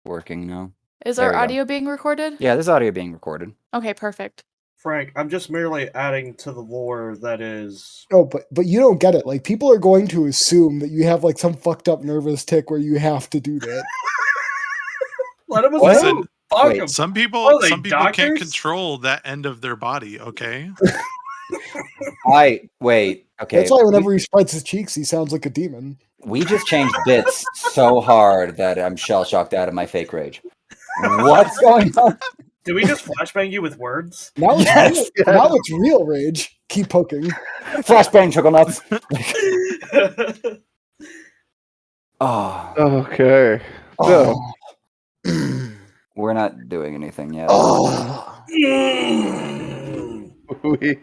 working now. Is There our we go. audio being recorded? Yeah, there's audio being recorded. Okay, perfect. Frank, I'm just merely adding to the lore that is... No, but you don't get it. Like, people are going to assume that you have, like, some fucked up nervous tick where you have to do that. Let him Listen, assume. Fuck him. some people can't doctors? control that end of their body, okay? Wait, okay. That's why whenever he spreads his cheeks, he sounds like a demon. We just changed bits so hard that I'm shell-shocked out of my fake rage. What's going on? Did we just flashbang you with words? Now it's, Yes. now it's real rage. Keep poking. Flashbang chuckle nuts. Oh. Okay. So, We're not doing anything yet. we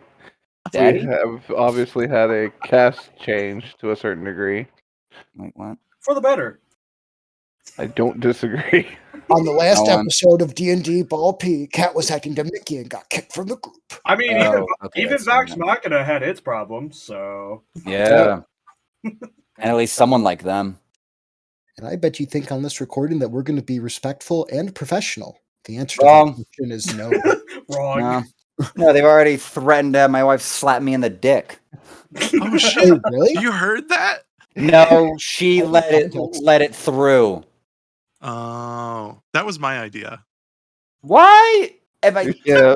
Daddy? have obviously had a cast change to a certain degree. Wait, what? For the better. I don't disagree. On the last Go on. episode of D&D Ball P, Cat was acting to Mickey and got kicked from the group. I mean, Oh, okay, even that's Vax fine. Machina had its problems, so... Yeah. And at least someone like them. And I bet you think on this recording that we're going to be respectful and professional. The answer Wrong. to that question is no. Wrong. No. No, they've already threatened to have my wife slap me in the dick. Oh Hey, shit! really? You heard that? No, she let it through. Oh, that was my idea. Why am I? Yeah.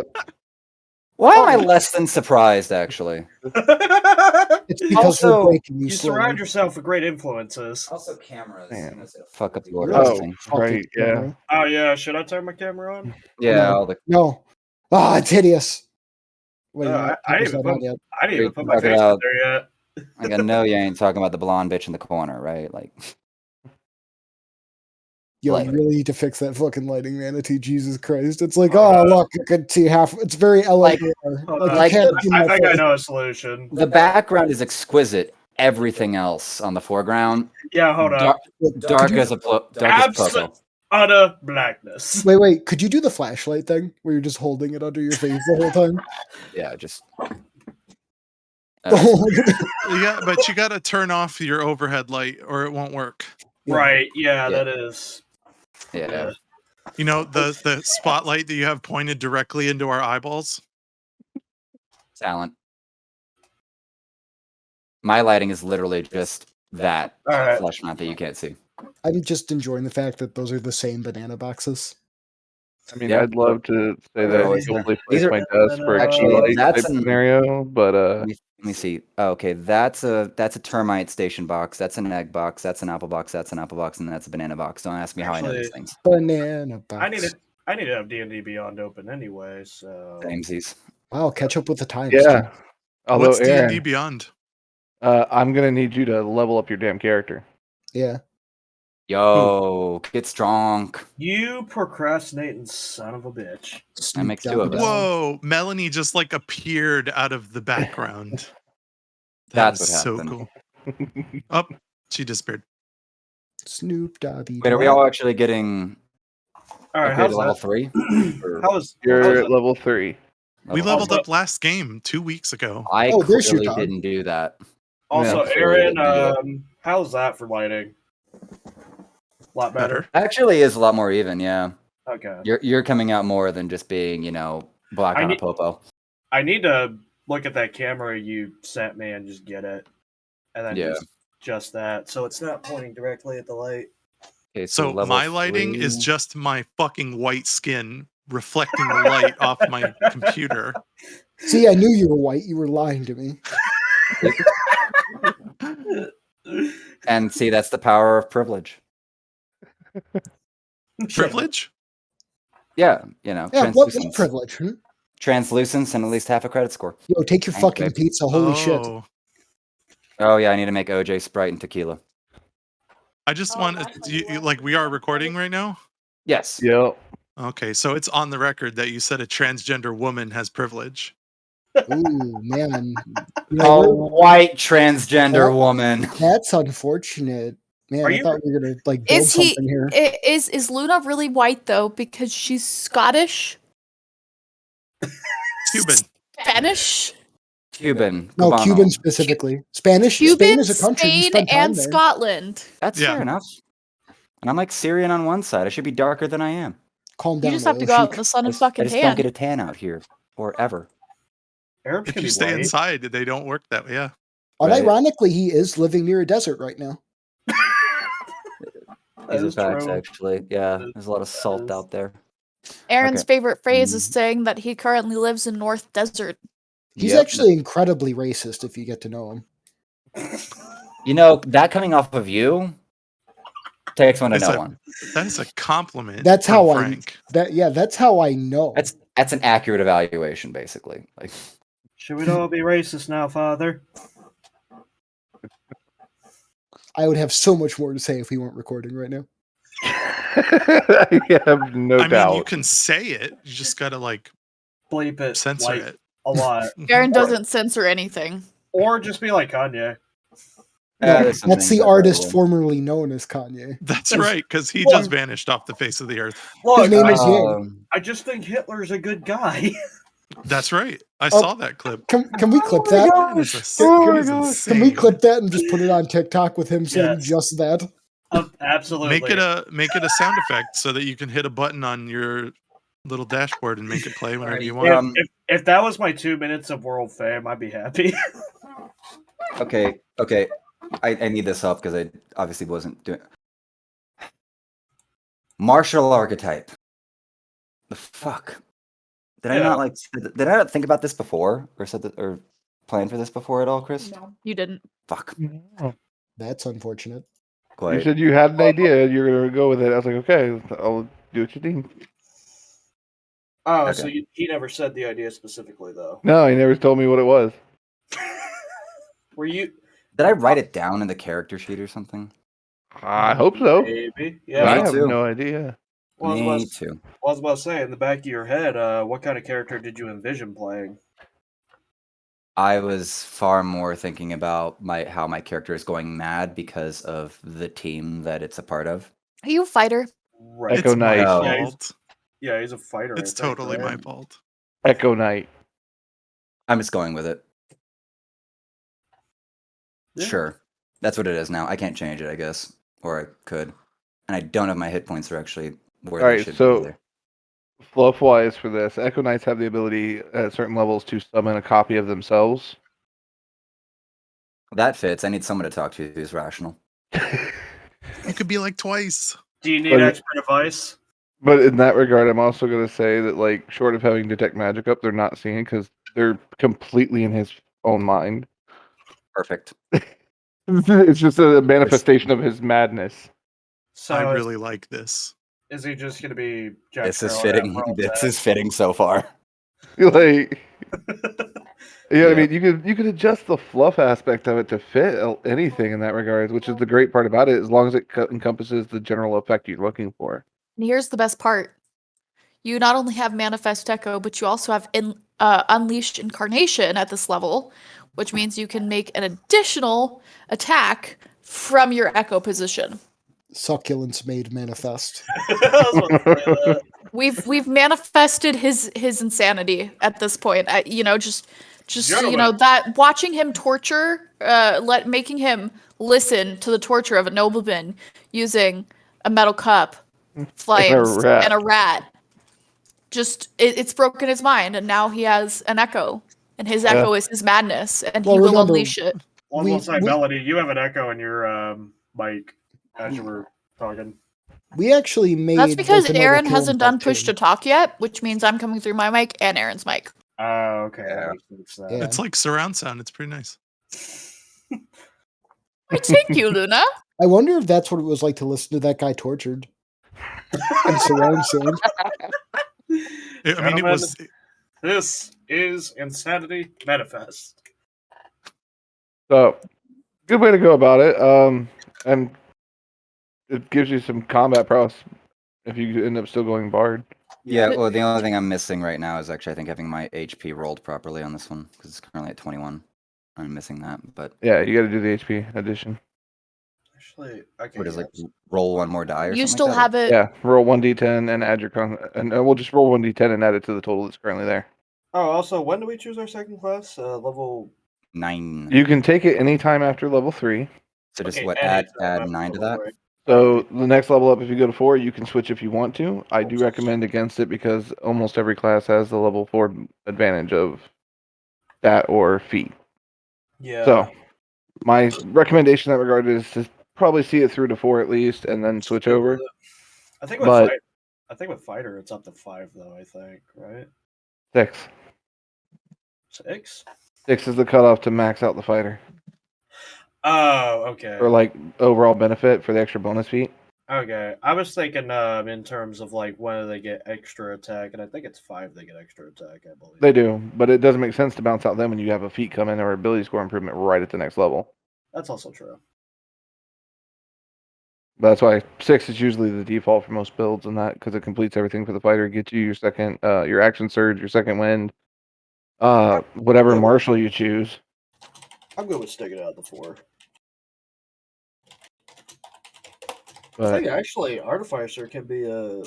Why am I less than surprised? Actually. It's because Also, we're breaking you You slowly. surround yourself with great influences. Also, cameras. Man. Fuck up the order of Oh, this thing. right, yeah. Oh yeah, should I turn my camera on? Yeah. No. All the No. Ah, it's hideous. Wait, I didn't even yet. I didn't even put my Talk face about- in there yet. like I know you ain't talking about the blonde bitch in the corner, right? Like. Yo, Like- you really need to fix that fucking lighting, Manatee. Jesus Christ. It's like, oh, look, you can see half. It's very LA. like- you can't see I my think I face. know a solution. The background is exquisite. Everything else on the foreground, Yeah, hold on. dark as a dark as Absolute purple. utter blackness. Wait. Could you do the flashlight thing where you're just holding it under your face the whole time? Yeah, just. Yeah, but you got to turn off your overhead light, or it won't work. Right, yeah, Yeah. that is. Yeah. You know the spotlight that you have pointed directly into our eyeballs. Talent. My lighting is literally just that All right. flush mount that you can't see. I'm just enjoying the fact that those are the same banana boxes. I mean, Yeah. I'd love to say that I These are- hopefully these place are- my desk for Actually, a that's type an- scenario, but Let me see. Oh, okay, that's a termite station box. That's an egg box. That's an apple box. That's an apple box, and that's a banana box. Don't ask me how I know these Actually- things. Banana box. I need to have D&D Beyond open anyway, so... Samesies. Wow, catch up with the times. yeah. Although, What's D&D Aaron, Beyond? I'm gonna need you to level up your damn character. Yeah. Yo, get strong. You procrastinating son of a bitch. That makes two of us. Whoa, Melanie just like appeared out of the background. That's was what so happened. cool. Oh, she disappeared. Snoop Doggy. Wait, are we all actually getting All right, upgraded how's to level that? 3? Or- How's You're that? at level 3. We level leveled three? up last game 2 weeks ago. I Oh, there's your clearly dog. didn't do that. Also, Yeah. Aaron, how's that for lighting? A lot better. Better. Actually, is a lot more even. Yeah, Okay. you're coming out more than just being, black I on a need- popo. I need to look at that camera you sent me and just get it, and then Yeah. just that, so it's not pointing directly at the light. Okay, So level my lighting is 3. just my fucking white skin reflecting the light off my computer. See, I knew you were white. You were lying to me. And see, that's the power of privilege. Privilege? Yeah, Yeah, what translucence. privilege? Hmm? Translucence and at least half a credit score. Yo, take your Thanks, fucking babe. pizza. Holy shit. Oh yeah, I need to make OJ Sprite and tequila. I just want to, like, we are recording right now? Yes. Yep. Okay, so it's on the record that you said a transgender woman has privilege. Ooh, man. You A know, white transgender woman. that's unfortunate. Man, Are I you- thought we were going to build something here. Is Luna really white though? Because she's Scottish, Cuban. Spanish, Cuban. No, Cubano. Cuban specifically. Spanish. Spain Cuban, is a country. You Spain, spend time and there. Scotland. That's Yeah. fair enough. And I'm like Syrian on one side. I should be darker than I am. Calm You down. just have to go out in Oshik. the sun I and just, fucking I just don't tan. get a tan out here. Or ever. Arabs If can you be stay white. inside, they don't work that way. Yeah. Right. Unironically, he is living near a desert right now. That These are is facts, true. actually. Yeah, That there's a lot of is- salt out there. Aaron's Okay. favorite phrase is Mhm. saying that he currently lives in North Desert. He's Yep. actually incredibly racist if you get to know him. You know, that coming off of you takes one to It's know a- one. That is a compliment. That's from how Frank. that's how I know. That's an accurate evaluation, basically. Like, Should we all be racist now, Father? I would have so much more to say if we weren't recording right now. I have no I doubt. mean, you can say it. You just gotta like Bleep it. censor like, it. a lot. Aaron doesn't censor anything. Or just be like Kanye. No, there's some that's things the I probably artist would. formerly known as Kanye. That's right, because he Look. just vanished off the face of the earth. Look, name I, is Ye. I just think Hitler's a good guy. That's right. I saw that clip. Can we clip Oh my that? God. That is a- Can- that is Can insane. we clip that and just put it on TikTok with him saying Yes. just that? Absolutely. Make it a sound effect so that you can hit a button on your little dashboard and make it play whenever you If, want. if that was my 2 minutes of world fame, I'd be happy. Okay. I need this help because I obviously wasn't doing. Martial archetype. The fuck? Did I Yeah. not like? Did I not think about this before, or said that, or plan for this before at all, Chris? No, you didn't. Fuck. That's unfortunate. You Quite. said you had an idea. You're going to go with it. I was like, okay, I'll do what you need. Oh, Okay. so he never said the idea specifically, though. No, he never told me what it was. Were you? Did I write it down in the character sheet or something? I hope so. Maybe. 'Cause Yeah. I Me have too. no idea. Well, I was Me about to- too. I was about to say, in the back of your head, what kind of character did you envision playing? I was far more thinking about how my character is going mad because of the team that it's a part of. Are you a fighter? Right. Echo It's my Knight. Oh. fault. Yeah, he's a fighter. It's I think, totally right? my fault. Echo Knight. I'm just going with it. Yeah. Sure. That's what it is now. I can't change it, I guess. Or I could. And I don't have my hit points are actually where they Alright, should so- be either. Fluff wise for this, Echo Knights have the ability at certain levels to summon a copy of themselves. That fits. I need someone to talk to who's rational. You could be like twice. Do you need But- expert advice? But in that regard, I'm also going to say that, like, short of having detect magic up, they're not seeing it because they're completely in his own mind. Perfect. It's just a manifestation of his madness. So I really like this. is he just going to be Jack This is Sparrow fitting. after all This that? is fitting so far. Like, Yeah. I mean, you could adjust the fluff aspect of it to fit anything in that regard, which is the great part about it, as long as it encompasses the general effect you're looking for. And here's the best part. You not only have Manifest Echo, but you also have Unleashed Incarnation at this level, which means you can make an additional attack from your Echo position. Succulence made manifest. I was about to say that. We've manifested his insanity at this point. Just Gentlemen. that watching him torture, making him listen to the torture of a nobleman using a metal cup, flames, rat. and a rat. Just it's broken his mind, and now he has an echo, and his echo is his madness, and Well, he will remember- unleash it. I was We- going to say, we- Melody, you have an echo in your mic as you were talking. We actually made. That's because like, a Aaron mobile hasn't killing done push to button. talk yet, which means I'm coming through my mic and Aaron's mic. Oh, okay. Yeah. That makes sense. Yeah. It's like surround sound. It's pretty nice. Thank you, Luna. I wonder if that's what it was like to listen to that guy tortured. And surround sound. I mean, it Gentlemen, was. This is Insanity Manifest. So, good way to go about it. And it gives you some combat prowess if you end up still going bard. Yeah, well, the only thing I'm missing right now is actually, I think, having my HP rolled properly on this one, because it's currently at 21. I'm missing that, but Yeah, you got to do the HP addition. Actually, okay. what is yeah. like roll one more die or You something still like have it. Yeah, roll 1d10 and add your and we'll just roll 1d10 and add it to the total that's currently there. Oh, also, when do we choose our second class? Level. that? 9. You can take it anytime after level 3. So just Okay, what, anytime add after 9 to level that? three. So the next level up, if you go to 4, you can switch if you want to. I do recommend against it because almost every class has the level 4 advantage of that or feet. Yeah. So my recommendation in that regard is to probably see it through to 4 at least, and then switch over. I think But with fighter, it's up to 5 though. I think, right? 6. 6. 6 is the cutoff to max out the fighter, Oh, okay. or like overall benefit for the extra bonus feat. Okay, I was thinking in terms of like when they get extra attack, and I think it's 5 they get extra attack. I believe They do, but it doesn't make sense to bounce out them when you have a feat come in or ability score improvement right at the next level. that's also true. But that's why 6 is usually the default for most builds, and that because it completes everything for the fighter, gets you your second, your action surge, your second wind, whatever Yeah. martial you choose. I'm good with sticking it out the 4. I But think actually Artificer can be a.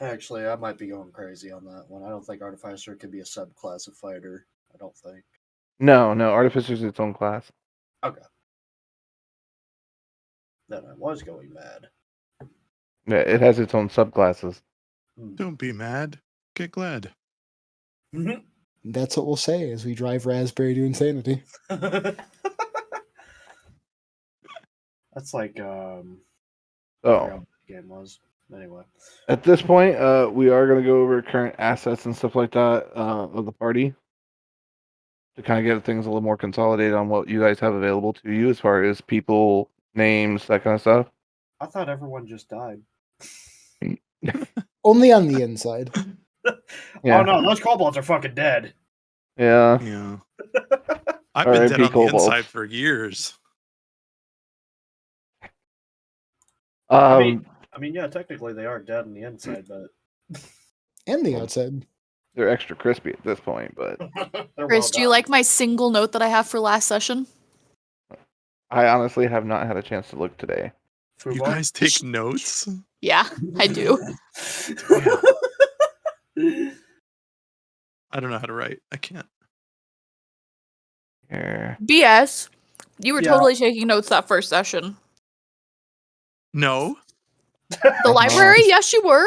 Actually, I might be going crazy on that one. I don't think Artificer can be a subclass of fighter. I don't think. no, Artificer's its own class. Okay. Then I was going mad. Yeah, it has its own subclasses. Don't be mad. Get glad. That's what we'll say as we drive Raspberry to insanity. That's like I So forgot what the game was. Anyway. at this point, we are going to go over current assets and stuff like that of the party to kind of get things a little more consolidated on what you guys have available to you as far as people, names, that kind of stuff. I thought everyone just died. Only on the inside. Yeah. Oh no, those kobolds are fucking dead. Yeah. Yeah. I've been R.I.P. dead on the kobolds. inside for years. I mean, yeah, technically they are dead on the inside, but And the outside. they're extra crispy at this point, but they're Chris, well do you done. like my single note that I have for last session? I honestly have not had a chance to look today. You Fubar? guys take notes? Yeah, I do. I don't know how to write. I can't. Here. BS. You were Yeah. totally taking notes that first session. No. The library? Yes, you were.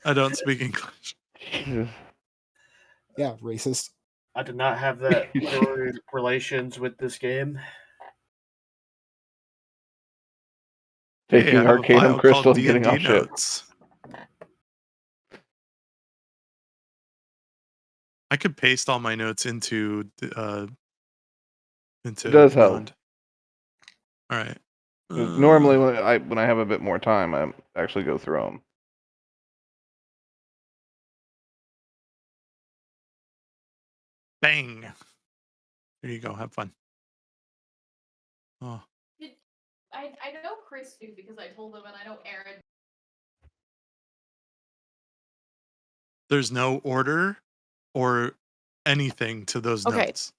I don't speak English. Jesus. Yeah, racist. I did not have that relations with this game. Hey, Taking I have a Arcanum file Crystal called and getting D&D off ship. notes. I could paste all my notes into It does help. Beyond. All right. 'Cause normally when I have a bit more time, I actually go through them. Bang. There you go. Have fun. Oh, I know Chris knew because I told him, and I know Aaron. there's no order or anything to those Okay. notes.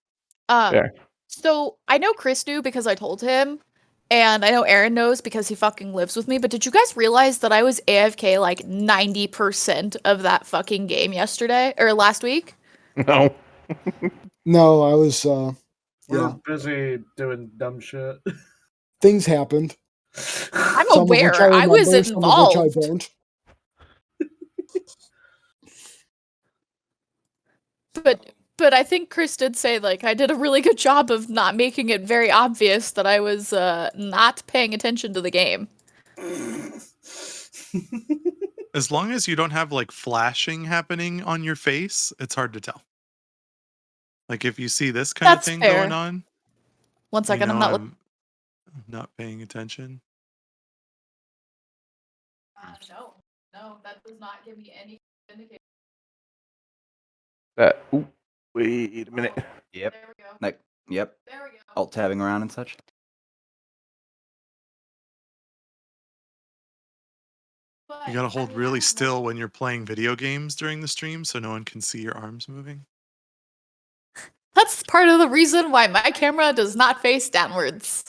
Fair. So I know Chris knew because I told him, and I know Aaron knows because he fucking lives with me. But did you guys realize that I was AFK like 90% of that fucking game yesterday or last week? No. No, I was We yeah. were busy doing dumb shit. Things happened. I'm Some of which aware. I was remember, some of which I involved. don't. But I think Chris did say like I did a really good job of not making it very obvious that I was not paying attention to the game. As long as you don't have like flashing happening on your face, it's hard to tell. Like if you see this kind That's of thing fair. going on, 1 second, I'm not looking. I'm not paying attention. No, that does not give me any indication. Ooh, wait a minute. Yep. There we go. Like, yep. There we go. Alt tabbing around and such. But, You gotta hold I mean, really I don't still know. when you're playing video games during the stream so no one can see your arms moving. That's part of the reason why my camera does not face downwards.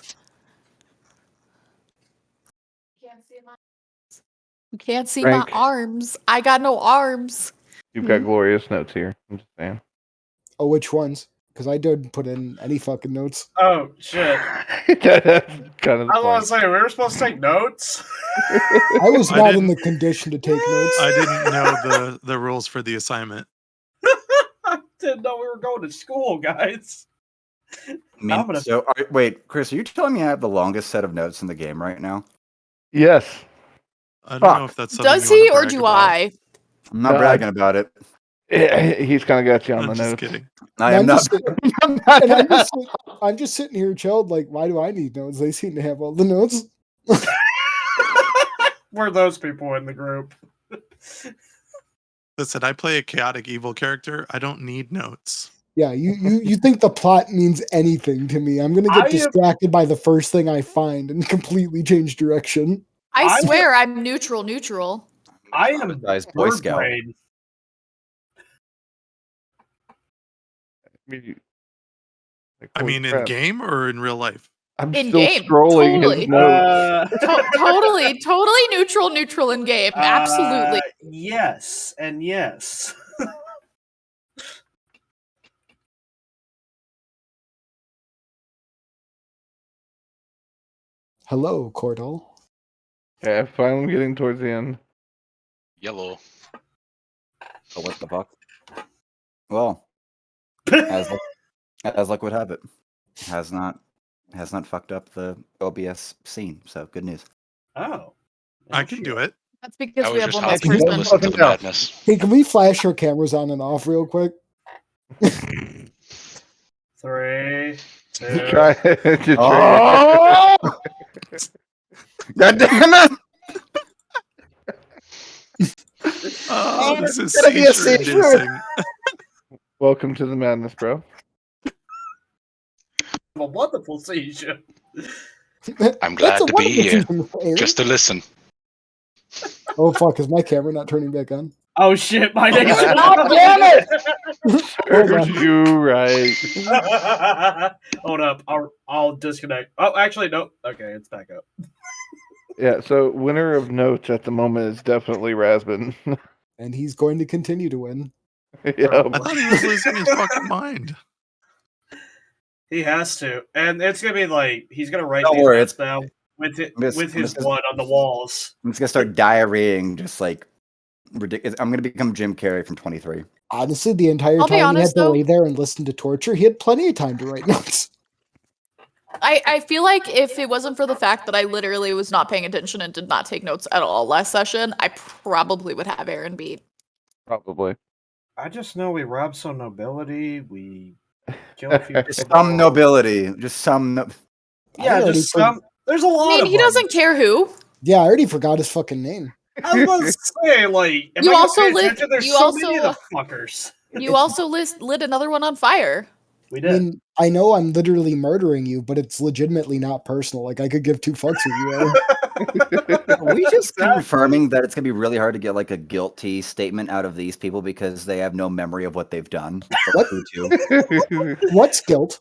You can't see Frank. my arms. I got no arms. You've got glorious notes here. I'm just saying. Oh, which ones? because I didn't put in any fucking notes. Oh shit! That's kind of the I was point. gonna say we were supposed to take notes. I was I not in the didn't- condition to take notes. I didn't know the rules for the assignment. I didn't know we were going to school, guys. I I'm mean, gonna- so wait, Chris, are you telling me I have the longest set of notes in the game right now? Yes. I don't Fuck. know if that's something Does you he wanna or brag do about. I? I'm not No, bragging about it. He's kind of got you on I'm the just notes. kidding. I And am not. I'm not And gonna- I'm just sitting here chilled, like, why do I need notes? They seem to have all the notes. We're those people in the group. Listen, I play a chaotic evil character. I don't need notes. Yeah, you think the plot means anything to me. I'm gonna I get am- distracted by the first thing I find and completely change direction. I I- swear I'm neutral. I am Traumatized Boy bird Scout. brain. I mean, in crap. game or in real life? I'm In still game, scrolling totally. his notes. Totally neutral in game. Absolutely. Yes, and yes. Hello, Cordell. Okay, I'm finally getting towards the end. Yellow. Oh, what the fuck? Well, as luck would have it, has not fucked up the OBS scene. So good news. Oh. I can do it. That's because I we was have just one less helping you person. listen to the madness. Hey, can we flash our cameras on and off real quick? 3, 2. Try to Oh! God damn it! Oh, this is gonna be a seizure seizure. inducing. Welcome to the madness, bro. A wonderful seizure. I'm glad That's a to be wonderful here, season, Aaron. just to listen. Oh fuck, is my camera not turning back on? Oh shit, my name's God damn it! Hold on. You right. Hold up, I'll disconnect. Oh, actually, nope. Okay, it's back up. Yeah, so winner of notes at the moment is definitely Rasbin. And he's going to continue to win. Yeah, I thought he was losing his fucking mind. He has to, and it's gonna be like he's gonna write Don't these worry, notes it's- down with it, I'm just- with I'm his just- blood on the walls. I'm just gonna start diarrheaing, just like ridiculous. I'm gonna become Jim Carrey from 23. Honestly, the entire I'll be time he had honest, to though. lay there and listen to torture, he had plenty of time to write notes. I feel like if it wasn't for the fact that I literally was not paying attention and did not take notes at all last session, I probably would have Aaron beat. probably. I just know we robbed some nobility. We killed a few Just people. some nobility, just some. Yeah, I already just some. There's a lot I mean, of he them. doesn't care who. Yeah, I already forgot his fucking name. I was about to say, like, am You I gonna also pay lit- attention? There's you so also, many of the fuckers. You also lit another one on fire. We I did. mean, I know I'm literally murdering you, but it's legitimately not personal. Like, I could give two fucks who you are. Are we just Exactly. confirming that it's gonna be really hard to get like a guilty statement out of these people because they have no memory of what they've done? What? Who to? What's guilt?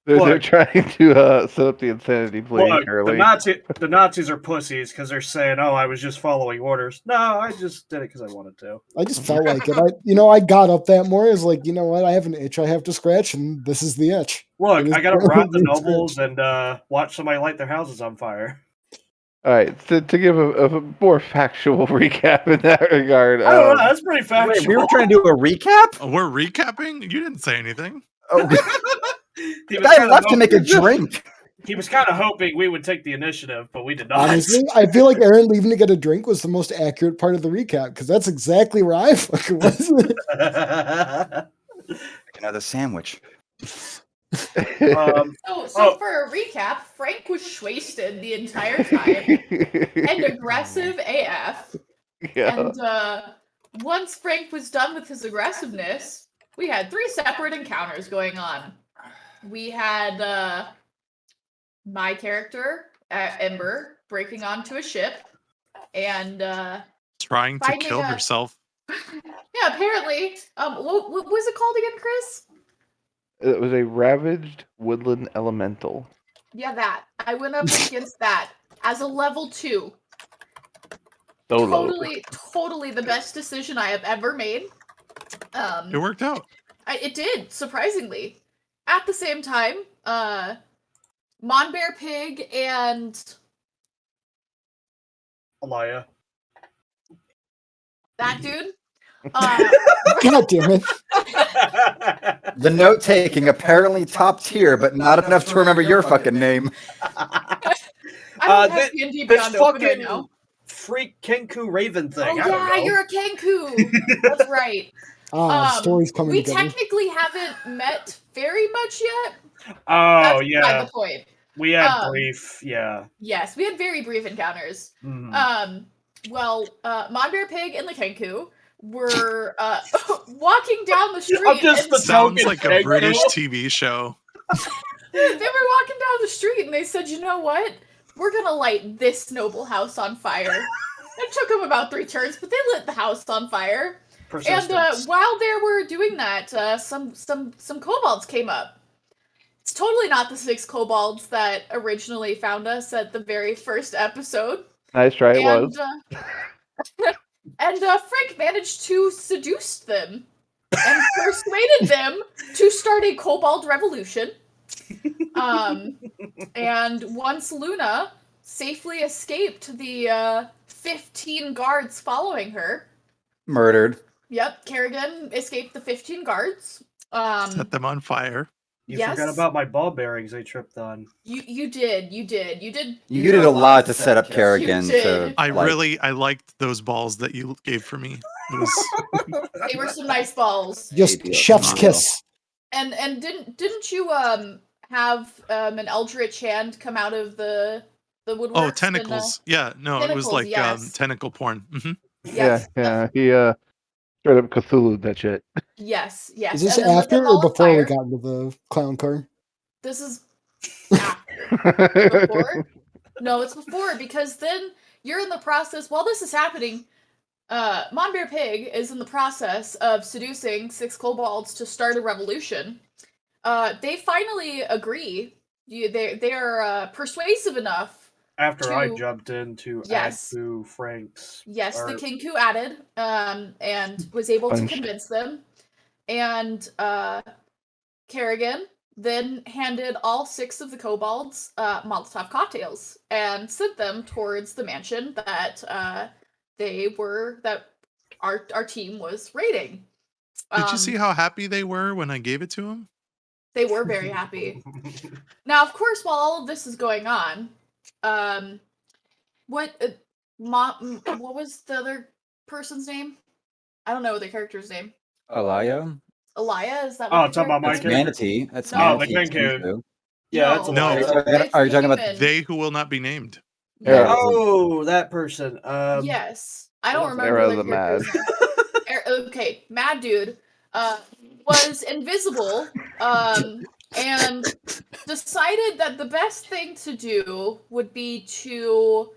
They're Look. trying to set up the insanity plea, Look, Shirley. the Nazis are pussies because they're saying, "Oh, I was just following orders." No, I just did it because I wanted to. I just felt like it. I got up that morning. I was like, you know what? I have an itch I have to scratch, and this is the itch. Look, It is I gotta currently rob the being nobles and watch somebody light their houses on fire. All right, to give a more factual recap in that regard. I don't know. That's pretty factual. Wait, we were trying to do a recap. Oh, we're recapping? You didn't say anything. Oh, He the was guy kinda left to make a hoping- drink. He was kind of hoping we would take the initiative, but we did not. Honestly, I feel like Aaron leaving to get a drink was the most accurate part of the recap because that's exactly where I fucking was. Make another sandwich. um, So Oh. for a recap, Frank was wasted the entire time and aggressive AF. yeah. And once Frank was done with his aggressiveness, we had 3 separate encounters going on. We had my character, Ember, breaking onto a ship, and Trying to Finding kill a- herself. yeah, apparently, what was it called again, Chris? It was a ravaged woodland elemental. Yeah, that. I went up against that as a level 2. Solo. Totally the best decision I have ever made. It worked out. It did, surprisingly. at the same time, Monbear Pig and Alaya. that dude. God damn it. The note taking apparently top tier, but not enough to remember your fucking name. I don't have D&D this Beyond open right fucking now. freak Kenku Raven thing. Oh I don't yeah, know. you're a Kenku. That's right. Stories coming We together. technically haven't met very much yet. Oh That's beside yeah, the point. we had Um, brief. Yeah. Yes, we had very brief encounters. Mhm. Monbear Pig and the Kenku were walking down the street. I'm just and the Sounds token like a Kenku. British TV show. they were walking down the street and they said, "You know what? We're gonna light this noble house on fire." It took them about 3 turns, but they lit the house on fire. And while they were doing that, some kobolds came up. It's totally not the 6 kobolds that originally found us at the very first episode. Nice try, it was. And Frank managed to seduce them and persuaded them to start a kobold revolution. And once Luna safely escaped the 15 guards following her. Murdered. Yep, Kerrigan escaped the 15 guards. Set them on fire. You yes. forgot about my ball bearings they tripped on. You did. You did a lot to set up Kerrigan to. I liked those balls that you gave for me. It was They were some nice balls. Just chef's kiss. And didn't you have an eldritch hand come out of the woodworks? Oh, tentacles. Yeah, no, it was tentacles, like yes. tentacle porn. Mm-hmm. Yes. Yeah. He straight up Cthulhu that shit. Yes. Is this And then lit after them all or on before we fire. got into the clown car? This is after. Before? No, it's before, because then you're in the process. While this is happening, Monbear Pig is in the process of seducing 6 kobolds to start a revolution. They finally agree. They are persuasive enough. After I jumped in to add to Frank's. Yes, the Kenku added, and was able to convince them. And Kerrigan then handed all 6 of the kobolds Molotov cocktails and sent them towards the mansion that our team was raiding. Did you see how happy they were when I gave it to them? They were very happy. Now, of course, while all of this is going on, what was the other person's name? I don't know the character's name. Alaya? Alaya, is that Oh, what talking about my That's Manatee. That's No. the Manatee. Kenku. Yeah, that's No. Alaya. Are you talking about They who will not be named? Yeah. Oh, that person. Yes. I don't remember Era the the Mad. Okay, Mad Dude was invisible and decided that the best thing to do would be to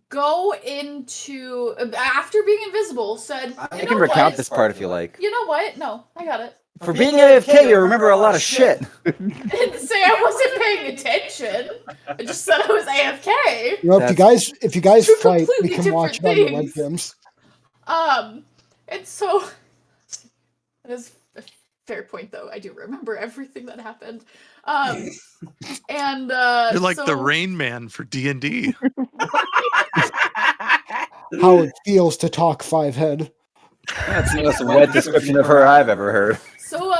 go into, after being invisible, said, I can recount this part if you like. You know what? No, I got it. For being AFK, you remember a lot of shit. I didn't say I wasn't paying attention. I just said I was AFK. You know, if you guys Two fight, we completely can watch it on different the things. webcams. And so that is a fair point, though. I do remember everything that happened. And You're like the Rain Man for D&D. How it feels to talk 5-head. That's the most wet description of her I've ever heard. So,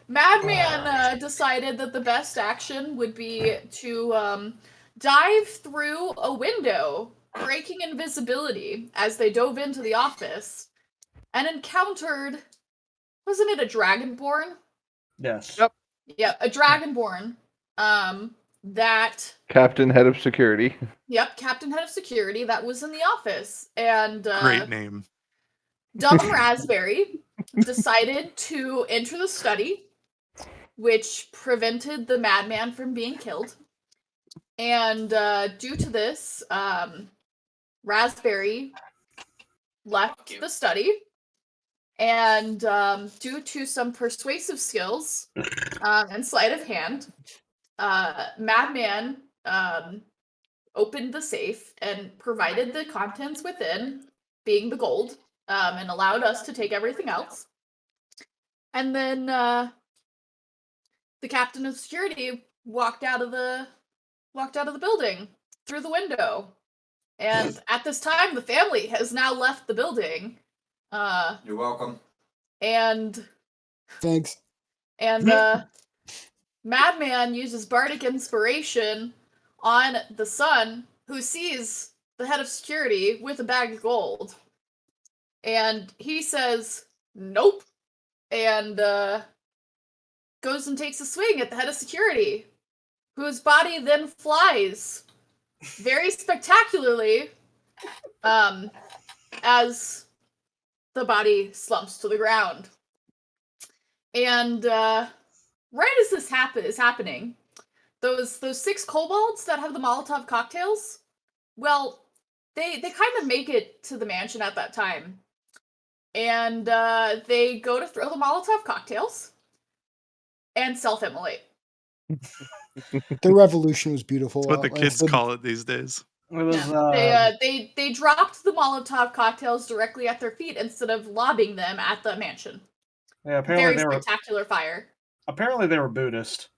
Madman decided that the best action would be to dive through a window, breaking invisibility as they dove into the office, and encountered, wasn't it a Dragonborn? Yes. Yep. Yeah, a Dragonborn. That Captain Head of Security. Yep, Captain Head of Security that was in the office. And Great name. Dumb Raspberry decided to enter the study, which prevented the madman from being killed. And due to this, Raspberry left the study. And due to some persuasive skills and sleight of hand, Madman opened the safe and provided the contents within, being the gold, and allowed us to take everything else. And then the captain of security walked out of the building through the window. And at this time, the family has now left the building. You're welcome. And Thanks. Madman uses bardic inspiration on the son, who sees the head of security with a bag of gold. And he says, nope. And goes and takes a swing at the head of security, whose body then flies very spectacularly as the body slumps to the ground. And right as this is happening, those 6 kobolds that have the Molotov cocktails, well, they kind of make it to the mansion at that time. And they go to throw the Molotov cocktails and self-immolate. The revolution was beautiful. That's what the kids call it these days. It was, They dropped the Molotov cocktails directly at their feet instead of lobbing them at the mansion. yeah, apparently Very spectacular fire. Apparently they were Buddhist.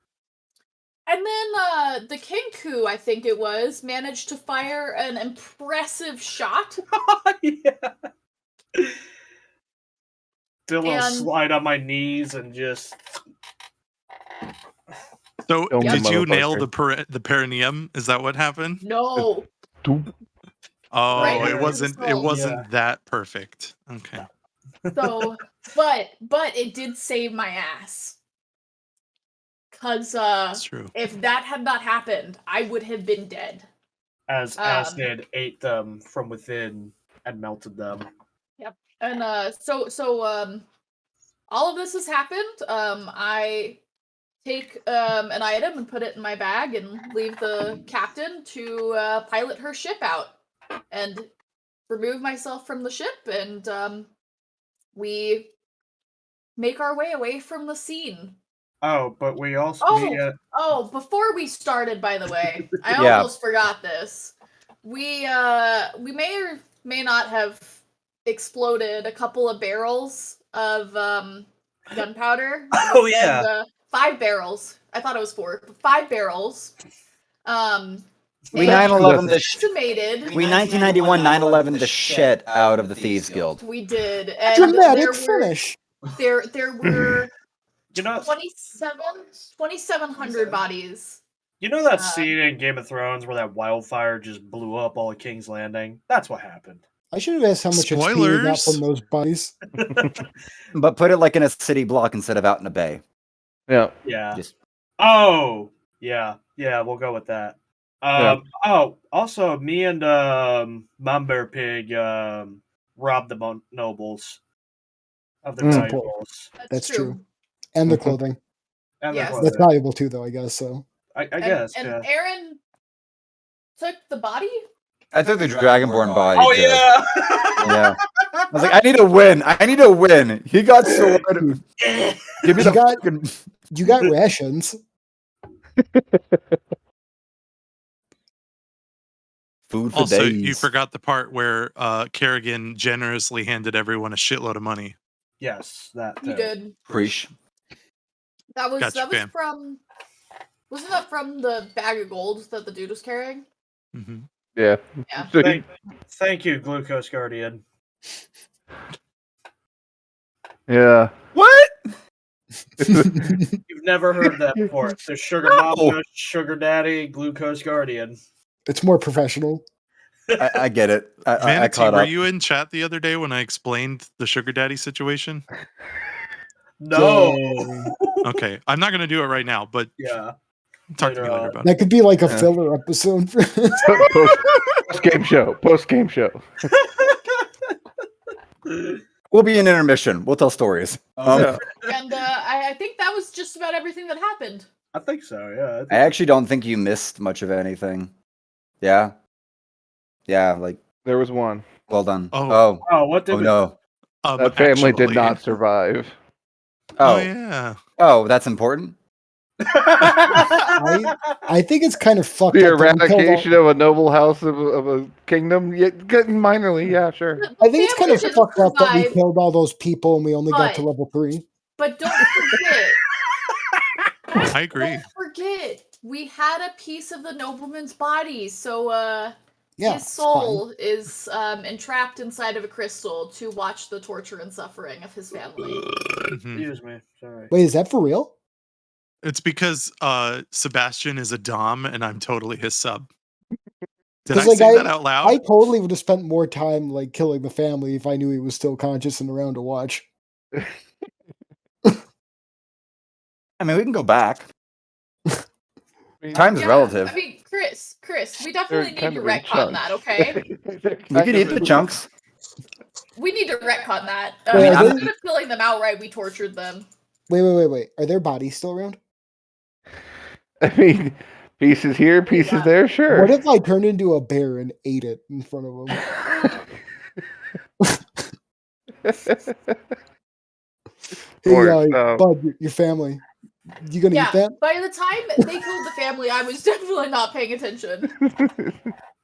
And then the Kenku, I think it was, managed to fire an impressive shot. Yeah. Did a little And- slide on my knees and just. So Film did you motherfucker. nail the perineum? Is that what happened? No. Oh, Right it under the wasn't. It skull. wasn't Yeah. that perfect. Okay. So, but it did save my ass. Cause That's true. if that had not happened, I would have been dead. As acid ate them from within and melted them. And so all of this has happened. I take an item and put it in my bag and leave the captain to pilot her ship out and remove myself from the ship, and we make our way away from the scene. Oh, but we also. Oh, before we started, by the way, I Yeah. almost forgot this. We may or may not have exploded a couple of barrels of gunpowder. Oh, yeah. And, 5 barrels. I thought it was 4, but 5 barrels. We and 9/11 the estimated. we 1991 9/11 the shit out of the Thieves Guild. We did, and Dramatic finish. there were You know, 2,700 bodies. you know that scene in Game of Thrones where that wildfire just blew up all of King's Landing? That's what happened. I should have asked how much XP we got Spoilers. from those bodies. But put it like in a city block instead of out in a bay. Yeah. Yeah. Just Oh, yeah. Yeah, we'll go with that. Yeah. Oh, also, me and Mumbear Pig robbed the nobles of their Mm. valuables. That's true. And the clothing. And Yes. their That's clothing. valuable too, though, I guess. So I guess, And yeah. Aaron took the body. I took the Dragonborn body. Oh, to- yeah! Yeah. I was like, I need a win. I need a win. He got sword. Give me You the got- fucking you got rations. food for Also, days. you forgot the part where Kerrigan generously handed everyone a shitload of money. Yes, that You too. did. Preach. That was Gotcha, fam. from. Wasn't that from the bag of gold that the dude was carrying? Hmm Yeah. Yeah. So Thank you, Glucose Guardian. yeah. What? You've never heard that before. The Sugar Mama, Sugar Daddy, Glucose Guardian. It's more professional. I get it. I Vanity, caught were up. you in chat the other day when I explained the sugar daddy situation? No. Dang. Okay, I'm not going to do it right now, but Yeah. talk to me Later later on. about it. That could be like a Yeah. filler episode. For Post game show. Post game show. We'll be in intermission. We'll tell stories. Yeah. And I think that was just about everything that happened. I think so, yeah. I actually don't think you missed much of anything. Yeah. Yeah, like, There was one. well done. Oh. Oh, what did Oh we... no. That family did Actually- not survive. Oh, Oh, yeah. oh, that's important. I think it's kind of fucked The up. that we killed all- eradication of a noble house of a kingdom. Yeah, minorly, yeah, sure. The I think it's kind family of didn't fucked up that we survive, killed all those people and we only got to but- level 3. But don't forget, I agree. Don't forget, we had a piece of the nobleman's body, so Yeah, his it's soul is entrapped inside of a crystal to watch the torture and suffering of his family. Mhm. Excuse me. Sorry. Wait, is that for real? It's because Sebastian is a dom and I'm totally his sub. Did 'Cause, I like, say that out loud? I totally would have spent more time like killing the family if I knew he was still conscious and around to watch. I mean, we can go back. mean, Time's relative. I mean, Chris, we definitely need kind to of in retcon that, chunks. okay? They're We kind could of eat the in- chunks. We need to retcon that. Wait, are Instead they- of killing them outright, we tortured them. Wait. Are their bodies still around? I mean, pieces here, pieces there, sure. What if I turned into a bear and ate it in front of them? Hey, Or, bud, your family. You gonna eat that? By the time they killed the family, I was definitely not paying attention.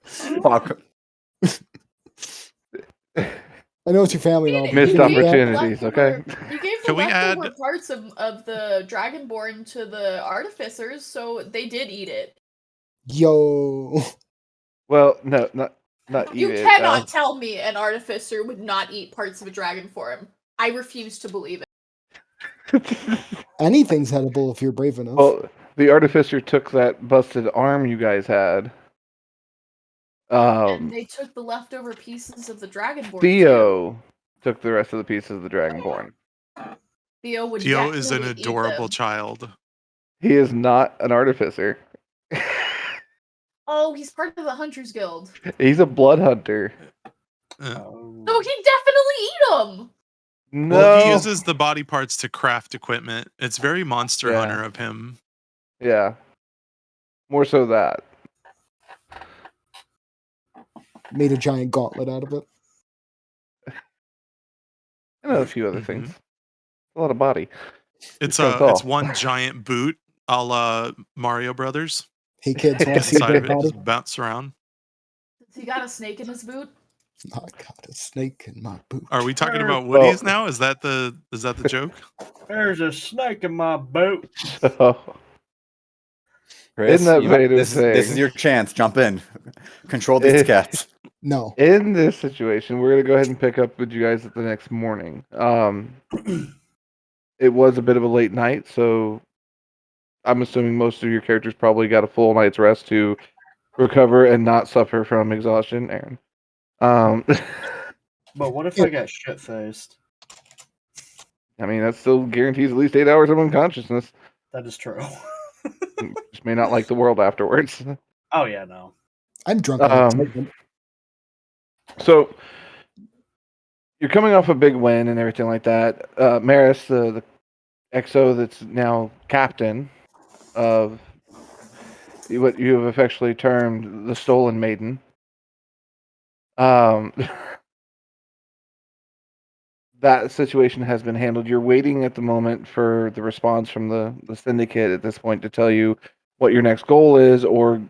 Fuck. I know it's your family and all. but Missed you gonna eat that? opportunities, okay? You gave the Can we leftover add- parts of the Dragonborn to the artificers, so they did eat it. Yo. Well, no, not eat You it. cannot tell me an artificer would not eat parts of a dragon form. I refuse to believe it. Anything's edible if you're brave enough. Well, the artificer took that busted arm you guys had. And they took the leftover pieces of the Dragonborn. Too. Theo took the rest of the pieces of the Dragonborn. Theo would Theo is an definitely eat adorable them. child. He is not an artificer. Oh, he's part of the Hunters Guild. He's a blood hunter. So he definitely eat them. No. Well, he uses the body parts to craft equipment. It's very Monster Yeah. Hunter of him. Yeah. More so that. Made a giant gauntlet out of it. And a few other things. A lot of body. It's kinda tall. it's one giant boot, a la Mario Brothers. Hey kids, want to see a Inside of dead it body? just bounce around. Does he got a snake in his boot? I got a snake in my boot. Are we talking Sure. about Woody's now? Is that the joke? There's a snake in my boot. Chris, In that you might- vein of this is saying- your chance. Jump in. Control these cats. No. In this situation, we're gonna go ahead and pick up with you guys the next morning. It was a bit of a late night, so I'm assuming most of your characters probably got a full night's rest to recover and not suffer from exhaustion. Aaron. But what if I got shit faced? I mean, that still guarantees at least 8 hours of unconsciousness. That is true. Just may not like the world afterwards. Oh yeah, no. I'm drunk on excitement. So you're coming off a big win and everything like that. Maris, the XO that's now captain of what you have affectionately termed the Stolen Maiden. That situation has been handled. You're waiting at the moment for the response from the syndicate at this point to tell you what your next goal is or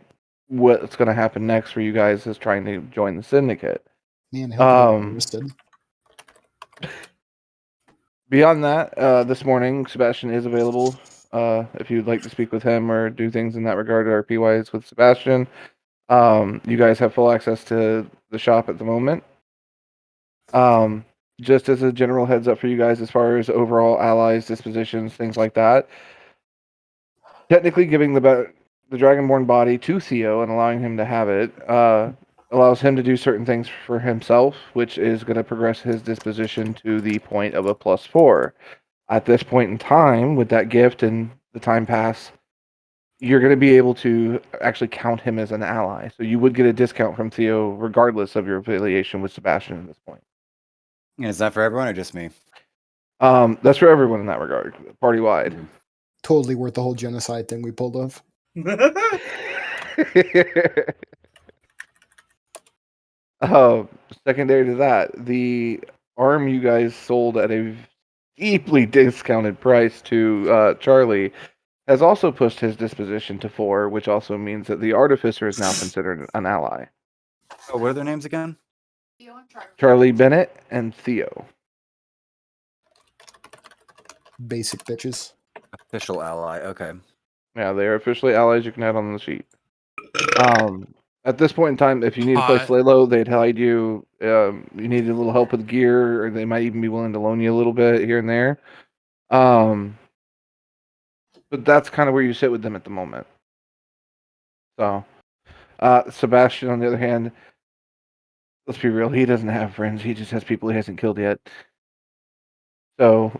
what's going to happen next for you guys as trying to join the syndicate. Man, I hope I don't get arrested. Beyond that, this morning, Sebastian is available. If you'd like to speak with him or do things in that regard, RP-wise with Sebastian, you guys have full access to the shop at the moment. Just as a general heads up for you guys, as far as overall allies, dispositions, things like that, technically giving the Dragonborn body to Theo and allowing him to have it allows him to do certain things for himself, which is going to progress his disposition to the point of a +4. At this point in time, with that gift and the time pass, you're going to be able to actually count him as an ally. So you would get a discount from Theo regardless of your affiliation with Sebastian at this point. Is that for everyone or just me? That's for everyone in that regard, party-wide. Totally worth the whole genocide thing we pulled off. Secondary to that, the arm you guys sold at a deeply discounted price to Charlie has also pushed his disposition to 4, which also means that the artificer is now considered an ally. Oh, what are their names again? Charlie Bennett and Theo. Basic bitches. Official ally. Okay. Yeah, they are officially allies you can add on the sheet. At this point in time, if you need to play Hot. Slay Low, they'd hide you. You need a little help with gear, or they might even be willing to loan you a little bit here and there. But that's kind of where you sit with them at the moment. So, Sebastian, on the other hand, let's be real, he doesn't have friends. He just has people he hasn't killed yet. So,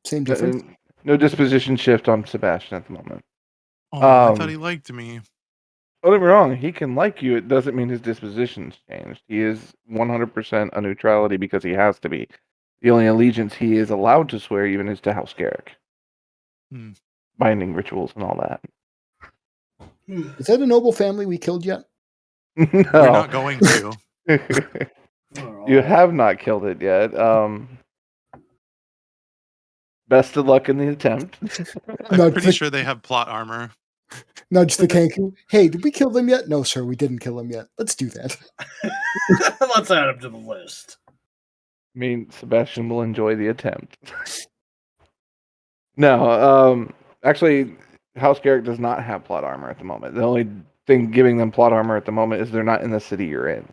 Same difference. no disposition shift on Sebastian at the moment. Oh, I thought he liked me. Don't get me wrong, he can like you. It doesn't mean his disposition's changed. He is 100% a neutrality because he has to be. The only allegiance he is allowed to swear even is to House Garrick. Hmm. Binding rituals and all that. Is that a noble family we killed yet? We're No. not going to. You have not killed it yet. Best of luck in the attempt. I'm No, pretty sure they have plot armor. Nudge the Kanku. Hey, did we kill them yet? No, sir, we didn't kill them yet. Let's do that. Let's add him to the list. I mean, Sebastian will enjoy the attempt. No, actually, House Garrick does not have plot armor at the moment. The only thing giving them plot armor at the moment is they're not in the city you're in.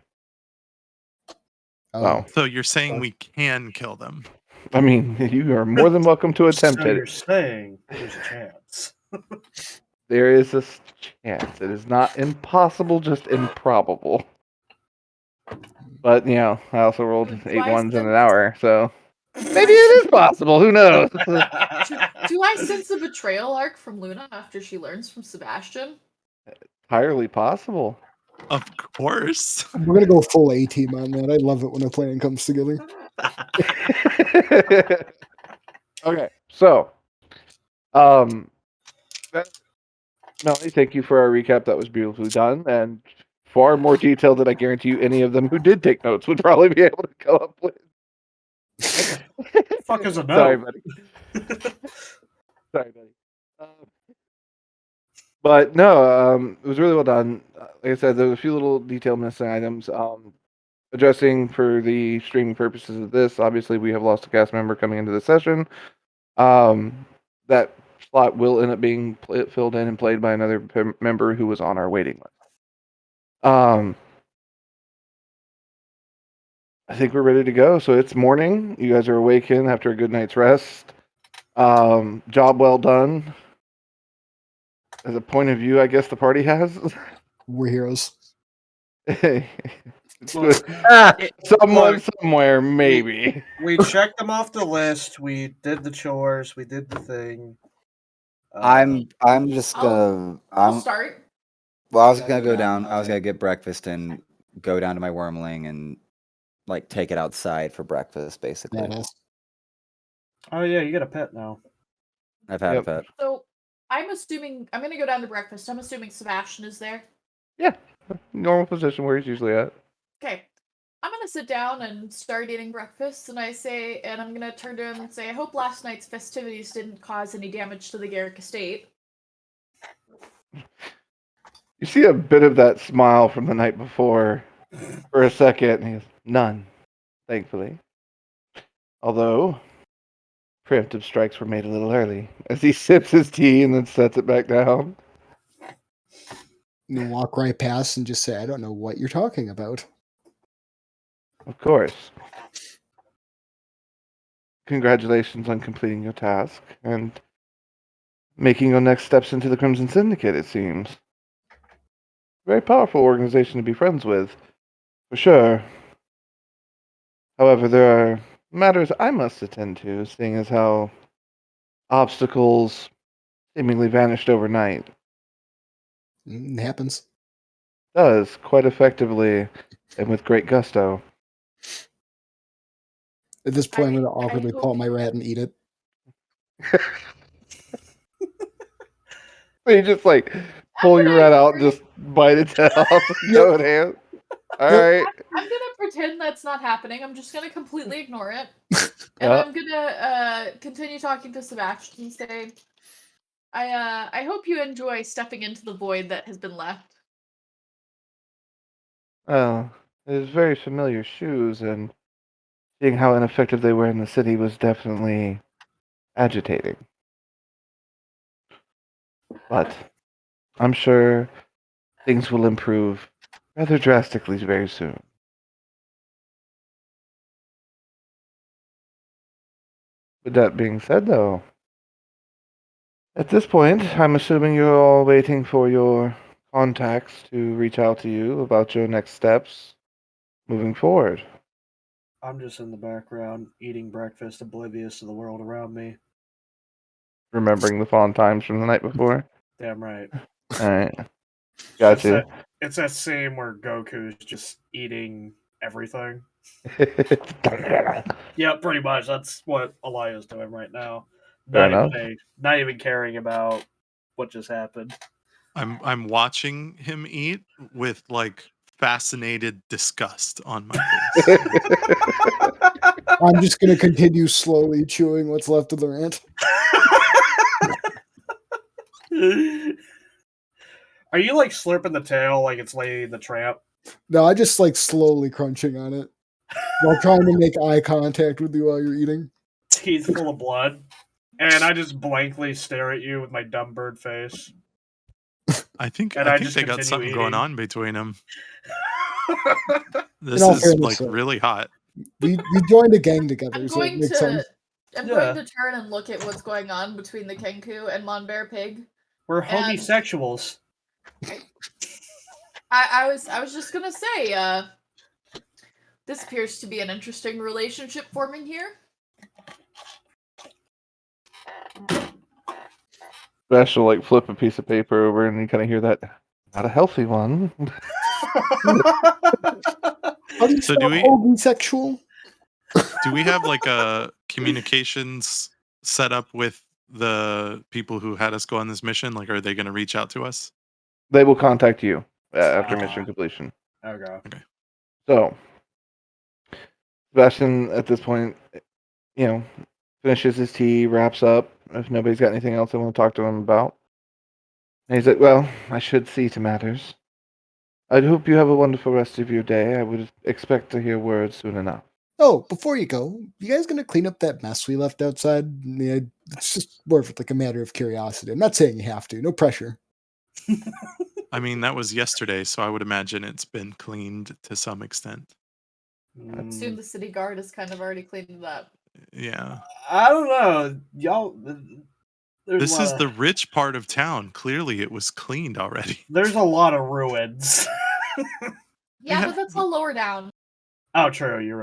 Oh, So you're saying we can kill them? I mean, you are more than welcome to attempt So you're it. saying there's a chance. There is a chance. It is not impossible, just improbable. But, you know, I also rolled Do 8 I ones in an sense- hour, so maybe it is possible. Who knows? Do I sense a betrayal arc from Luna after she learns from Sebastian? Entirely possible. Of course. we're gonna go full A team on that. I love it when a plan comes together. Okay, so, Melanie, thank you for our recap. That was beautifully done and far more detailed than I guarantee you any of them who did take notes would probably be able to come up with. Fuck is a no? Sorry, buddy. Sorry, buddy. But no, it was really well done. Like I said, there was a few little detail missing items. Addressing for the streaming purposes of this, obviously we have lost a cast member coming into the session. That slot will end up being filled in and played by another member who was on our waiting list. I think we're ready to go. So it's morning. You guys are awakened after a good night's rest. Job well done. As a point of view, I guess the party has. We're heroes. Look, Someone look, somewhere, maybe. we checked them off the list. We did the chores. We did the thing. I'm just gonna I'll start. well, I was gonna go down. I was gonna get breakfast and go down to my wormling and like take it outside for breakfast, basically. Badass. Oh yeah, you got a pet now. I've had Yep. a pet. So I'm assuming I'm gonna go down to breakfast. I'm assuming Sebastian is there. Normal position where he's usually at. Okay. I'm gonna sit down and start eating breakfast, and I'm gonna turn to him and say, I hope last night's festivities didn't cause any damage to the Garrick estate. You see a bit of that smile from the night before for a second, and he goes, none, thankfully. Although, preemptive strikes were made a little early, as he sips his tea and then sets it back down. You walk right past and just say, I don't know what you're talking about. Of course. Congratulations on completing your task, and making your next steps into the Crimson Syndicate, it seems. Very powerful organization to be friends with, for sure. However, there are matters I must attend to, seeing as how obstacles seemingly vanished overnight. It happens. Does, quite effectively, and with great gusto. At this point, I'm going to I awkwardly hope- pull out my rat and eat it. So you just like pull your rat out and just bite its head off and go in hand. Alright. I'm gonna pretend that's not happening. I'm just gonna completely ignore it. And Yeah. I'm gonna continue talking to Sebastian and say, I hope you enjoy stepping into the void that has been left. Well, it is very familiar shoes, and seeing how ineffective they were in the city was definitely agitating. But I'm sure things will improve rather drastically very soon. With that being said, though, at this point, I'm assuming you're all waiting for your contacts to reach out to you about your next steps moving forward. I'm just in the background eating breakfast, oblivious to the world around me. Remembering the fond times from the night before. Damn right. All right. Gotcha. It's that scene where Goku's just eating everything. Yeah, pretty much. That's what Elia's doing right now. Fair Not even caring about what just happened. I'm watching him eat with like fascinated disgust on my face. I'm just going to continue slowly chewing what's left of the rant. Are you like slurping the tail like it's Lady the Tramp? No, I just like slowly crunching on it while trying to make eye contact with you while you're eating. Teeth full of blood. And I just blankly stare at you with my dumb bird face. I think And I think just they got continue something going eating. on between them. This all is fairness, like though. really hot. We joined a gang together, I'm so it going makes sense. to Yeah. turn and look at what's going on between the Kenku and Monbear Pig. We're And- homosexuals. I was just gonna say, this appears to be an interesting relationship forming here. Bash will like flip a piece of paper over and you kind of hear that. Not a healthy one. How do you So spell do we- homosexual? Do we have like a communications set up with the people who had us go on this mission? Like, are they going to reach out to us? They will contact you after Ah. mission completion. Okay. So, Sebastian, at this point, finishes his tea, wraps up. If nobody's got anything else they want to talk to him about. And he's like, well, I should see to matters. I hope you have a wonderful rest of your day. I would expect to hear word soon enough. Oh, before you go, you guys gonna clean up that mess we left outside? Yeah, it's just more of like a matter of curiosity. I'm not saying you have to. No pressure. I mean, that was yesterday, so I would imagine it's been cleaned to some extent. I assume the city guard has kind of already cleaned it up. Yeah. I don't know. Y'all. This is the rich part of town. Clearly, it was cleaned already. There's a lot of ruins. Yeah, Yeah. but that's all lower down. Oh, true. You're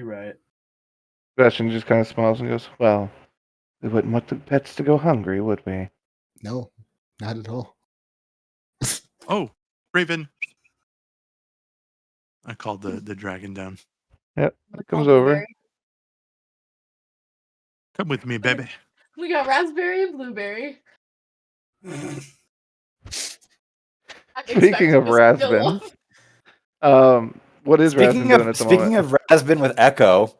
right. Sebastian just kind of smiles and goes, well, we wouldn't want the pets to go hungry, would we? No, not at all. Oh, Raven. I called the dragon down. Yep, I'm gonna it comes call over. Blueberry. Come with me, baby. We got raspberry and blueberry. Speaking of Raspin, what is Raspin doing at the Speaking moment? of Raspin with Echo,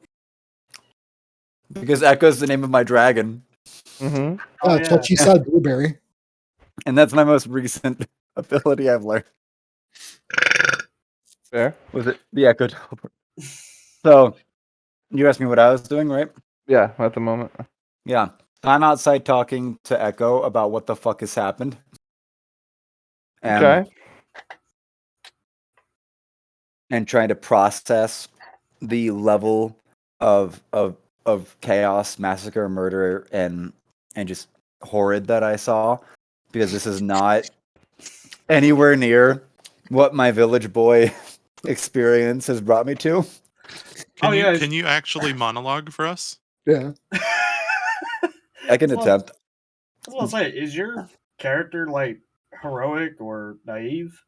because Echo's the name of my dragon, Mm-hmm. Oh, That's what she said, blueberry. and that's my most recent ability I've learned. Fair. Was it the Echo Tober? So, you asked me what I was doing, right? Yeah, at the moment. Yeah. I'm outside talking to Echo about what the fuck has happened. Okay. And trying to process the level of chaos, massacre, murder, and just horrid that I saw, because this is not anywhere near what my village boy experience has brought me to. Can you actually monologue for us? Yeah. I can Well, attempt. I was gonna say, is your character like heroic or naive?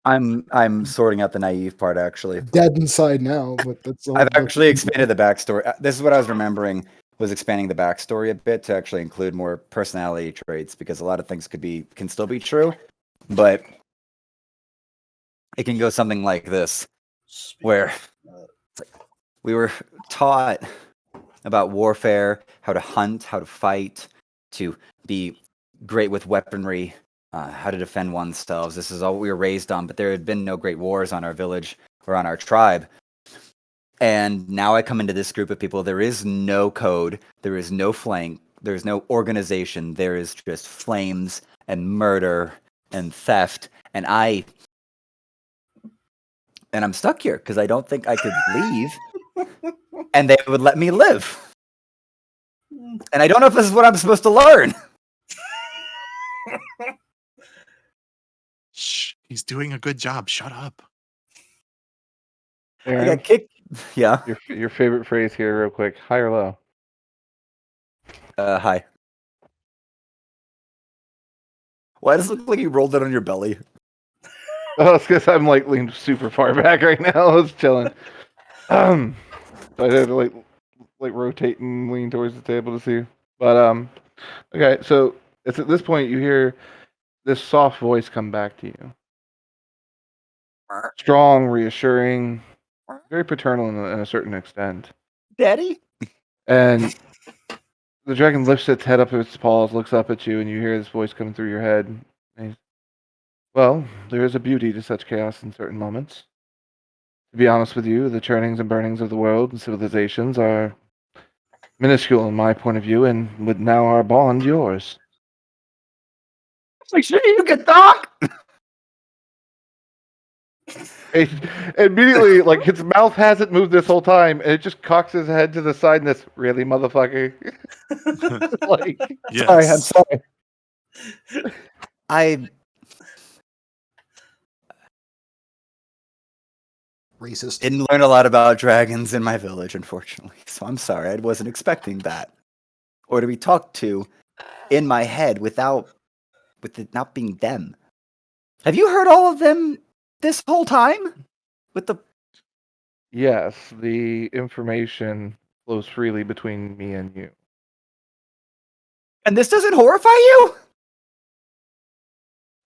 I'm sorting out the naive part, actually. Dead inside now, but that's all. I've actually expanded the backstory. This is what I was remembering, was expanding the backstory a bit to actually include more personality traits, because a lot of things can still be true, but it can go something like this, where it's like, we were taught about warfare, how to hunt, how to fight, to be great with weaponry, how to defend oneself. This is all we were raised on, but there had been no great wars on our village or on our tribe. And now I come into this group of people. There is no code. There is no flank. There's no organization. There is just flames and murder and theft. And I'm stuck here because I don't think I could leave. And they would let me live. And I don't know if this is what I'm supposed to learn. Shh, he's doing a good job. Shut up. I Aaron, got kicked. Yeah. your favorite phrase here, real quick. High or low? Hi. Why does it look like you rolled it on your belly? Oh, it's because I'm like leaned super far back right now. I was chilling. So I had to like rotate and lean towards the table to see. But okay. So it's at this point you hear this soft voice come back to you. Strong, reassuring, very paternal in a certain extent. Daddy? And the dragon lifts its head up with its paws, looks up at you, and you hear this voice coming through your head. And well, there is a beauty to such chaos in certain moments. To be honest with you, the churnings and burnings of the world and civilizations are minuscule in my point of view, and with now our bond yours. Like, sure you can talk. It, immediately, like its mouth hasn't moved this whole time, and it just cocks his head to the side and this, really, motherfucker? Like, Yes. sorry, I'm sorry. I Racist. didn't learn a lot about dragons in my village, unfortunately. So I'm sorry. I wasn't expecting that. Or to be talked to in my head with it not being them. Have you heard all of them this whole time? With the Yes, the information flows freely between me and you. and this doesn't horrify you?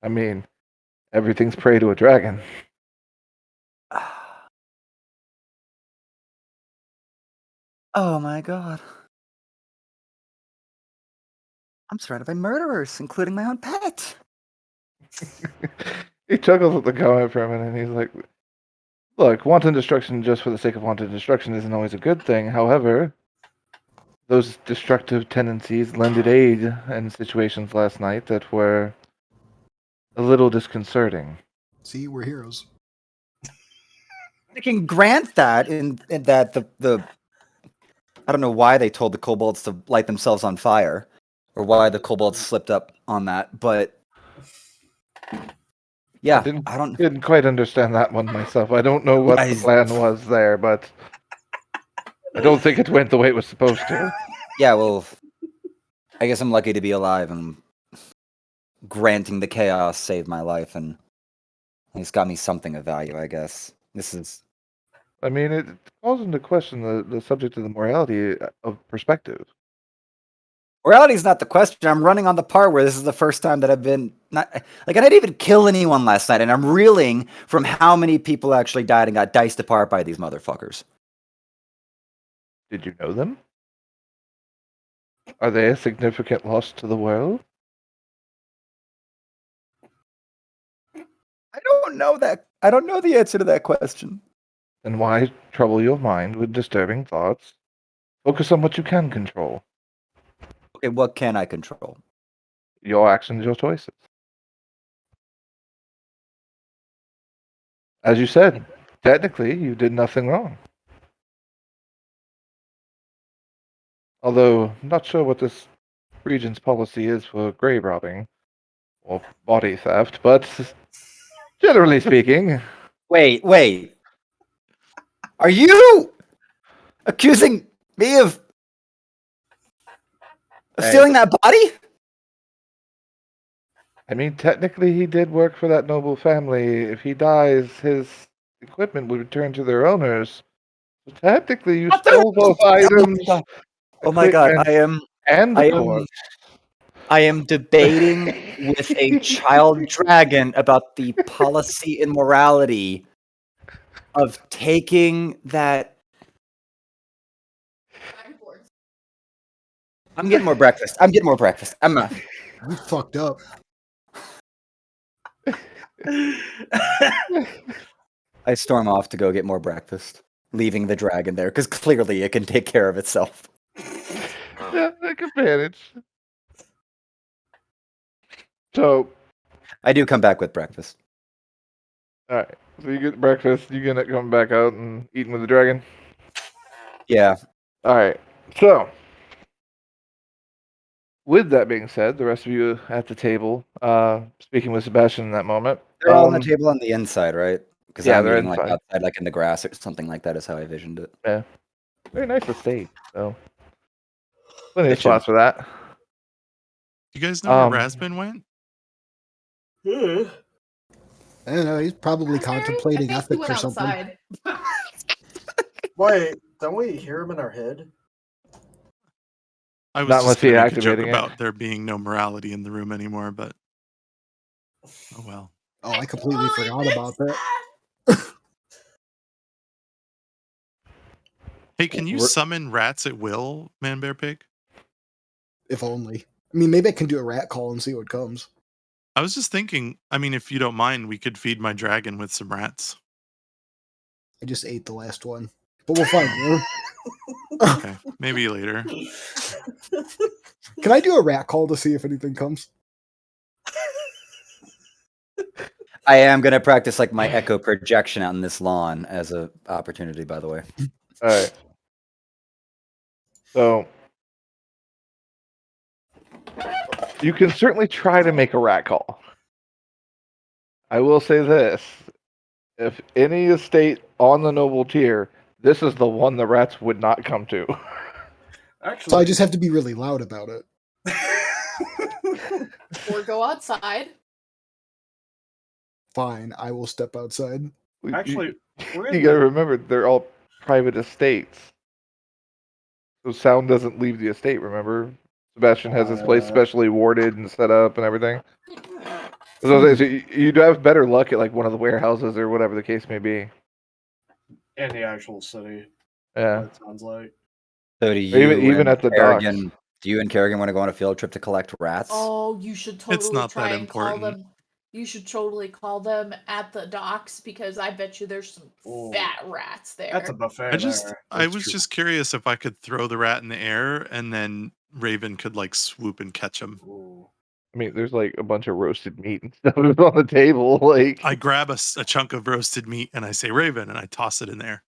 I mean, everything's prey to a dragon. Oh my god. I'm surrounded by murderers, including my own pet. He chuckles at the comment for a minute, and he's like, look, wanton destruction just for the sake of wanton destruction isn't always a good thing. However, those destructive tendencies lended aid in situations last night that were a little disconcerting. See, we're heroes. I can grant that in that the I don't know why they told the kobolds to light themselves on fire, or why the kobolds slipped up on that, but yeah, I don't. Didn't quite understand that one myself. I don't know what the plan was there, but I don't think it went the way it was supposed to. Yeah, well, I guess I'm lucky to be alive, and granting the chaos saved my life, and it's got me something of value, I guess. This is. I mean, it calls into question the subject of the morality of perspective. Morality is not the question. I'm running on the part where this is the first time that I've been not like I didn't even kill anyone last night, and I'm reeling from how many people actually died and got diced apart by these motherfuckers. Did you know them? Are they a significant loss to the world? I don't know that. I don't know the answer to that question. Then why trouble your mind with disturbing thoughts? Focus on what you can control. Okay, what can I control? Your actions, your choices. As you said, technically, you did nothing wrong. Although, I'm not sure what this region's policy is for grave robbing or body theft, but generally speaking. Wait. Are you accusing me of stealing that body? I mean, technically, he did work for that noble family. If he dies, his equipment would return to their owners. So technically, you stole both items. Oh my god, equipment, and the corpse. I am debating with a child dragon about the policy and morality of taking that. I'm getting more breakfast. I'm not. You fucked up. I storm off to go get more breakfast. leaving the dragon there because clearly it can take care of itself. Yeah, take advantage. So, I do come back with breakfast. all right. So you get breakfast. You gonna come back out and eating with the dragon? Yeah. All right. So, with that being said, the rest of you at the table, speaking with Sebastian in that moment. They're all on the table on the inside, right? Because Yeah, I'm they're eating like inside. outside, like in the grass or something like that is how I visioned it. Yeah. Very nice estate. So, plenty of Kitchen. spots for that. You guys know where Um, Rasbin went? Yeah. I don't know. He's probably I contemplating think he ethics went or something. outside. Wait, don't we hear him in our head? I was Not just unless going to you're make a joke activating it. about there being no morality in the room anymore, but oh well. Oh, I completely Totally forgot missed about that. that. Hey, can you We're- summon rats at will, Man Bear Pig? If only. I mean, maybe I can do a rat call and see what comes. I was just thinking, I mean, if you don't mind, we could feed my dragon with some rats. I just ate the last one, but we'll find more. Okay, maybe later. Can I do a rat call to see if anything comes? I am gonna practice like my echo projection out in this lawn as a opportunity, by the way. All right. So, you can certainly try to make a rat call. I will say this. If any estate on the noble tier, this is the one the rats would not come to. Actually, So I just have to be really loud about it. Or go outside. Fine, I will step outside. Actually, we're in you gotta the- remember, they're all private estates. So sound doesn't leave the estate, remember? Sebastian has his place specially warded and set up and everything. So you'd have better luck at like one of the warehouses or whatever the case may be. in the actual city. Yeah. It sounds like. So do Even at the docks. do you and Kerrigan want to go on a field trip to collect rats? Oh, you should totally not try that and call important. them. You should totally call them at the docks because I bet you there's some Ooh. fat rats there. That's a buffet. I was just curious if I could throw the rat in the air and then Raven could like swoop and catch him. Ooh. I mean, there's like a bunch of roasted meat and stuff on the table. Like, I grab a chunk of roasted meat and I say Raven and I toss it in there.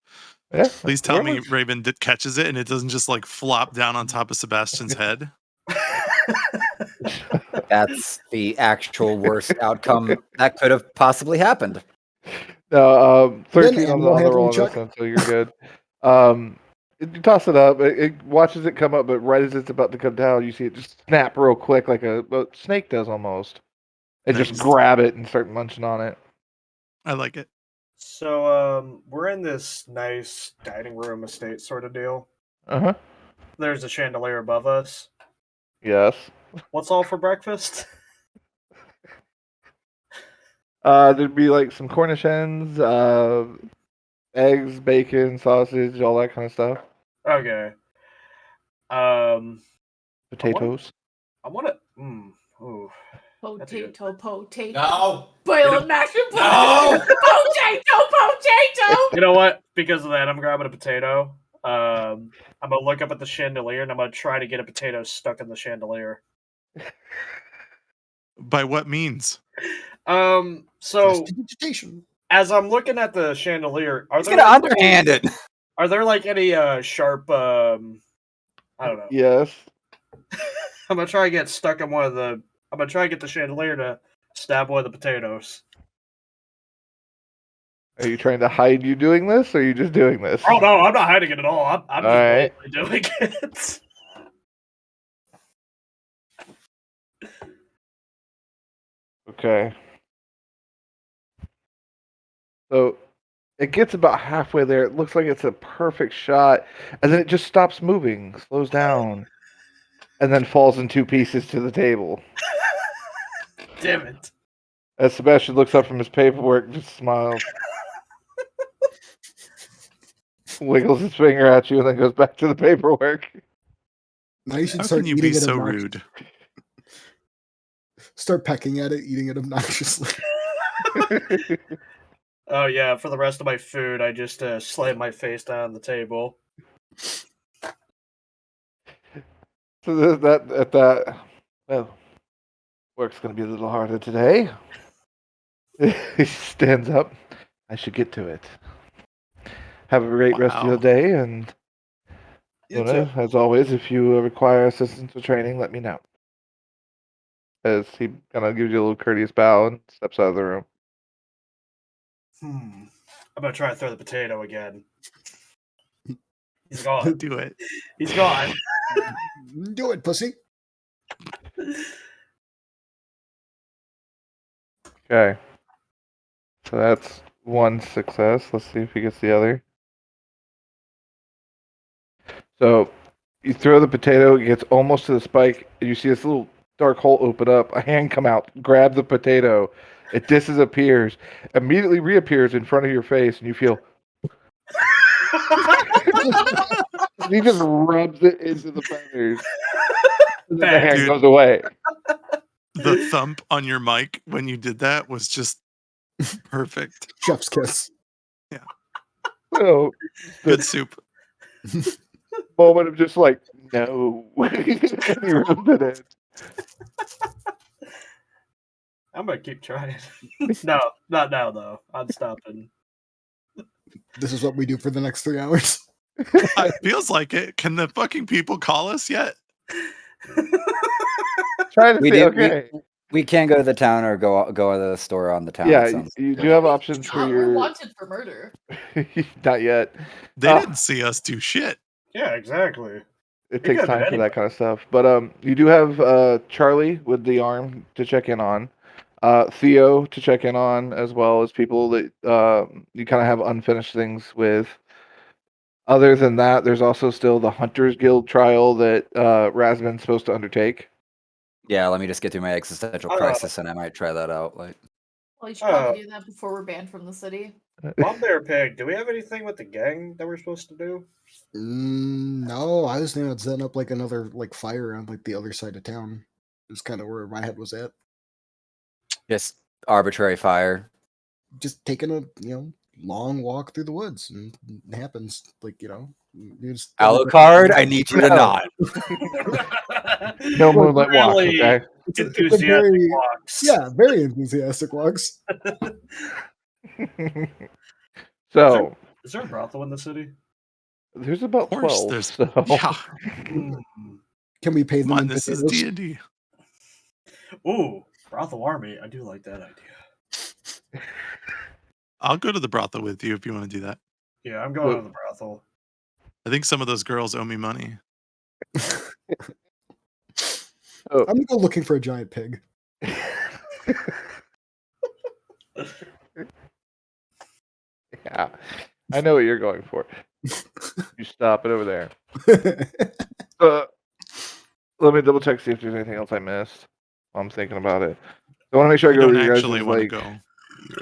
yeah, Please tell me whatever. Raven catches it and it doesn't just like flop down on top of Sebastian's head. That's the actual worst outcome that could have possibly happened. No, 13 on the animal other roll handling on this check. one, so you're good. You toss it up, it watches it come up, but right as it's about to come down, you see it just snap real quick, like a snake does almost. And just Nice. grab it and start munching on it. I like it. So, we're in this nice dining room estate sort of deal. Uh huh. There's a chandelier above us. Yes. What's all for breakfast? There'd be like some Cornish hens, eggs, bacon, sausage, all that kind of stuff. Okay. Potatoes. I want to. Ooh. That's a good- Potato. No. Boil and mash and No. Potato. You know what? Because of that, I'm grabbing a potato. I'm gonna look up at the chandelier and I'm gonna try to get a potato stuck in the chandelier. By what means? So Prestidigitation. as I'm looking at the chandelier, He's gonna underhand it. Are there like any sharp? I don't know. Yes. I'm gonna try and get stuck in one of the. I'm gonna try and get the chandelier to stab one of the potatoes. Are you trying to hide you doing this, or are you just doing this? Oh no, I'm not hiding it at all. I'm just Alright. boldly doing it. Okay. So it gets about halfway there. It looks like it's a perfect shot, and then it just stops moving, slows down, and then falls in two pieces to the table. Damn it. As Sebastian looks up from his paperwork, just smiles, wiggles his finger at you, and then goes back to the paperwork. Now you should How start can you eating be it so obnoxiously. rude? Start pecking at it, eating it obnoxiously. Oh yeah, for the rest of my food, I just slammed my face down on the table. So that well, work's gonna be a little harder today. He stands up. I should get to it. Have a great rest of your Wow. day, and You Luna, too. as always, if you require assistance with training, let me know. As he kind of gives you a little courteous bow and steps out of the room. I'm gonna try to throw the potato again. He's gone. Do it. He's gone. Do it, pussy. Okay. So that's one success. Let's see if he gets the other. So you throw the potato, it gets almost to the spike, and you see this little dark hole open up. A hand come out, grab the potato. It disappears, immediately reappears in front of your face, and you feel. He just rubs it into the feathers. And then the hand Dude. goes away. The thump on your mic when you did that was just perfect. Chef's kiss. So Good soup. moment of just like, no. And he rubbed it in. I'm gonna keep trying. No, not now though. I'm stopping. This is what we do for the next 3 hours. It feels like it. Can the fucking people call us yet? Trying to We say, do. okay. We can go to the town or go to the store on the town. Yeah, it sounds you good. do have options for We're your. wanted for murder. Not yet. They didn't see us do shit. Yeah, exactly. It You takes could do time for that anything. kind of stuff. But you do have Charlie with the arm to check in on. Theo to check in on, as well as people that you kind of have unfinished things with. Other than that, there's also still the Hunters Guild trial that Razman's supposed to undertake. Yeah, let me just get through my existential Oh. crisis, and I might try that out. Like, Well, you should probably do that before we're banned from the city. Mom Bear Pig, do we have anything with the gang that we're supposed to do? No, I was thinking about setting up like another like fire on like the other side of town. Is kind of where my head was at. just arbitrary fire. Just taking a long walk through the woods, and it happens. Like you just Alucard, I need you to No. nod. No Well, moonlight walks, really okay? It's a enthusiastic very walks. very enthusiastic walks. So Is there a brothel in the city? there's about Of course, 12. there's. So Yeah. Can we pay Come them on, in this is potatoes? D&D. Ooh, brothel army. I do like that idea. I'll go to the brothel with you if you want to do that. Yeah, I'm going to the brothel. I think some of those girls owe me money. Oh. I'm gonna go looking for a giant pig. Yeah, I know what you're going for. You stop it over there. Let me double check, see if there's anything else I missed while I'm thinking about it. I want to make sure I I go don't over your actually guys' want to like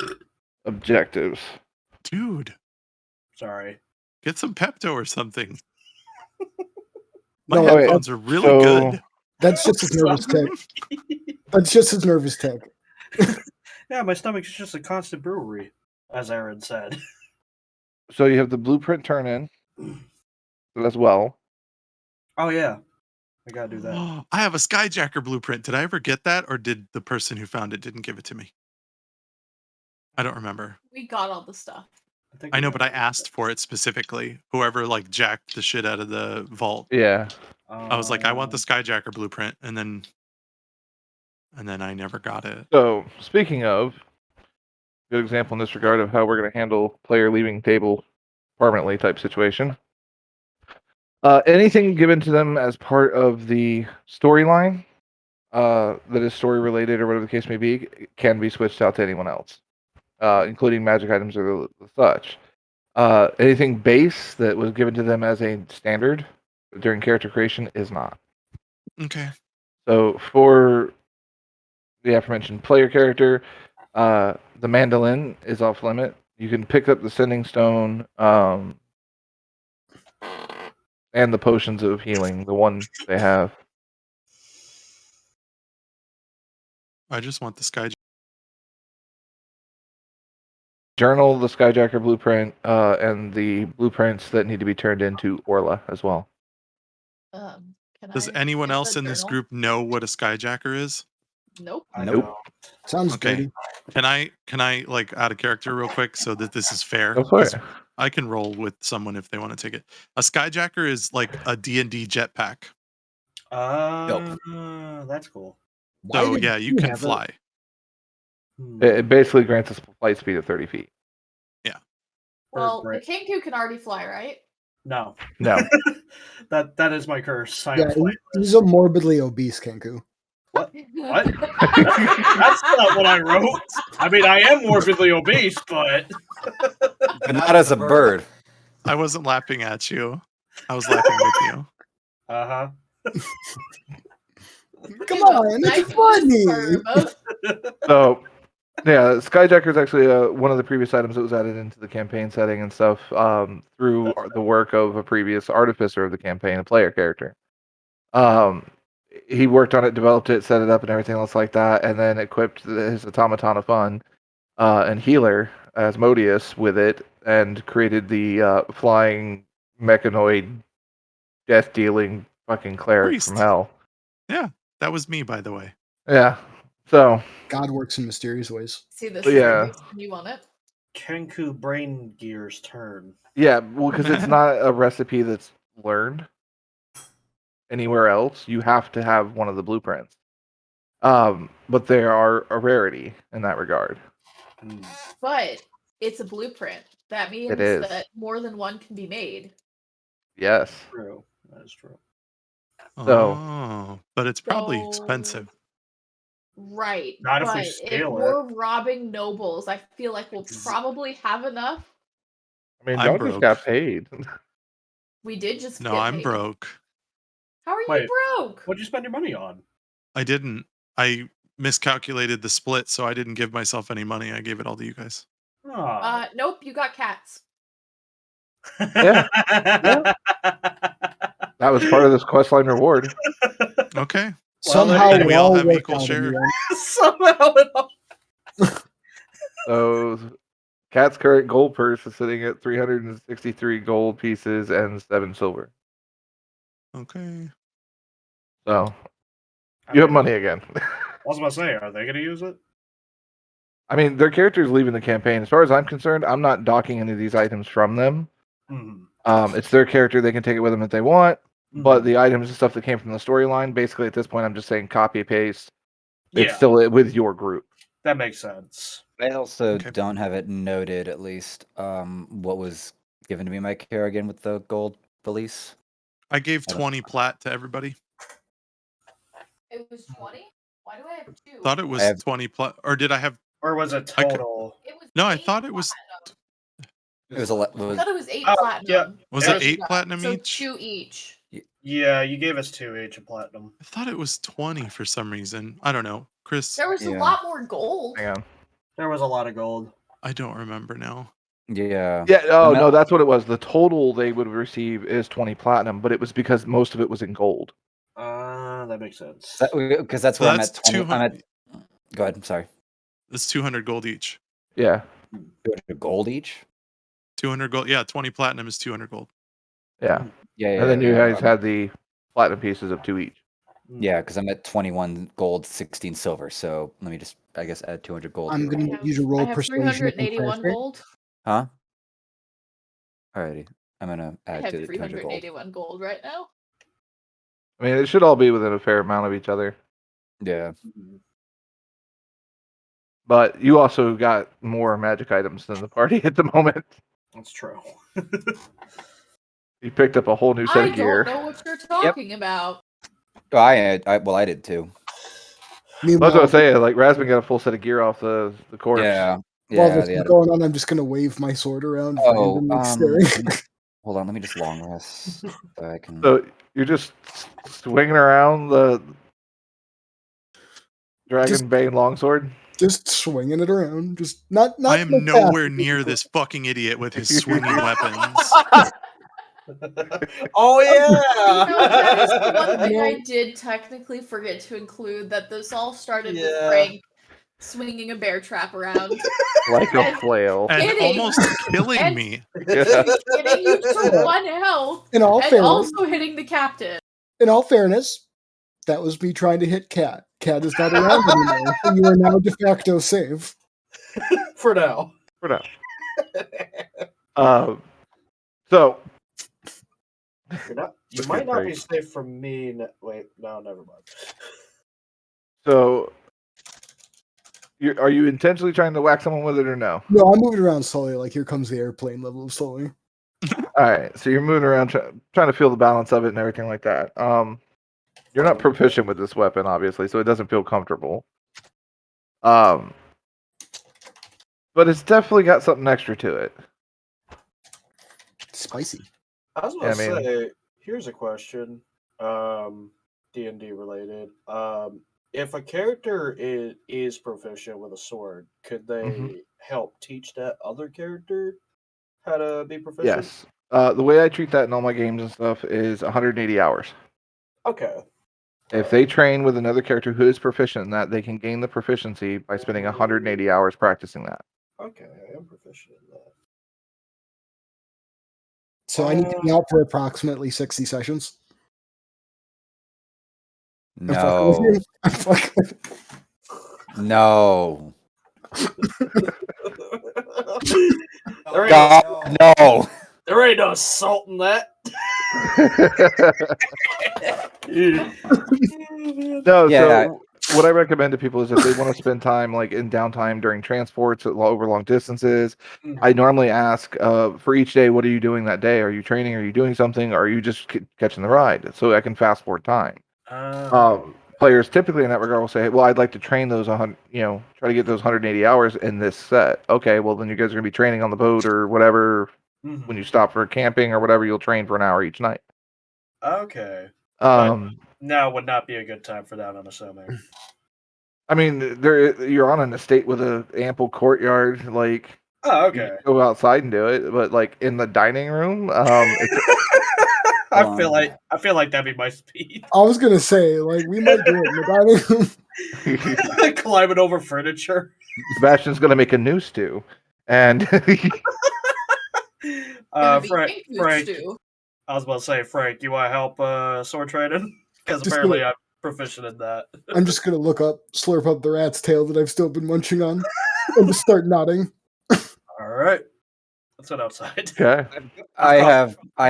go. objectives. Dude, Sorry. get some Pepto or something. My No, wait, headphones are really so- good. that's just his nervous tick. That's just his nervous tick. Yeah, my stomach's just a constant brewery, as Aaron said. So you have the blueprint turn in as well. Oh yeah, I gotta do that. I have a Skyjacker blueprint. Did I ever get that, or did the person who found it didn't give it to me? I don't remember. We got all the stuff. think I we know, got but I that. asked for it specifically. Whoever like jacked the shit out of the vault. Yeah. I was like, I want the Skyjacker blueprint, and then I never got it. So speaking of, good example in this regard of how we're going to handle player leaving table permanently type situation. Anything given to them as part of the storyline that is story related or whatever the case may be can be switched out to anyone else, including magic items or the such. Anything base that was given to them as a standard during character creation is not. Okay. So for the aforementioned player character, the mandolin is off limit. You can pick up the sending stone and the potions of healing, the one they have. I just want the Skyjacker. journal, the Skyjacker blueprint, and the blueprints that need to be turned into Orla as well. Can Does I anyone get else the in this journal? group know what a skyjacker is? Nope. I Nope. don't. Sounds Okay. dirty. Can I like out of character real quick so that this is fair? Go for 'Cause it. I can roll with someone if they want to take it. A skyjacker is like a D&D jetpack. That's cool. Why So did yeah, you can have it? fly. It basically grants a flight speed of 30 feet. Well, great. the Kenku can already fly, right? No. No. that is my curse. I Yeah, am flightless. he's a morbidly obese Kenku. What? That's not what I wrote. I mean, I am morbidly obese, but But not as a bird. I wasn't laughing at you. I was laughing with you. uh-huh. Come on, I it's can funny. whisper, So, yeah, Skyjacker is actually one of the previous items that was added into the campaign setting and stuff through the work of a previous artificer of the campaign, a player character. He worked on it, developed it, set it up, and everything else like that, and then equipped his automaton of fun and healer Asmodeus with it, and created the flying mechanoid, death-dealing fucking cleric Priest. from hell. Yeah, that was me, by the way. Yeah. So, God works in mysterious ways. See, this Yeah. is the reason you want it. Kenku Brain Gear's turn. yeah, well, because it's not a recipe that's learned anywhere else. You have to have one of the blueprints. But they are a rarity in that regard. But it's a blueprint. That means is. that more than one can be made. Yes. True. That is true. So- Oh, but it's probably So- expensive. Right. Not if we but scale it. we're robbing nobles, I feel like we'll probably have enough. I mean, I'm y'all broke. just got paid. We did just No, get I'm paid. broke. How are Wait, you broke? What'd you spend your money on? I didn't. I miscalculated the split, so I didn't give myself any money. I gave it all to you guys. Nope, you got cats. Yeah. Yeah. That was part of this questline reward. Okay. Somehow Then we all have worked equal out in share. the end. Somehow it all. So, Cat's current gold purse is sitting at 363 gold pieces and 7 silver. Okay. So, you have money again. I was about to say, are they going to use it? I mean, their character's leaving the campaign. As far as I'm concerned, I'm not docking any of these items from them. It's their character. They can take it with them if they want. But the items and stuff that came from the storyline, basically at this point, I'm just saying copy paste. It's still with your group. That makes sense. I also Okay. don't have it noted, at least, what was given to me my care again with the gold police. I gave I don't- 20 plat to everybody. It was 20? Why do I have 2? Thought it was have- 20 plat, or did I have? Or was it I could- total? It was No, I 8 thought it was. platinum. It was I thought it was 8 Oh, platinum. yeah. Was It it was- 8 platinum So each? 2 each. Yeah, you gave us 2 each of platinum. I thought it was 20 for some reason. I don't know, Chris. There was a Yeah. lot more gold. Hang on. There was a lot of gold. I don't remember now. Yeah. Yeah, oh, I'm no, not- that's what it was. The total they would receive is 20 platinum, but it was because most of it was in gold. That makes sense. Because that's So where that's I'm at 20. Go ahead. I'm sorry. That's 200 gold each. Yeah. 200 gold each? 200 gold. Yeah, 20 platinum is 200 gold. Yeah. Yeah. And then you guys I'm- had the platinum pieces of 2 each. Yeah, because I'm at 21 gold, 16 silver. So let me just, I guess, add 200 gold. I'm here. going I to have- use a roll I have persuasion. with my 381 character. gold. Huh? Alrighty. I'm going to I add have to the 200 gold. 381 gold right now. I mean, it should all be within a fair amount of each other. Yeah. But you also got more magic items than the party at the moment. That's true. You picked up a whole new set I of gear. don't know what you're talking about. Oh, I did too. That's what I was saying. Like, Rasmus got a full set of gear off the corpse. Yeah. While Yeah. this is going on, I'm just going to wave my sword around. randomly staring. Hold on. Let me just long rest. So I can. So you're just swinging around the Dragon Bane longsword? Just swinging it around. Just not. I am so nowhere fast. near this fucking idiot with his swinging weapons. Oh You know, that is the yeah. one thing I did technically forget to include, that this all started with Yeah. Frank swinging a bear trap around, Like a flail. And Kidding. almost killing And- me. getting you to 1 health, In all and fairness, also hitting the captain. that was me trying to hit Cat. Cat is not around anymore. And you are now de facto safe. For now. For now. So You Okay, might not be great. safe from me. Wait, no, never mind. So, are you intentionally trying to whack someone with it or no? No, I'm moving around slowly. Like, here comes the airplane level of slowly. All right, so you're moving around trying to feel the balance of it and everything like that. You're not proficient with this weapon, obviously, so it doesn't feel comfortable. But it's definitely got something extra to it. Spicy. I was Yeah, about to I mean- say, here's a question, D&D related. If a character is proficient with a sword, could they help teach that other character how to be proficient? Yes. The way I treat that in all my games and stuff is 180 hours. Okay. If they train with another character who is proficient in that, they can gain the proficiency by spending 180 hours practicing that. Okay, I am proficient in that. So I need to be out for approximately 60 sessions. I'm fucking with No. you. I'm fucking with you. No. There ain't God, no. There ain't no salt in that. No, Yeah. so what I recommend to people is if they want to spend time like in downtime during transports over long distances, I normally ask for each day, what are you doing that day? Are you training? Are you doing something? Or are you just catching the ride? So I can fast forward time. Players typically in that regard will say, well, I'd like to train those 100, try to get those 180 hours in this set. Okay, well, then you guys are going to be training on the boat or whatever. When you stop for camping or whatever, you'll train for an hour each night. Okay. Now would not be a good time for that, I'm assuming. I mean, you're on an estate with an ample courtyard. Like, Oh, you okay. can go outside and do it, but like in the dining room, it's I feel like that'd be my speed. I was gonna say, like, we might do it in the dining room. Climbing over furniture. Sebastian's gonna make a new stew, and Frank. I was about to say, Frank, you want to help sword training? Because Just apparently gonna- I'm proficient in that. I'm just gonna slurp up the rat's tail that I've still been munching on, and just start nodding. All right, let's head outside. okay, I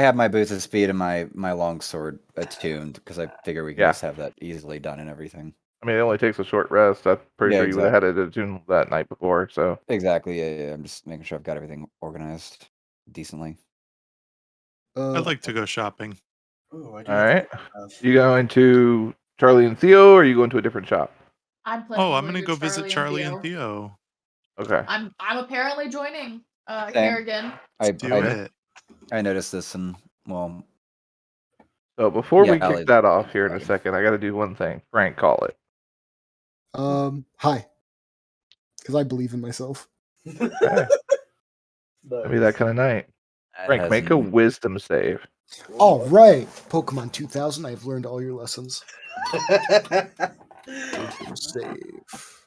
have my boots of speed and my long sword attuned because I figure we can Yeah. just have that easily done and everything. I mean, it only takes a short rest. I'm pretty Yeah, sure you would have had it attuned that night before. So Exactly. Yeah. I'm just making sure I've got everything organized decently. I'd like to go shopping. Ooh, I do all have right, stuff. you going to Charlie and Theo, or are you going to a different shop? I'm planning. Oh, on I'm going gonna to go visit Charlie and Theo. Okay. I'm apparently joining Same. Kerrigan. Do it. I noticed this and well, So before we Yeah, kick I'll- that off here in a second, I got to do one thing. Frank, call it. Hi. Because I believe in myself. Okay. It'll be that kind of night. that Frank, has make a n- wisdom save. All right, Pokemon 2000. I've learned all your lessons. Wisdom save.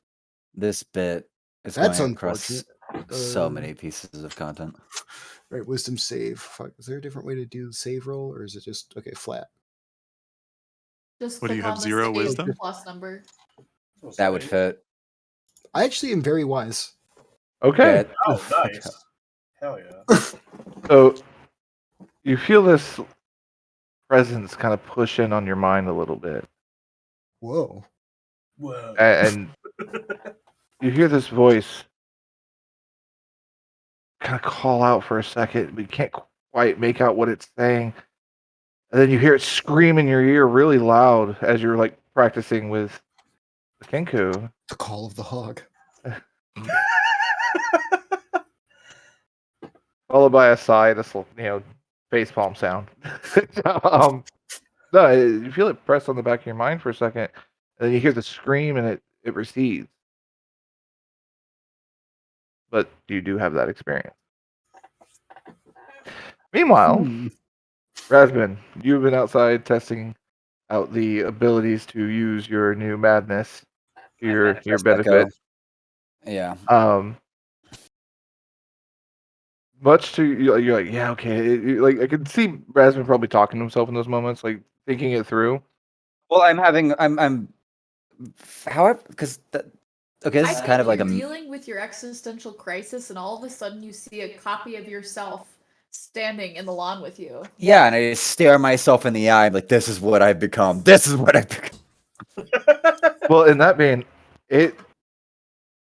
this bit is That's going across unfortunate. so many pieces of content. Right, wisdom save. Fuck, is there a different way to do the save roll, or is it just okay flat? Just What do click you have, on the 0 save wisdom? plus number. That would fit. I actually am very wise. Okay. Yeah, Oh, fuck nice. up. Hell yeah. So you feel this presence kind of push in on your mind a little bit. Whoa. Whoa. And you hear this voice kind of call out for a second, but you can't quite make out what it's saying. And then you hear it scream in your ear really loud as you're like practicing with the Kenku. The call of the hog. Followed by a sigh, this facepalm sound. No, you feel it press on the back of your mind for a second, and then you hear the scream, and it recedes. But you do have that experience. Meanwhile, Rasmin, you've been outside testing out the abilities to use your new madness to your benefit. Yeah. Much to you're like, yeah, okay. Like I can see Rasmus probably talking to himself in those moments, like thinking it through. Well, however, because okay, this I is think kind of like you're a dealing with your existential crisis, and all of a sudden you see a copy of yourself standing in the lawn with you. yeah, and I just stare myself in the eye, like this is what I've become. This is what I've become. Well, in that vein, it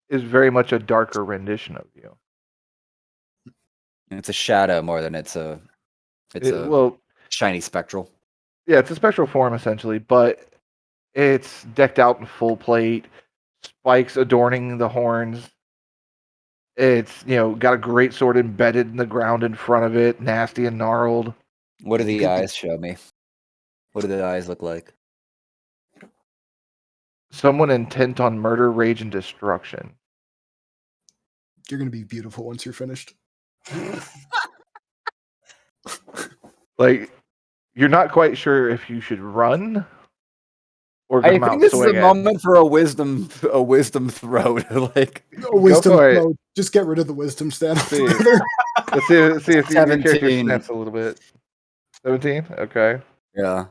is very much a darker rendition of you. It's a shadow more than it's a Well, shiny spectral. yeah, it's a spectral form essentially, but it's decked out in full plate, spikes adorning the horns. It's got a great sword embedded in the ground in front of it, nasty and gnarled. What do the eyes show me? What do the eyes look like? Someone intent on murder, rage, and destruction. You're gonna be beautiful once you're finished. Like, you're not quite sure if you should run or I come think out this is a swinging. moment for a wisdom throw. Like A wisdom for it. throw. Just get rid of the wisdom stat. See. altogether. Let's see if your character 17. snaps a little bit. 17? Okay. yeah.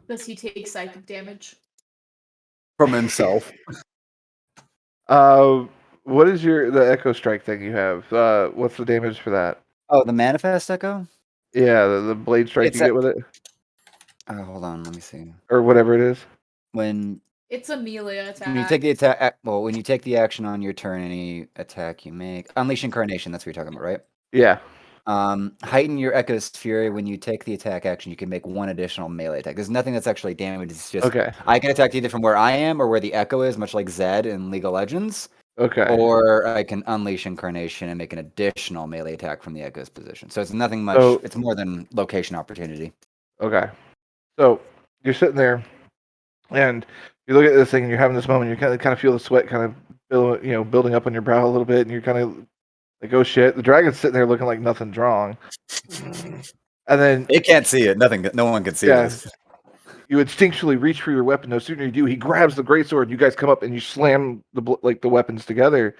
Does he take psychic damage? From himself. What is the echo strike thing you have? What's the damage for that? Oh, the manifest echo? Yeah, the blade strike It's you get with it, Oh, hold on, let me see. or whatever it is. When It's a melee attack. you take the attack, well, when you take the action on your turn, any attack you make, unleash incarnation. That's what you're talking about, right? Yeah. Heighten your echo's fury. When you take the attack action, you can make one additional melee attack. There's nothing that's actually damage. It's just Okay. I can attack either from where I am or where the echo is, much like Zed in League of Legends. Okay. Or I can unleash incarnation and make an additional melee attack from the echo's position. So it's nothing much. So- It's more than location opportunity. Okay. So you're sitting there, and you look at this thing, and you're having this moment. You kind of feel the sweat kind of building up on your brow a little bit, and you're kind of like, oh shit, the dragon's sitting there looking like nothing's wrong. And then It can't see it. No one can see Yeah. this. you instinctually reach for your weapon. No sooner you do, he grabs the greatsword. You guys come up and you slam the weapons together,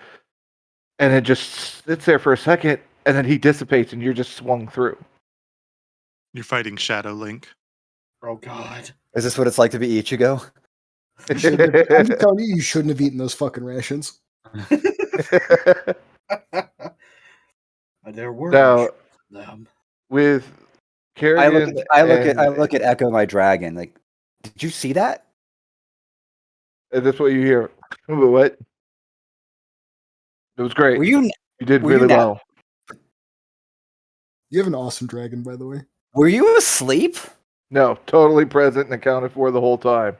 and it just sits there for a second, and then he dissipates, and you're just swung through. You're fighting Shadow Link. Oh God. Is this what it's like to be Ichigo? I'm just telling you, you shouldn't have eaten those fucking rations. There were Now, them. with I Kerrigan, look at Echo my dragon. Like, did you see that? and that's what you hear. But what? It was great. Were you did were you really not- well. You have an awesome dragon, by the way. were you asleep? No, totally present and accounted for the whole time.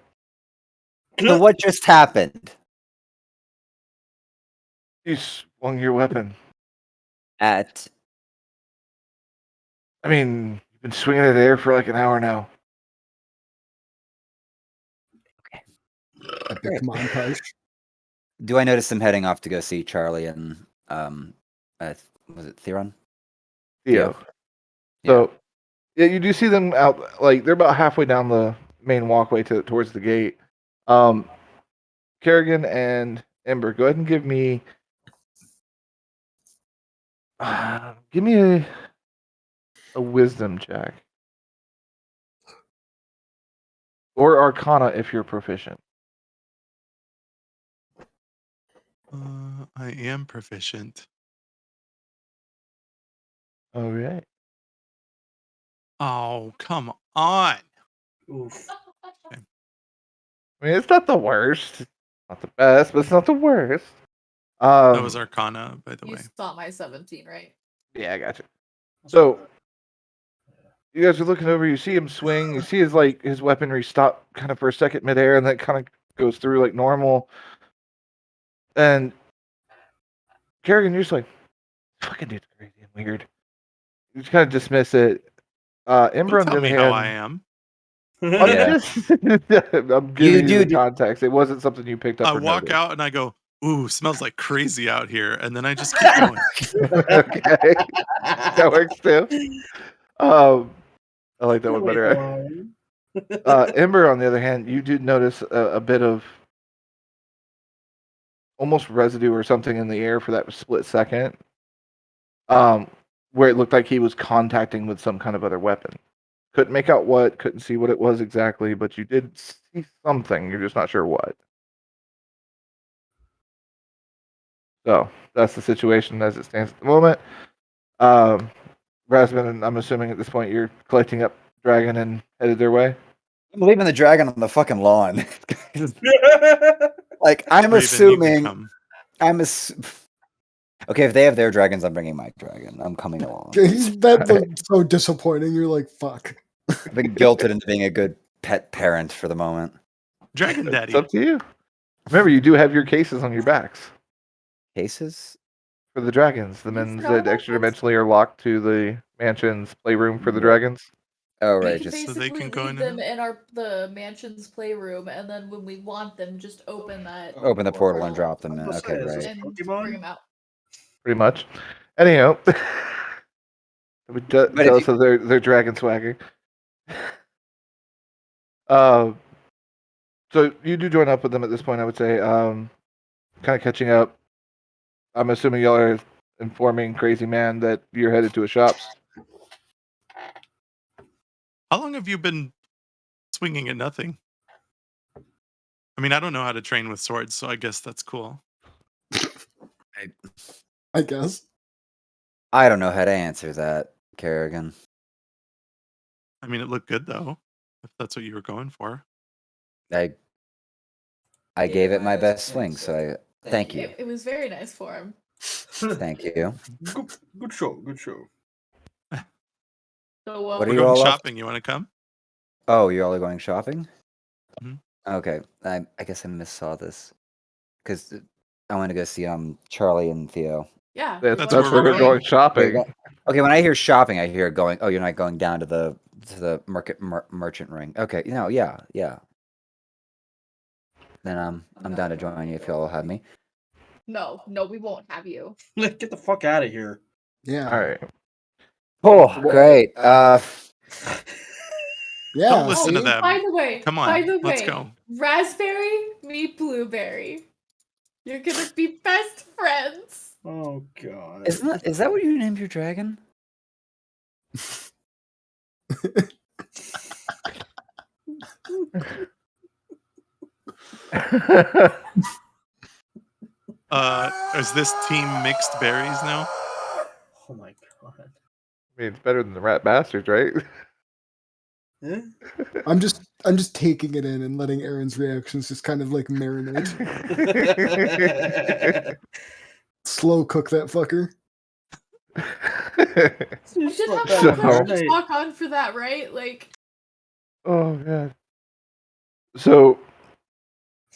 So what just happened? You swung your weapon. At I mean, you've been swinging it there for like an hour now. Epic Great. montage. do I notice them heading off to go see Charlie and was it Theron? Theo. Yeah. So, yeah, you do see them out. Like they're about halfway down the main walkway towards the gate. Kerrigan and Ember, go ahead and give me a wisdom check. Or Arcana if you're proficient. I am proficient. All right. Oh, come on. Oof. I mean, it's not the worst. Not the best, but it's not the worst. That was Arcana, by the You way. saw my 17, right? Yeah, I got you. So, you guys are looking over. You see him swing. You see his weaponry stop kind of for a second midair, and then kind of goes through like normal. And Kerrigan, you're just like, fucking dude's crazy and weird. You just kind of dismiss it. Ember, Don't on the tell me other how I hand, am. I'm giving you the do- context. It wasn't something you picked up. I or walk noticed. out and I go, ooh, smells like crazy out here. And then I just keep going. Okay, that works too. I like that one better. Ember, on the other hand, you did notice a bit of almost residue or something in the air for that split second, where it looked like he was contacting with some kind of other weapon. Couldn't make out what, couldn't see what it was exactly, but you did see something. You're just not sure what. So that's the situation as it stands at the moment. Rasmus, I'm assuming at this point you're collecting up Dragon and headed their way. I'm leaving the dragon on the fucking lawn. Like I'm Raven, you can assuming. come. Okay, if they have their dragons, I'm bringing my dragon. I'm coming along. That looked so disappointing. You're like, fuck. I've been guilted into being a good pet parent for the moment. Dragon It's Daddy. up to you. Remember, you do have your cases on your backs Cases? for the dragons. The You men's forgot that about extra dimensionally are locked to the mansion's playroom for the dragons. Oh, We right. can Just So they basically can go leave in them and in the mansion's playroom, and then when we want them, just open that open the portal and portal drop them in. I was Okay, gonna say, is right. this and Pokemon? bring them out. Pretty much. Anyhow, But if jealous of their dragon swagger. So you do join up with them at this point, I would say. Kind of catching up. I'm assuming y'all are informing Crazy Man that you're headed to a shops. how long have you been swinging at nothing? I mean, I don't know how to train with swords, so I guess that's cool. I guess. I don't know how to answer that, Kerrigan. I mean, it looked good though, if that's what you were going for. I gave it my best swing, so thank you. It was very nice for him. Thank you. Good show. Good show. So What We're are you going all up shopping. You want to come? Oh, you're all going shopping? Mhm. Okay. I guess I missaw this. Because I want to go see Charlie and Theo. yeah, That's, That's that's where where we're we're going Wait, shopping. what? Okay, when I hear shopping, I hear going. Oh, you're not going down to the merchant ring. Okay, yeah. Then I'm down to join you if y'all will have me. no, we won't have you. Get the fuck out of here. Yeah. All right. Oh, great. Yeah. Don't listen to see? them. By the way, Come on, by the let's way, go. Raspberry, meet Blueberry. You're gonna be best friends. Oh god. Is that what you named your dragon? Is this team mixed berries now? Oh my god. I mean, it's better than the rat bastards, right? Eh? I'm just taking it in and letting Aaron's reactions just kind of like marinate. Slow cook that fucker. We should have that some So- pressure to marinate. talk on for that, right? Like, Oh god. So,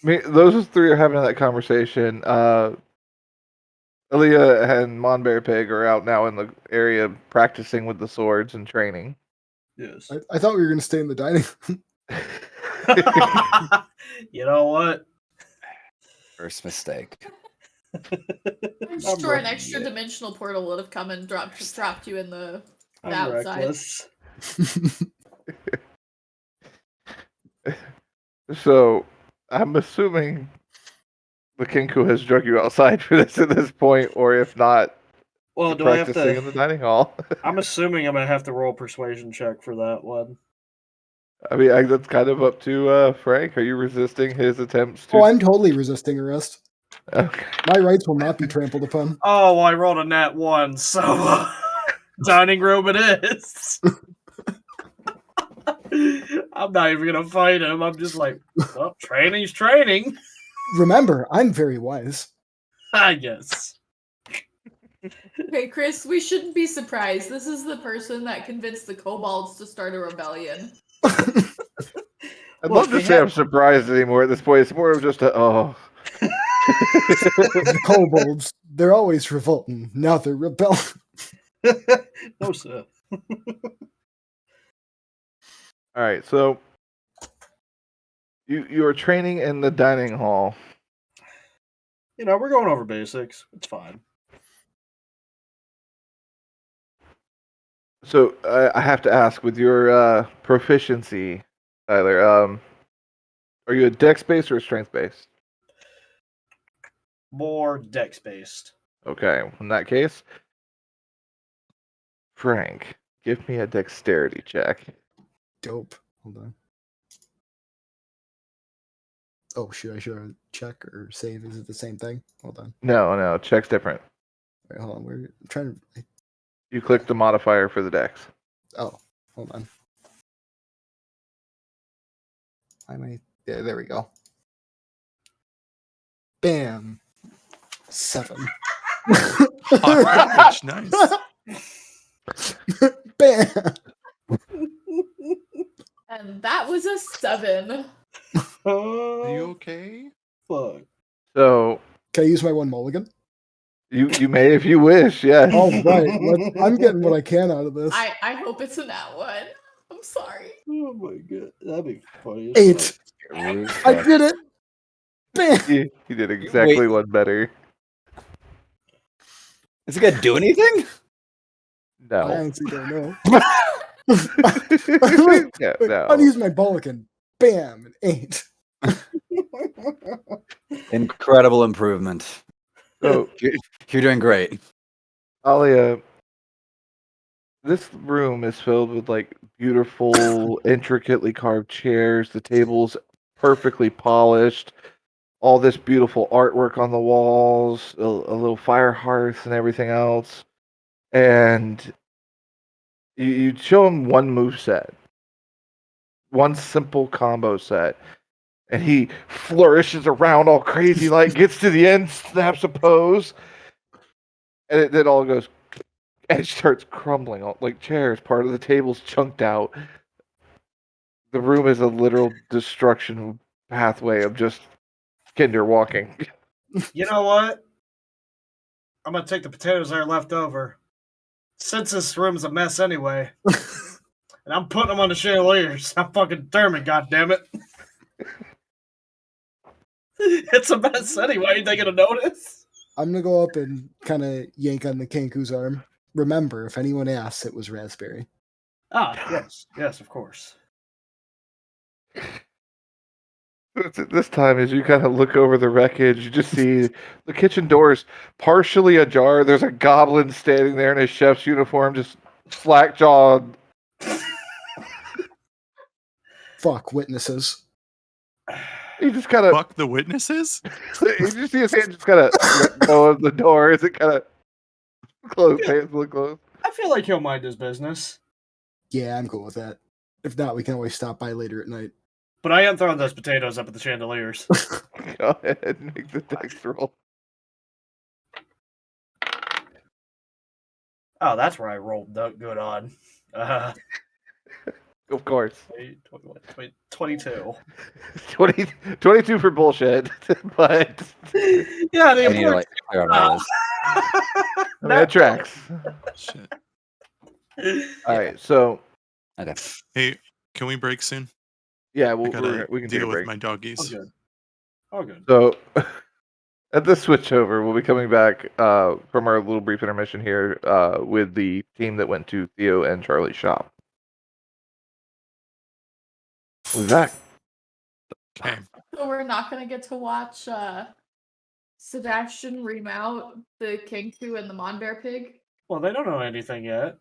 those three are having that conversation. Aaliyah and Monbear Pig are out now in the area practicing with the swords and training. Yes. I thought we were gonna stay in the dining room. You know what? First mistake. I'm sure an extra dimensional portal would have come and dropped you in the I'm outside. reckless. So, I'm assuming the Kinku has drug you outside for this at this point, or if not, Well, you're do I have practicing in to? the dining hall. I'm assuming I'm gonna have to roll a persuasion check for that one. I mean, that's kind of up to Frank. Are you resisting his attempts to? Oh, I'm totally resisting arrest. Okay. My rights will not be trampled upon. Oh, well, I rolled a nat 1, so dining room it is. I'm not even gonna fight him. I'm just like, well, training's training. Remember, I'm very wise. I guess. Okay, Chris, we shouldn't be surprised. This is the person that convinced the kobolds to start a rebellion. I'd Look, love to they say have- I'm surprised anymore at this point. It's more of just a The kobolds, they're always revolting. Now they're rebelling. No, sir. All right, so you are training in the dining hall. You know, we're going over basics. It's fine. So I have to ask, with your proficiency, Tyler, are you a dex based or a strength based? more dex based. Okay, in that case, Frank, give me a dexterity check. Dope. Hold on. Oh, should I check or save? Is it the same thing? Hold on. No, check's different. Wait, hold on. I'm trying to. You click the modifier for the dex. Oh, hold on. Yeah, there we go. Bam. 7. Hot damage, nice. Bam. And that was a 7. Are you okay? Fuck. So Can I use my 1 mulligan? you may if you wish, yes. All right. I'm getting what I can out of this. I hope it's a nat 1. I'm sorry. Oh my god, that'd be funny. As 8. I did it. Bam. He did exactly one better. Is it gonna do anything? I No. honestly don't know. Yeah, Wait, no. I'd use my Bollican. Bam, an 8. Incredible improvement. So, You're doing great. Alia, this room is filled with like beautiful, intricately carved chairs. The table's perfectly polished. All this beautiful artwork on the walls, a little fire hearth, and everything else. And you show him one move set, one simple combo set, and he flourishes around all crazy, like gets to the end, snaps a pose, and it all goes, and it starts crumbling. Like chairs, part of the table's chunked out. The room is a literal destruction pathway of just Kinder walking. You know what? I'm gonna take the potatoes that are left over. Since this room's a mess anyway, and I'm putting them on the chandeliers. I'm fucking determined, goddammit. It's a mess anyway. Ain't they gonna notice? I'm gonna go up and kind of yank on the Kenku's arm. Remember, if anyone asks, it was Raspberry. Ah, yes, of course. This time, as you kind of look over the wreckage, you just see the kitchen doors partially ajar. There's a goblin standing there in his chef's uniform, just slack jawed. Fuck witnesses. He just kind of, Fuck the witnesses? you just see his hand just kind of let go of the door as it kind of closed. Yeah. Hands look closed. I feel like he'll mind his business. Yeah, I'm cool with that. If not, we can always stop by later at night. But I am throwing those potatoes up at the chandeliers. Go ahead and make the dex roll. Oh, that's where I rolled good on. Of course. 22. 22 for bullshit, but Yeah, the I need to like clear out all this. I mean, that tracks. Shit. All right, so Okay. Hey, can we break soon? yeah, I we gotta can take a deal with break. my All doggies. good. All good. So at this switchover, we'll be coming back from our little brief intermission here with the team that went to Theo and Charlie's shop. We'll be back. Okay. So we're not gonna get to watch Sebastian remount the Kenku and the Monbear pig. Well, they don't know anything yet.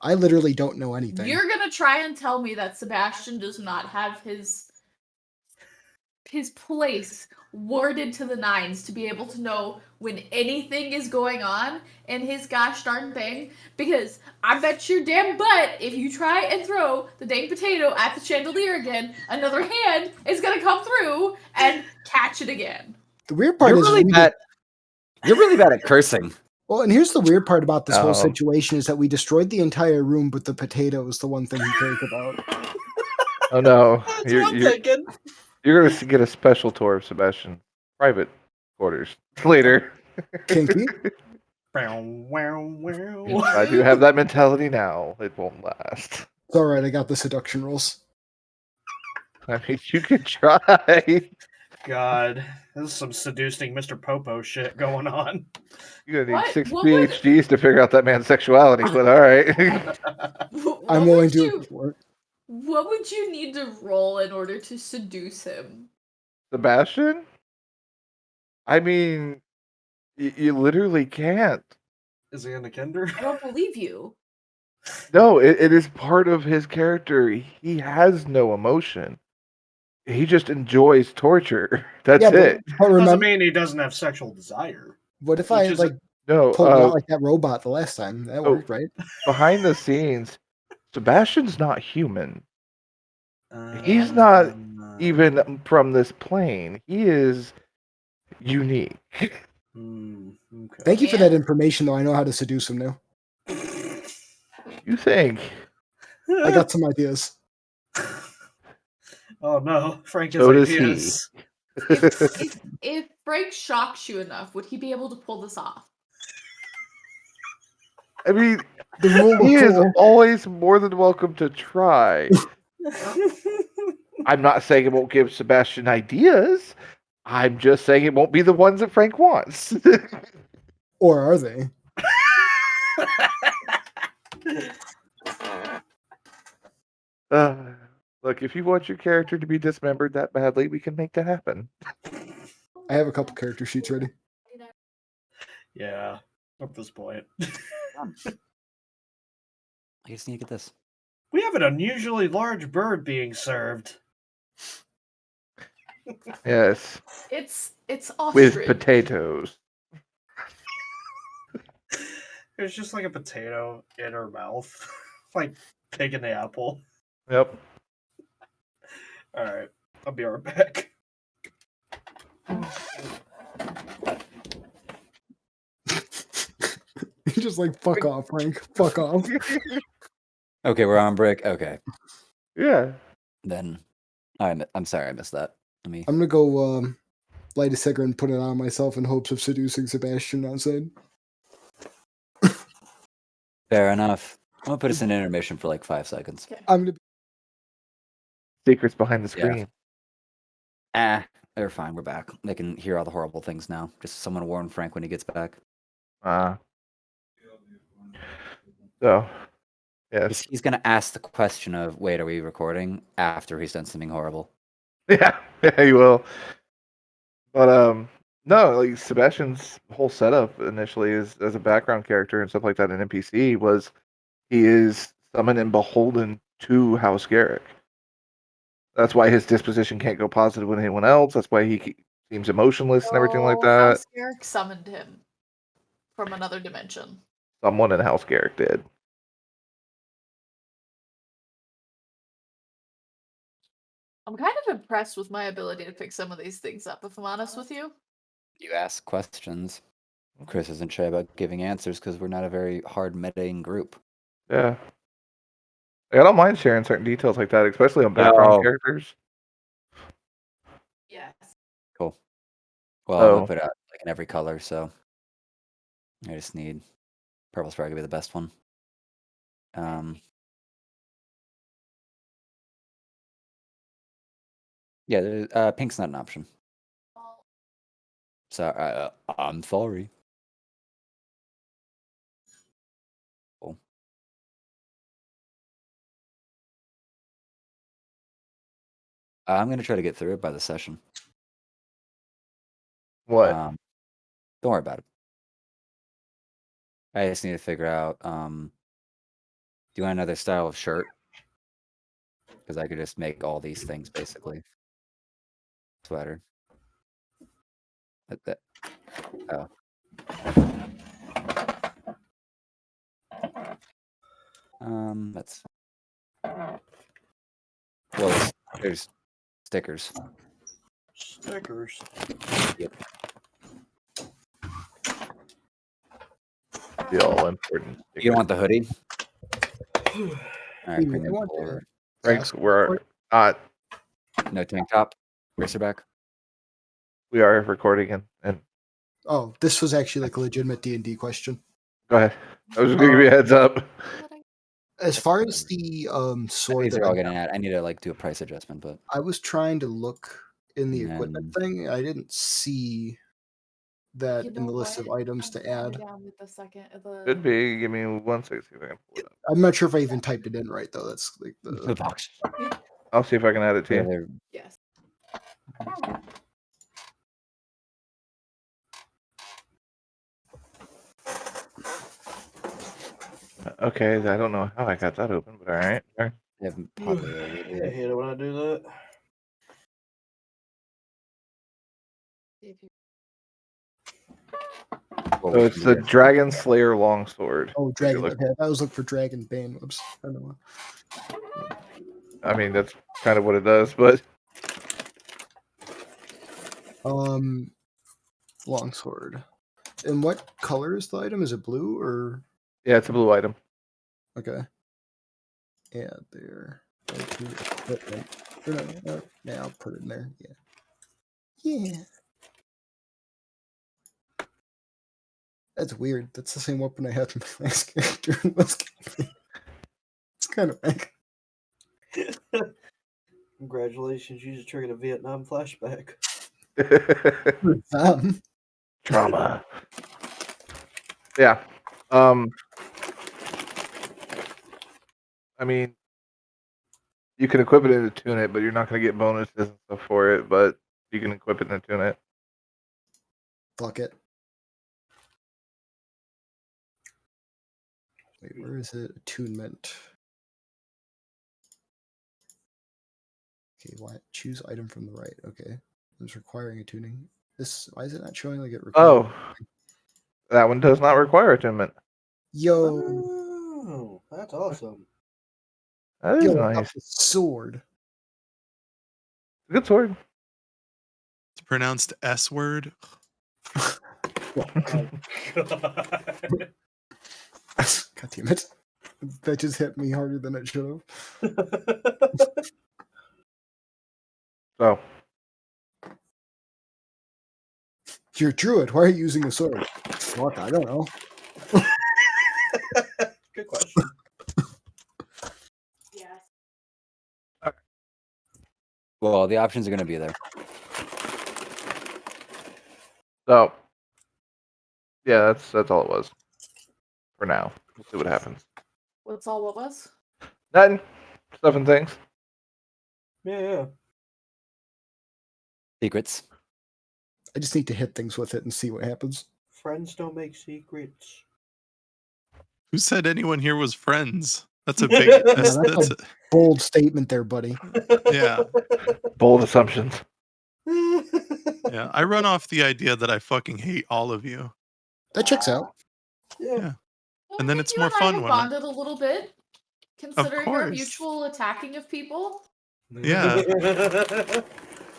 I literally don't know anything. You're gonna try and tell me that Sebastian does not have his place warded to the nines to be able to know when anything is going on in his gosh darn thing? Because I bet your damn butt if you try and throw the dang potato at the chandelier again, another hand is gonna come through and catch it again. The weird part You're is really bad. You're really bad at cursing. Well, and here's the weird part about this whole Oh. situation is that we destroyed the entire room, but the potato is the one thing he cares about. Oh no, That's what I'm thinking. you're gonna get a special tour of Sebastian private quarters later. Kinky? Wow, wow, wow. I do have that mentality now. It won't last. It's all right. I got the seduction rolls. I mean, you could try. God, this is some seducing Mr. Popo shit going on. You're gonna need What? 6 What would- PhDs to figure out that man's sexuality, but all right. I'm willing to do it before. What would you need to roll in order to seduce him? Sebastian? I mean, you literally can't. Is he in the kinder? I don't believe you. No, it is part of his character. He has no emotion. He just enjoys torture. That's Yeah, it. but Doesn't remember, mean he doesn't have sexual desire. what if which I is like No, pulled it out like that robot the last time? That so- worked, right? behind the scenes, Sebastian's not human. He's And? not even from this plane. He is unique. Okay. Thank you for that And? information, though. I know how to seduce him now. You think? I got some ideas. Oh no, Frank So has does he. ideas. If Frank shocks you enough, would he be able to pull this off? I mean, The rule he of is cool. always more than welcome to try. I'm not saying it won't give Sebastian ideas. I'm just saying it won't be the ones that Frank wants. Or are they? Look, if you want your character to be dismembered that badly, we can make that happen. I have a couple character sheets ready. Yeah, at this point. I just need to get this. We have an unusually large bird being served. Yes, It's with ostrich. potatoes. It's just like a potato in her mouth. Like pig in the apple. Yep. Alright, I'll be right back. You're just like, fuck off, Frank. Fuck off. Okay, we're on break. Okay, Yeah. then I'm sorry I missed that. Let me. I'm gonna go light a cigarette and put it on myself in hopes of seducing Sebastian outside. Fair enough. I'm gonna put us in intermission for like 5 seconds. I'm gonna. Secrets behind the Yeah. screen. They're fine. We're back. They can hear all the horrible things now. Just someone warn Frank when he gets back. So, Because yes. he's gonna ask the question of, "Wait, are we recording?" After he's done something horrible. Yeah, you will. But no, like Sebastian's whole setup initially is as a background character and stuff like that in NPC was he is summoned and beholden to House Garrick. That's why his disposition can't go positive with anyone else. That's why he seems emotionless and everything like that. House Garrick summoned him from another dimension. Someone in House Garrick did. I'm kind of impressed with my ability to pick some of these things up, if I'm honest with you. You ask questions. Chris isn't shy about giving answers because we're not a very hard metaing group. Yeah. Like, I don't mind sharing certain details like that, especially on background characters. Yes. Cool. Well, I'm Oh. gonna put it out like in every color, so I just need purple's probably gonna be the best one. Yeah, pink's not an option. So I'm sorry. Cool. I'm gonna try to get through it by the session. What? Don't worry about it. I just need to figure out. Do you want another style of shirt? Because I could just make all these things basically. Sweater. Oh. That's. Well, there's stickers. Stickers. Yep. The all important. You don't want the hoodie? All right, Ooh, bring I them want over. Franks, we're not. No tank top. Racerback. We are recording and Oh, this was actually like a legitimate D&D question. go ahead. I was just gonna give you a heads up. As far as the sword These that are all I getting at. I need to like do a price adjustment, but I was trying to look in the And equipment thing. I didn't see that You in the know list of what? items I'm to sorry, add. down with the second. Could be. Give me 1 second. See if I can pull it up. I'm not sure if I even typed it in right though. That's like the the box. I'll see if I can add it to Yeah, you. they're Yes. Okay, I don't know how I got that open, but all right. They haven't populated it I yet. hate it when I do that. What So would it's you the guys- Dragon Slayer Longsword. Oh, If you're dragon. looking- Okay, I was looking for Dragon Bane. Whoops. I don't know. I mean, that's kind of what it does, but Longsword. And what color is the item? Is it blue or yeah, it's a blue item. okay? Add there. Okay, equipment. Or no, yeah, I'll put it in there. Yeah. Yeah. That's weird. That's the same weapon I had from my last character. It's kind of like Congratulations, you just triggered a Vietnam flashback. them. Trauma. Yeah. I mean, you can equip it and attune it, but you're not going to get bonuses and stuff for it. But you can equip it and attune it. Fuck it. Wait, where is it? Attunement. Okay, why choose item from the right? Okay. It's requiring attuning. This why is it not showing like it requires? Oh, that one does not require attunement. Yo, Oh, that's awesome. That is yo, I got nice. the sword. Good sword. It's pronounced S word. Oh, God. God damn it. That just hit me harder than it should have. So, You're a druid. Why are you using a sword? Fuck, I don't know. Good question. Yes. Well, the options are going to be there. so, yeah, that's all it was for now. We'll see what happens. What's all what was? Nothing. Stuff and things. Yeah. Secrets. I just need to hit things with it and see what happens. Friends don't make secrets. Who said anyone here was friends? That's a big. That's That's Bold statement there, buddy. yeah. Bold assumptions. Yeah. I run off the idea that I fucking hate all of you. That checks out. Yeah. And then I think it's you more and I fun have when I- bonded a little bit, considering our course. mutual attacking of people. Yeah.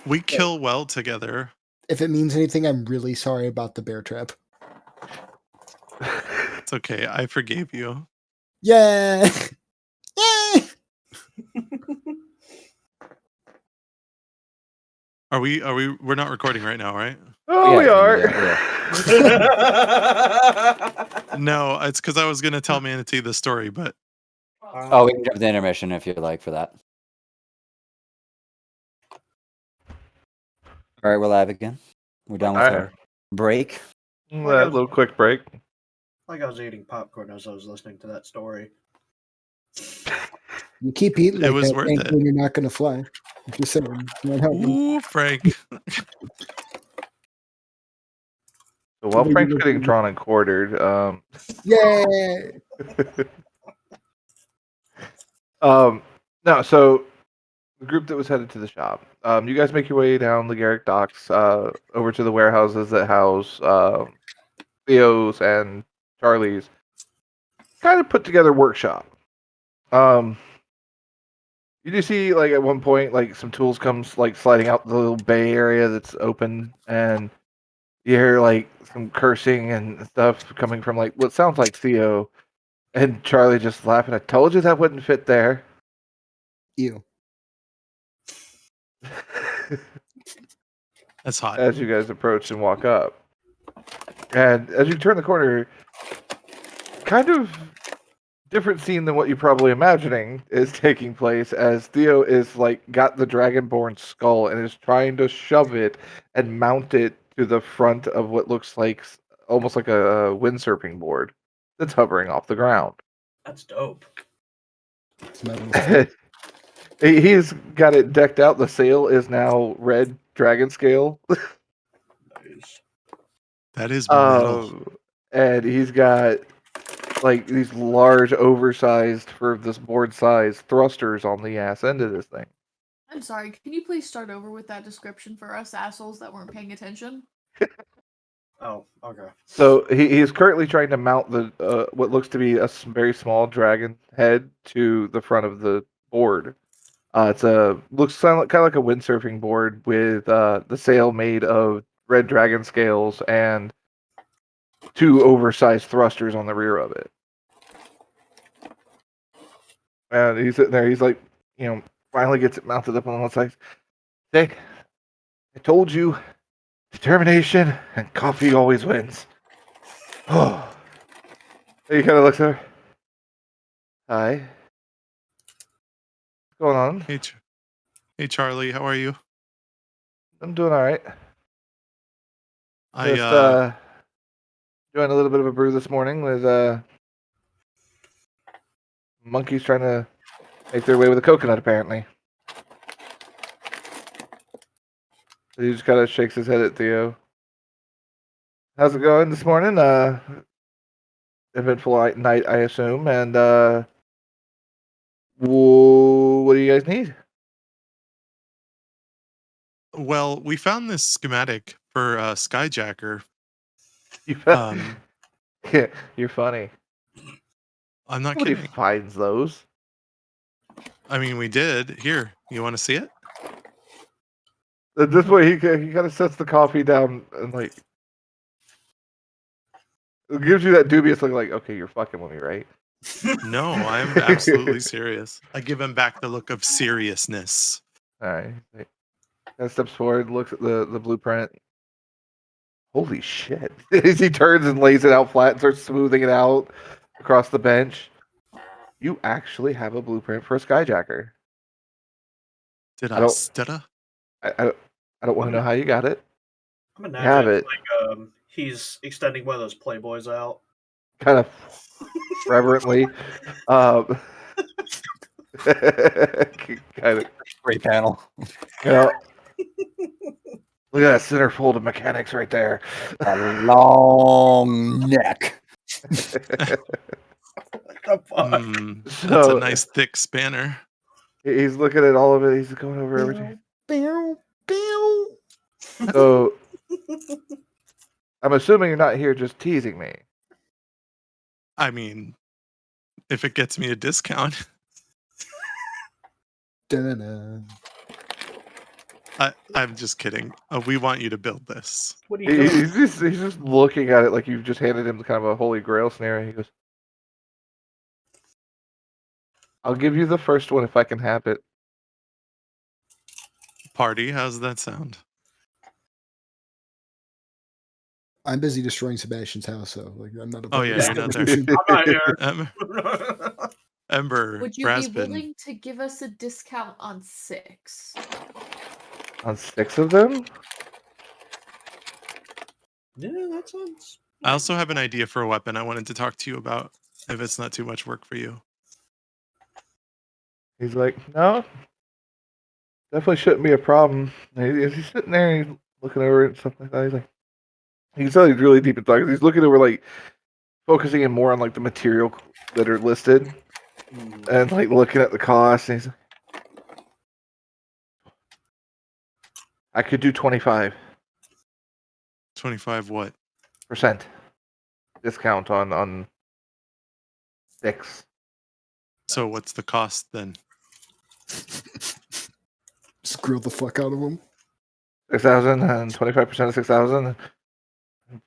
We kill well together. If it means anything, I'm really sorry about the bear trap. It's okay. I forgave you. Yeah. Yay! We're not recording right now, right? Oh, Yeah, we are. No, it's because I was gonna tell Manatee the story, but Oh, we can jump to intermission if you'd like for that. All right, we're live again. We're done with All right. our break. That little quick break. Like I was eating popcorn as I was listening to that story. You keep eating It like was that, worth Frank, it. when you're not going to fly. I'm just saying. It's not helping. ooh, Frank. So while Maybe Frank's we'll getting do- drawn and quartered, Yay! no, so the group that was headed to the shop, you guys make your way down the Garrick docks, over to the warehouses that house Theo's and Charlie's kind of put together workshop. You do see, like, at one point, like, some tools comes, like, sliding out the little bay area that's open, and you hear, like, some cursing and stuff coming from, like, what sounds like Theo, and Charlie just laughing. I told you that wouldn't fit there. You. That's hot. As you guys approach and walk up. And as you turn the corner, kind of different scene than what you're probably imagining is taking place as Theo is like got the dragonborn skull and is trying to shove it and mount it to the front of what looks like almost like a windsurfing board that's hovering off the ground. That's dope. It's my little He's got it decked out. The sail is now red dragon scale. Nice. That is metal. And he's got like these large, oversized for this board size thrusters on the ass end of this thing. I'm sorry, can you please start over with that description for us assholes that weren't paying attention? Oh, okay. So he is currently trying to mount the what looks to be a very small dragon head to the front of the board. It's looks kind of like a windsurfing board with the sail made of red dragon scales and two oversized thrusters on the rear of it. And he's sitting there. He's like, finally gets it mounted up on one side. Dick, I told you, determination and coffee always wins. Oh. He kind of looks at her. Hi. What's going on? Hey, Charlie, how are you? I'm doing all right. I Just doing a little bit of a brew this morning with monkeys trying to make their way with a coconut, apparently. He just kind of shakes his head at Theo. How's it going this morning? Eventful night, I assume. And what do you guys need? well, we found this schematic for Skyjacker. You found, yeah, you're funny. I'm not Nobody kidding. finds those. I mean, we did. Here, you want to see it? At this point, he kind of sets the coffee down and like it gives you that dubious look, like, okay, you're fucking with me, right? No, I'm absolutely serious. I give him back the look of seriousness. All right. Kind of steps forward, looks at the blueprint. Holy shit! As he turns and lays it out flat and starts smoothing it out across the bench, you actually have a blueprint for a skyjacker. Did I I don't- stutter? I don't want to know how you got it. I'm You have imagining it. like he's extending one of those Playboys out. Kind of reverently. Kind of, Great panel. look at that centerfold of mechanics right there. A long neck. What the fuck? That's a So nice thick spanner. he's looking at all of it. He's going over everything. Bow, bow. So I'm assuming you're not here just teasing me. I mean, if it gets me a discount, Da-na-na. I'm just kidding. We want you to build this. What are you doing? He's just looking at it like you've just handed him kind of a holy grail scenario. He goes, I'll give you the first one if I can have it. Party, how's that sound? I'm busy destroying Sebastian's house, so like I'm not. Oh, yeah, this you're not there. conversation. I'm not here. Ember, Would you be Raspin. willing to give us a discount on 6? On 6 of them? Yeah, that sounds. I also have an idea for a weapon I wanted to talk to you about, if it's not too much work for you. He's like, no, definitely shouldn't be a problem. And he's sitting there and he's looking over it and stuff like that. He's like, you can tell he's really deep in thought 'cause he's looking over, like, focusing in more on like the material that are listed and like looking at the cost. And he's like, I could do 25% 25 what? discount on 6. So what's the cost then? Just grill the fuck out of him. 6,000 and 25% of 6,000.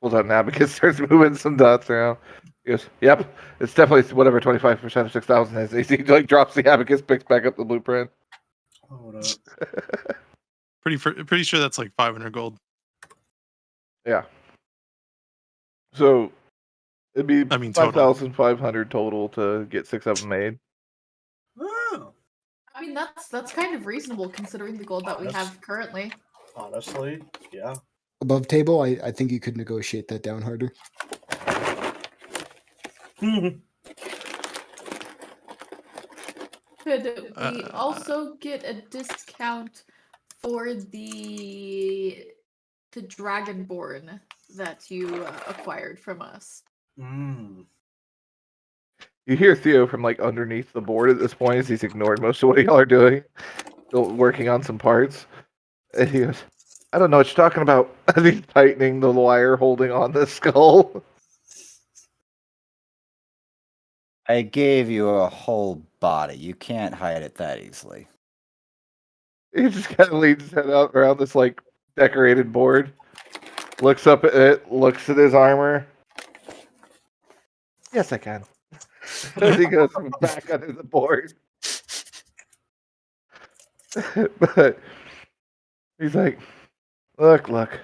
Pulls out an abacus, starts moving some dots around. He goes, "Yep, it's definitely whatever 25% of 6,000 is." He like drops the abacus, picks back up the blueprint. Hold up. Pretty sure that's like 500 gold. Yeah. So it'd be I mean, total. 5,500 total to get 6 of them made. Oh, I mean, that's kind of reasonable considering the gold that we have currently. honestly, yeah. Above table, I think you could negotiate that down harder. Could we also get a discount for the Dragonborn that you acquired from us? You hear Theo from like underneath the board at this point as he's ignored most of what y'all are doing, still working on some parts. And he goes, I don't know what you're talking about. As he's tightening the wire holding on the skull. I gave you a whole body. You can't hide it that easily. He just kind of leans his head out around this like decorated board, looks up at it, looks at his armor. Yes, I can. As he goes back under the board. But he's like, look.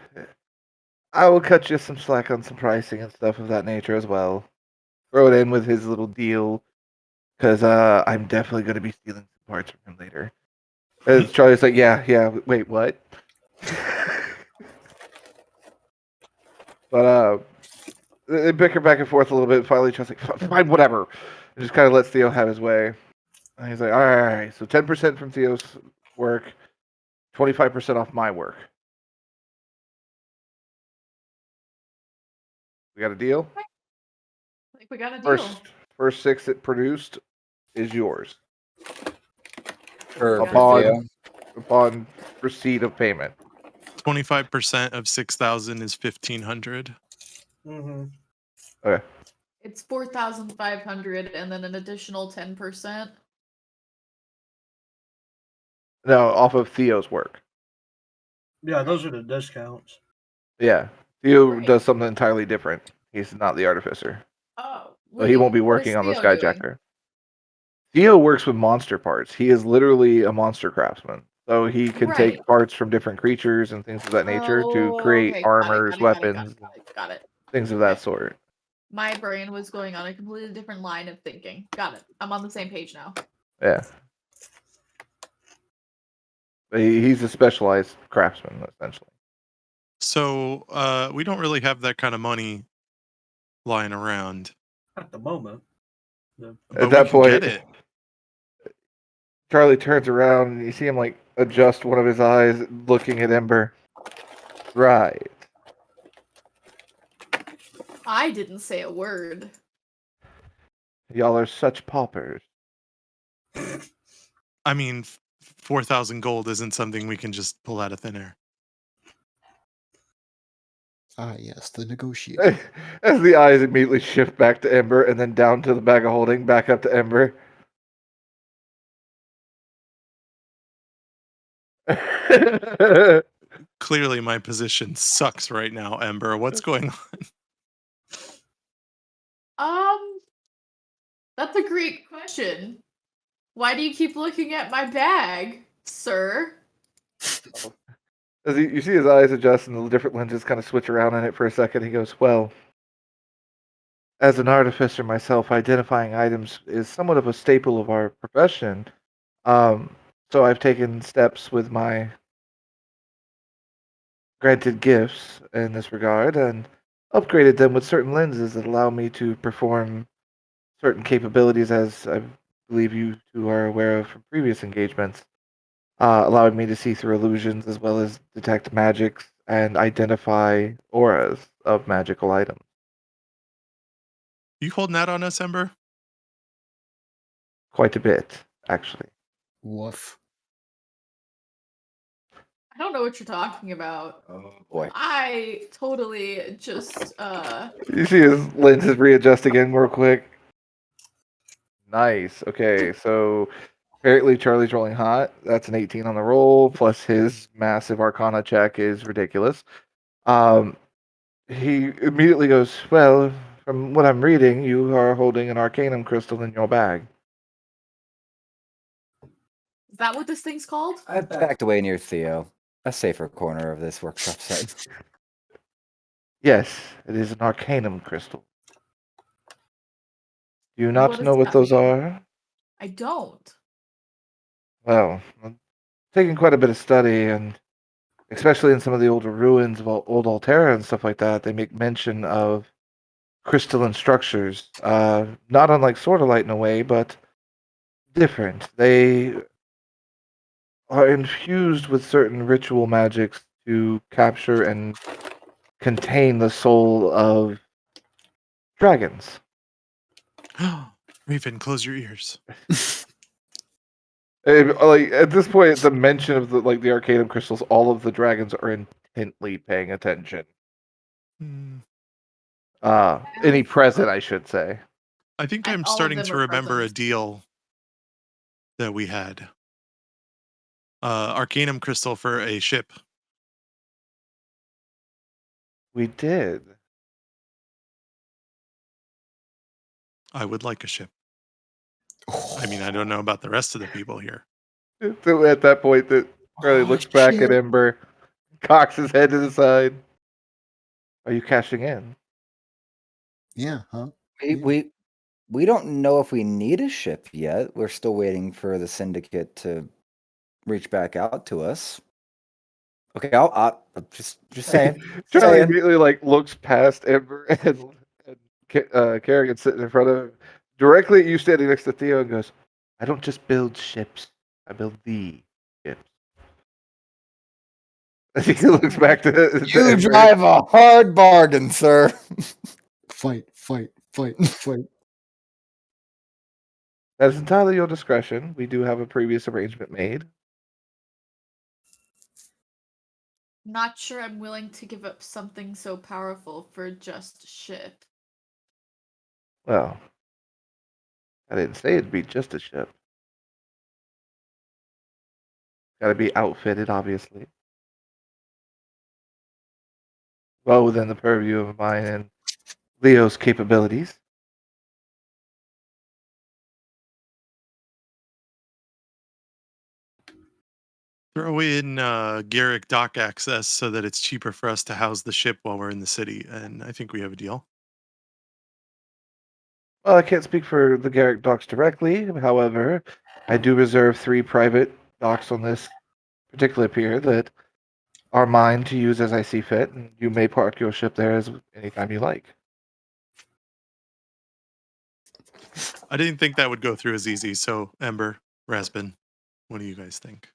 I will cut you some slack on some pricing and stuff of that nature as well. Throw it in with his little deal, because I'm definitely going to be stealing some parts from him later. And Charlie's like, yeah, wait, what? But they bicker back and forth a little bit. Finally, Charlie's like, fine, whatever. And just kind of lets Theo have his way. And he's like, all right, so 10% from Theo's work, 25% off my work. We got a deal? I think we got a deal. First 6 it produced is yours. For Upon receipt of payment. 25% of 6,000 is 1,500. Mm-hmm. Okay. It's 4,500 and then an additional 10%. No, off of Theo's work. Yeah, those are the discounts. Yeah. Theo Right. does something entirely different. He's not the artificer. Oh. So he won't be what is working on the Theo doing? Skyjacker. Theo works with monster parts. He is literally a monster craftsman. So he can Right. take parts from different creatures and things of that nature to create Okay, armors, got it, weapons, got it. things of that Okay. sort. My brain was going on a completely different line of thinking. Got it. I'm on the same page now. Yeah. But he's a specialized craftsman, essentially. So we don't really have that kind of money lying around. At the moment. The- But At that we can point, get it. Charlie turns around and you see him like adjust one of his eyes, looking at Ember. Right. I didn't say a word. Y'all are such paupers. I mean, 4,000 gold isn't something we can just pull out of thin air. Ah, yes, the negotiator. As the eyes immediately shift back to Ember and then down to the bag of holding, back up to Ember. Clearly, my position sucks right now, Ember. What's going on? That's a great question. Why do you keep looking at my bag, sir? As you see his eyes adjust and the different lenses kind of switch around in it for a second, he goes, well, as an artificer myself, identifying items is somewhat of a staple of our profession. So I've taken steps with my granted gifts in this regard and upgraded them with certain lenses that allow me to perform certain capabilities, as I believe you two are aware of from previous engagements, allowing me to see through illusions as well as detect magics and identify auras of magical items. You holding that on us, Ember? Quite a bit, actually. Woof. I don't know what you're talking about. Oh boy. I totally just You see his lenses readjust again real quick. Nice. Okay, so apparently Charlie's rolling hot. That's an 18 on the roll, plus his massive Arcana check is ridiculous. He immediately goes, well, from what I'm reading, you are holding an Arcanum crystal in your bag. is that what this thing's called? I backed away near Theo, a safer corner of this workshop site. Yes, it is an Arcanum crystal. Do you not What does know what that those mean? are? I don't. Well, I'm taking quite a bit of study, and especially in some of the older ruins of old Altera and stuff like that, they make mention of crystalline structures. Not unlike Sword of Light in a way, but different. They are infused with certain ritual magics to capture and contain the soul of dragons. Raven, close your ears. Like at this point, the mention of the Arcanum crystals, all of the dragons are intently paying attention. Hmm. Any present, I should say. I think And I'm all of starting them to are remember a present. deal that we had. Arcanum crystal for a ship. We did. I would like a ship. I mean, I don't know about the rest of the people here. So at that point, that Charlie looks back at Ember, cocks his head to the side. Are you cashing in? Yeah, huh? We don't know if we need a ship yet. We're still waiting for the syndicate to reach back out to us. Okay, I'll just saying. Charlie saying. immediately looks past Ember and Kerrigan sitting in front of him, directly at you standing next to Theo, and goes, "I don't just build ships. I build the ships." As he looks back to You Ember. drive a hard bargain, sir. Fight. That is entirely your discretion. We do have a previous arrangement made. Not sure I'm willing to give up something so powerful for just ship. Well, I didn't say it'd be just a ship. Gotta be outfitted, obviously. Well within the purview of mine and Leo's capabilities. Throw in Garrick dock access so that it's cheaper for us to house the ship while we're in the city, and I think we have a deal. Well, I can't speak for the Garrick docks directly. However, I do reserve 3 private docks on this particular pier that are mine to use as I see fit, and you may park your ship there as anytime you like. I didn't think that would go through as easy, so Ember, Raspin, what do you guys think?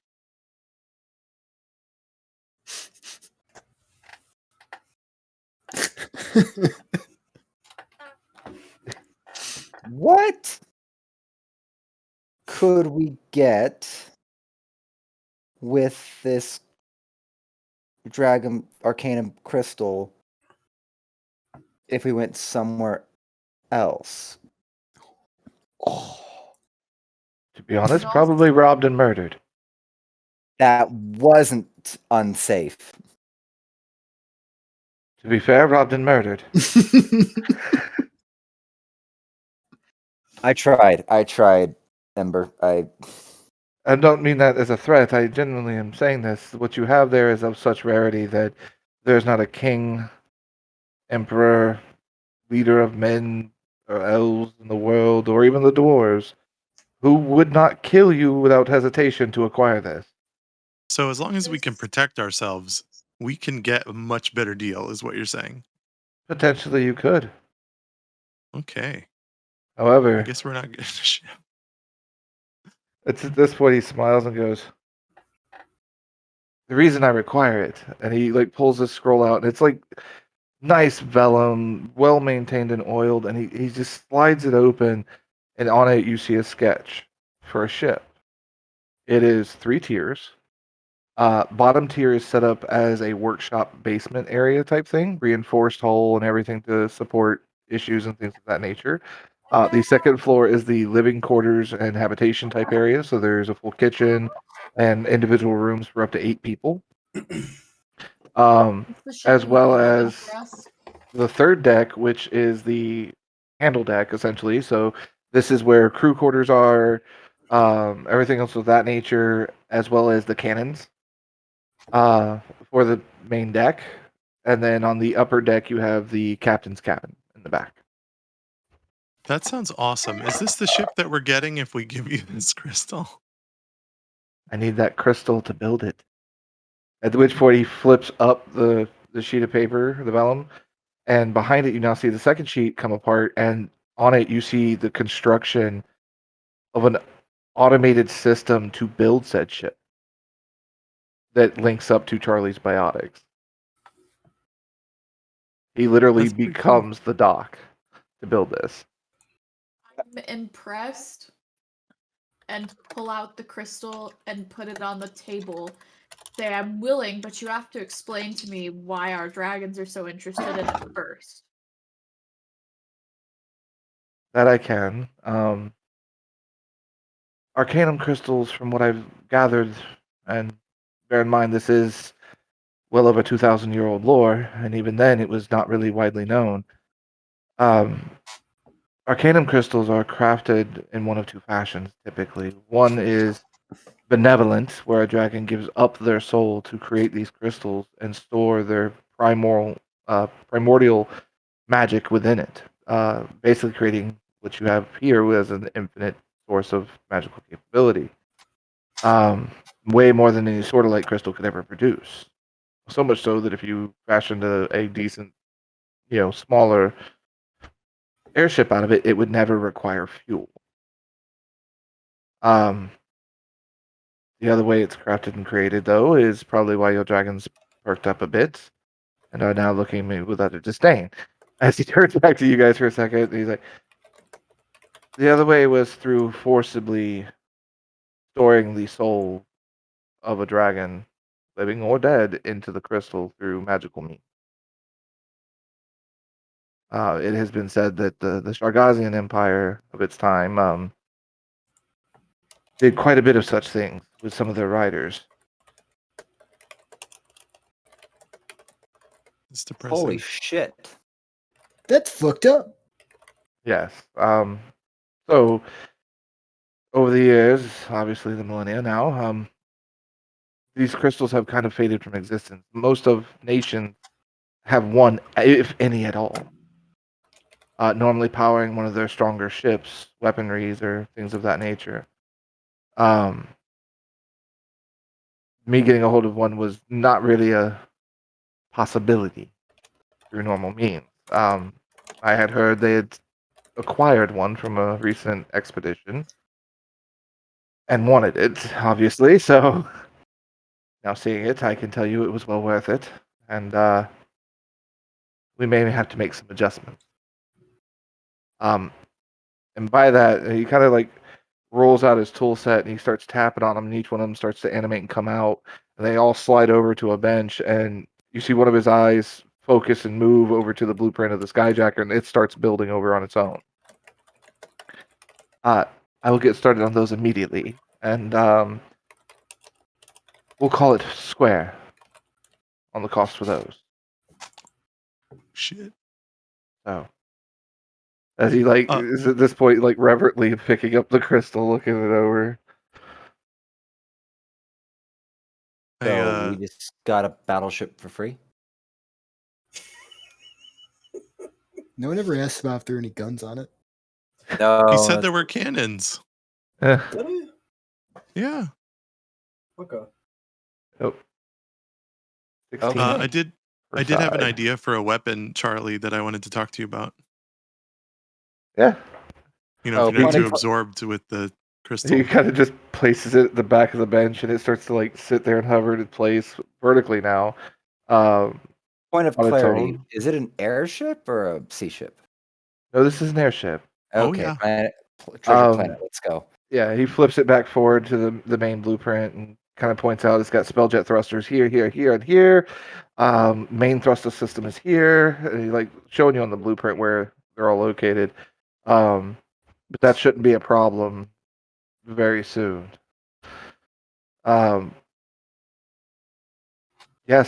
What could we get with this Dragon Arcanum crystal if we went somewhere else? To be honest, No. probably robbed and murdered. That wasn't unsafe. To be fair, robbed and murdered. I tried, Ember. I don't mean that as a threat. I genuinely am saying this. What you have there is of such rarity that there's not a king, emperor, leader of men or elves in the world, or even the dwarves, who would not kill you without hesitation to acquire this. So as long as we can protect ourselves, we can get a much better deal, is what you're saying. Potentially you could. Okay. I However, guess we're not getting a ship. it's at this point he smiles and goes, "The reason I require it," and he pulls this scroll out, and it's nice vellum, well maintained and oiled, and he just slides it open, and on it you see a sketch for a ship. It is 3 tiers. Bottom tier is set up as a workshop basement area type thing, reinforced hull and everything to support issues and things of that nature. The second floor is the living quarters and habitation type area, so there's a full kitchen and individual rooms for up to 8 people. As well as the third deck, which is the handle deck, essentially. So this is where crew quarters are, everything else of that nature, as well as the cannons for the main deck. And then on the upper deck, you have the captain's cabin in the back. That sounds awesome. Is this the ship that we're getting if we give you this crystal? I need that crystal to build it. At which point he flips up the sheet of paper, the vellum, and behind it you now see the second sheet come apart, and on it you see the construction of an automated system to build said ship that links up to Charlie's biotics. He literally That's pretty cool. becomes the dock to build this. impressed and pull out the crystal and put it on the table. Say, I'm willing, but you have to explain to me why our dragons are so interested in it first. That I can. Arcanum crystals, from what I've gathered, and bear in mind this is well over 2,000-year-old lore, and even then it was not really widely known. Arcanum crystals are crafted in one of two fashions, typically. One is benevolent, where a dragon gives up their soul to create these crystals and store their primordial magic within it, basically creating what you have here as an infinite source of magical capability. Way more than any sort of light crystal could ever produce. So much so that if you fashioned a decent, smaller airship out of it, it would never require fuel. The other way it's crafted and created, though, is probably why your dragon's perked up a bit and are now looking at me with utter disdain. As he turns back to you guys for a second, he's like, the other way was through forcibly storing the soul of a dragon, living or dead, into the crystal through magical means. It has been said that the Shargazian Empire of its time did quite a bit of such things with some of their riders. It's depressing. Holy shit. That's fucked up. Yes. So over the years, obviously the millennia now, these crystals have kind of faded from existence. Most of nations have one, if any at all. Normally powering one of their stronger ships, weaponries, or things of that nature. Me getting a hold of one was not really a possibility through normal means. I had heard they had acquired one from a recent expedition and wanted it, obviously. So now seeing it, I can tell you it was well worth it, and we may have to make some adjustments. And by that, he kind of like rolls out his tool set and he starts tapping on them, and each one of them starts to animate and come out, and they all slide over to a bench, and you see one of his eyes focus and move over to the blueprint of the Skyjacker, and it starts building over on its own. I will get started on those immediately, and we'll call it square on the cost for those. Shit. So, as he is at this point reverently picking up the crystal, looking it over. So we just got a battleship for free? No one ever asked about if there are any guns on it. No. He said there were cannons. Did he? Yeah. Okay. Oh. 16 I did per I did have an side. idea for a weapon, Charlie, that I wanted to talk to you about. Yeah. You know, if Oh, you're not funny. too absorbed with the crystal. He kind of just places it at the back of the bench, and it starts to sit there and hover in place vertically now. Point of on its clarity: own. is it an airship or a sea ship? No, this is an airship. Oh, Okay, yeah. treasure planet. Let's go. Yeah, he flips it back forward to the main blueprint and kind of points out it's got spelljet thrusters here, here, here, and here. Main thruster system is here. And he's showing you on the blueprint where they're all located. But that shouldn't be a problem very soon. Yes,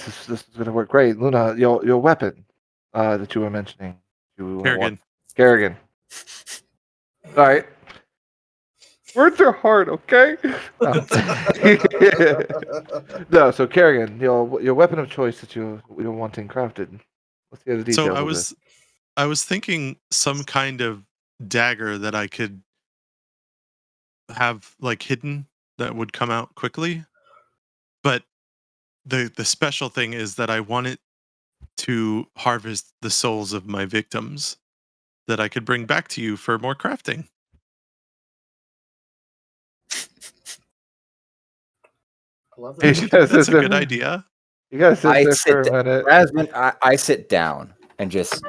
this is going to work great. Luna, your weapon that you were mentioning. Kerrigan. All right. Words are hard, okay? No, so Kerrigan, your weapon of choice that you're wanting crafted. Let's get the details So of this. I was thinking some kind of dagger that I could have hidden that would come out quickly. But the special thing is that I want it to harvest the souls of my victims that I could bring back to you for more crafting. I love Hey, that. Do you think that's a good idea? You gotta sit I there sit for a minute. Rasmus, I sit down and just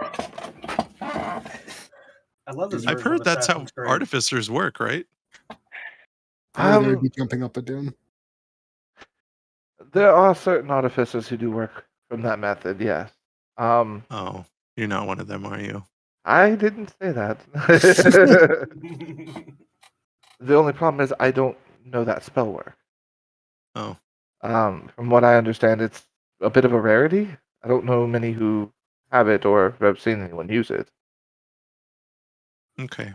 I love this I've version heard of that's how Assassin's Creed. artificers work, right? Or they would be jumping up a dune. There are certain artificers who do work from that method, yes. Oh, you're not one of them, are you? I didn't say that. The only problem is I don't know that spell work. Oh, From what I understand, it's a bit of a rarity. I don't know many who have it or have seen anyone use it. okay.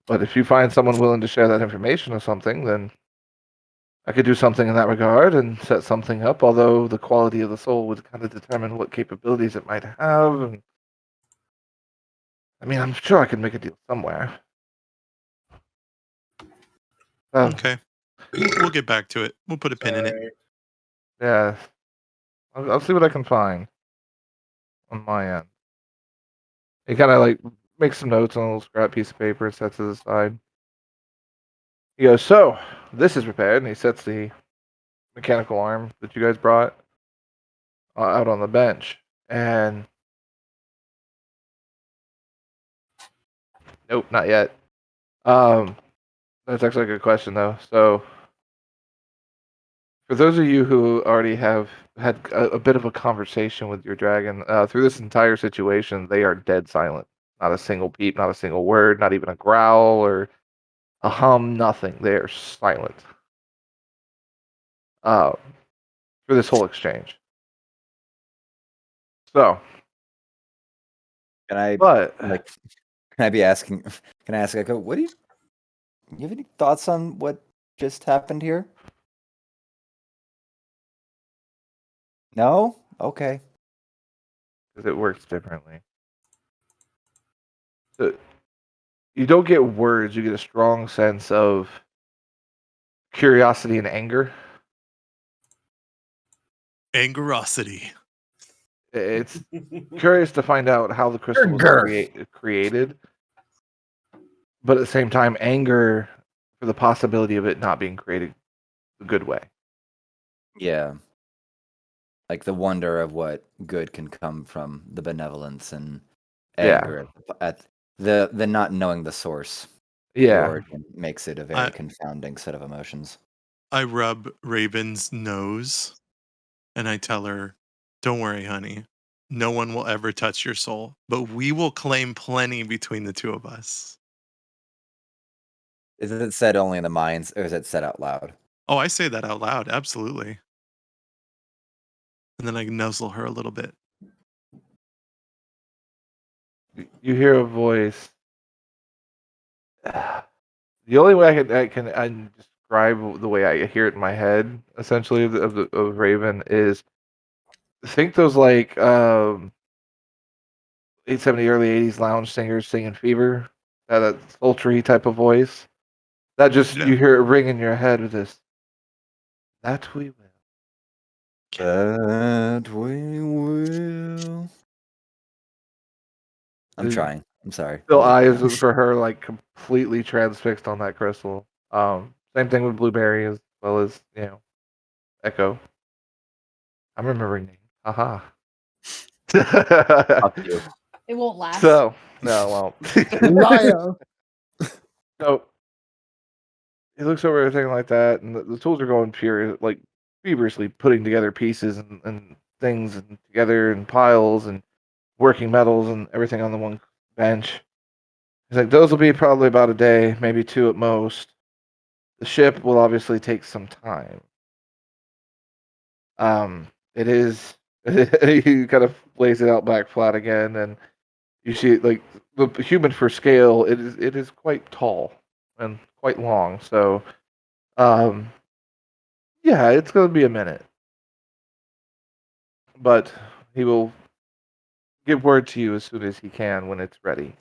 But if you find someone willing to share that information or something, then I could do something in that regard and set something up, although the quality of the soul would kind of determine what capabilities it might have. And I mean, I'm sure I could make a deal somewhere. Okay. We'll get back to it. We'll put a pin in it. Sorry. Yeah. I'll see what I can find on my end. He kind of like makes some notes on a little scrap piece of paper, sets it aside. He goes, "So, this is repaired," and he sets the mechanical arm that you guys brought out on the bench. And nope, not yet. That's actually a good question though. So, for those of you who already have had a bit of a conversation with your dragon through this entire situation, they are dead silent. Not a single peep, not a single word, not even a growl or a hum, nothing. They are silent for this whole exchange. So, Can I but like? Can I be asking? Can I ask Echo? What do you have any thoughts on what just happened here? No. Okay. because it works differently. So, you don't get words, you get a strong sense of curiosity and anger. Angerosity. It's curious to find out how the crystal was created, but at the same time, anger for the possibility of it not being created a good way. Yeah. Like the wonder of what good can come from the benevolence and Yeah. anger at the not knowing the source. The Yeah. origin makes it a very confounding set of emotions. I rub Raven's nose and I tell her, "Don't worry, honey. No one will ever touch your soul, but we will claim plenty between the two of us." Is it said only in the minds, or is it said out loud? Oh, I say that out loud, absolutely. And then I nuzzle her a little bit. You hear a voice. The only way I can describe the way I hear it in my head, essentially, of Raven is think those like 870 early 80s lounge singers singing Fever, that sultry type of voice. That just Yeah. you hear it ring in your head with this. That we will. That we will. I'm Is- trying. I'm sorry. Still I'll let you eyes know. for her like completely transfixed on that crystal. Same thing with Blueberry as well as Echo. I'm remembering names. Haha. Fuck you. It won't last. So no, well. Liar. So he looks over everything like that, and the tools are going like feverishly putting together pieces and things and together in piles and working metals and everything on the one bench. He's like, those will be probably about a day, maybe two at most. The ship will obviously take some time. It is. He kind of lays it out back flat again, and you see like the human for scale. It is quite tall and quite long. So, yeah, it's going to be a minute, but he will give word to you as soon as he can when it's ready.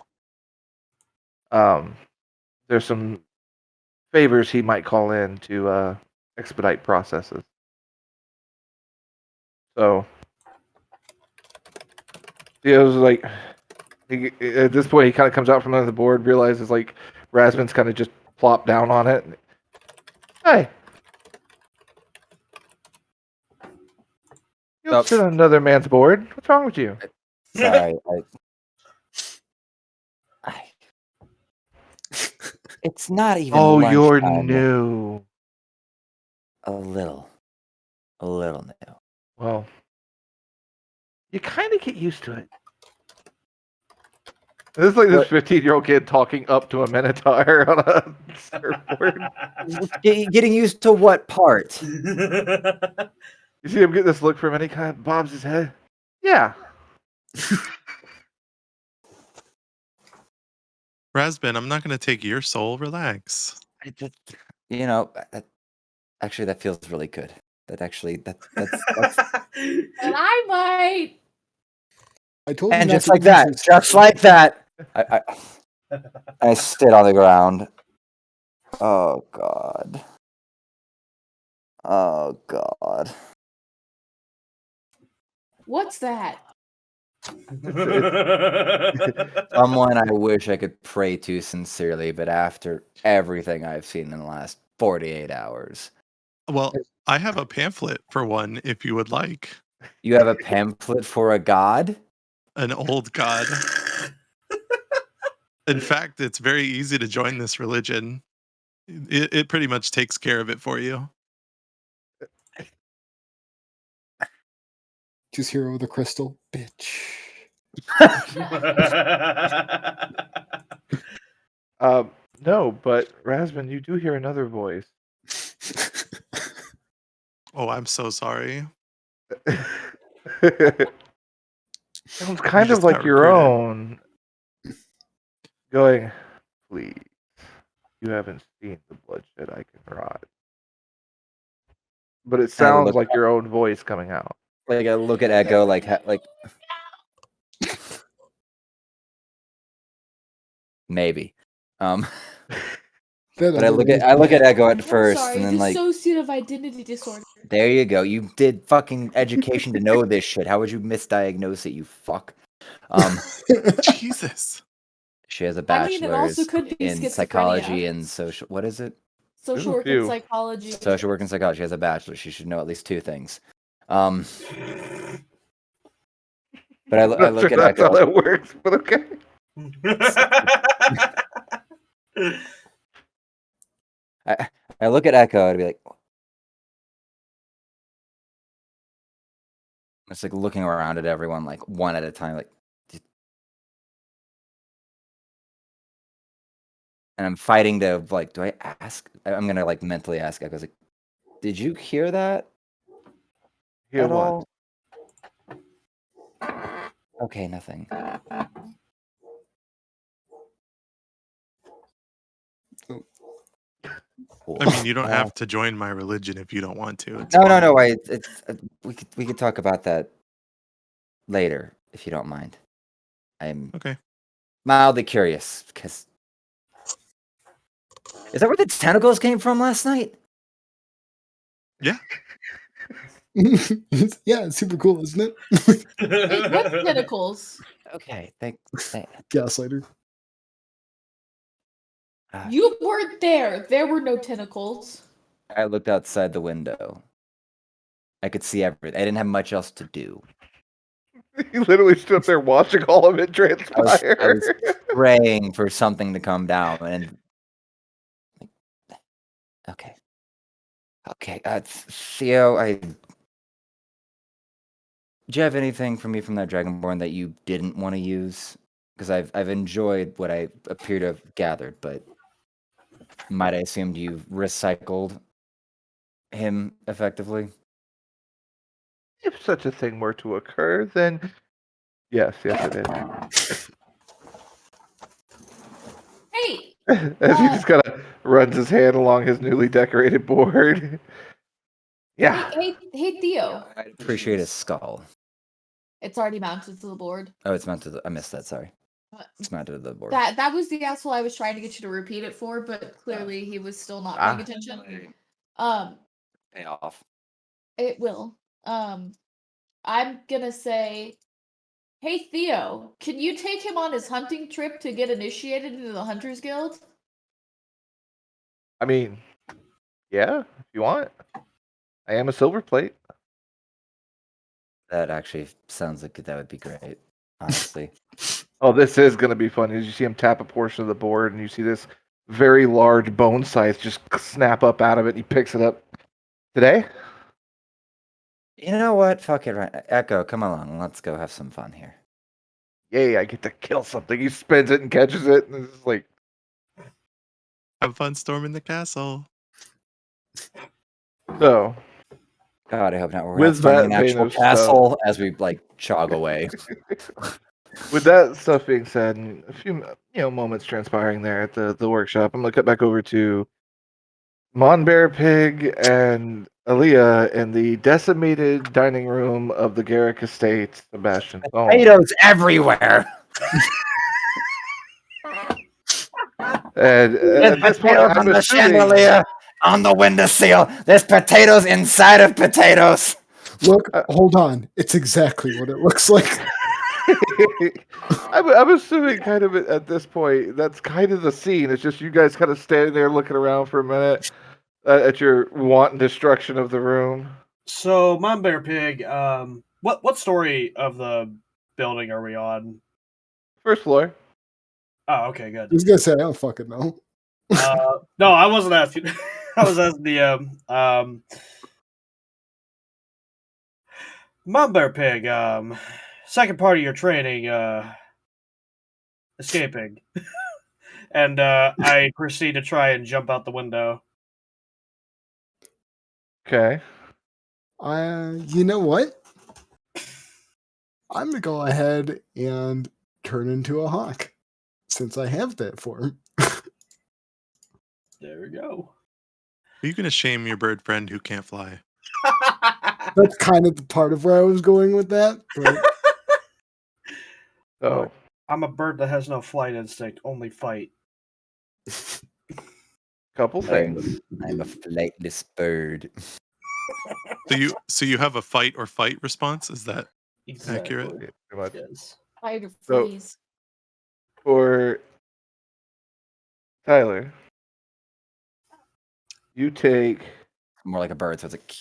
There's some favors he might call in to expedite processes. So Theo's like, at this point, he kind of comes out from under the board, realizes like Rasmus's kind of just plopped down on it. Hey, you don't sit on another man's board. What's wrong with you? Sorry. It's not even Oh, you're lunchtime. new. A little new. Well, you kind of get used to it. This is like this What- 15-year-old kid talking up to a Minotaur on a surfboard. Getting used to what part? You see him get this look from him, and he kind of bobs his head. Yeah. Razban, I'm not going to take your soul. Relax. I just, you know, actually, that feels really good. That's And I might. I told you and not just to like use that, this. just like that, I sit on the ground. Oh God. Oh God. What's that? Someone I wish I could pray to sincerely, but after everything I've seen in the last 48 hours, Well, I have a pamphlet for one if you would like. you have a pamphlet for a god? An old god. In fact, it's very easy to join this religion. It pretty much takes care of it for you. Just hero of the crystal, bitch. No, but Razvan, you do hear another voice. Oh, I'm so sorry. Sounds kind just of like got your recruited. own. Going, please. You haven't seen the bloodshed I can rot. But it sounds look- like your own voice coming out. Like I look at Echo, like maybe. That But I other look voice- at Echo at I'm first, sorry, and then like, dissociative identity disorder. there you go. You did fucking education to know this shit. How would you misdiagnose it, you fuck? Jesus. She has a I mean, it also bachelor's could be in schizophrenia. psychology and social. What is it? Social There's a work and few. psychology. Social work and psychology. She has a bachelor's. She should know at least two things. But I Not look sure at that's how Echo. that works, but okay. I look at Echo and be like, it's like looking around at everyone, like one at a time, like. And I'm fighting to like, do I ask? I'm gonna like mentally ask Echo, like, did you hear that Hear at what? all? Okay, nothing. Cool. I mean, you don't have to join my religion if you don't want to. It's No. fine. We could talk about that later if you don't mind. I'm Okay. mildly curious because is that where the tentacles came from last night? yeah, it's super cool, isn't it? Wait, what tentacles? Okay, Gaslighter. You weren't there. There were no tentacles. I looked outside the window. I could see everything. I didn't have much else to do. You literally stood up there watching all of it I transpire. was praying for something to come down, and okay. Theo, do you have anything for me from that Dragonborn that you didn't want to use? Because I've enjoyed what I appear to have gathered, but might I assumed you've recycled him effectively? If such a thing were to occur, then yes, I did. Hey, As he just kind of runs his hand along his newly decorated board. Yeah. hey, Theo. I'd appreciate a skull. It's already mounted to the board. Oh, it's mounted. I missed that. Sorry. It's mounted to the board. That was the asshole I was trying to get you to repeat it for, but clearly he was still not paying attention. Pay off. It will. I'm gonna say, hey Theo, can you take him on his hunting trip to get initiated into the Hunters Guild? I mean, yeah, if you want. I am a silver plate. That actually sounds like that would be great. Honestly. Oh, this is going to be fun. As you see him tap a portion of the board, and you see this very large bone scythe just snap up out of it. He picks it up. Today? You know what? Fuck it, right? Echo, come along. Let's go have some fun here. Yay, I get to kill something. He spins it and catches it, and it's like, Have fun storming the castle. so. God, I hope not. We're With not storming an that vein actual of stuff- castle as we like jog away. With that stuff being said, and a few moments transpiring there at the workshop, I'm gonna cut back over to Monbear Pig and Aaliyah in the decimated dining room of the Garrick Estate. Sebastian. Potatoes everywhere. And at this point, Potatoes I'm on the assuming chandelier, on the windowsill. There's potatoes inside of potatoes. Look, hold on. It's exactly what it looks like. I'm assuming kind of at this point that's kind of the scene. It's just you guys kind of standing there looking around for a minute at your wanton destruction of the room. So, Mom Bear Pig, what story of the building are we on? First floor. Oh, okay, I good. was gonna say I don't fucking know. No, I wasn't asking. I was asking the Mom Bear Pig. Second part of your training, escaping, and I proceed to try and jump out the window. Okay. You know what? I'm gonna go ahead and turn into a hawk since I have that form. There we go. Are you going to shame your bird friend who can't fly? That's kind of the part of where I was going with that. But Oh, Look, I'm a bird that has no flight instinct, only fight. couple things. I'm a flightless bird. So you have a fight or fight response? Is that accurate? Yeah, pretty much. Yes. Fight or So- freeze. For Tyler, you take More like a bird, so it's like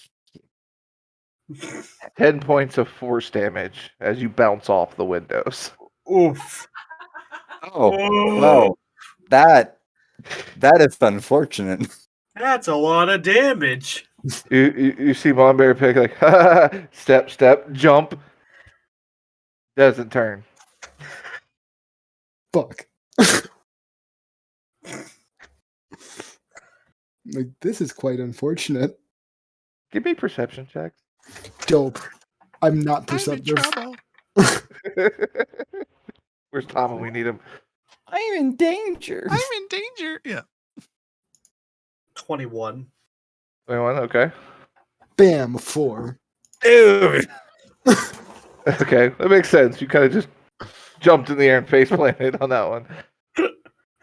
10 points of force damage as you bounce off the windows. Oof. oh well, that is unfortunate. That's a lot of damage. You see Mon Bear Pig like, step, jump. Doesn't turn. fuck. Like, this is quite unfortunate. Give me perception checks. Dope. I'm not I'm in perceptive. trouble. Where's Tom when we need him? I'm in danger. I'm in danger. Yeah. 21. 21, okay. Bam, 4. Dude. Okay, that makes sense. You kind of just jumped in the air and face planted on that one. I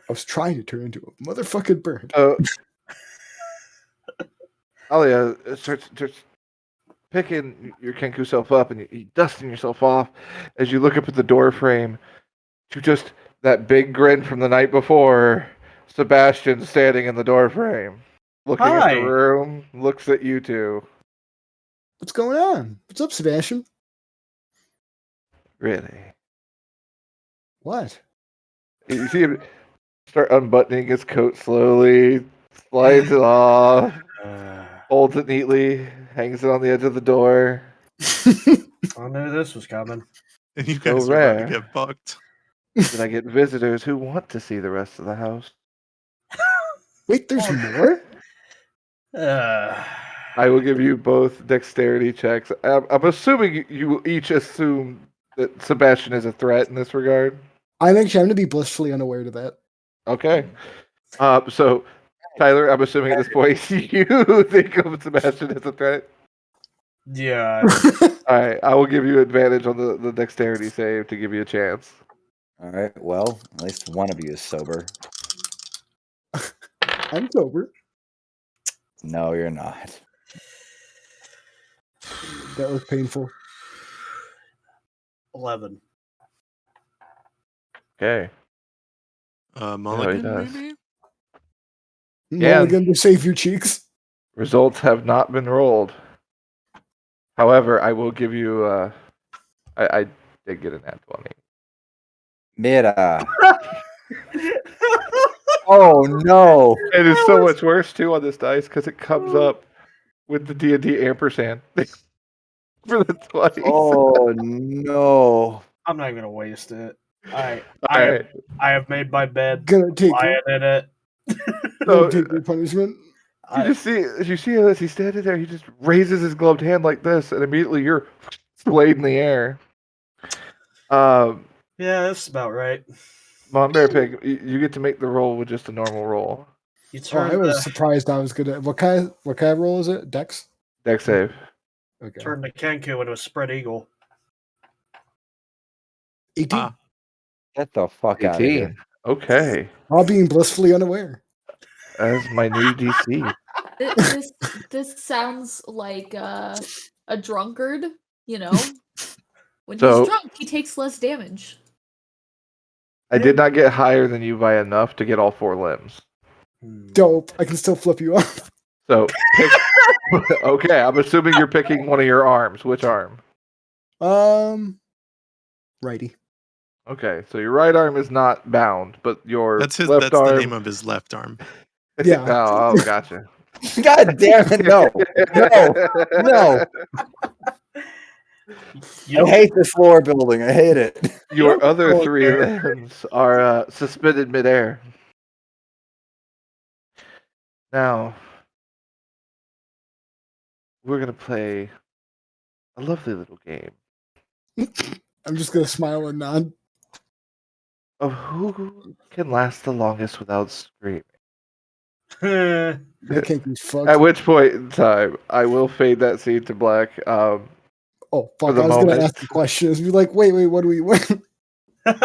was trying to turn into a motherfucking bird. Alia starts picking your Kenku self up and you dusting yourself off as you look up at the door frame to just that big grin from the night before. Sebastian standing in the door frame, looking at the Hi. room, looks at you two. What's going on? What's up, Sebastian? Really? What? You see him start unbuttoning his coat slowly, slides it off, folds it neatly, hangs it on the edge of the door. I knew this was coming. And you So guys are about rare. to get fucked. Then I get visitors who want to see the rest of the house. Wait, there's more? I will give you both dexterity checks. I'm assuming you each assume that Sebastian is a threat in this regard. I'm going to be blissfully unaware to that. Okay. So, Tyler, I'm assuming at this point you think of Sebastian as a threat. Yeah. All right, I will give you advantage on the dexterity save to give you a chance. All right. Well, at least one of you is sober. I'm sober. No, you're not. That was painful. 11. Okay. Mulligan, does. maybe? Yeah. Mulligan to save your cheeks. Results have not been rolled. However, I will give you. I did get an nat 20. Mira. Oh no! It is so much worse too on this dice because it comes up with the D&D ampersand for the twice. Oh no! I'm not even gonna waste it. I All right. have made my bed. Gonna take Lying your, in it. gonna So take your punishment. you see as he's standing there, he just raises his gloved hand like this, and immediately you're swayed in the air. Yeah, that's about right. Mom Bear Pig, you get to make the roll with just a normal roll. You Oh, turn I was the surprised I was gonna. What kind of roll is it? Dex. Deck save. Okay. turn the Kenku into a spread eagle. 18. Ah. Get the fuck out of 18. here! Okay. While being blissfully unaware. As my new DC. This sounds like a drunkard, you know? When So- he's drunk, he takes less damage. I did not get higher than you by enough to get all 4 limbs. Dope. I can still flip you off. So pick. Okay, I'm assuming you're picking one of your arms. Which arm? Righty. Okay, so your right arm is not bound, but your That's his. left That's arm. the name of his left arm. Yeah. Oh, gotcha. God damn it! No! No! I hate this floor building. I hate it. Your don't other go 3 there. limbs are suspended midair. Now, we're gonna play a lovely little game I'm just gonna smile and nod. of who can last the longest without screaming. I can't be fucked. At which point in time, I will fade that scene to black. Oh fuck! the I was gonna moment. ask the question. Be like, wait, what do we win? What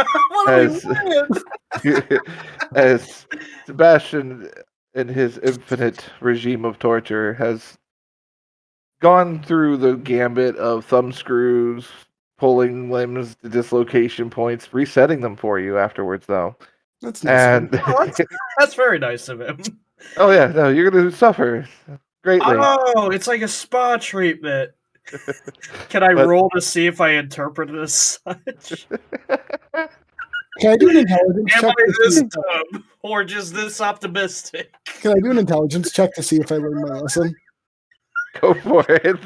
are we As- wearing? As Sebastian, in his infinite regime of torture, has gone through the gambit of thumb screws, pulling limbs to dislocation points, resetting them for you afterwards, though. That's nice. And That's very nice of him. oh yeah, no, you're gonna suffer greatly. Oh, it's like a spa treatment. Can I But- roll to see if I interpret it as such? Can I do an intelligence Am check? I To this see, dumb or just this optimistic? can I do an intelligence check to see if I learned my lesson? Go for it.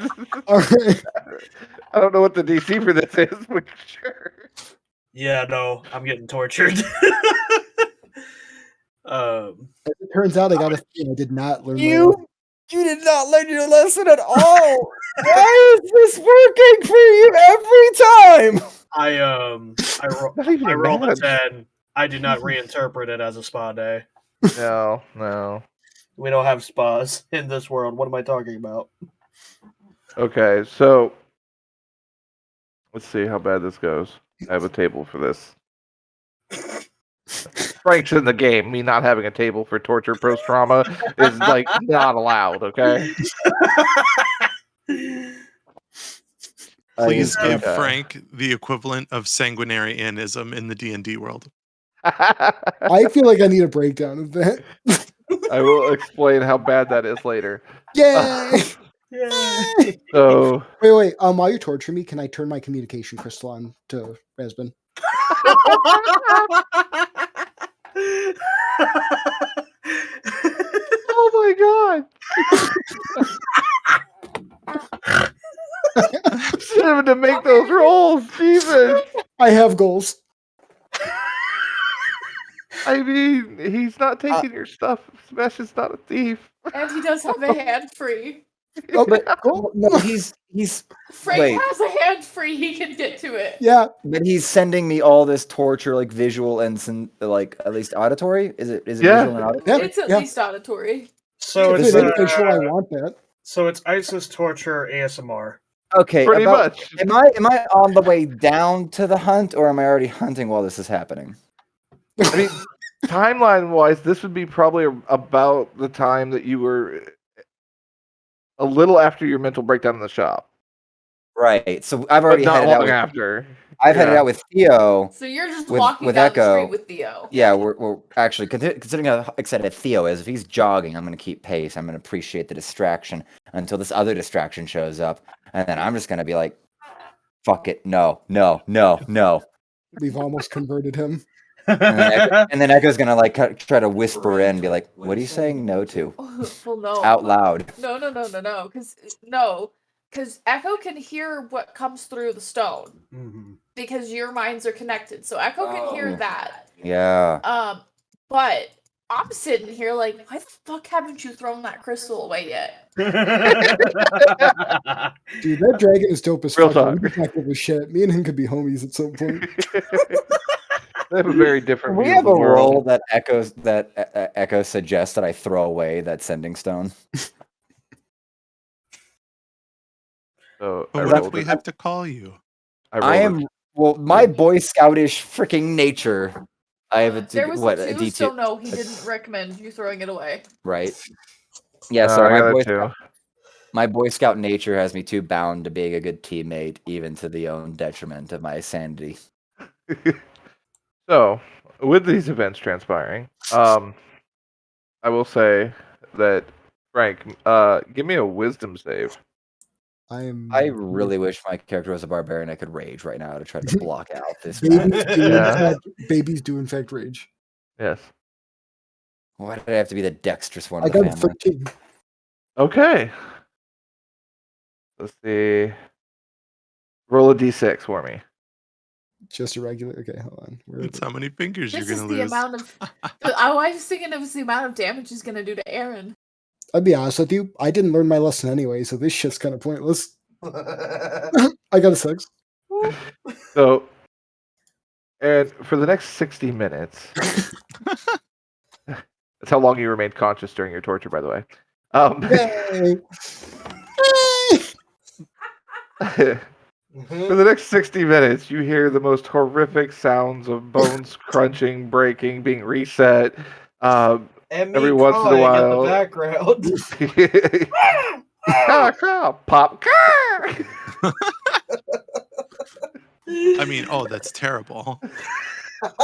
All right. I don't know what the DC for this is, but sure. Yeah, no, I'm getting tortured. As it turns out, I got a thing. I did not learn. My You lesson. you did not learn your lesson at all. Why is this working for you every time? Not even I a rolled a match. 10. I do not reinterpret it as a spa day. No. We don't have spas in this world. What am I talking about? Okay, so let's see how bad this goes. I have a table for this. Frank's in the game. Me not having a table for torture post trauma is like not allowed. Okay. Please give okay. Frank the equivalent of sanguinarianism in the D&D world. I feel like I need a breakdown of that. I will explain how bad that is later. Yay! Yay. So Wait. While you torture me, can I turn my communication crystal on to Rasbin? oh my god. Should have to make those rolls, Jesus. I have goals. I mean, he's not taking your stuff. Sebastian's not a thief. And he does have a hand free. Oh, But cool. no, he's Frank Wait. has a hand free, he can get to it. Yeah. but he's sending me all this torture, like visual and like at least auditory. Is it Yeah. visual and auditory? Yeah. It's at yeah. least auditory. So If it's it is visual, I want that. so it's ISIS torture ASMR. Okay, Pretty much. Am I on the way down to the hunt, or am I already hunting while this is happening? I mean, timeline wise, this would be probably about the time that you were a little after your mental breakdown in the shop. Right. So I've But already not headed out. long With, after. I've headed Yeah. out with Theo. So you're just With- walking with down Echo. the street with Theo. Yeah, we're actually considering how excited Theo is. If he's jogging, I'm going to keep pace. I'm going to appreciate the distraction until this other distraction shows up, and then I'm just going to be like, "Fuck it, no." We've almost converted him. And then Echo's gonna like try to whisper in, be like, "What are you saying no to?" Well, no. Out loud. No, because Echo can hear what comes through the stone because your minds are connected, so Echo can hear that. Yeah. But I'm sitting here like, why the fuck haven't you thrown that crystal away yet? Dude, that dragon is dope as Real fuck. talk. We just not give a shit. Me and him could be homies at some point. They have a very different We view have of a the world. role that Echo suggests that I throw away that sending stone. So But I what if rolled we it. have to call you? I am my Boy Scoutish freaking nature. I have a There was what a a two, D2, so no, he didn't recommend you throwing it away. right? Yeah, No, so I got it too. my Boy Scout nature has me too bound to being a good teammate, even to the own detriment of my sanity. So, with these events transpiring, I will say that Frank, give me a wisdom save. I really wish my character was a barbarian. I could rage right now to try to block out this. Babies do in fact rage. Yes. Why did I have to be the dexterous one I of the got family? 13. Okay. Let's see. Roll a d6 for me. Just a regular. Okay, hold on. That's how many fingers This you're is gonna the lose. amount of. I was thinking it was the amount of damage he's gonna do to Aaron. I'll be honest with you. I didn't learn my lesson anyway, so this shit's kind of pointless. I got a 6. So, and for the next 60 minutes, that's how long you remained conscious during your torture, by the way. Yay! For the next 60 minutes, you hear the most horrific sounds of bones crunching, breaking, being reset. And me Every once in a crying in the while, background. pop. I mean, oh, that's terrible.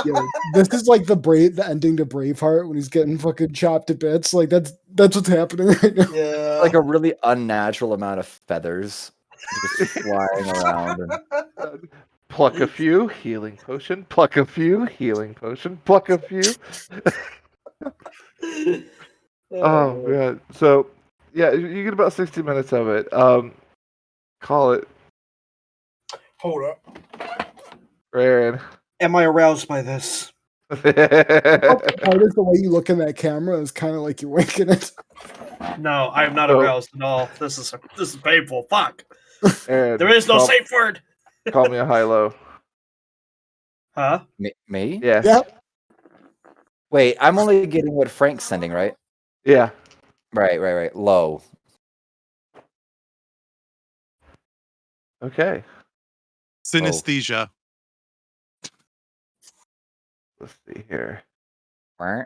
Yo, this is like the ending to Braveheart when he's getting fucking chopped to bits. Like that's what's happening right now. Yeah. Like a really unnatural amount of feathers just flying around. And... Pluck a few, healing potion. Pluck a few, healing potion. Pluck a few. Oh god. So yeah, you get about 60 minutes of it. Call it. Hold up. Aaron. Am I aroused by this? Part is the way you look in that camera is kind of like you're winking it. No, I am not So- aroused at all. This is painful. Fuck. Aaron, There is no call, safe word. call me a high-low. Huh? Me? Yes. Yeah. Wait, I'm only getting what Frank's sending, right? Yeah. Right. Low. Okay. Synesthesia. Let's see here. Right.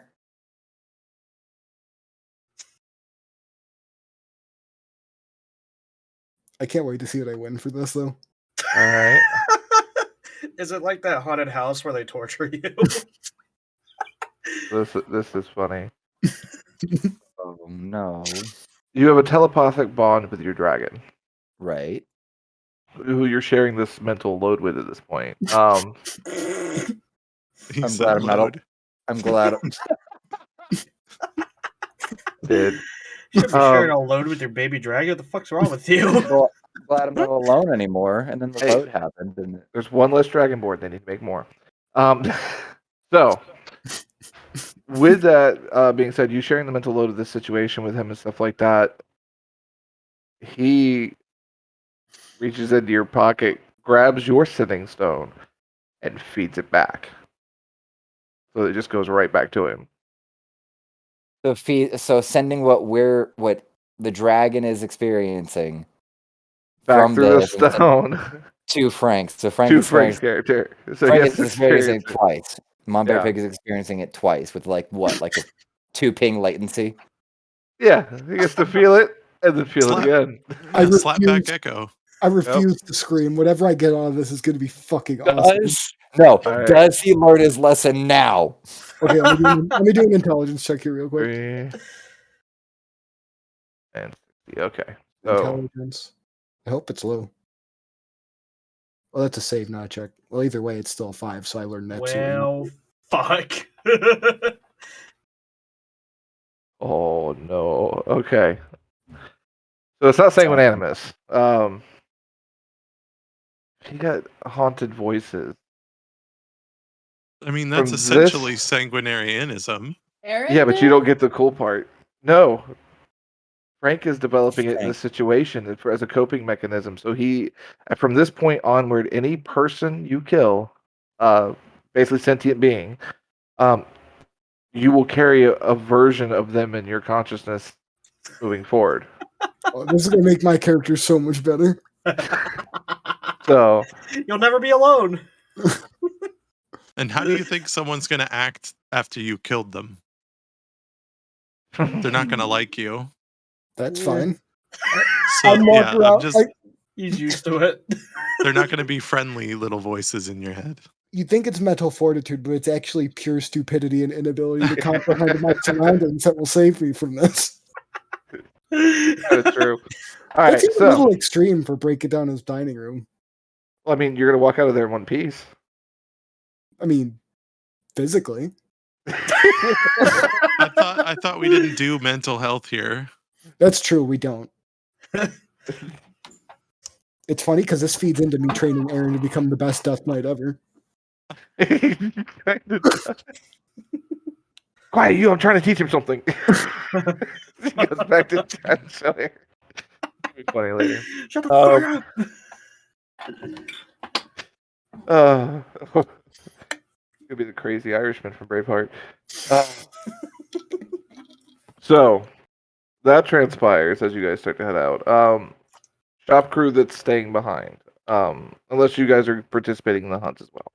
I can't wait to see what I win for this though. All right. Is it like that haunted house where they torture you? This is funny. Oh no. You have a telepathic bond with your dragon, Right. who you're sharing this mental load with at this point. He I'm said glad I'm not. load. I'm glad. Did Should be sharing a load with your baby dragon. What the fuck's wrong with you? Well, I'm glad I'm not alone anymore. And then the Hey. load happened, and there's one less dragon board. They need to make more. So, with that being said, you sharing the mental load of this situation with him and stuff like that, he reaches into your pocket, grabs your sitting stone, and feeds it back. So it just goes right back to him. so sending what the dragon is experiencing Back from through the this and stone to Frank. So Frank to is Frank's experiencing, character. So Frank yes, is experiencing it twice. Mom Bear Yeah. Pig is experiencing it twice with like a 2 ping latency. Yeah, he gets to feel it and then feel Slap. it again. Yeah, slap back Echo. I refuse to scream. Whatever I get out of this is going to be fucking awesome. No, right. does he learn his lesson now? Okay, let me do an intelligence check here real quick. 3 and 60. Okay. So Intelligence. I hope it's low. Well, that's a save, not a check. Well, either way, it's still a 5, so I learned that too. Well, Fuck. Oh no. Okay. So it's not sanguinanimous. He got haunted voices. I mean, that's From essentially this- sanguinarianism. Aaron Yeah, but you don't did? get the cool part. No. Frank is developing it in Frank. this situation as a coping mechanism. So from this point onward, any person you kill, basically sentient being, you will carry a version of them in your consciousness moving forward. Oh, this is gonna make my character so much better. So You'll never be alone. And how do you think someone's going to act after you killed them? They're not going to like you. That's Yeah. fine. So I'm yeah, walking I'm around. just. He's used to it. They're not going to be friendly little voices in your head. You think it's mental fortitude, but it's actually pure stupidity and inability to comprehend my surroundings that will save me from this. that's true. All right. That seems a So little extreme for breaking down his dining room. I mean, you're gonna walk out of there in one piece. I mean, physically. I thought we didn't do mental health here. That's true, we don't. It's funny because this feeds into me training Aaron to become the best Death Knight ever. Quiet, you! I'm trying to teach him something. He goes back to trying to show Aaron. It'll be funny later. Shut the fuck up. Could be the crazy Irishman from Braveheart. So that transpires as you guys start to head out. Shop crew that's staying behind. Unless you guys are participating in the hunt as well.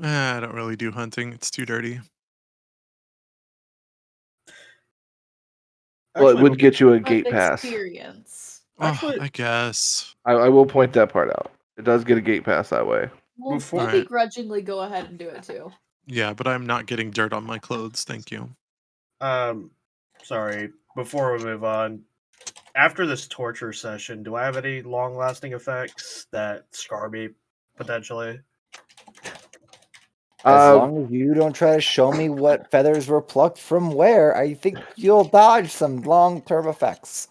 I don't really do hunting. It's too dirty. Well, it Actually, would get you a But gate pass. experience. Actually- I guess. I will point that part out. It does get a gate pass that way. We'll Before- begrudgingly go ahead and do it too. Yeah, but I'm not getting dirt on my clothes. Thank you. Sorry. Before we move on, after this torture session, do I have any long-lasting effects that scar me potentially? As long as you don't try to show me what feathers were plucked from where, I think you'll dodge some long-term effects.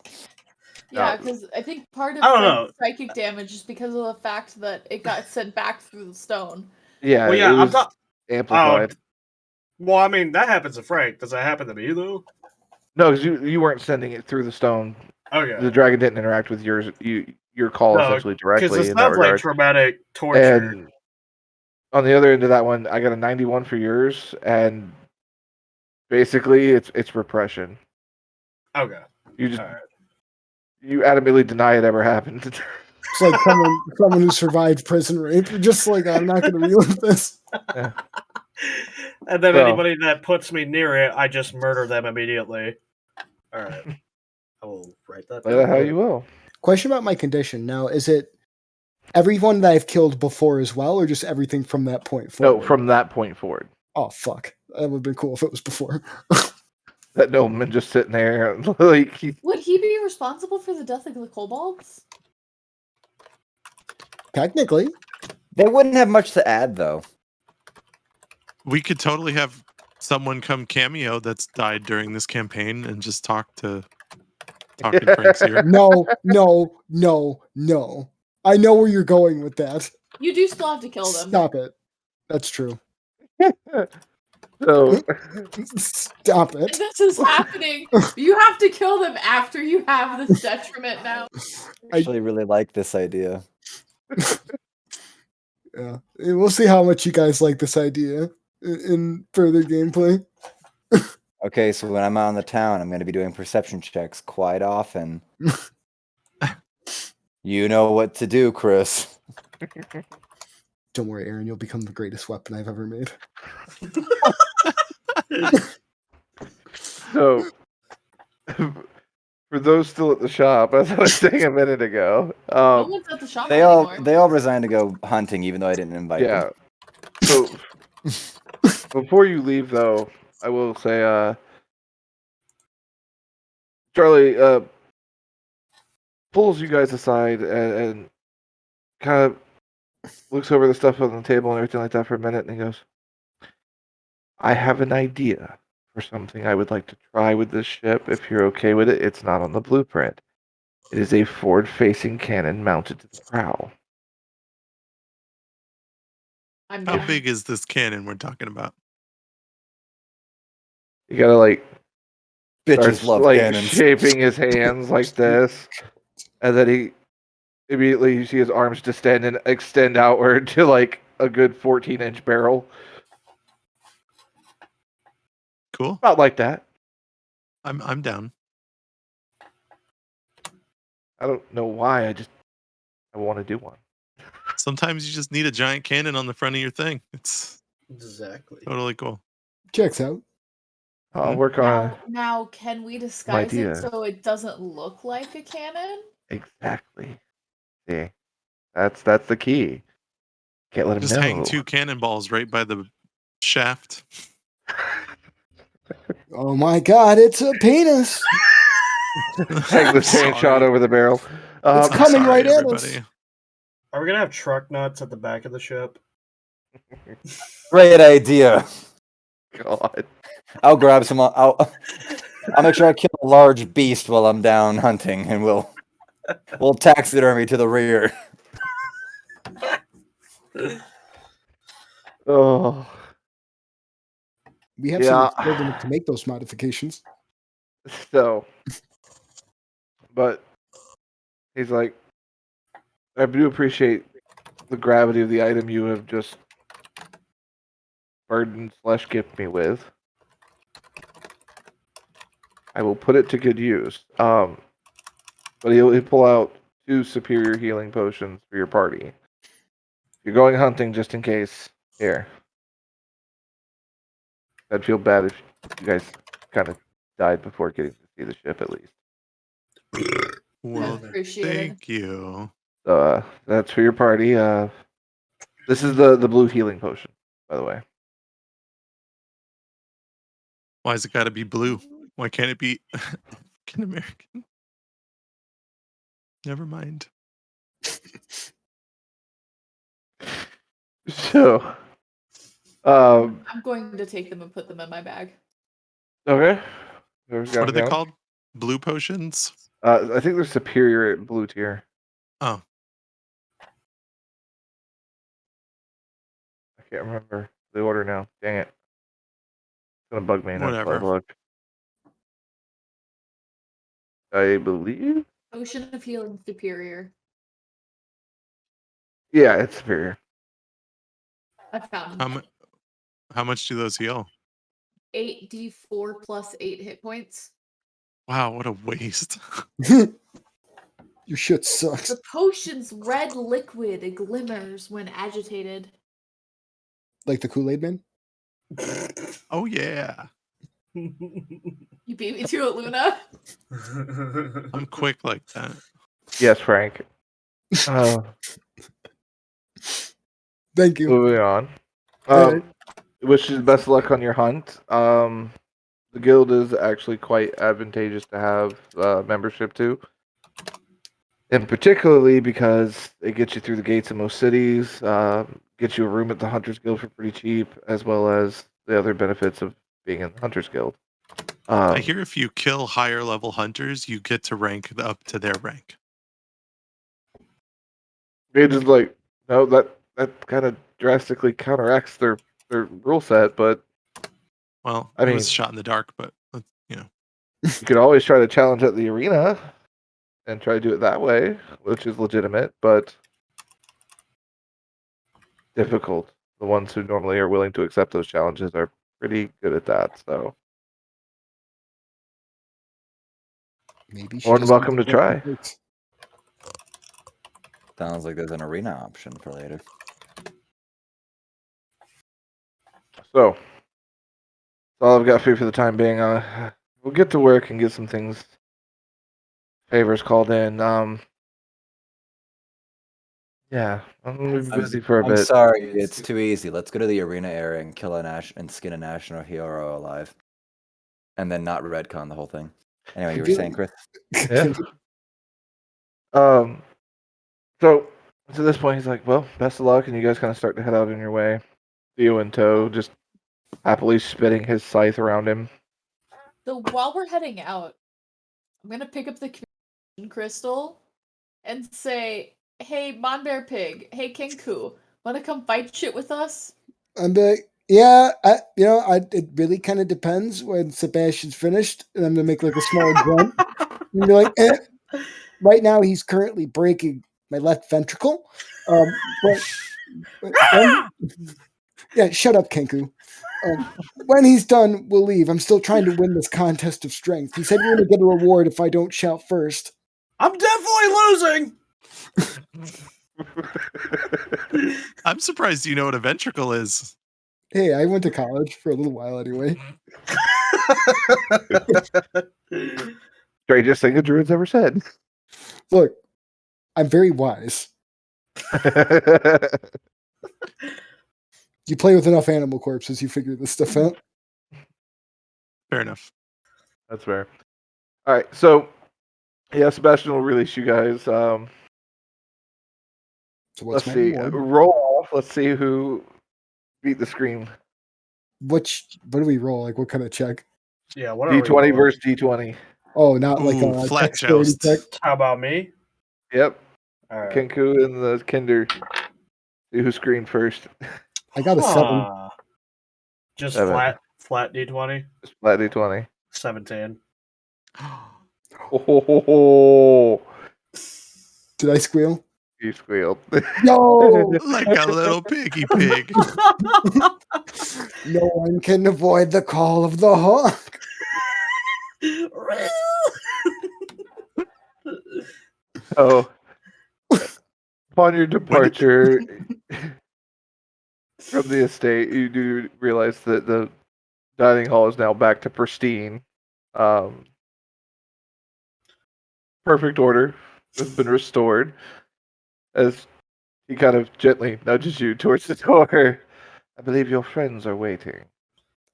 Yeah, because I think part of I don't Frank's know. psychic damage is because of the fact that it got sent back through the stone. Yeah, Well, yeah, it I'm was not- amplified. Well, I mean, that happens to Frank. Does that happen to me, though? No, because you weren't sending it through the stone. Okay. The dragon didn't interact with your call No, essentially Because directly it in that sounds like regard. traumatic torture. And on the other end of that one, I got a 91 for yours, and basically it's repression. Okay. You just Alright. you adamantly deny it ever happened. It's like someone who survived prison rape. You're just like, I'm not going to relive this. And then So- anybody that puts me near it, I just murder them immediately. All right. I will write that Play that how down. you will. Question about my condition. Now, is it everyone that I've killed before as well, or just everything from that point forward? No, from that point forward. Oh, fuck. That would have been cool if it was before. That nobleman just sitting there like Would he be responsible for the death of the kobolds? Technically. They wouldn't have much to add, though. We could totally have someone come cameo that's died during this campaign and just talking Frank's ear. No. I know where you're going with that. You do still have to kill them. Stop it. That's true. so Stop it. This is happening. You have to kill them after you have this detriment now. I actually really like this idea. Yeah. We'll see how much you guys like this idea in further gameplay. Okay, so when I'm out in the town, I'm going to be doing perception checks quite often. You know what to do, Chris. Don't worry, Aaron, you'll become the greatest weapon I've ever made. So for those still at the shop, as I was saying a minute ago, No one's at the shop They anymore. all resigned to go hunting, even though I didn't invite yeah. them. So before you leave, though, I will say, Charlie pulls you guys aside and kind of looks over the stuff on the table and everything like that for a minute, and he goes, I have an idea for something I would like to try with this ship. If you're okay with it, it's not on the blueprint. It is a forward-facing cannon mounted to the prow. I'm How down. big is this cannon we're talking about? You gotta like Bitches starts love like cannons. shaping his hands like this, and then he immediately you see his arms distend and extend outward to like a good 14-inch barrel, Cool. about like that. I'm down. I don't know why. I want to do one. Sometimes you just need a giant cannon on the front of your thing. It's Exactly. totally cool. Checks out. I'll work on Now, can we disguise it idea. so it doesn't look like a cannon? exactly. See, that's the key. Can't let him Just know. hang 2 cannonballs right by the shaft. Oh my god, it's a penis. Hang the I'm chain shot sorry. over the barrel. It's I'm coming sorry, right at everybody. us. Are we gonna have truck nuts at the back of the ship? Great idea. God. I'll grab some. I'll make sure I kill a large beast while I'm down hunting, and we'll taxidermy to the rear. Oh. We have Yeah. some skilled enough to make those modifications. So, but he's like, I do appreciate the gravity of the item you have just burdened / gifted me with. I will put it to good use. But he'll pull out 2 superior healing potions for your party. If you're going hunting, just in case, here. I'd feel bad if you guys kind of died before getting to see the ship, at least. Well, Appreciated. thank you. So that's for your party. This is the blue healing potion, by the way. Why has it got to be blue? Why can't it be African American? Never mind. So, I'm going to take them and put them in my bag. okay. Whoever's got What are they them. called? Blue potions? I think they're superior at blue tier. Oh, I can't remember the order now. Dang it. It's gonna bug me. whatever. Look. I believe. Ocean of Healing Superior. Yeah, it's superior. I found them. How much do those heal? 8d4 plus 8 hit points. Wow, what a waste. Your shit sucks. The potion's red liquid. It glimmers when agitated. Like the Kool-Aid Man? Oh yeah. You beat me to it, Luna. I'm quick like that. Yes, Frank. Thank you. Moving on. Alright. Wish you best of luck on your hunt. The guild is actually quite advantageous to have membership to. And particularly because it gets you through the gates of most cities, gets you a room at the Hunters Guild for pretty cheap, as well as the other benefits of being in the Hunters Guild. I hear if you kill higher level hunters, you get to rank up to their rank. It is like, no, that kind of drastically counteracts their rule set, but Well, I it mean, was a shot in the dark, but you know. you could always try to challenge at the arena and try to do it that way, which is legitimate, but difficult. The ones who normally are willing to accept those challenges are pretty good at that. So, Maybe she more than just welcome to try. Sounds like there's an arena option for later. So, that's all I've got for you for the time being. We'll get to work and get some things, favors called in. Yeah, I'm gonna be busy for a I'm bit. sorry, it's too easy. Let's go to the arena area and kill and skin a national hero alive, and then not redcon the whole thing. Anyway, you were saying, Chris? Yeah. So to this point, he's like, "Well, best of luck," and you guys kind of start to head out on your way. Theo in tow, just happily spinning his scythe around him. So while we're heading out, I'm gonna pick up the communication crystal and say, "Hey, Monbear Pig. Hey, Kenku. Wanna come fight shit with us?" I'm like, yeah, it really kind of depends when Sebastian's finished, and I'm gonna make like a small grunt and be like, right now he's currently breaking my left ventricle, but yeah, shut up, Kenku. When he's done, we'll leave. I'm still trying to win this contest of strength. He said we're gonna get a reward if I don't shout first. I'm definitely losing. I'm surprised you know what a ventricle is. Hey, I went to college for a little while anyway. Strangest thing a druid's ever said. Look, I'm very wise. You play with enough animal corpses, you figure this stuff out. Fair enough. That's fair. All right, so yeah, Sebastian will release you guys. So what's Let's my see. reward? Roll off. Let's see who beat the scream. What do we roll? Like what kind of check? Yeah, what are we D20 rolling? versus D20. Oh, not like Ooh, a flat dexterity joust. check. How about me? Yep. All right. Kenku and the Kinder. See who screamed first. I got a 7. Huh. Just 7. flat D20. Just flat D20. 17. Oh, Did I squeal? you squealed. No! Like a little piggy pig. No one can avoid the call of the hawk. Oh. Upon your departure from the estate, you do realize that the dining hall is now back to pristine. Perfect order has been restored as he kind of gently nudges you towards the door. I believe your friends are waiting.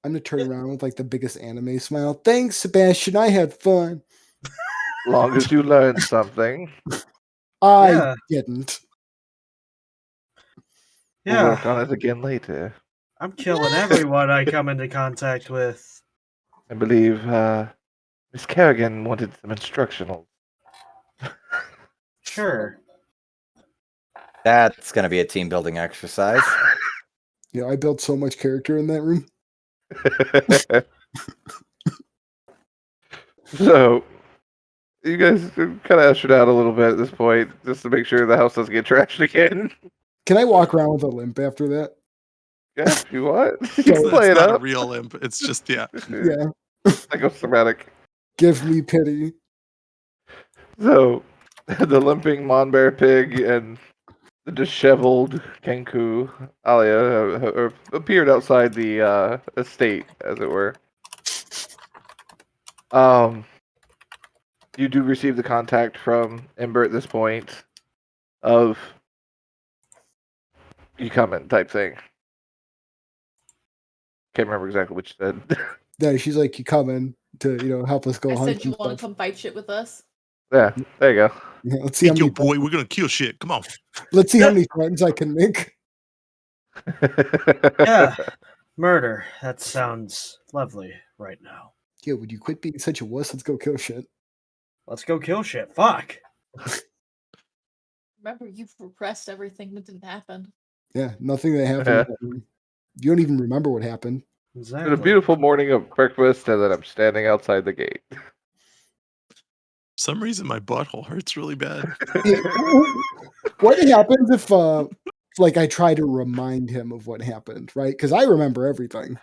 I'm gonna turn around with like the biggest anime smile. Thanks, Sebastian. I had fun. Long as you learn something, I Yeah. didn't. we'll work on Yeah. it again later. I'm killing everyone I come into contact with. I believe Miss Kerrigan wanted some instructionals. Sure. That's going to be a team building exercise. You know, I built so much character in that room. So, you guys kind of ushered out a little bit at this point, just to make sure the house doesn't get trashed again. Can I walk around with a limp after that? Yeah, if you want. You So- can It's play it not a up. real imp. It's just, yeah. Yeah. Psychosomatic. Give me pity. So, the limping Monbear pig and the disheveled Kenku Alia have appeared outside the estate, as it were. You do receive the contact from Ember at this point of you coming type thing. Can't remember exactly what you said. Yeah, she's like, you coming to, help us go I hunt said you and want to stuff. come fight shit with us. Yeah, there you go. Yeah, let's see Hey, how yo, many boy, we're going to kill shit. Come on. let's see how many friends I can make. Yeah. Murder. That sounds lovely right now. Yeah, would you quit being such a wuss? Let's go kill shit. Let's go kill shit. Fuck. Remember, you've repressed everything that didn't happen. Yeah, nothing that happened. You don't even remember what happened. Exactly. It's a beautiful morning of breakfast, and then I'm standing outside the gate. For some reason, my butthole hurts really bad. What happens if like I try to remind him of what happened, right? Because I remember everything.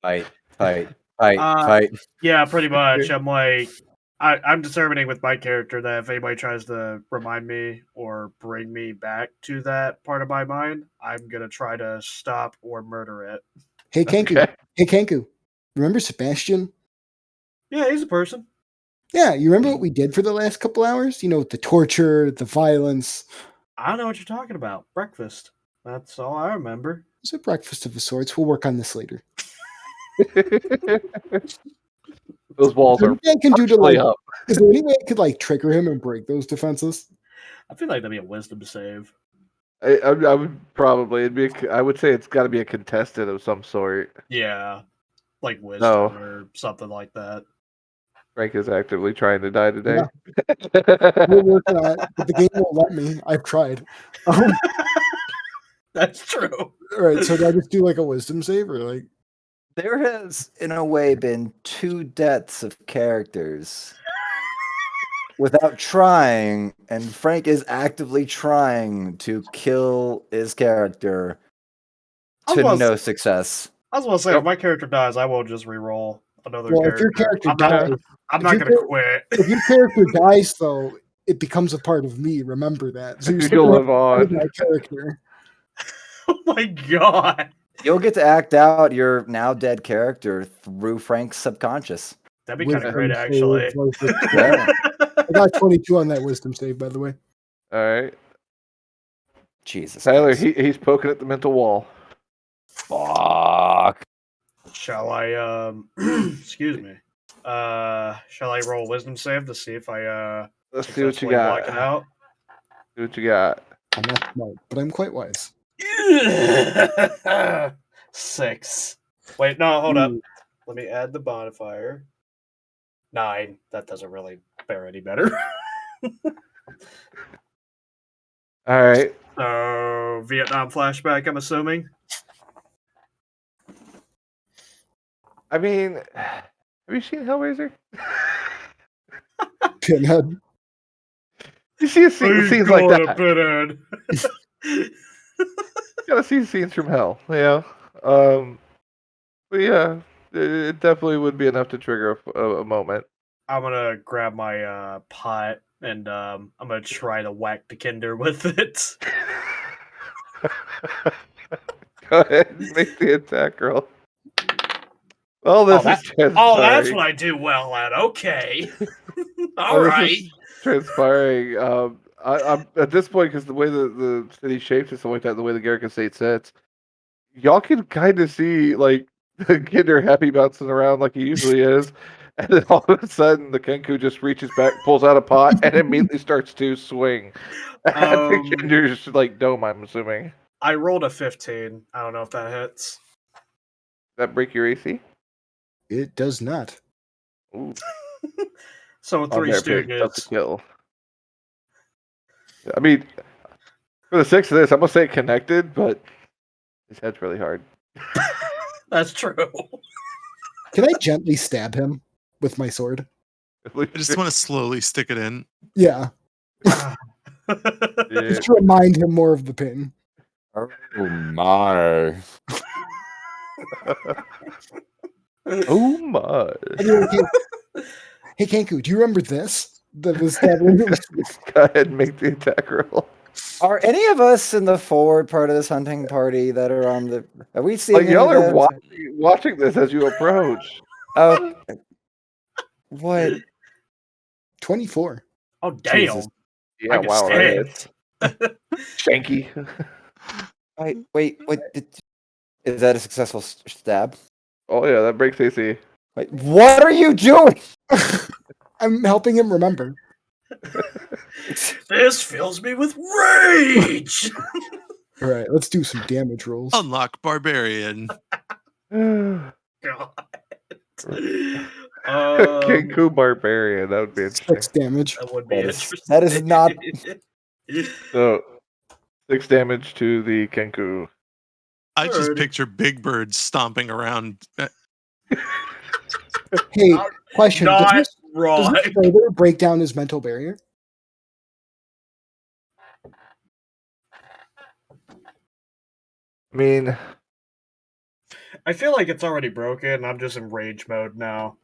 Fight. Yeah, pretty much. I'm like, I'm determining with my character that if anybody tries to remind me or bring me back to that part of my mind, I'm gonna try to stop or murder it. Hey Kenku. Okay. Hey Kenku. Remember Sebastian? Yeah, he's a person. Yeah, you remember what we did for the last couple hours? The torture, the violence. I don't know what you're talking about. Breakfast. That's all I remember. It's a breakfast of the sorts. We'll work on this later. Those walls are I can do to partially like, up. is there any way I could like trigger him and break those defenses? I feel like that'd be a wisdom save. I would probably. I would say it's got to be a contested of some sort. Yeah, like wisdom No. or something like that. Frank is actively trying to die today. We're working on it, but the game won't let me. I've tried. That's true. All right, so do I just do like a wisdom save or like? There has, in a way, been 2 deaths of characters without trying, and Frank is actively trying to kill his character to no success. I was gonna say, Yep. if my character dies, I won't just re-roll another Well, if character. your character I'm dies, not, I'm if not your gonna char- quit. if your character dies, though, it becomes a part of me. Remember that. So you're You still can gonna live have to play on. my character. Oh my god, You'll get to act out your now dead character through Frank's subconscious. that'd be kind of Wisdom great, save actually. versus- Yeah. I got 22 on that wisdom save, by the way. All right, Jesus Tyler. Christ. He's poking at the mental wall. Fuck. Shall I? Excuse me. Shall I roll wisdom save to see if I Let's see what you successfully got. block it out? See what you got. I'm not smart, but I'm quite wise. 6. Wait, no, hold up. Ooh. Let me add the modifier. 9. That doesn't really fare any better. All right. So, Vietnam flashback, I'm assuming. I mean, have you seen Hellraiser? Pinhead. You see scenes like that. Pinhead. You gotta see scenes from hell. Yeah. But yeah, it definitely would be enough to trigger a moment. I'm gonna grab my pot and I'm gonna try to whack the Kinder with it. Go ahead and make the attack roll. Oh, this is transpiring. Oh, that's what I do well at. Okay. All This right. is transpiring. I'm at this point because the way the city shapes and stuff like that, the way the Garrick Estate sits, y'all can kind of see like the Kinder happy bouncing around like he usually is, and then all of a sudden the Kenku just reaches back, pulls out a pot, and immediately starts to swing at the Kinder's like dome. I'm assuming I rolled a 15. I don't know if that hits. that break your AC. It does not. Ooh, So on 3 there, Pig, tough to Stooges. kill. I mean, for the 6 of this, I'm gonna say connected, but his head's really hard. That's true. Can I gently stab him with my sword? I just want to slowly stick it in. Yeah. Yeah. Just to remind him more of the pain. Oh my. Oh my! I mean, hey, Kenku, do you remember this? That was stabbing him? Go ahead and make the attack roll. Are any of us in the forward part of this hunting party that are on the? Are we seeing? Like any y'all of are those? watching this as you approach. Oh, what? 24. Oh, damn. Jesus. Yeah, I can wow, stand. right? Shanky. Wait. Is that a successful stab? Oh yeah, that breaks AC. Wait, what are you doing? I'm helping him remember. This fills me with rage. All right, let's do some damage rolls. Unlock Barbarian. God. Kenku Barbarian. That would be interesting. 6 damage. That would be That is- interesting. that is not- So 6 damage to the Kenku. I just Alrighty. picture Big Bird stomping around. Hey, Not- question. Not Does right. this further break down his mental barrier? I mean, I feel like it's already broken. I'm just in rage mode now.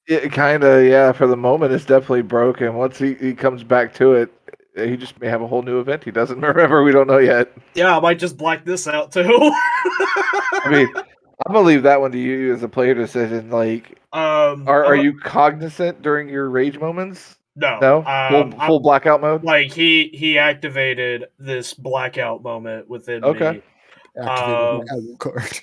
it kind of, yeah, for the moment, it's definitely broken. Once he comes back to it, he just may have a whole new event he doesn't remember. We don't know yet. Yeah, I might just black this out too. I mean, I'm gonna leave that one to you as a player decision. Like, are you cognizant during your rage moments? no, No, full blackout mode. like he activated this blackout moment within Okay. Activated my Alu card.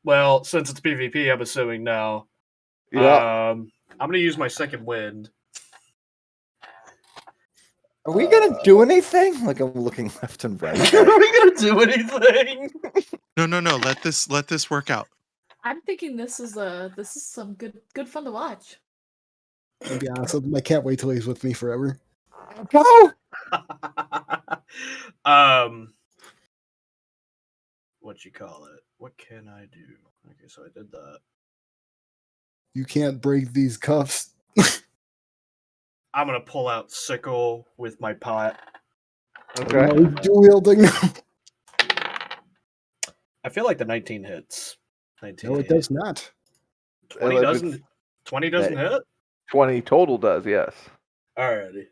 Well, since it's PvP, I'm assuming now. Yeah. I'm gonna use my second wind. Are we gonna do anything? Like I'm looking left and right. Are we gonna do anything? No. Let this work out. I'm thinking this is some good fun to watch. I'll be honest, I can't wait till he's with me forever. Go. What you call it? What can I do? Okay, so I did that. You can't break these cuffs. I'm gonna pull out sickle with my pot. Okay. No, he's dual wielding. I feel like the 19 hits. 19 No, it does not. 20 If doesn't. it's 20 doesn't hit. 20 total does, yes. Alrighty.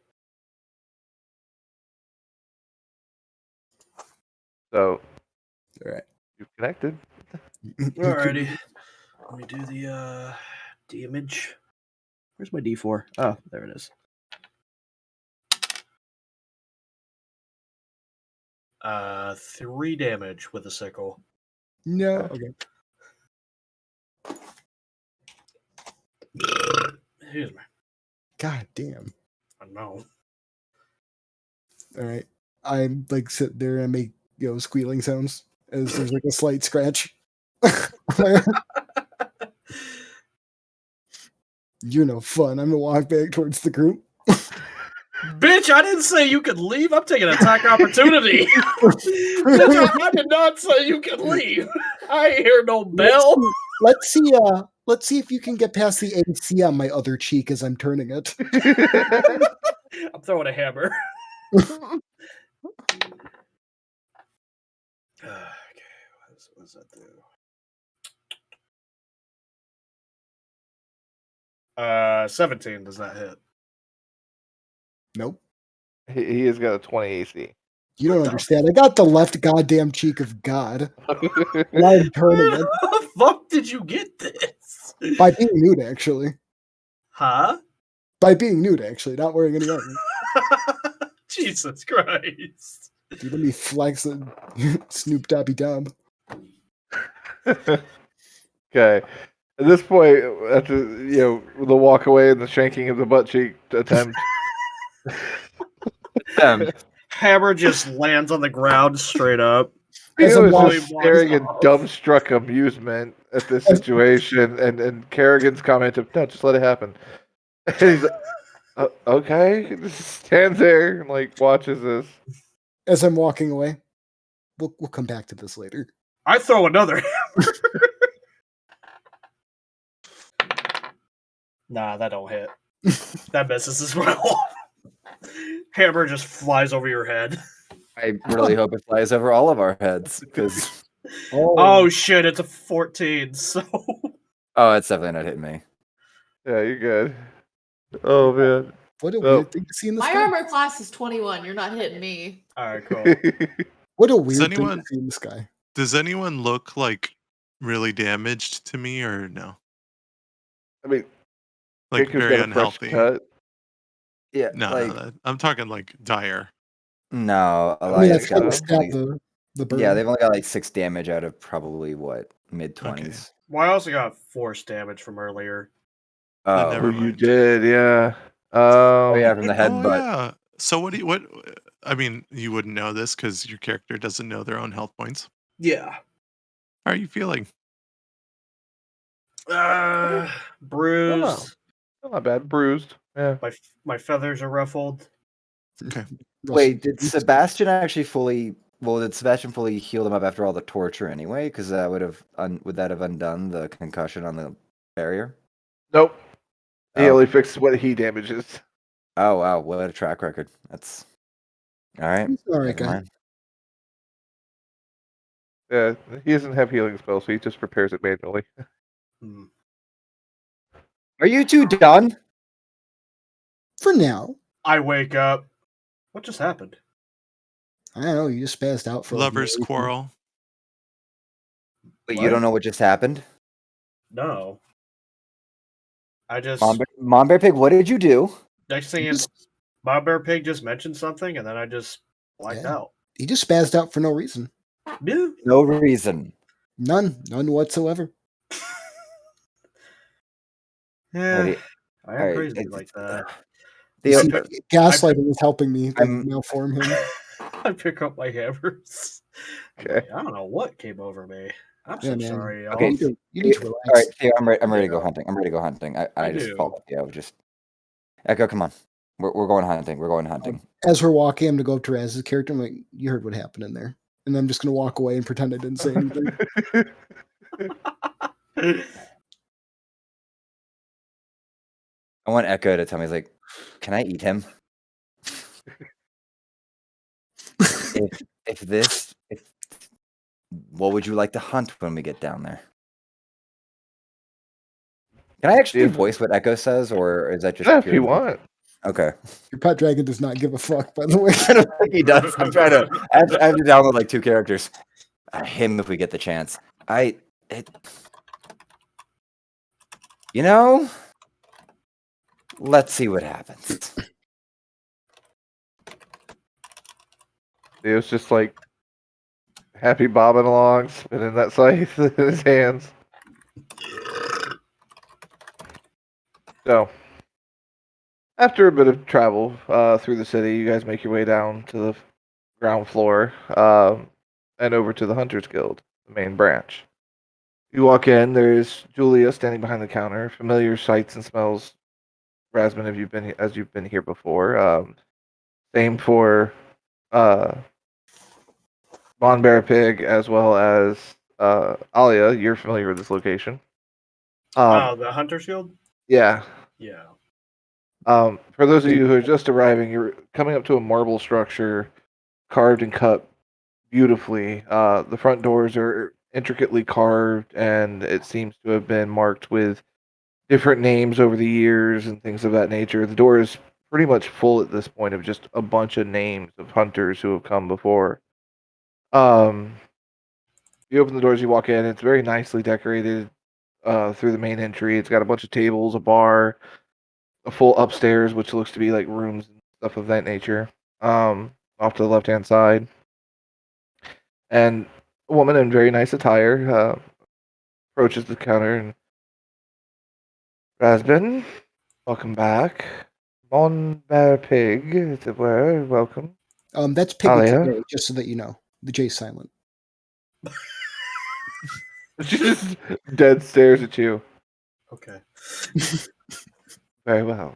So All right. you've connected. Alrighty. Let me do the damage. Where's my D4? Oh, there it is. 3 damage with a sickle. No. Okay. Excuse me. God damn. I know. All right. I'm like sit there and make squealing sounds as there's like a slight scratch. You're no fun. I'm gonna walk back towards the group. Bitch, I didn't say you could leave. I'm taking attack opportunity. Bitch, I did not say you could leave. I ain't hear no bell. Let's see if you can get past the AC on my other cheek as I'm turning it. I'm throwing a hammer. Okay, what does that do? 17 does that hit? Nope. He has got a 20 AC. You don't understand. I got the left goddamn cheek of God. And I'm turning it How the fuck did you get this? by being nude, actually. Huh? By being nude, actually, not wearing any armor. Jesus Christ. Dude, let me flex it. Snoop Dobby Dub. Okay. At this point, after the walk away and the shanking of the butt cheek attempt, Hammer just lands on the ground straight up. he As I'm was walking- just staring in dumbstruck amusement at this situation, and Kerrigan's comment of no, just let it happen. And he's like, okay, just stands there and like watches this. As I'm walking away, we'll come back to this later. I throw another hammer. Nah, that don't hit. That misses as well. Hammer just flies over your head. I really hope it flies over all of our heads because Oh shit, it's a 14, so it's definitely not hitting me. Yeah, you're good. Oh man. What a Oh. weird thing to see in the My sky. armor class is 21. You're not hitting me. alright, cool. What a weird thing anyone- to see in the sky. Does anyone look like really damaged to me or no? I mean, Like Jacob's very got a fresh unhealthy. cut. Yeah, No, like I'm talking like dire. no, I mean, Elias that's kind got of so. stab only- the burn. yeah, they've only got like 6 damage out of probably what mid-20s. Well, I also got force damage from earlier. Oh, never Oh, you mind. did, yeah. oh yeah, from the head, Oh but yeah. So what? I mean, you wouldn't know this because your character doesn't know their own health points. Yeah. How are you feeling? Bruised. Not bad. Bruised. Yeah. My feathers are ruffled. wait, did Sebastian actually fully? Well, did Sebastian fully heal them up after all the torture anyway? Because that would have undone the concussion on the barrier? Nope. He Oh. only fixed what he damages. Oh wow, what a track record! That's all right. He's all right, Never guy. mind. Yeah, he doesn't have healing spells, so he just repairs it manually. Hmm. Are you two done? For now. I wake up. What just happened? I don't know. You just spazzed out for like, no Lovers reason. quarrel. But What? you don't know what just happened? No. I just Mom Bear Pig, what did you do? next thing is Bob Bear Pig just mentioned something and then I just blacked Yeah. out. He just spazzed out for no reason. Yeah. No reason. None whatsoever. Yeah. Alrighty. I am Alright, crazy it's- like that. You Theo, see, gaslighting is helping me to I'm- malform him. I pick up my hammers. I'm Okay. like, I don't know what came over me. I'm so Yeah, man. sorry, y'all. Okay, You need to all relax. right, Theo, I'm ready to go Yeah. hunting. I'm ready to go hunting. I I just do. follow Theo. Just Echo, come on. We're going hunting. We're going hunting. As we're walking, I'm gonna go up to Raz's character. I'm like, you heard what happened in there. And I'm just gonna walk away and pretend I didn't say anything. I want Echo to tell me, he's like, can I eat him? if what would you like to hunt when we get down there? Can I actually If- voice what Echo says, or is that just Yeah, if you purely- want. Okay. Your pet dragon does not give a fuck, by the way. I don't think he does. I'm trying to. I have to download like 2 characters. Him, if we get the chance. You know, let's see what happens. Theo's just like happy bobbing along, spinning that scythe in his hands. So, after a bit of travel through the city, you guys make your way down to the ground floor and over to the Hunters Guild, the main branch. You walk in, there's Julia standing behind the counter, familiar sights and smells. Rasmus, have you been as you've been here before? Same for Von Bear Pig as well as Alia. You're familiar with this location. The Hunter's Guild? Yeah. Yeah. For those of you who are just arriving, you're coming up to a marble structure carved and cut beautifully. The front doors are intricately carved, and it seems to have been marked with different names over the years and things of that nature. The door is pretty much full at this point of just a bunch of names of hunters who have come before. You open the doors, you walk in. It's very nicely decorated through the main entry. It's got a bunch of tables, a bar, a full upstairs, which looks to be like rooms and stuff of that nature. Off to the left-hand side. And a woman in very nice attire approaches the counter and Rasbin, welcome back. Mon Bear Pig, as it were, welcome. That's Pig with Alia. the J, just so that you know. The J's silent. She just dead stares at you. Okay. Very well.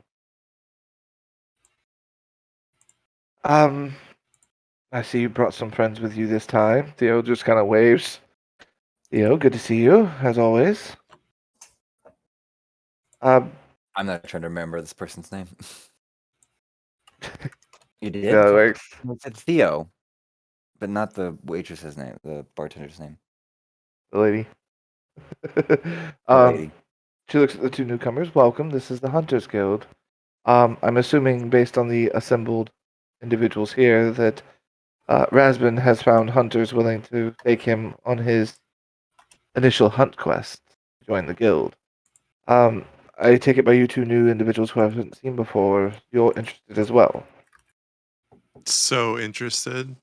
I see you brought some friends with you this time. Theo just kind of waves. Theo, good to see you, as always. I'm not trying to remember this person's name. You did? Yeah, it works. I said Theo, but not the waitress's name, the bartender's name. The lady. The lady. She looks at the 2 newcomers. Welcome. This is the Hunters Guild. I'm assuming, based on the assembled individuals here, that Rasbin has found hunters willing to take him on his initial hunt quest to join the guild. I take it by you 2 new individuals who I haven't seen before, you're interested as well. So interested.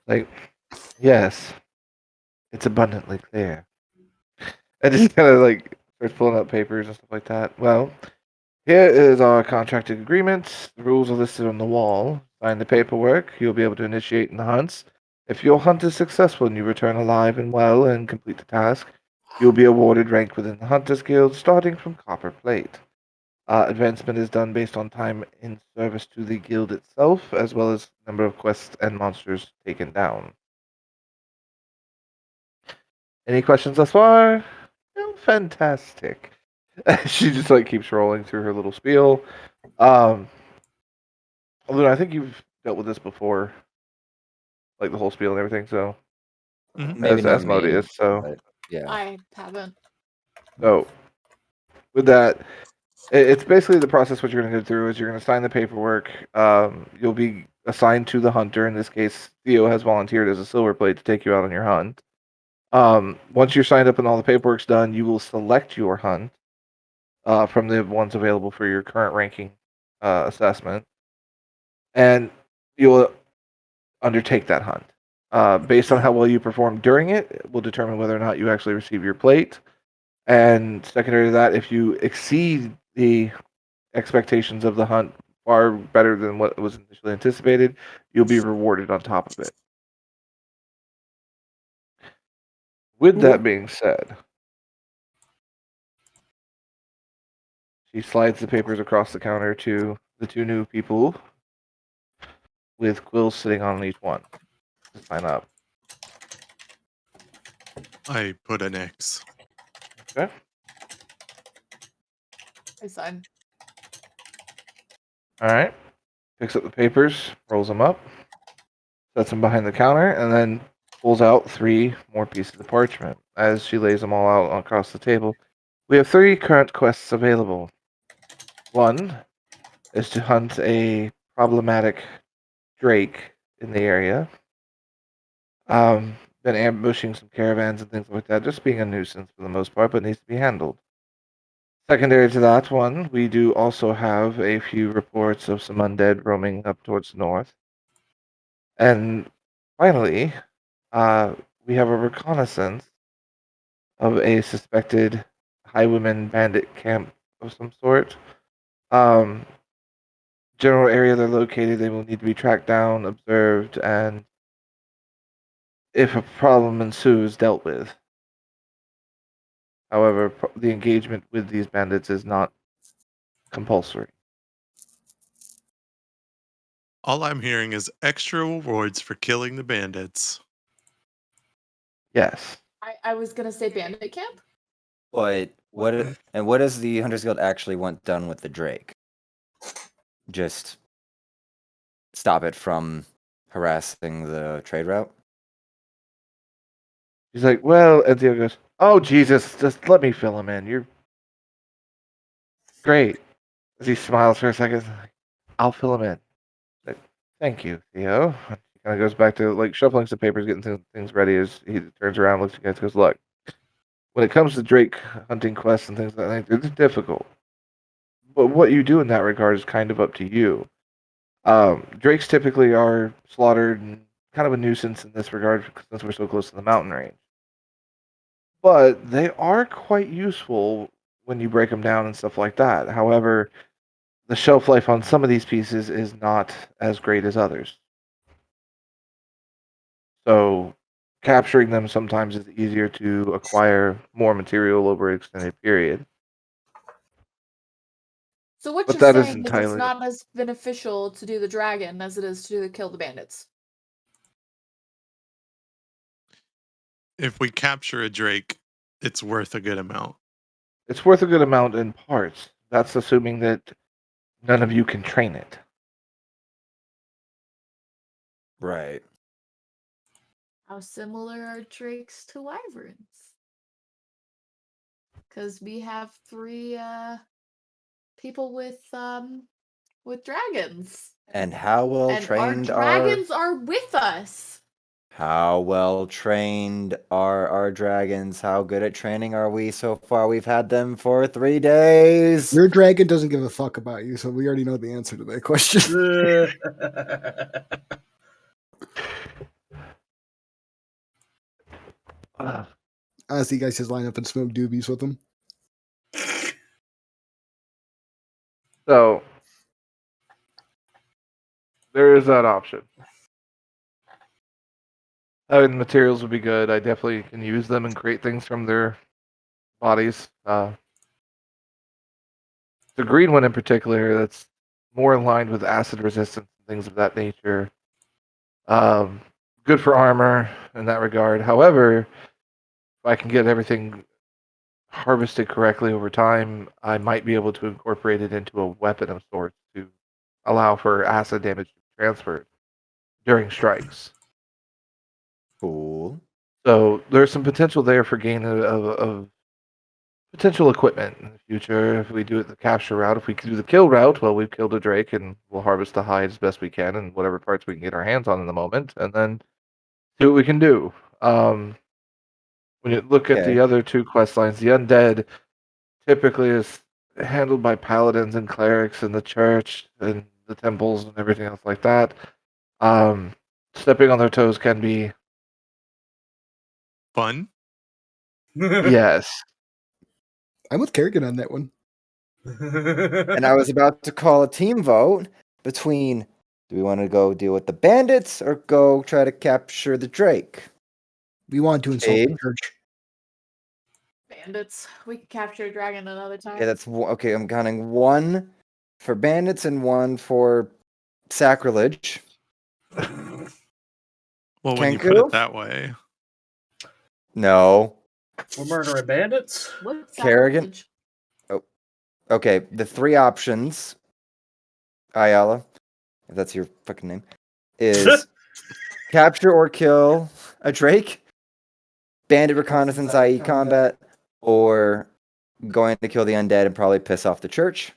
Like, yes, it's abundantly clear. And just kind of like starts pulling out papers and stuff like that. Well, here is our contracted agreement. The rules are listed on the wall. Sign the paperwork. You'll be able to initiate in the hunts. If your hunt is successful and you return alive and well and complete the task, you'll be awarded rank within the Hunters Guild, starting from copper plate. Advancement is done based on time in service to the guild itself, as well as number of quests and monsters taken down. Any questions thus far? Oh, fantastic. She just like keeps rolling through her little spiel. Although I think you've dealt with this before, like the whole spiel and everything. So Maybe as not Asmodeus. me, So but yeah. I haven't. with that, it's basically the process. What you're going to go through is you're going to sign the paperwork. You'll be assigned to the hunter. In this case, Theo has volunteered as a silver plate to take you out on your hunt. Once you're signed up and all the paperwork's done, you will select your hunt from the ones available for your current ranking assessment, and you will undertake that hunt. Based on how well you perform during it, it will determine whether or not you actually receive your plate. And secondary to that, if you exceed the expectations of the hunt far better than what was initially anticipated, you'll be rewarded on top of it. With that being said, she slides the papers across the counter to the two new people with quills sitting on each one to sign up. I put an X. Okay. I sign. All right. Picks up the papers, rolls them up, sets them behind the counter, and then pulls out 3 more pieces of parchment. As she lays them all out across the table, we have 3 current quests available. One is to hunt a problematic drake in the area. Been ambushing some caravans and things like that, just being a nuisance for the most part, but needs to be handled. Secondary to that one, we do also have a few reports of some undead roaming up towards the north. And finally, we have a reconnaissance of a suspected highwayman bandit camp of some sort. General area they're located, they will need to be tracked down, observed, and if a problem ensues, dealt with. However, the engagement with these bandits is not compulsory. All I'm hearing is extra rewards for killing the bandits. Yes. I was gonna say bandit camp. But what does the Hunters Guild actually want done with the Drake? Just stop it from harassing the trade route? He's like, well, and Theo goes, oh, Jesus, just let me fill him in. You're great. As he smiles for a second, I'll fill him in. Like, thank you, Theo. He kind of goes back to like shuffling some papers, getting things ready. As he turns around, looks at you guys, goes, look, when it comes to Drake hunting quests and things like that, it's difficult. But what you do in that regard is kind of up to you. Drakes typically are slaughtered and kind of a nuisance in this regard since we're so close to the mountain range. But they are quite useful when you break them down and stuff like that. However, the shelf life on some of these pieces is not as great as others. So capturing them sometimes is easier to acquire more material over an extended period. So what But you're that is saying is it's entirely not as beneficial to do the dragon as it is to kill the bandits. If we capture a drake, it's worth a good amount. it's worth a good amount in parts. That's assuming that none of you can train it. Right. How similar are drakes to wyverns? Because we have 3 people with dragons. And how well And our trained dragons are with us. How well trained are our dragons? How good at training are we so far? We've had them for 3 days. Your dragon doesn't give a fuck about you, so we already know the answer to that question. I see you guys just line up and smoke doobies with them. So there is that option. The materials would be good. I definitely can use them and create things from their bodies. The green one in particular, that's more aligned with acid resistance and things of that nature. Good for armor in that regard. However, if I can get everything harvested correctly over time, I might be able to incorporate it into a weapon of sorts to allow for acid damage to be transferred during strikes. Cool. So there's some potential there for gain of potential equipment in the future if we do it the capture route. If we do the kill route, well, we've killed a drake and we'll harvest the hide as best we can and whatever parts we can get our hands on in the moment, and then see what we can do. When you look at the other 2 quest lines, the undead typically is handled by paladins and clerics in the church and the temples and everything else like that. Stepping on their toes can be Fun? yes. I'm with Kerrigan on that one. And I was about to call a team vote between do we want to go deal with the bandits or go try to capture the Drake? We want to insult the Abe? church. Bandits. We can capture a dragon another time. Yeah, that's okay. I'm counting 1 for bandits and 1 for sacrilege. Well, when you put Kenku? it that way, No. We're murdering bandits. What's Kerrigan? sacrilege? Okay, the 3 options, Ayala, if that's your fucking name, is capture or kill a Drake, bandit reconnaissance, i.e. combat, or going to kill the undead and probably piss off the church.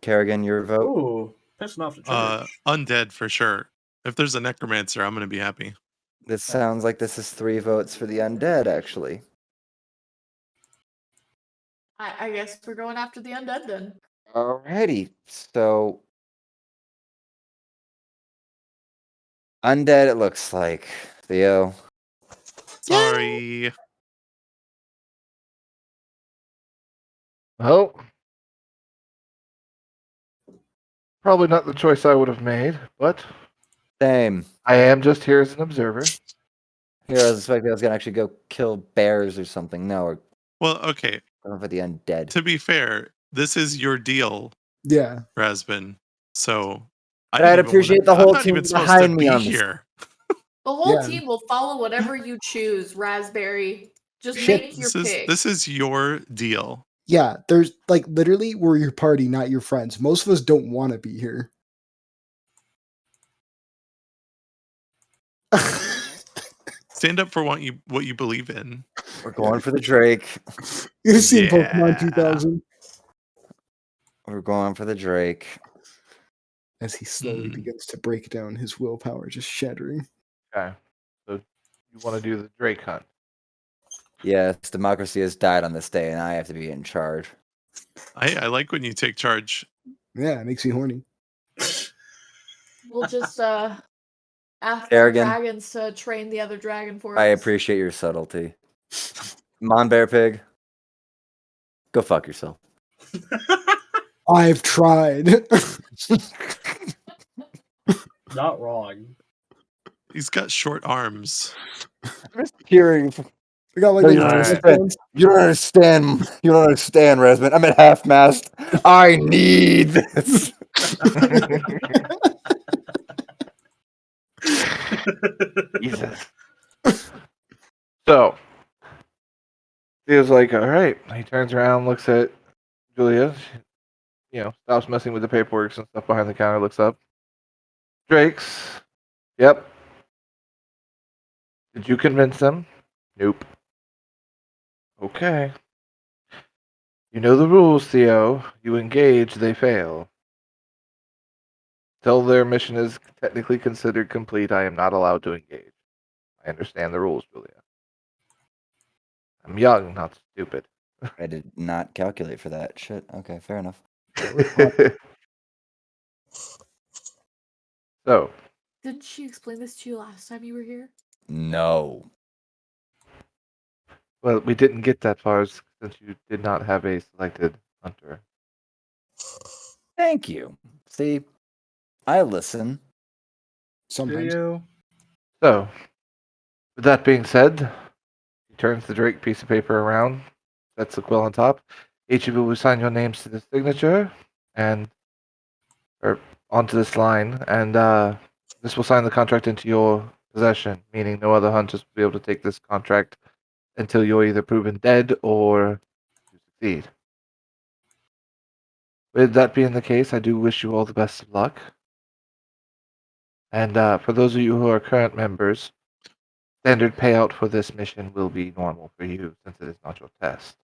Kerrigan, your vote? Ooh, pissing off the church. undead for sure. If there's a necromancer, I'm gonna be happy. This sounds like this is 3 votes for the undead, actually. I guess we're going after the undead then. Alrighty, so undead it looks like. Theo. Sorry. Well, probably not the choice I would have made, but Same. I am just here as an observer. Here, I was expecting I was gonna actually go kill bears or something. No, we're Well, okay. going for the undead. To be fair, this is your deal, Yeah. Rasbin. So But I'd appreciate the whole I'm not team even supposed behind to me be on this. here. The whole Yeah. team will follow whatever you choose, Raspberry. Just Shit. make your This is pick. this is your deal. Yeah, there's like literally we're your party, not your friends. Most of us don't want to be here. Stand up for what you believe in. We're going for the Drake. You've seen Pokemon Yeah. 2000 We're going for the Drake. as he slowly begins to break down, his willpower just shattering. Okay. So you want to do the Drake hunt? Yes, democracy has died on this day, and I have to be in charge. I like when you take charge. Yeah, it makes me horny. We'll just ask the Kerrigan. dragons to train the other dragon for us. I appreciate your subtlety. Mon Bear Pig, go fuck yourself. I've tried. Not wrong. He's got short arms. I'm just hearing. I got like No, a you don't Alright. understand. You don't understand. You don't understand, Resman. I'm at half mast. I need this. Jesus. So Theo's like, all right. He turns around, looks at Julia. Stops messing with the paperwork and stuff behind the counter. Looks up. Drake's. Yep. Did you convince them? Nope. Okay. You know the rules, Theo. You engage, they fail. Till their mission is technically considered complete, I am not allowed to engage. I understand the rules, Julia. I'm young, not stupid. I did not calculate for that. Shit. Okay, fair enough. So, Didn't she explain this to you last time you were here? No. well, we didn't get that far since you did not have a selected hunter. Thank you. See, I listen. Do Sometimes. you? So, with that being said, he turns the Drake piece of paper around, sets the quill on top. Each of you will sign your names to the signature or onto this line, and this will sign the contract into your possession, meaning no other hunters will be able to take this contract until you're either proven dead or you succeed. With that being the case, I do wish you all the best of luck. And for those of you who are current members, standard payout for this mission will be normal for you since it is not your test.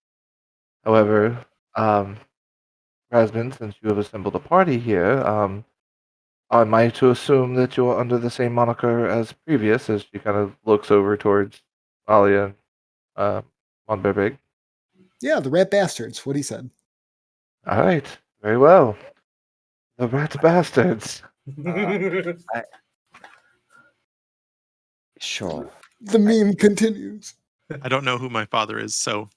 However, Rasmin, since you have assembled a party here, am I to assume that you're under the same moniker as previous, as she kind of looks over towards Alia and Monberbig? Yeah, the rat bastards. What he said. All right, very well. The rat bastards. Sure. The meme continues. I don't know who my father is, so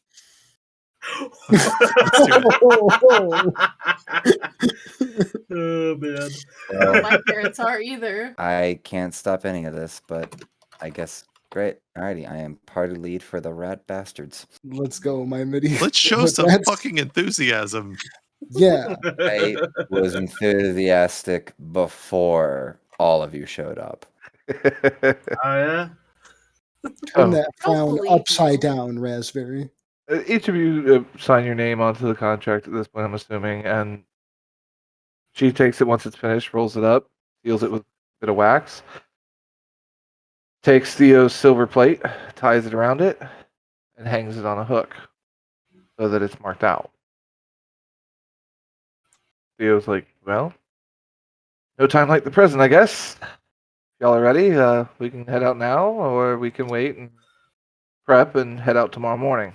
Oh man. Well, My parents are either. I can't stop any of this, but I guess great. Alrighty, I am party lead for the rat bastards. Let's go, my midi. Let's show some fucking enthusiasm. Yeah. I was enthusiastic before all of you showed up. Oh yeah. Turn Oh. that Don't frown believe upside you. down, Raspberry. Each of you sign your name onto the contract at this point, I'm assuming, and she takes it once it's finished, rolls it up, seals it with a bit of wax, takes Theo's silver plate, ties it around it, and hangs it on a hook so that it's marked out. Theo's like, well, no time like the present, I guess. Y'all are ready? We can head out now, or we can wait and prep and head out tomorrow morning.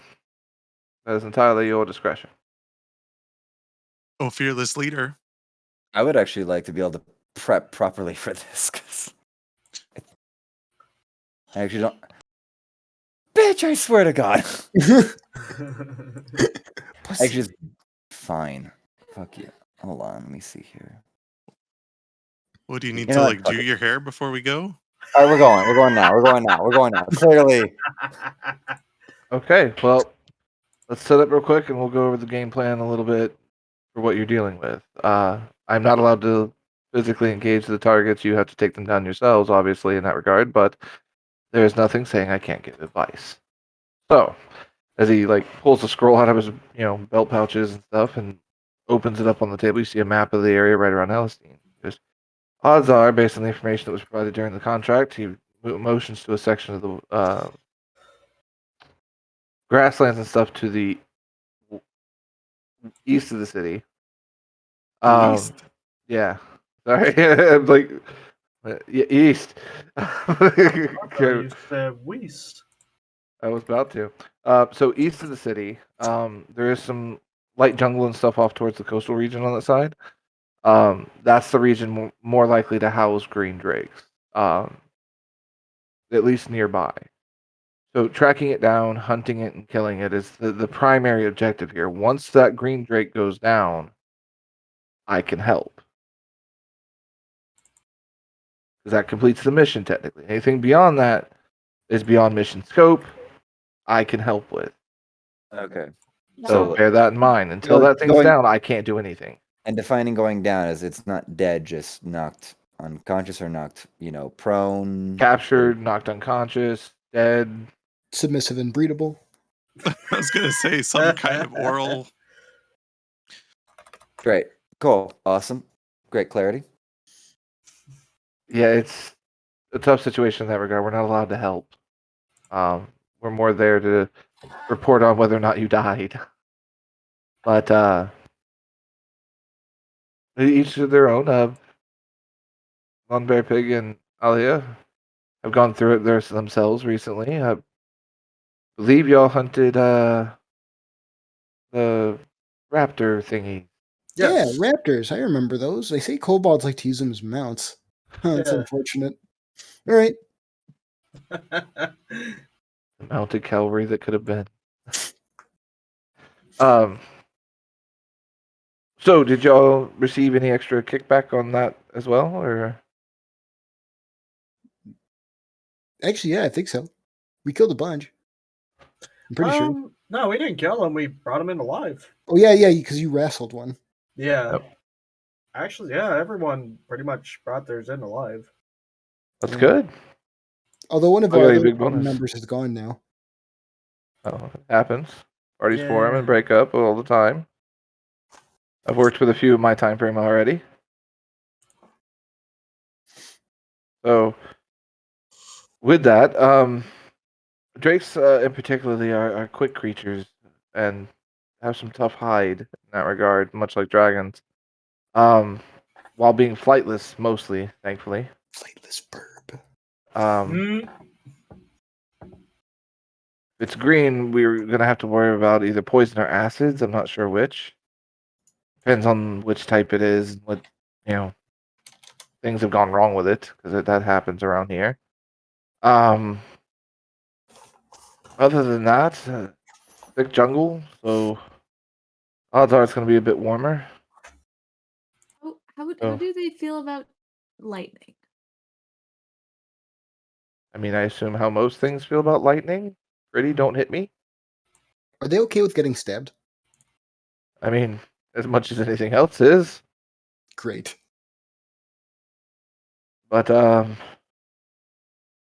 That is entirely your discretion. Oh, fearless leader. I would actually like to be able to prep properly for this, because I actually don't. Bitch, I swear to God. Actually, it's fine. Fuck you. Hold on, let me see here. What do you need You to know like what, do fuck it. your hair before we go? All right, we're going. We're going now. We're going now. We're going now. Clearly. Okay, well, let's set up real quick and we'll go over the game plan a little bit for what you're dealing with. I'm not allowed to physically engage the targets. You have to take them down yourselves, obviously, in that regard, but there's nothing saying I can't give advice. So, as he like pulls a scroll out of his belt pouches and stuff and opens it up on the table, you see a map of the area right around Helistine. Just odds are, based on the information that was provided during the contract, he motions to a section of the grasslands and stuff to the east of the city. East. Yeah. Sorry, I'm like east. You said west. I was about to. So east of the city, there is some light jungle and stuff off towards the coastal region on that side. That's the region more likely to house green drakes, at least nearby. So tracking it down, hunting it, and killing it is the primary objective here. Once that green drake goes down, I can help. Because that completes the mission, technically. Anything beyond that is beyond mission scope, I can help with. Okay. So So, bear that in mind. Until that thing's going down, I can't do anything. and defining going down is it's not dead, just knocked unconscious or knocked, prone. Captured, knocked unconscious, dead. Submissive and breedable. I was gonna say some kind of oral. Great. Cool. Awesome. Great clarity. Yeah, it's a tough situation in that regard. We're not allowed to help. We're more there to report on whether or not you died. But each to their own. Lon Bear Pig and Alia have gone through it themselves recently. I believe y'all hunted the raptor thingy. Yes. Yeah, raptors. I remember those. They say kobolds like to use them as mounts. That's Yeah. unfortunate. All right. The mounted cavalry that could have been. So did y'all receive any extra kickback on that as well, or? Actually, yeah, I think so. We killed a bunch. I'm pretty sure. No, we didn't kill him. We brought him in alive. Oh yeah, because you wrestled one. Yeah. Yep. Actually, yeah, everyone pretty much brought theirs in alive. That's Yeah. good. Although one of I got our a other big bonus. members is gone now. Oh, it happens. Parties Yeah. form and break up all the time. I've worked with a few in my time frame already. So with that, drakes in particularly are quick creatures and have some tough hide in that regard, much like dragons. While being flightless mostly, thankfully. Flightless burb. If it's green, we're gonna have to worry about either poison or acids. I'm not sure which. Depends on which type it is. What things have gone wrong with it because that happens around here. Other than that, thick jungle, so odds are it's going to be a bit warmer. How Oh. do they feel about lightning? I mean, I assume how most things feel about lightning. Pretty, don't hit me. Are they okay with getting stabbed? I mean, as much as anything else is. Great. But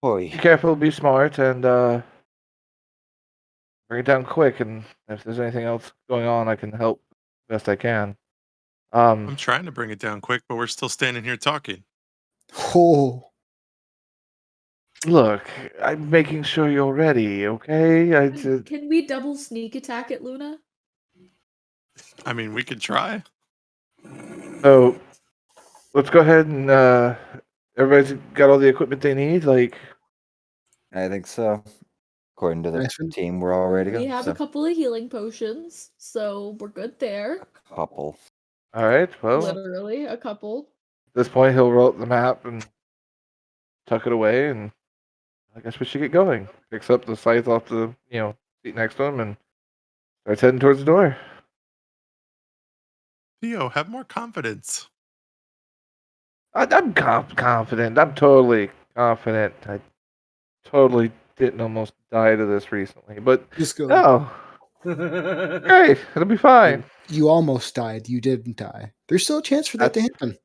Boy. be careful, be smart, and bring it down quick. And if there's anything else going on, I can help best I can. I'm trying to bring it down quick, but we're still standing here talking. Oh, Look, I'm making sure you're ready, okay? Can we double sneak attack at Luna? I mean, we could try. So let's go ahead and everybody's got all the equipment they need. Like, I think so. According to the Ashton? team, we're all ready to We go. have So, a couple of healing potions, so we're good there. couple. all right, well, Literally, a couple. at this point, he'll roll up the map and tuck it away, and I guess we should get going. Picks up the scythe off the seat next to him and starts heading towards the door. Theo, have more confidence. I'm confident. I'm totally confident. I totally didn't almost die to this recently, but just go. no, great, it'll be fine. You almost died. You didn't die. There's still a chance for that to happen.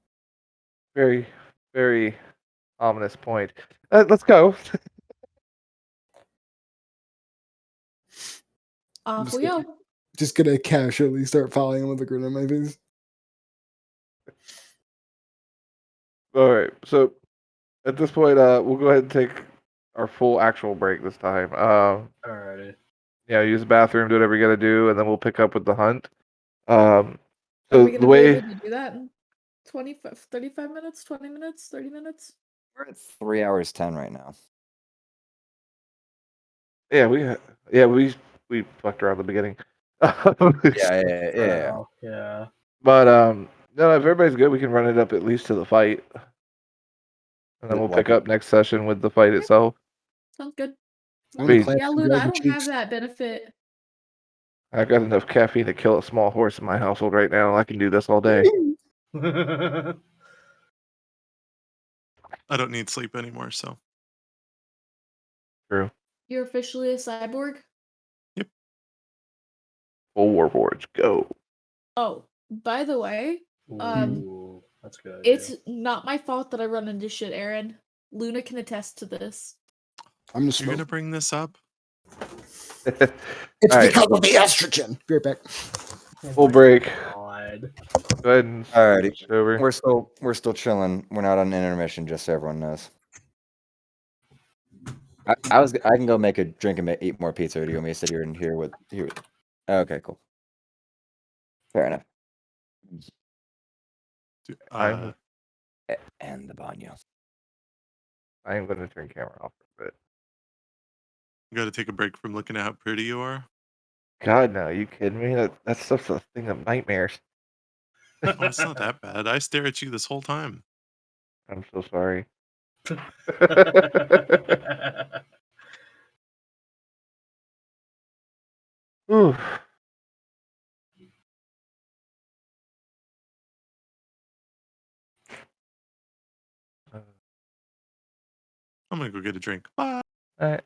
Very, very ominous point. Let's go. Off we go. Just gonna casually start following him with a grin on my face. All right, so at this point, we'll go ahead and take our full actual break this time. Alrighty. Yeah, use the bathroom, do whatever you got to do, and then we'll pick up with the hunt. Are So we the gonna be way able to do that in 25, 35 minutes, 20 minutes, 30 minutes? We're at 3 hours 10 right now. we fucked around at the beginning. Yeah. Yeah. But no, if everybody's good, we can run it up at least to the fight, and then we'll pick up next session with the fight itself. Sounds good. I wanna Wait. clap Yeah, some Luna, I dragon don't cheeks. have that benefit. I've got enough caffeine to kill a small horse in my household right now. I can do this all day. I don't need sleep anymore, so. True. You're officially a cyborg? Full warforge, go. Oh, by the way, Ooh, that's a good. Idea. it's not my fault that I run into shit, Aaron. Luna can attest to this. I'm gonna You're smoke. going to bring this up? It's All right. because of the estrogen. Be right back. Full break. God. Go ahead and Alrighty. switch over. We're still chilling. We're not on intermission, just so everyone knows. I can go make a drink and eat more pizza. Or do you want me to sit here and hear what? Okay, cool. Fair enough. I'm And the banyo. going to turn camera off for a bit. You got to take a break from looking at how pretty you are? God, no, you kidding me? That stuff's a thing of nightmares. Oh, it's not that bad. I stare at you this whole time. I'm so sorry. Ooh. I'm going to go get a drink. Bye. All right.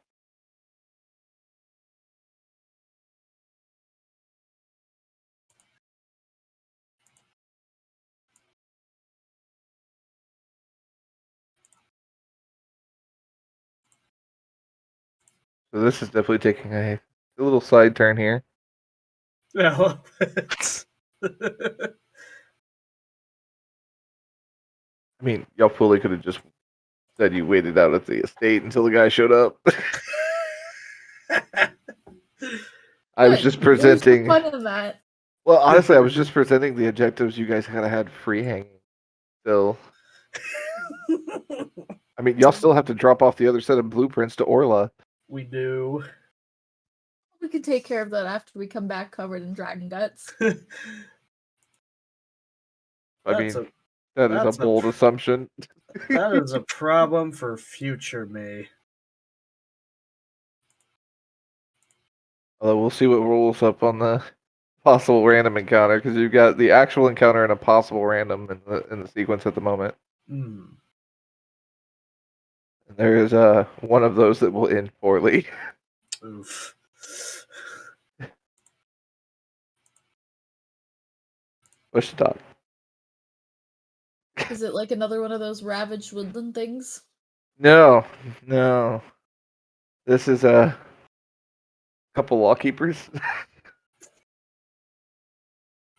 So this is definitely taking a little side turn here. No. I mean, y'all fully could have just said you waited out at the estate until the guy showed up. I was just presenting. Where's the fun of that? Well, honestly, I was just presenting the objectives you guys kind of had free hanging. Still, I mean, y'all still have to drop off the other set of blueprints to Orla. We do. We can take care of that after we come back covered in dragon guts. I mean, that is a bold assumption. That is a problem for future me. Although we'll see what rolls up on the possible random encounter, because you've got the actual encounter and a possible random in the sequence at the moment. Hmm. And there is one of those that will end poorly. Oof. Push the talk. Is it like another one of those ravaged woodland things? No. This is a couple law keepers.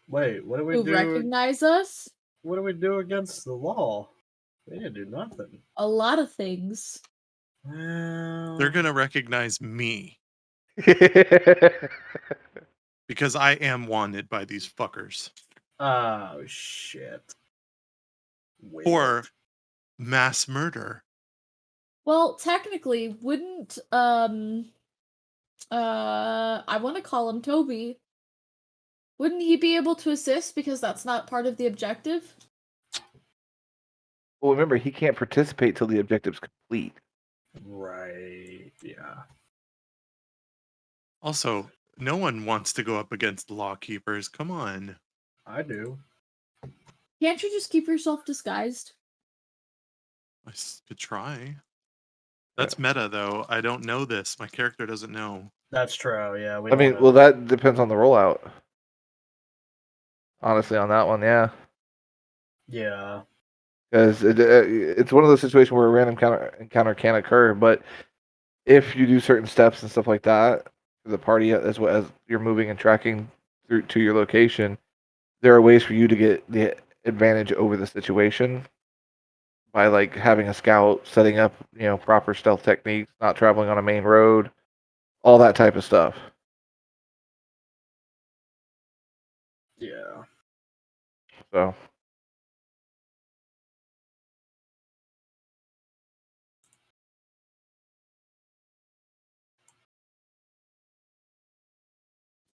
Wait, what do we Who do? recognize us? What do we do against the law? They didn't do nothing. A lot of things. Well, They're gonna recognize me because I am wanted by these fuckers oh shit. Wait. for mass murder. Well, technically, wouldn't I want to call him Toby. Wouldn't he be able to assist because that's not part of the objective? Well, remember, he can't participate till the objective's complete. Right. Yeah. Also, no one wants to go up against law keepers. Come on. I do. Can't you just keep yourself disguised? Could try. That's meta, though. I don't know this. My character doesn't know. That's true. Yeah. We I mean, don't well, know. that depends on the rollout. Honestly, on that one, yeah. Yeah. Because it's one of those situations where a random encounter can occur, but if you do certain steps and stuff like that, the party as well as you're moving and tracking through to your location, there are ways for you to get the advantage over the situation by like having a scout, setting up, proper stealth techniques, not traveling on a main road, all that type of stuff. Yeah. So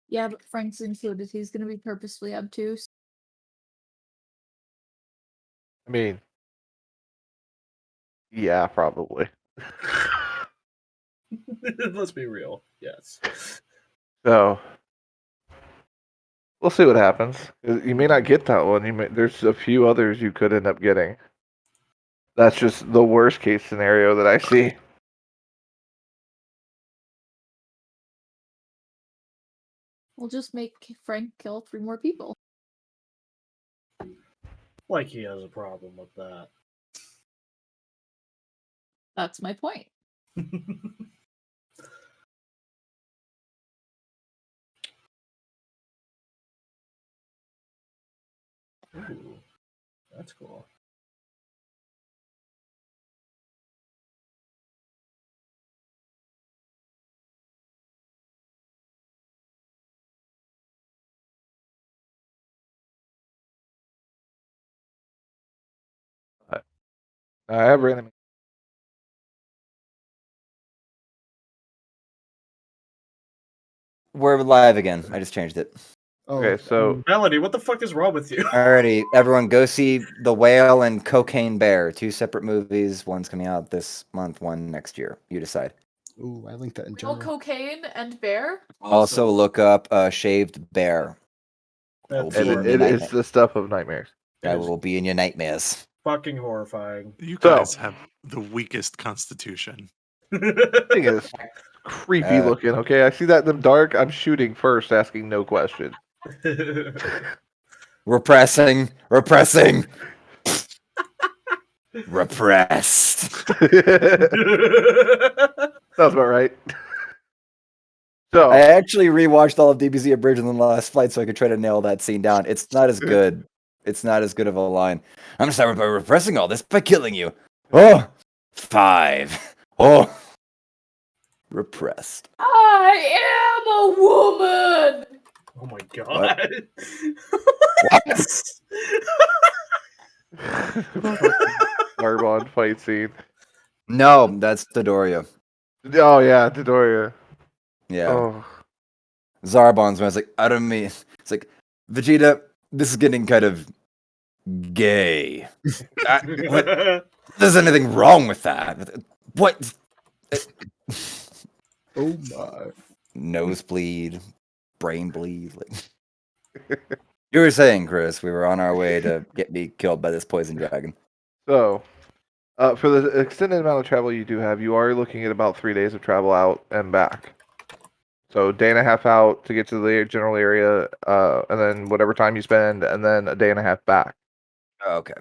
Yeah, but Frank's included. He's going to be purposefully obtuse. I mean, yeah, probably. Let's be real. Yes. So we'll see what happens. You may not get that one. There's a few others you could end up getting. That's just the worst case scenario that I see. We'll just make Frank kill 3 more people. Like he has a problem with that. That's my point. Ooh, that's cool. I have random. We're live again. I just changed it. Okay, so Melody, what the fuck is wrong with you? Alrighty, everyone, go see The Whale and Cocaine Bear. 2 separate movies. One's coming out this month, one next year. You decide. Ooh, I linked that in Real general. cocaine and bear? Also, look up Shaved Bear. That's Be in it your is nightmare. the stuff of nightmares. I will be in your nightmares. fucking horrifying. You So- guys have the weakest constitution. Thing is creepy looking. Okay, I see that in the dark. I'm shooting first, asking no questions. Repressing. Repressing. Repressed. Sounds about right. So I actually rewatched all of DBZ Abridged in the last flight so I could try to nail that scene down. It's not as good. It's not as good of a line. I'm gonna start by repressing all this by killing you. Oh, 5. Oh, repressed. I am a woman! Oh my god. Arbon fight scene. No, that's Dodoria. Oh yeah, Dodoria. Yeah. Oh. Zarbon's when I was like, out of me. It's like, Vegeta, this is getting kind of gay. What? There's anything wrong with that? What? Oh my. nosebleed, brain bleed. Like you were saying, Chris, we were on our way to get me killed by this poison dragon. So, for the extended amount of travel you do have, you are looking at about 3 days of travel out and back. So, day and a half out to get to the general area, and then whatever time you spend, and then a day and a half back. Okay.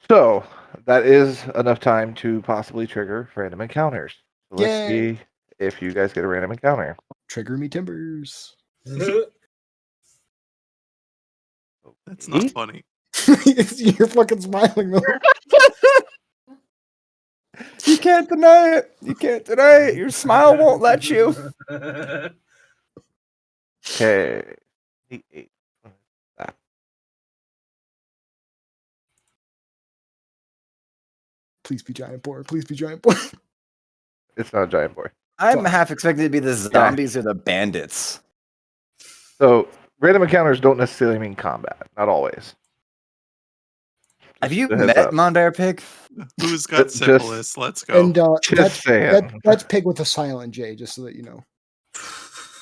So, that is enough time to possibly trigger random encounters. So let's Yay. see if you guys get a random encounter. Trigger me timbers. That's not Okay. funny. You're fucking smiling though. You can't deny it. You can't deny it. Your smile won't let you. Okay. 8. Please be giant boar. Please be giant boar. It's not a giant boy. I'm Fuck. half expecting to be the zombies or the bandits. So, random encounters don't necessarily mean combat. Not always. Have you a heads met up. Mondare Pig? Who's got Just- syphilis? Let's go. And Just saying. that's pig with a silent J, just so that you know.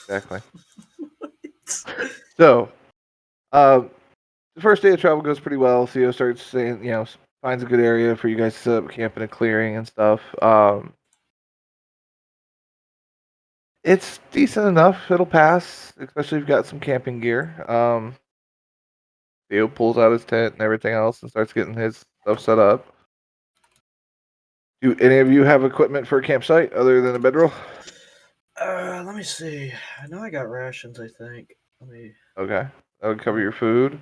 Exactly. So, the first day of travel goes pretty well. Theo starts saying, finds a good area for you guys to set up camp in a clearing and stuff. It's decent enough. It'll pass, especially if you've got some camping gear. Theo pulls out his tent and everything else and starts getting his stuff set up. Do any of you have equipment for a campsite other than a bedroll? Let me see. I know I got rations, I think. Let me. Okay. That would cover your food.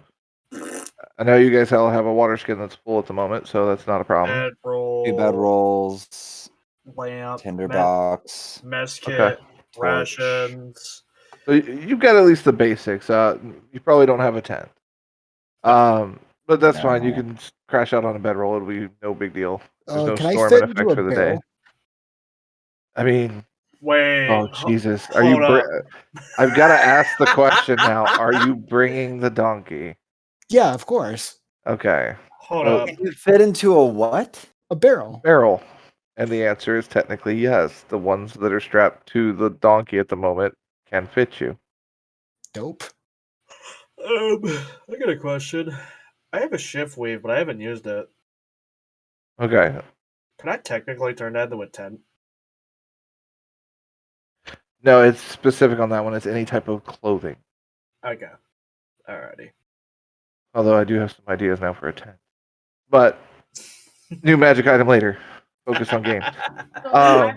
I know you guys all have a water skin that's full at the moment, so that's not a problem. Bed roll. 2 bed rolls, Lamp. tinderbox. Mess kit. Okay. Torch. Rations. So you've got at least the basics. You probably don't have a tent. But that's fine. You No. can crash out on a bedroll. It'll be no big deal. There's no Can I storming fit into effects a for the day. barrel? I mean, Wait. oh Jesus! Are hold you? up. I've got to ask the question now. Are you bringing the donkey? Yeah, of course. Okay. Hold Well, up. You fit into a what? A barrel. Barrel. And the answer is technically yes. The ones that are strapped to the donkey at the moment can fit you. Dope. I got a question. I have a shift weave, but I haven't used it. Okay. Can I technically turn that into a tent? No, it's specific on that one. It's any type of clothing. Okay. Alrighty. Although I do have some ideas now for a tent. But new magic item later. Focus on game. So Um,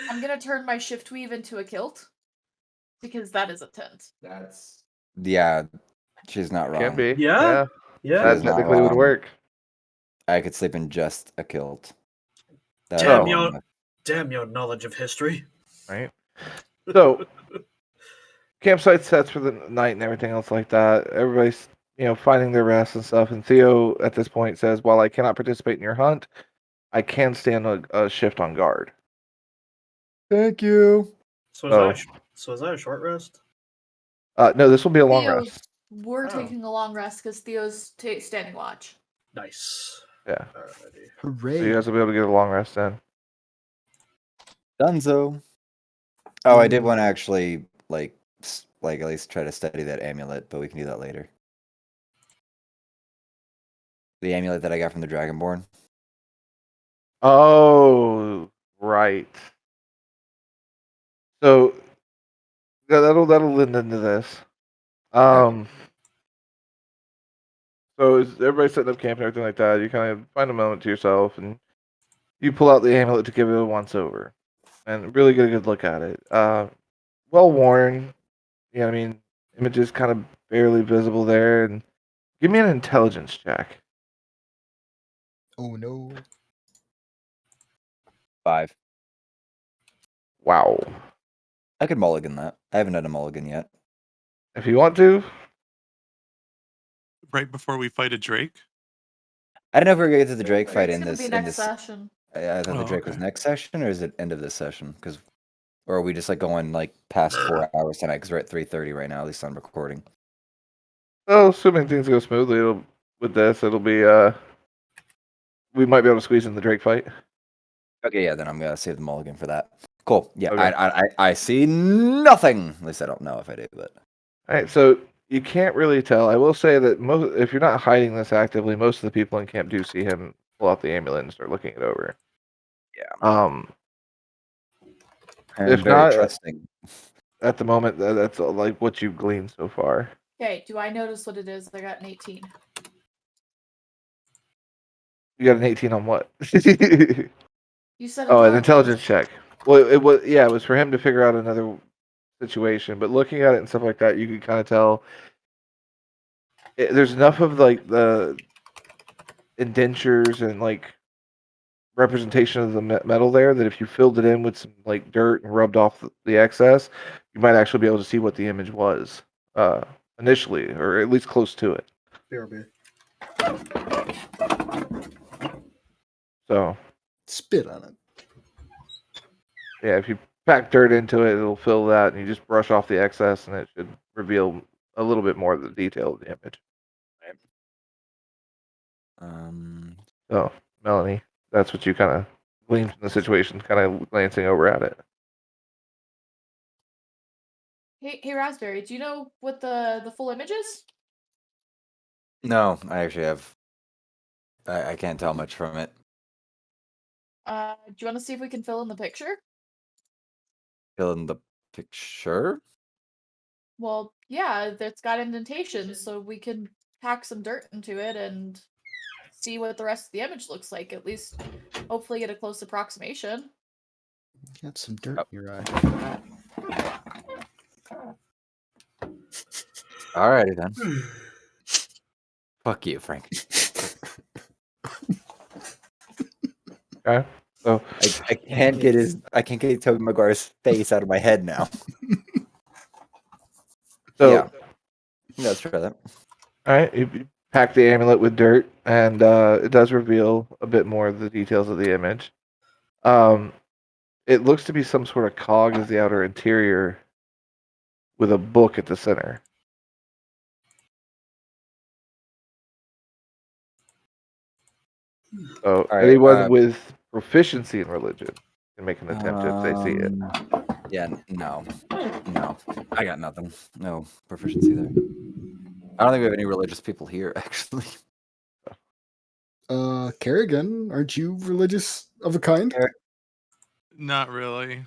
I'm gonna turn my shift weave into a kilt because that is a tent. Yeah, she's not wrong. Can be. Yeah. Yeah. That She's not technically would wrong. work. I could sleep in just a kilt. That's Damn, all yo. I'm- Damn your knowledge of history. Right? So campsite sets for the night and everything else like that. Everybody's, finding their rest and stuff. And Theo at this point says, while I cannot participate in your hunt, I can stand a shift on guard. Thank you. So is that a short rest? No, this will be a long Theo's, rest. we're Oh. taking a long rest because Theo's standing watch. Nice. Yeah. Alrighty. Hooray. So you guys will be able to get a long rest then. Dunzo. Oh, I did want to actually like at least try to study that amulet, but we can do that later. The amulet that I got from the Dragonborn. Oh, right. So yeah, that'll lend into this. So is everybody setting up camp and everything like that? You kind of find a moment to yourself and you pull out the amulet to give it a once over and really get a good look at it. Well worn. You know what I mean? Images kind of barely visible there. And give me an intelligence check. Oh no. 5. Wow. I could mulligan that. I haven't done a mulligan yet. If you want to. Right before we fight a Drake. I don't know if we're gonna get to the Drake fight It's in gonna this. be In next this, session. I thought the Oh, Drake was okay. next session, or is it end of this session? Or are we just like going like past 4 hours tonight? Because we're at 3:30 right now, at least on recording. Well, assuming things go smoothly, it'll be we might be able to squeeze in the Drake fight. Okay, yeah, then I'm gonna save the mulligan for that. Cool. Yeah, Okay. I see nothing. At least I don't know if I do, but All right, so you can't really tell. I will say that if you're not hiding this actively, most of the people in camp do see him pull out the amulet and start looking it over. yeah, I'm If very not, trusting. at the moment, that's like what you've gleaned so far. Okay, do I notice what it is? I got an 18. You got an 18 on what? You said Oh, an intelligence. intelligence check. Well, it was for him to figure out another situation, but looking at it and stuff like that, you could kind of tell there's enough of like the indentures and like representation of the metal there that if you filled it in with some like dirt and rubbed off the excess, you might actually be able to see what the image was initially, or at least close to it. BRB. So Spit on it. yeah, if you pack dirt into it, it'll fill that, and you just brush off the excess, and it should reveal a little bit more of the detail of the image. So, Melanie, that's what you kind of gleaned from the situation, kind of glancing over at it. Hey, Raspberry, do you know what the full image is? No, I actually have. I can't tell much from it. Do you want to see if we can fill in the picture? Fill in the picture. Well, yeah, it's got indentations, so we can pack some dirt into it and see what the rest of the image looks like. At least, hopefully, get a close approximation. Got some dirt in your eye. Alrighty then. Fuck you, Frank. Okay, so I can't get Tobey Maguire's face out of my head now. Yeah. Let's try that. All right, you pack the amulet with dirt, and it does reveal a bit more of the details of the image. It looks to be some sort of cog as the outer interior, with a book at the center. So All right, anyone with proficiency in religion can make an attempt if they see it. Yeah, no. I got nothing. No proficiency there. I don't think we have any religious people here, actually. Kerrigan, aren't you religious of a kind? Not really.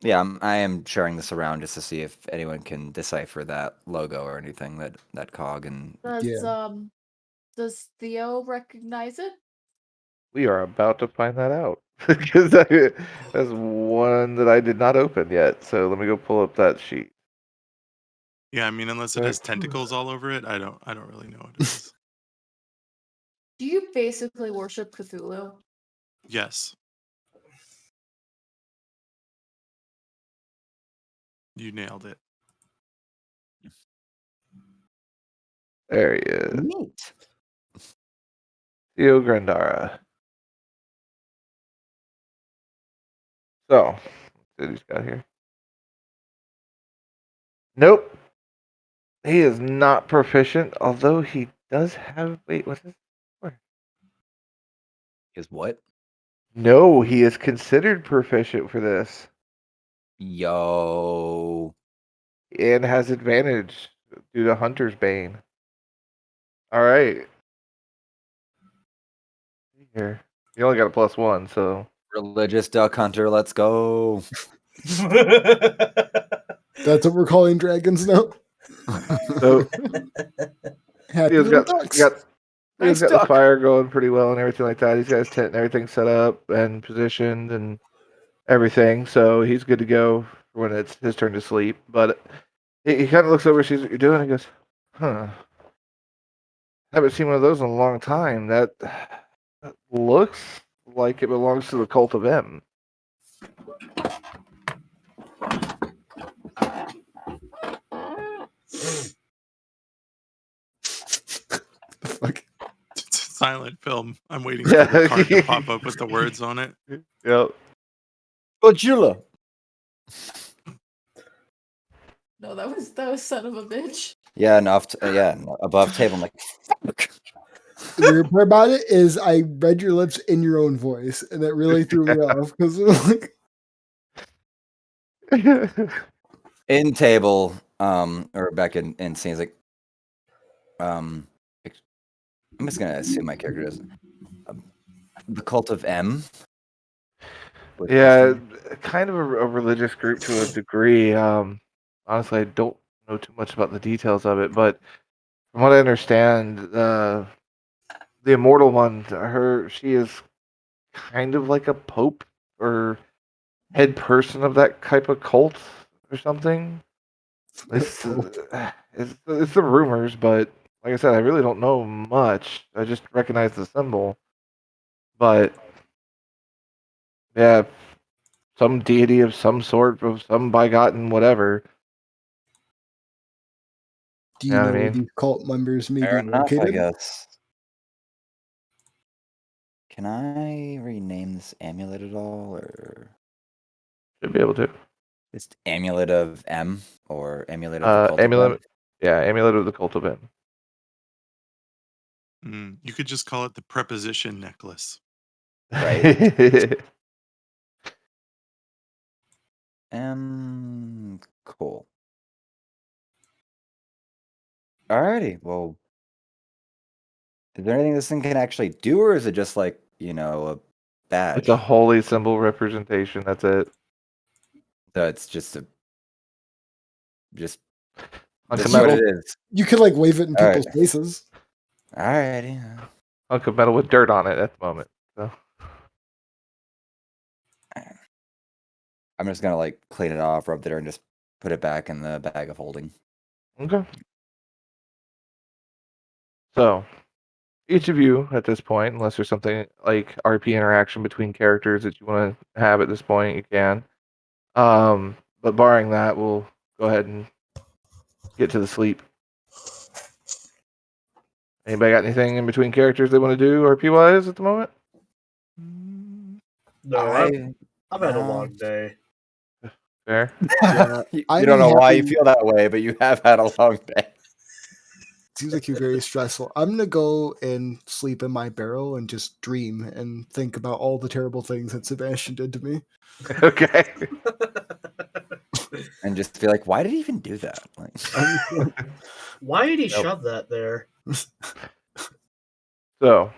Yeah, I am sharing this around just to see if anyone can decipher that logo or anything, that cog and Does Theo recognize it? We are about to find that out because that's one that I did not open yet. So let me go pull up that sheet. Yeah, I mean, unless it has tentacles all over it, I don't really know what it is. Do you basically worship Cthulhu? Yes. You nailed it. There he is. neat. Theo Grandara. So, let's see what he's got here. Nope. He is not proficient, although he does have. Wait, what's this? Is what? No, he is considered proficient for this Yo. and has advantage due to Hunter's Bane. All right. Here. You only got a +1, so. Religious duck hunter, let's go. That's what we're calling dragons now. So Happy Theo's little got, ducks. Theo's Nice got the duck. fire going pretty well and everything like that. He's got his tent and everything set up and positioned and everything, so he's good to go when it's his turn to sleep. But he kind of looks over, sees what you're doing, and goes, "Huh, haven't seen one of those in a long time. That looks like it belongs to the cult of M." Fuck. It's a silent film. I'm waiting for the card to pop up with the words on it. Yep. Godzilla. No, that was son of a bitch. Yeah, above table. I'm like, fuck. The weird part about it is I read your lips in your own voice, and that really threw me off because like, In table, or back in scenes, like, I'm just gonna assume my character does the cult of M. with Yeah, question. kind of a religious group to a degree. Honestly, I don't know too much about the details of it, but from what I understand, the immortal one, she is kind of like a pope or head person of that type of cult or something. It's it's the rumors, but like I said, I really don't know much. I just recognize the symbol. But yeah, some deity of some sort, of some begotten whatever. Do You you know know what I where mean? these cult members may Fair be enough, I located? guess. Can I rename this amulet at all, or Should be able to. just amulet of M or amulet of the cult of M? Amulet. Yeah, amulet of the cult of M. You could just call it the preposition necklace. Right. Cool. Alrighty. Well, is there anything this thing can actually do, or is it just like, a badge? It's a holy symbol representation. That's it. So it's just Hunk this of is what metal. it is. You could like wave it in All right. people's faces. Alrighty. Hunk of metal with dirt on it at the moment. So I'm just gonna like clean it off, rub the dirt, and just put it back in the bag of holding. okay. So each of you at this point, unless there's something like RP interaction between characters that you want to have at this point, you can. But barring that, we'll go ahead and get to the sleep. Anybody got anything in between characters they want to do RP wise at the moment? No, I've had a long day. Fair. Yeah, You I'd don't be know why you happy- feel that way, but you have had a long day. Seems like you're very stressful. I'm gonna go and sleep in my barrel and just dream and think about all the terrible things that Sebastian did to me. Okay. And just be like, why did he even do that? Like, Why did he Nope. shove that there? So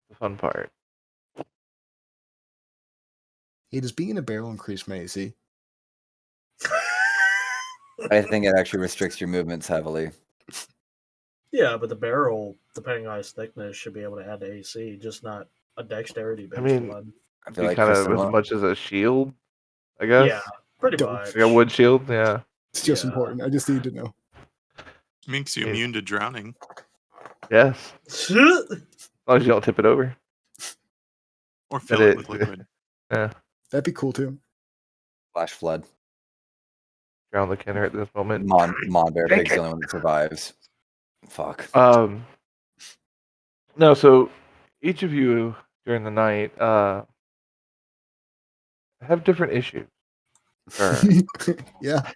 the fun part. Hey, does being in a barrel increase my AC? I think it actually restricts your movements heavily. Yeah, but the barrel, depending on its thickness, should be able to add to AC, just not a dexterity based mean, one. I feel Be like kind for of some, as much as a shield, I guess. Yeah, pretty Don't. much. Like a wood shield, yeah. It's just Yeah. important. I just need to know. Makes you Yeah. immune to drowning. Yes. As long as you don't tip it over. Or That fill it it- with liquid. Yeah. That'd be cool too. flash flood. Drown the Kenner at this moment. Mon Bear Take Pig's it. the only one that survives. Fuck. No, so each of you during the night have different issues. Sure. Yeah.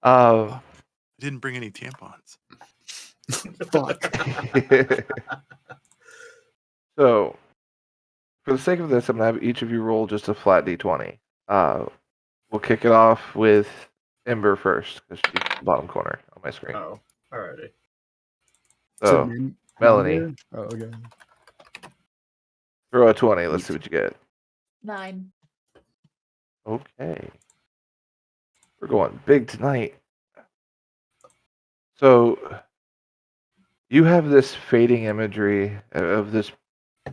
I didn't bring any tampons. Fuck. So, for the sake of this, I'm gonna have each of you roll just a flat d20. We'll kick it off with Ember first because she's in the bottom corner on my screen. Oh, alrighty. So, Melanie, Member? Oh, okay. throw a 20. Let's see what you get. 9. Okay. We're going big tonight. So, you have this fading imagery of this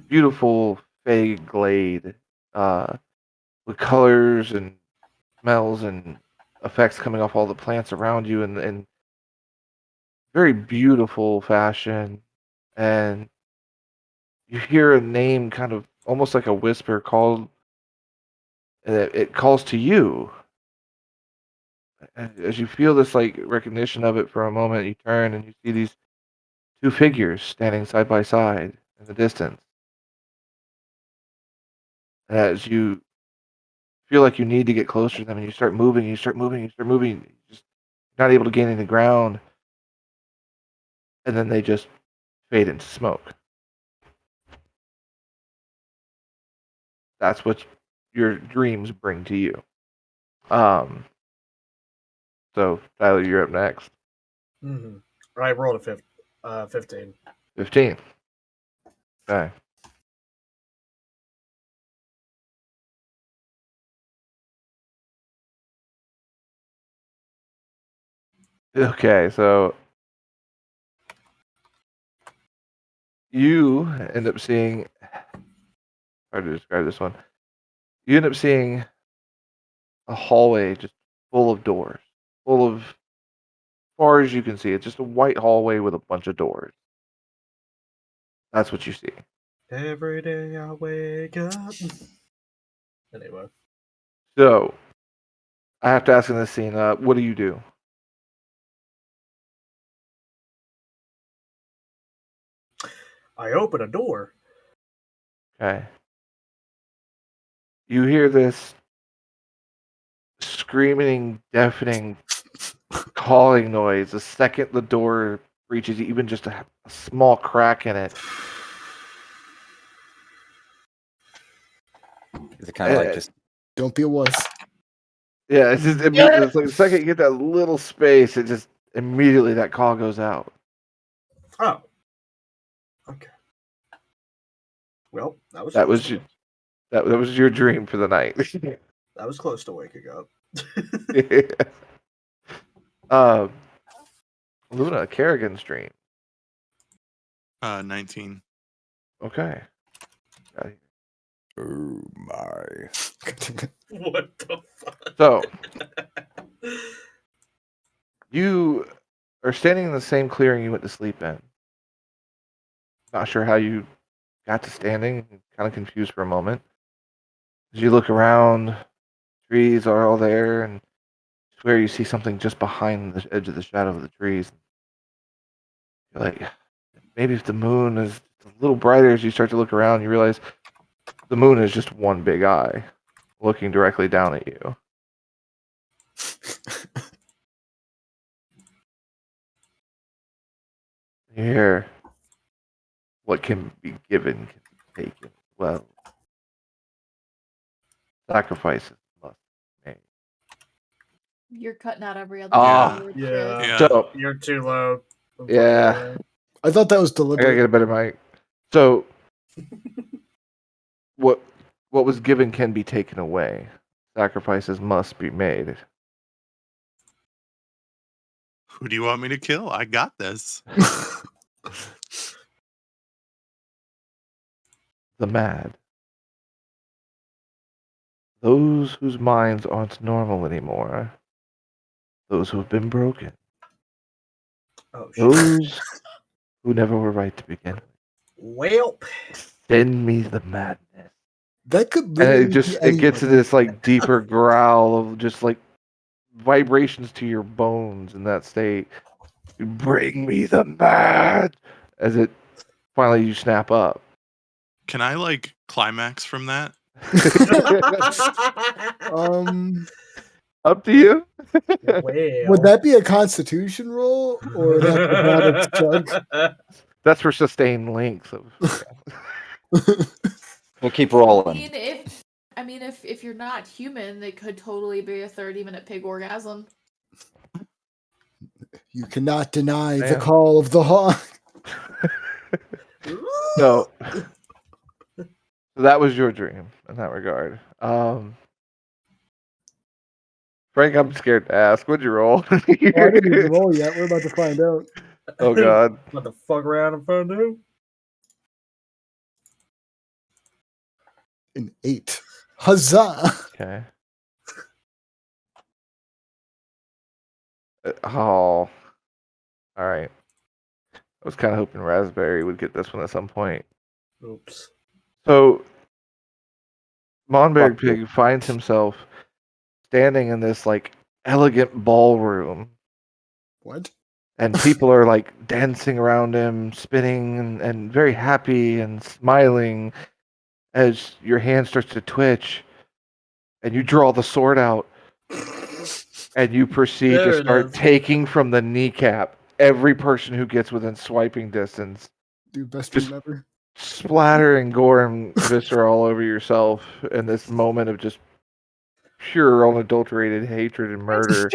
beautiful fey glade with colors and smells and effects coming off all the plants around you in very beautiful fashion. And you hear a name kind of almost like a whisper called, and it calls to you. And as you feel this like recognition of it for a moment, you turn and you see these two figures standing side by side in the distance. And as you feel like you need to get closer to them, and you start moving, you start moving, you start moving, you're just not able to gain any ground, and then they just fade into smoke. That's what your dreams bring to you. So Tyler, you're up next. Mm-hmm. I rolled a 15. 15. Okay. Okay, so you end up seeing. Hard to describe this one. You end up seeing a hallway just full of doors, full of, as far as you can see, it's just a white hallway with a bunch of doors. That's what you see. Every day I wake up. Anyway. So, I have to ask in this scene, what do you do? I open a door. Okay. You hear this screaming, deafening, calling noise the second the door reaches even just a small crack in it. Is it kind of like Eh, just Don't be a wuss. Yeah, it's just immediately, it's like the second you get that little space, it just immediately that call goes out. Oh. Okay. Well, that was That close was to your, that was your dream for the night. that was close to waking up. Luna, Kerrigan's dream. 19. Okay. oh my. What the fuck? So you are standing in the same clearing you went to sleep in. Not sure how you got to standing. Kind of confused for a moment. As you look around, trees are all there, and swear you see something just behind the edge of the shadow of the trees. You're like, maybe if the moon is a little brighter as you start to look around, you realize the moon is just one big eye looking directly down at you. You hear, what can be given can be taken. Well, sacrifices must be made. You're cutting out every other Ah. word, Yeah. Chris. Yeah. So, You're too low. yeah, I thought that was I gotta deliberate. get a better mic. So, what was given can be taken away. Sacrifices must be made. Who do you want me to kill? I got this. The mad. Those whose minds aren't normal anymore. Those who have been broken. Oh shit. Those who never were right to begin with. Well, Send me the madness. That could And literally it just be it gets to anybody. this like deeper growl of just like vibrations to your bones in that state. Bring me the mad as it finally you snap up. Can I like climax from that? Up to you. Would that be a Constitution roll, or would that be acrobatics check? That's for sustained length of We'll keep I rolling. mean, if you're not human, it could totally be a 30-minute pig orgasm. You cannot deny the Yeah. call of the hawk. So that was your dream in that regard. Frank, I'm scared to ask. What'd you roll? Oh, I didn't even roll yet. We're about to find out. Oh God. What the fuck around and find out? An 8. Huzzah! Okay. Oh. All right. I was kind of hoping Raspberry would get this one at some point. Oops. So, Monberg Fuck you. Pig finds himself standing in this like elegant ballroom, What? and people are like dancing around him, spinning and very happy and smiling as your hand starts to twitch, and you draw the sword out, and you proceed There to it start is. taking from the kneecap every person who gets within swiping distance. Dude, best Just- dream ever. splatter and gore and viscera all over yourself in this moment of just pure unadulterated hatred and murder.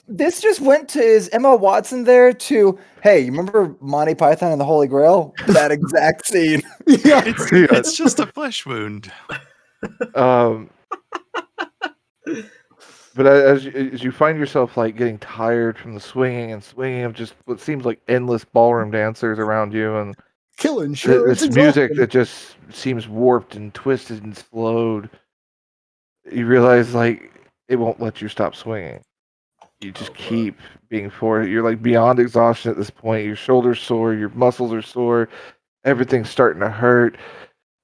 This just went to, is Emma Watson there to, hey, you remember Monty Python and the Holy Grail? That exact scene. Yeah. It's just a flesh wound. Um, but as you find yourself like getting tired from the swinging and swinging of just what seems like endless ballroom dancers around you, and Killing, sure. It's this music exhausting. that just seems warped and twisted and slowed, you realize like it won't let you stop swinging. You just keep being forced. You're like beyond exhaustion at this point. Your shoulders sore, your muscles are sore, everything's starting to hurt,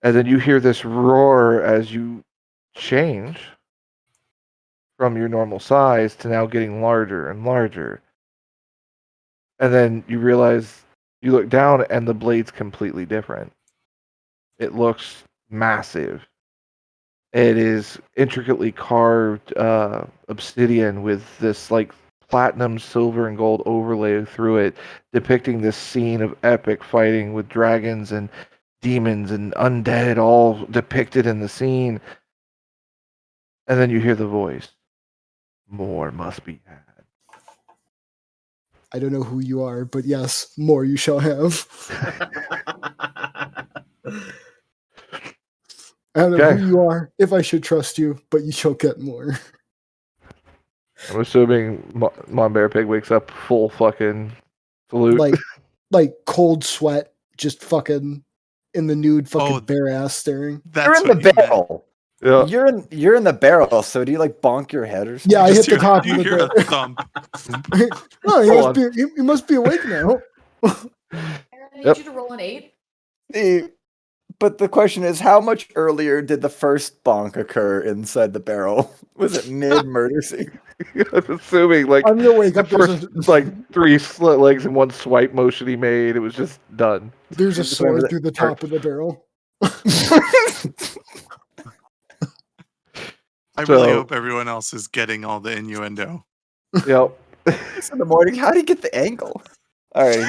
and then you hear this roar as you change from your normal size to now getting larger and larger. And then you realize you look down and the blade's completely different. It looks massive. It is intricately carved obsidian with this like platinum, silver, and gold overlay through it, depicting this scene of epic fighting with dragons and demons and undead all depicted in the scene. And then you hear the voice. More must be had. I don't know who you are, but yes, more you shall have. I don't know Okay. who you are, if I should trust you, but you shall get more. I'm assuming Mon Bear Pig wakes up full fucking salute. Like cold sweat, just fucking in the nude, fucking Oh, bare ass staring. You're That's in what the you meant. barrel. Yeah. You're in the barrel. So do you like bonk your head or something? Yeah, I Just hit the top of you the hear a barrel. thump. No, Hold he must be awake now. Aaron, I need Yep. you to roll an 8. But the question is, how much earlier did the first bonk occur inside the barrel? Was it mid murder scene? I'm assuming like I'm gonna wake the up. There's first like 3 slit legs and 1 swipe motion he made. It was just done. there's a Just remember sword that through the part. top of the barrel. I really So- hope everyone else is getting all the innuendo. Yep. It's in the morning. How do you get the angle? Alrighty.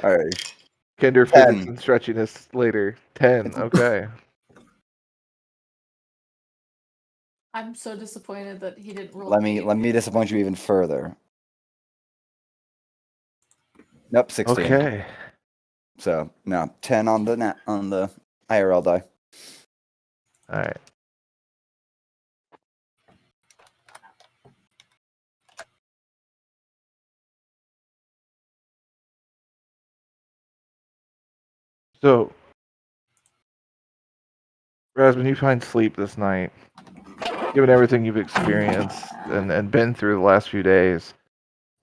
Alrighty. Kinder 10. physics and stretchiness later. 10. Okay. I'm so disappointed that he didn't roll. Let an me 8. let me disappoint you even further. Nope, 16. Okay. So no, 10 on the IRL die. All right. So, Rasmus, you find sleep this night. Given everything you've experienced and been through the last few days,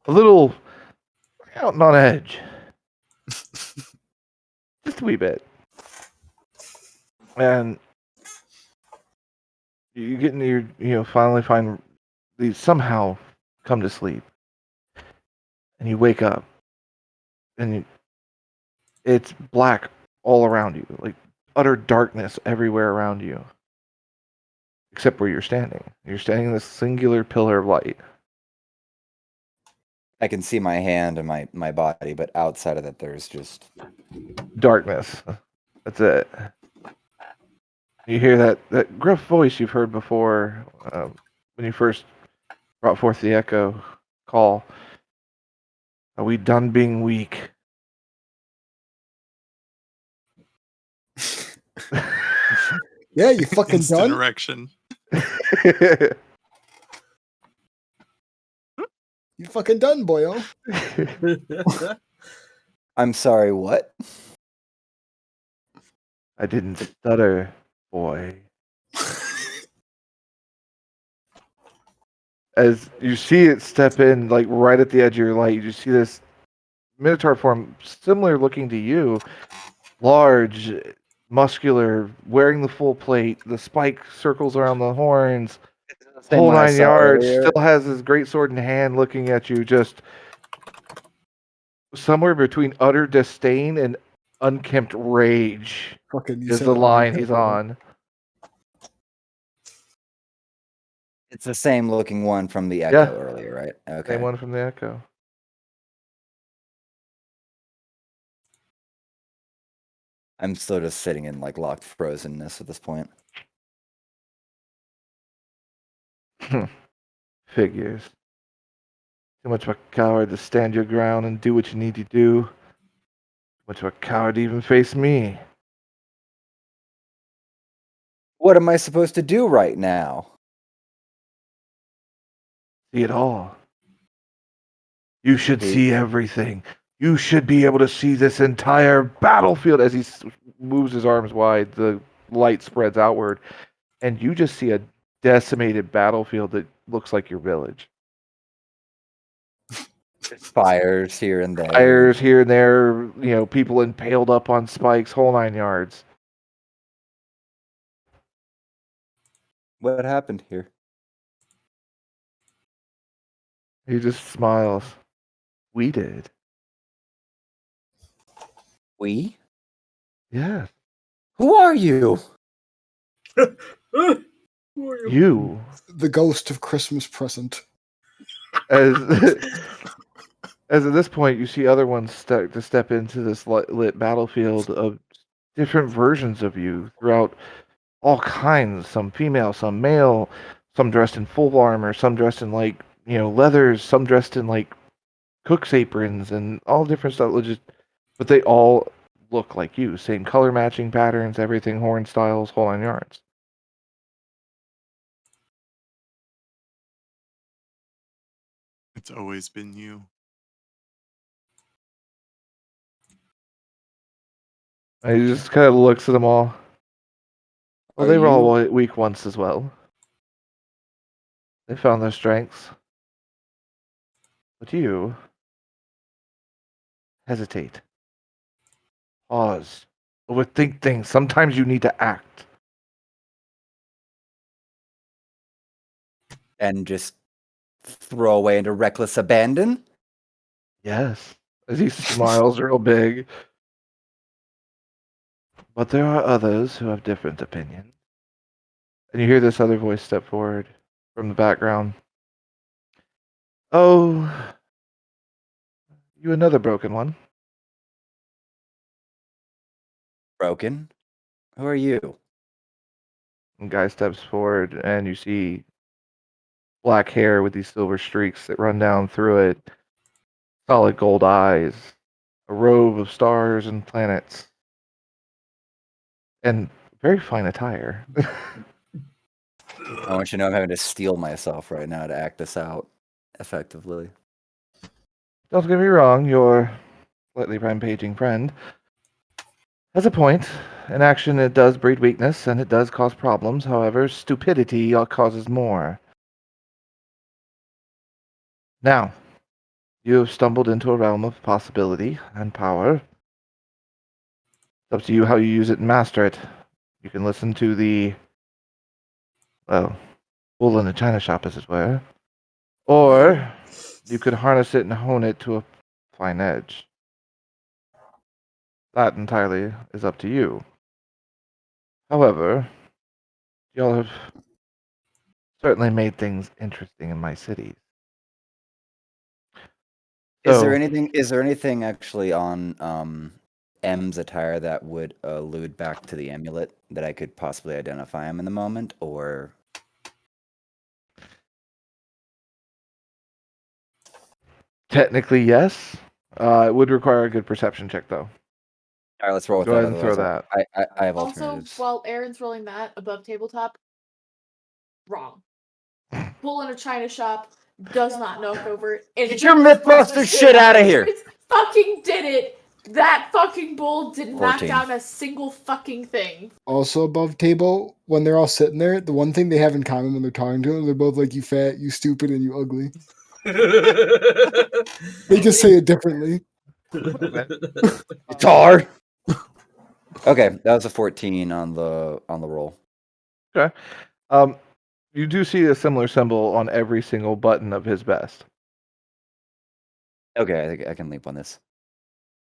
a little out on edge. Just a wee bit. And you get into your, finally find you somehow come to sleep. And you wake up. And it's black all around you. Like utter darkness everywhere around you. Except where you're standing. You're standing in this singular pillar of light. I can see my hand and my body, but outside of that, there's just Darkness. That's it. You hear that gruff voice you've heard before when you first brought forth the echo call. Are we done being weak? Yeah, you fucking Instant done. erection. You fucking done, boyo. I'm sorry, what? I didn't stutter, boy. As you see it step in, like right at the edge of your light, you just see this minotaur form, similar looking to you, large, muscular, wearing the full plate, the spike circles around the horns, Same whole one I 9 saw yards, earlier. still has his great sword in hand, looking at you, just somewhere between utter disdain and unkempt rage Fucking, you is said the line unkempt he's rage. on. It's the same looking one from the echo Yeah. earlier, right? Okay. Same one from the echo. I'm still just sitting in like locked frozenness at this point. Figures. Too much of a coward to stand your ground and do what you need to do. Too much of a coward to even face me. What am I supposed to do right now? See it all. You should He- see everything. You should be able to see this entire battlefield as he moves his arms wide. The light spreads outward, and you just see a decimated battlefield that looks like your village. Fires here and there. Fires here and there, people impaled up on spikes, whole 9 yards. What happened here? He just smiles. We did. We? Yes. Who are you? You. The ghost of Christmas present. As as at this point, you see other ones start to step into this lit battlefield of different versions of you throughout all kinds. Some female, some male, some dressed in full armor, some dressed in leathers, some dressed in cook's aprons and all different stuff. But they all look like you. Same color matching patterns, everything, horn styles, whole 9 yards. It's always been you. And he just kind of looks at them all. Well, Are they were all you- weak once as well. They found their strengths. But you hesitate. Pause. Overthink things. Sometimes you need to act. And just throw away into reckless abandon? Yes. As he smiles real big. But there are others who have different opinions. And you hear this other voice step forward from the background. Oh, you another broken one. Broken? Who are you? And guy steps forward, and you see black hair with these silver streaks that run down through it, solid gold eyes, a robe of stars and planets, and very fine attire. I want you to know I'm having to steel myself right now to act this out effectively. Don't get me wrong, your slightly rampaging friend has a point. In action, it does breed weakness, and it does cause problems. However, stupidity causes more. Now, you have stumbled into a realm of possibility and power. It's up to you how you use it and master it. You can listen to the, well, bull in the china shop, as it were. Or you could harness it and hone it to a fine edge. That entirely is up to you. However, y'all have certainly made things interesting in my cities. Is there So, anything actually on M's attire that would allude back to the amulet that I could possibly identify him in the moment, or technically, yes. It would require a good perception check, though. all right, let's roll with Go that. ahead and throw Otherwise, I have Also, alternatives. while Aaron's rolling that above tabletop, wrong. Bull in a china shop does not knock over. Get your Mythbuster shit out of here! It fucking did it! That fucking bull didn't knock 14. down a single fucking thing. Also above table, when they're all sitting there, the one thing they have in common when they're talking to him, they're both like, you fat, you stupid, and you ugly. They just say it differently. Guitar. Okay, that was a 14 on the roll. Okay. You do see a similar symbol on every single button of his vest. Okay, I think I can leap on this.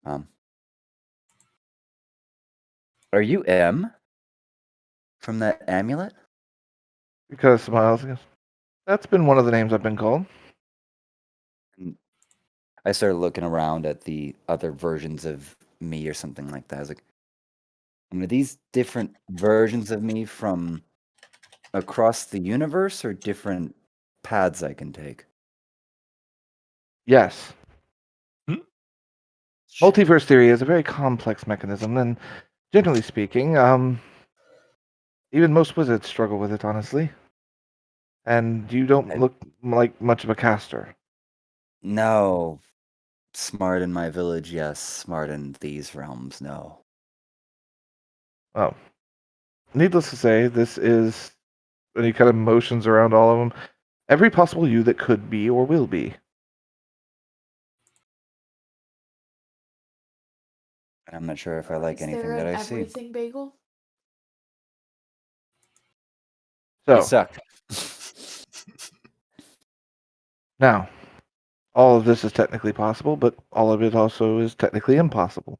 Are you M from that amulet? He kind of smiles and goes, that's been one of the names I've been called. And I started looking around at the other versions of me or something like that. I was like, Are these different versions of me from across the universe, or different paths I can take? Yes. Hmm? Multiverse theory is a very complex mechanism, and generally speaking, even most wizards struggle with it, honestly. And you don't look like much of a caster. No. Smart in my village, yes. Smart in these realms, no. Oh. Needless to say, this is, and he kind of motions around all of them, every possible you that could be or will be. And I'm not sure if I like Is anything there that an I see. everything bagel? You So, suck. now, all of this is technically possible, but all of it also is technically impossible.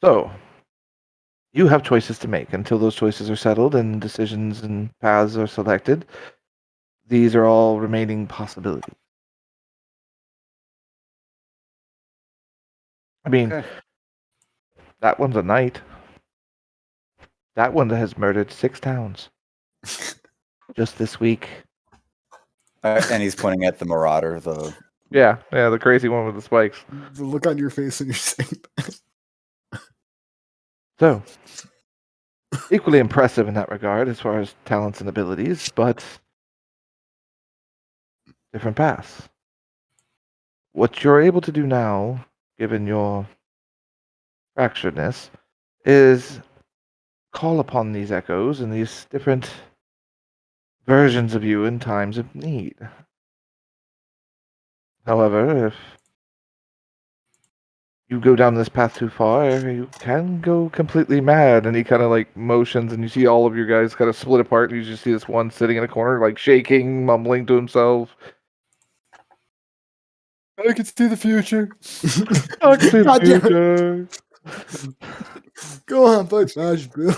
So, you have choices to make. Until those choices are settled and decisions and paths are selected, these are all remaining possibilities. I mean, Okay. that one's a knight. That one has murdered 6 towns just this week. And he's pointing at the Marauder, the Yeah, the crazy one with the spikes. The look on your face when you're saying that. So, equally impressive in that regard as far as talents and abilities, but different paths. What you're able to do now, given your fracturedness, is call upon these echoes and these different versions of you in times of need. However, if you go down this path too far, you can go completely mad. And he kind of like motions, and you see all of your guys kind of split apart. And you just see this one sitting in a corner, like shaking, mumbling to himself. I can see the future. I can see the God damn it. future. Go on, play Smash, Bill.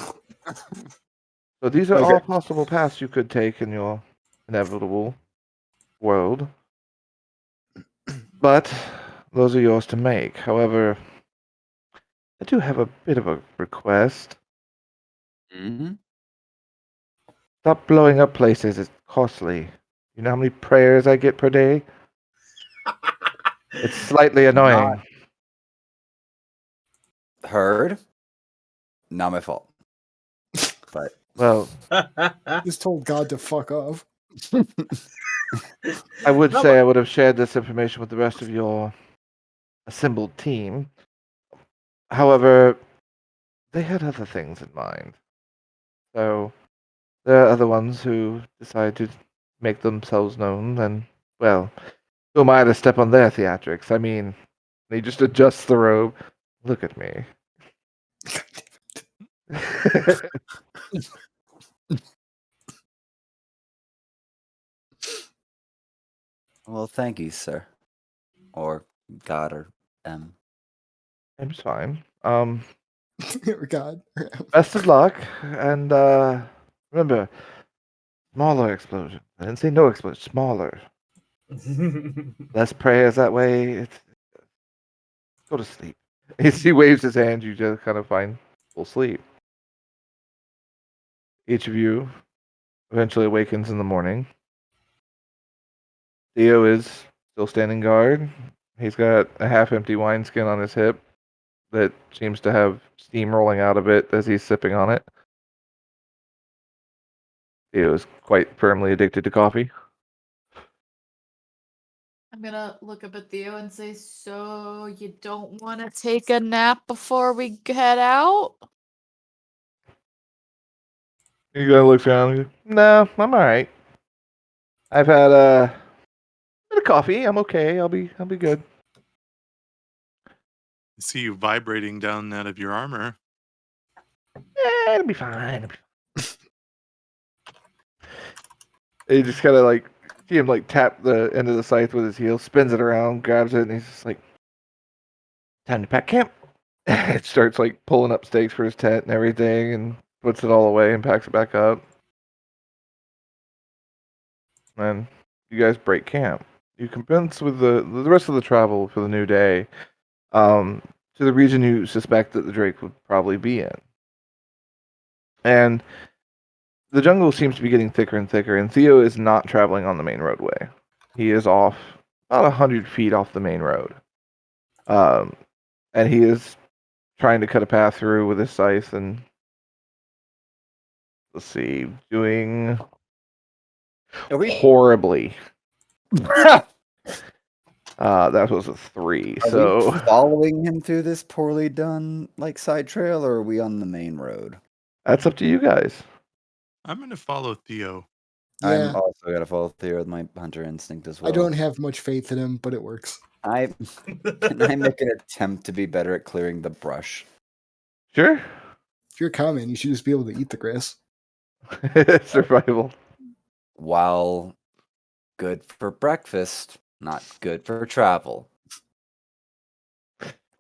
So these are Okay. all possible paths you could take in your inevitable world. But those are yours to make. However, I do have a bit of a request. Mhm. Stop blowing up places. It's costly. You know how many prayers I get per day? It's slightly annoying. heard. Not my fault. But Well, Just told God to fuck off. I would No, say but- I would have shared this information with the rest of your assembled team. However, they had other things in mind. So there are other ones who decide to make themselves known, and, well, who am I to step on their theatrics? I mean, he just adjusts the robe. Look at me. well, thank you, sir. Or God or M. I'm fine. God. Best of luck, and remember, smaller explosion. I didn't say no explosion, smaller. Less prayers that way. It's go to sleep. As he waves his hand, you just kind of find full sleep. Each of you eventually awakens in the morning. Theo is still standing guard. He's got a half-empty wineskin on his hip that seems to have steam rolling out of it as he's sipping on it. Theo is quite firmly addicted to coffee. I'm gonna look up at Theo and say, "So you don't want to take a nap before we head out?" He kind of looks around. And goes, no, I'm all right. I've had a bit of coffee. I'm okay. I'll be good. I see you vibrating down out of your armor. It'll be fine. He just kind of like see him like tap the end of the scythe with his heel, spins it around, grabs it, and he's just like, "Time to pack camp." It starts like pulling up stakes for his tent and everything, and puts it all away and packs it back up. And you guys break camp. You commence with the rest of the travel for the new day, to the region you suspect that the Drake would probably be in. And the jungle seems to be getting thicker and thicker, and Theo is not traveling on the main roadway. He is off about 100 feet off the main road. And he is trying to cut a path through with his scythe, and let's see, doing Are we horribly. That was a 3. Are So we following him through this poorly done like side trail, or are we on the main road? that's up to you guys. I'm gonna follow Theo. I'm Yeah, also gonna follow through with my hunter instinct as well. I don't have much faith in him, but it works. Can I make an attempt to be better at clearing the brush? Sure. If you're common, you should just be able to eat the grass. Survival. While good for breakfast, not good for travel.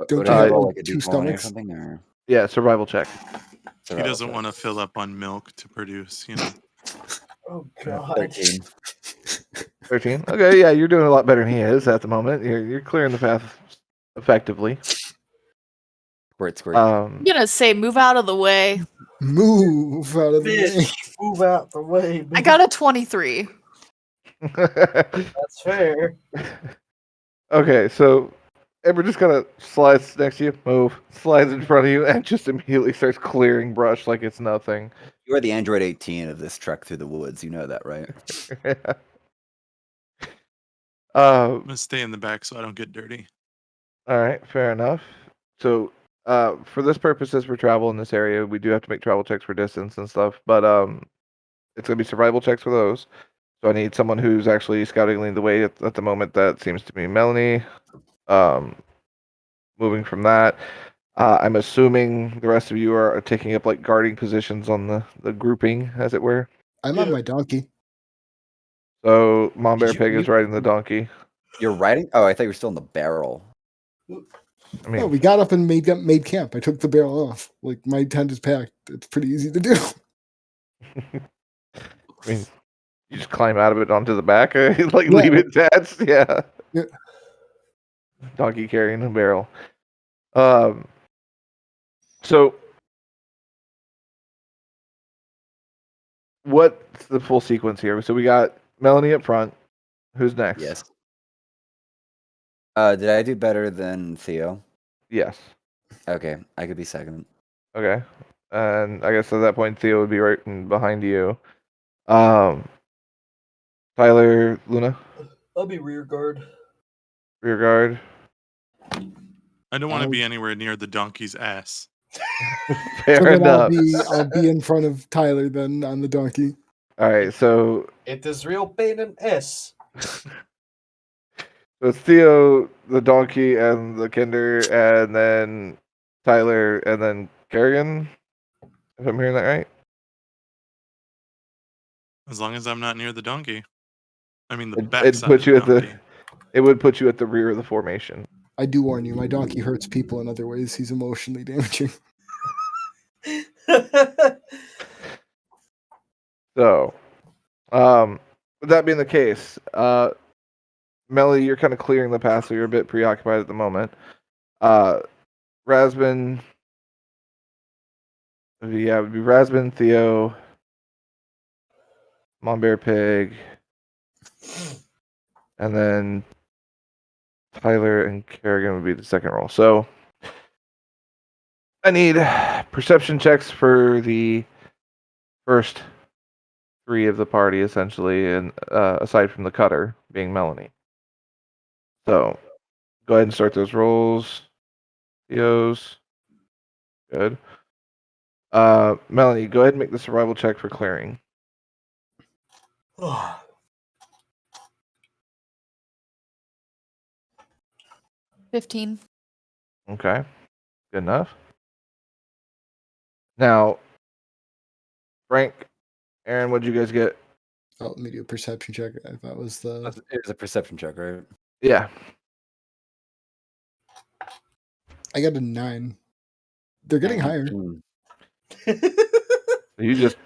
Don't Would you I have, roll like, like a two D20 or stomachs? something? Or Yeah, survival check. He doesn't want to fill up on milk to produce, Oh god. 13. 13. Okay, yeah, you're doing a lot better than he is at the moment. You're clearing the path effectively. Squirt. I'm gonna say move out of the way. Move out of the way. Bitch, move out the way. I got a 23. That's fair. Okay, so Amber just kind of slides next to you, move, slides in front of you, and just immediately starts clearing brush like it's nothing. You are the Android 18 of this trek through the woods. You know that, right? I'm gonna stay in the back so I don't get dirty. All right, fair enough. So, for this purposes for travel in this area, we do have to make travel checks for distance and stuff, but it's gonna be survival checks for those. So I need someone who's actually scouting leading the way at the moment. That seems to be Melanie. Moving from that, I'm assuming the rest of you are taking up like guarding positions on the grouping, as it were. I'm on my donkey. So Mom Bear Did you- Pig is you- riding the donkey. You're riding? Oh, I thought you were still in the barrel. I mean, Oh, we got up and made camp. I took the barrel off. Like, my tent is packed. It's pretty easy to do. I mean, you just climb out of it onto the back, like Yeah. leave it attached. Yeah. Yeah. Donkey carrying a barrel. So what's the full sequence here? So we got Melanie up front. Who's next? Yes. Did I do better than Theo? Yes. Okay, I could be second. Okay. And I guess at that point Theo would be right behind you. Tyler, Luna, I'll be rear guard. rear guard. I don't want to be anywhere near the donkey's ass. Fair So then enough. I'll be in front of Tyler then on the donkey. All right, so It is real pain in S. it's Theo, the donkey, and the Kinder, and then Tyler, and then Kerrigan. If I'm hearing that right. As long as I'm not near the donkey. I mean, the It backside puts of you the at the. donkey. It would put you at the rear of the formation. I do warn you, my donkey hurts people in other ways. He's emotionally damaging. So, with that being the case, Melly, you're kind of clearing the path, so you're a bit preoccupied at the moment. Rasbin, yeah, it would be Rasbin, Theo, Mom Bear Pig, and then Tyler and Kerrigan would be the second roll. So, I need perception checks for the first 3 of the party, essentially, and aside from the cutter being Melanie. So, go ahead and start those rolls. Theos. Good. Melanie, go ahead and make the survival check for clearing. 15. Okay. Good enough. Now, Frank, Aaron, what'd you guys get? Oh, let me do a perception check. I thought it was the. It was a perception check, right? Yeah. I got a 9. They're getting higher. 19. You just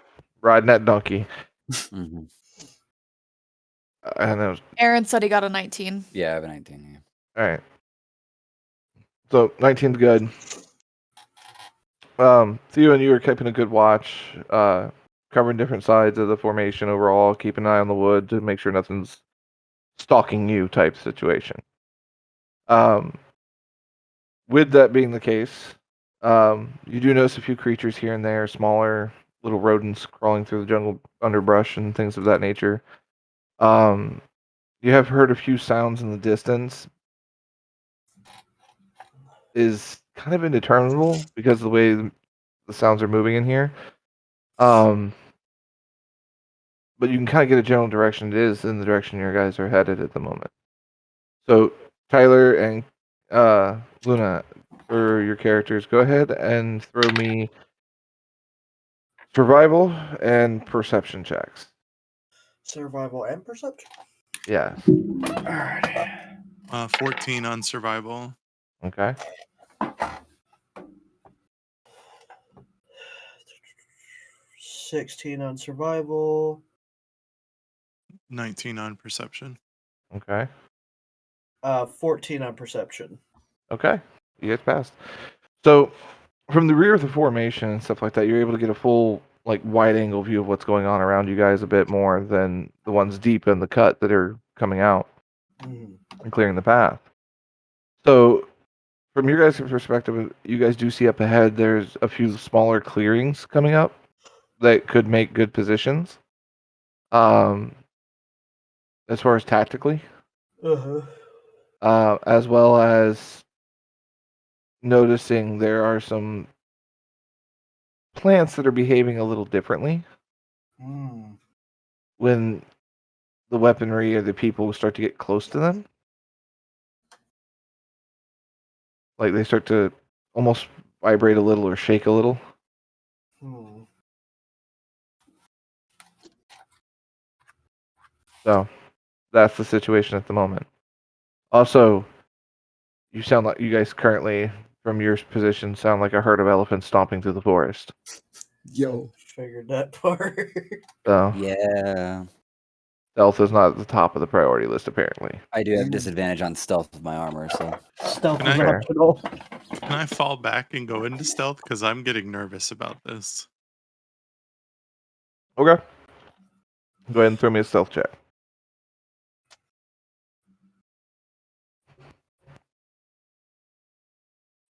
riding that donkey. Mhm. And that was Aaron said he got a 19. Yeah, I have a 19. Yeah. all right. So 19's good. Theo and you are keeping a good watch, covering different sides of the formation overall, keep an eye on the wood to make sure nothing's stalking you type situation. With that being the case, you do notice a few creatures here and there, smaller little rodents crawling through the jungle underbrush and things of that nature. You have heard a few sounds in the distance. Is kind of indeterminable because of the way the sounds are moving in here. But you can kind of get a general direction. It is in the direction your guys are headed at the moment. So Tyler and Luna, for your characters, go ahead and throw me survival and perception checks. Survival and perception. Yes. Alright. 14 on survival. Okay. 16 on survival. 19 on perception. Okay. 14 on perception. Okay. You guys passed. So from the rear of the formation and stuff like that, you're able to get a full, like, wide angle view of what's going on around you guys a bit more than the ones deep in the cut that are coming out and clearing the path. So from your guys' perspective, you guys do see up ahead there's a few smaller clearings coming up that could make good positions. As far as tactically, as well as noticing there are some plants that are behaving a little differently when the weaponry or the people start to get close to them. Like they start to almost vibrate a little or shake a little. So that's the situation at the moment. Also, you sound like you guys currently, from your position, sound like a herd of elephants stomping through the forest. Yo. Figured that part. So Yeah. stealth is not at the top of the priority list, apparently. I do have disadvantage on stealth with my armor, so Stealth Can I- is optional. Can I fall back and go into stealth? Because I'm getting nervous about this. Okay. Go ahead and throw me a stealth check.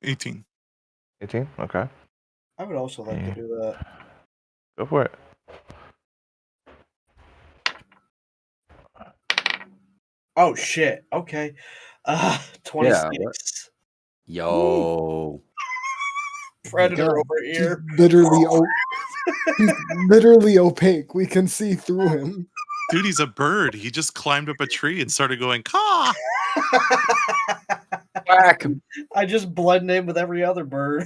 18. 18? Okay. I would also like to do that. Go for it. Oh shit. Okay. 26. yo. Predator God, over he's here. literally, he's literally opaque. We can see through him. Dude, he's a bird. He just climbed up a tree and started going, caw! Whack. I just blend in with every other bird.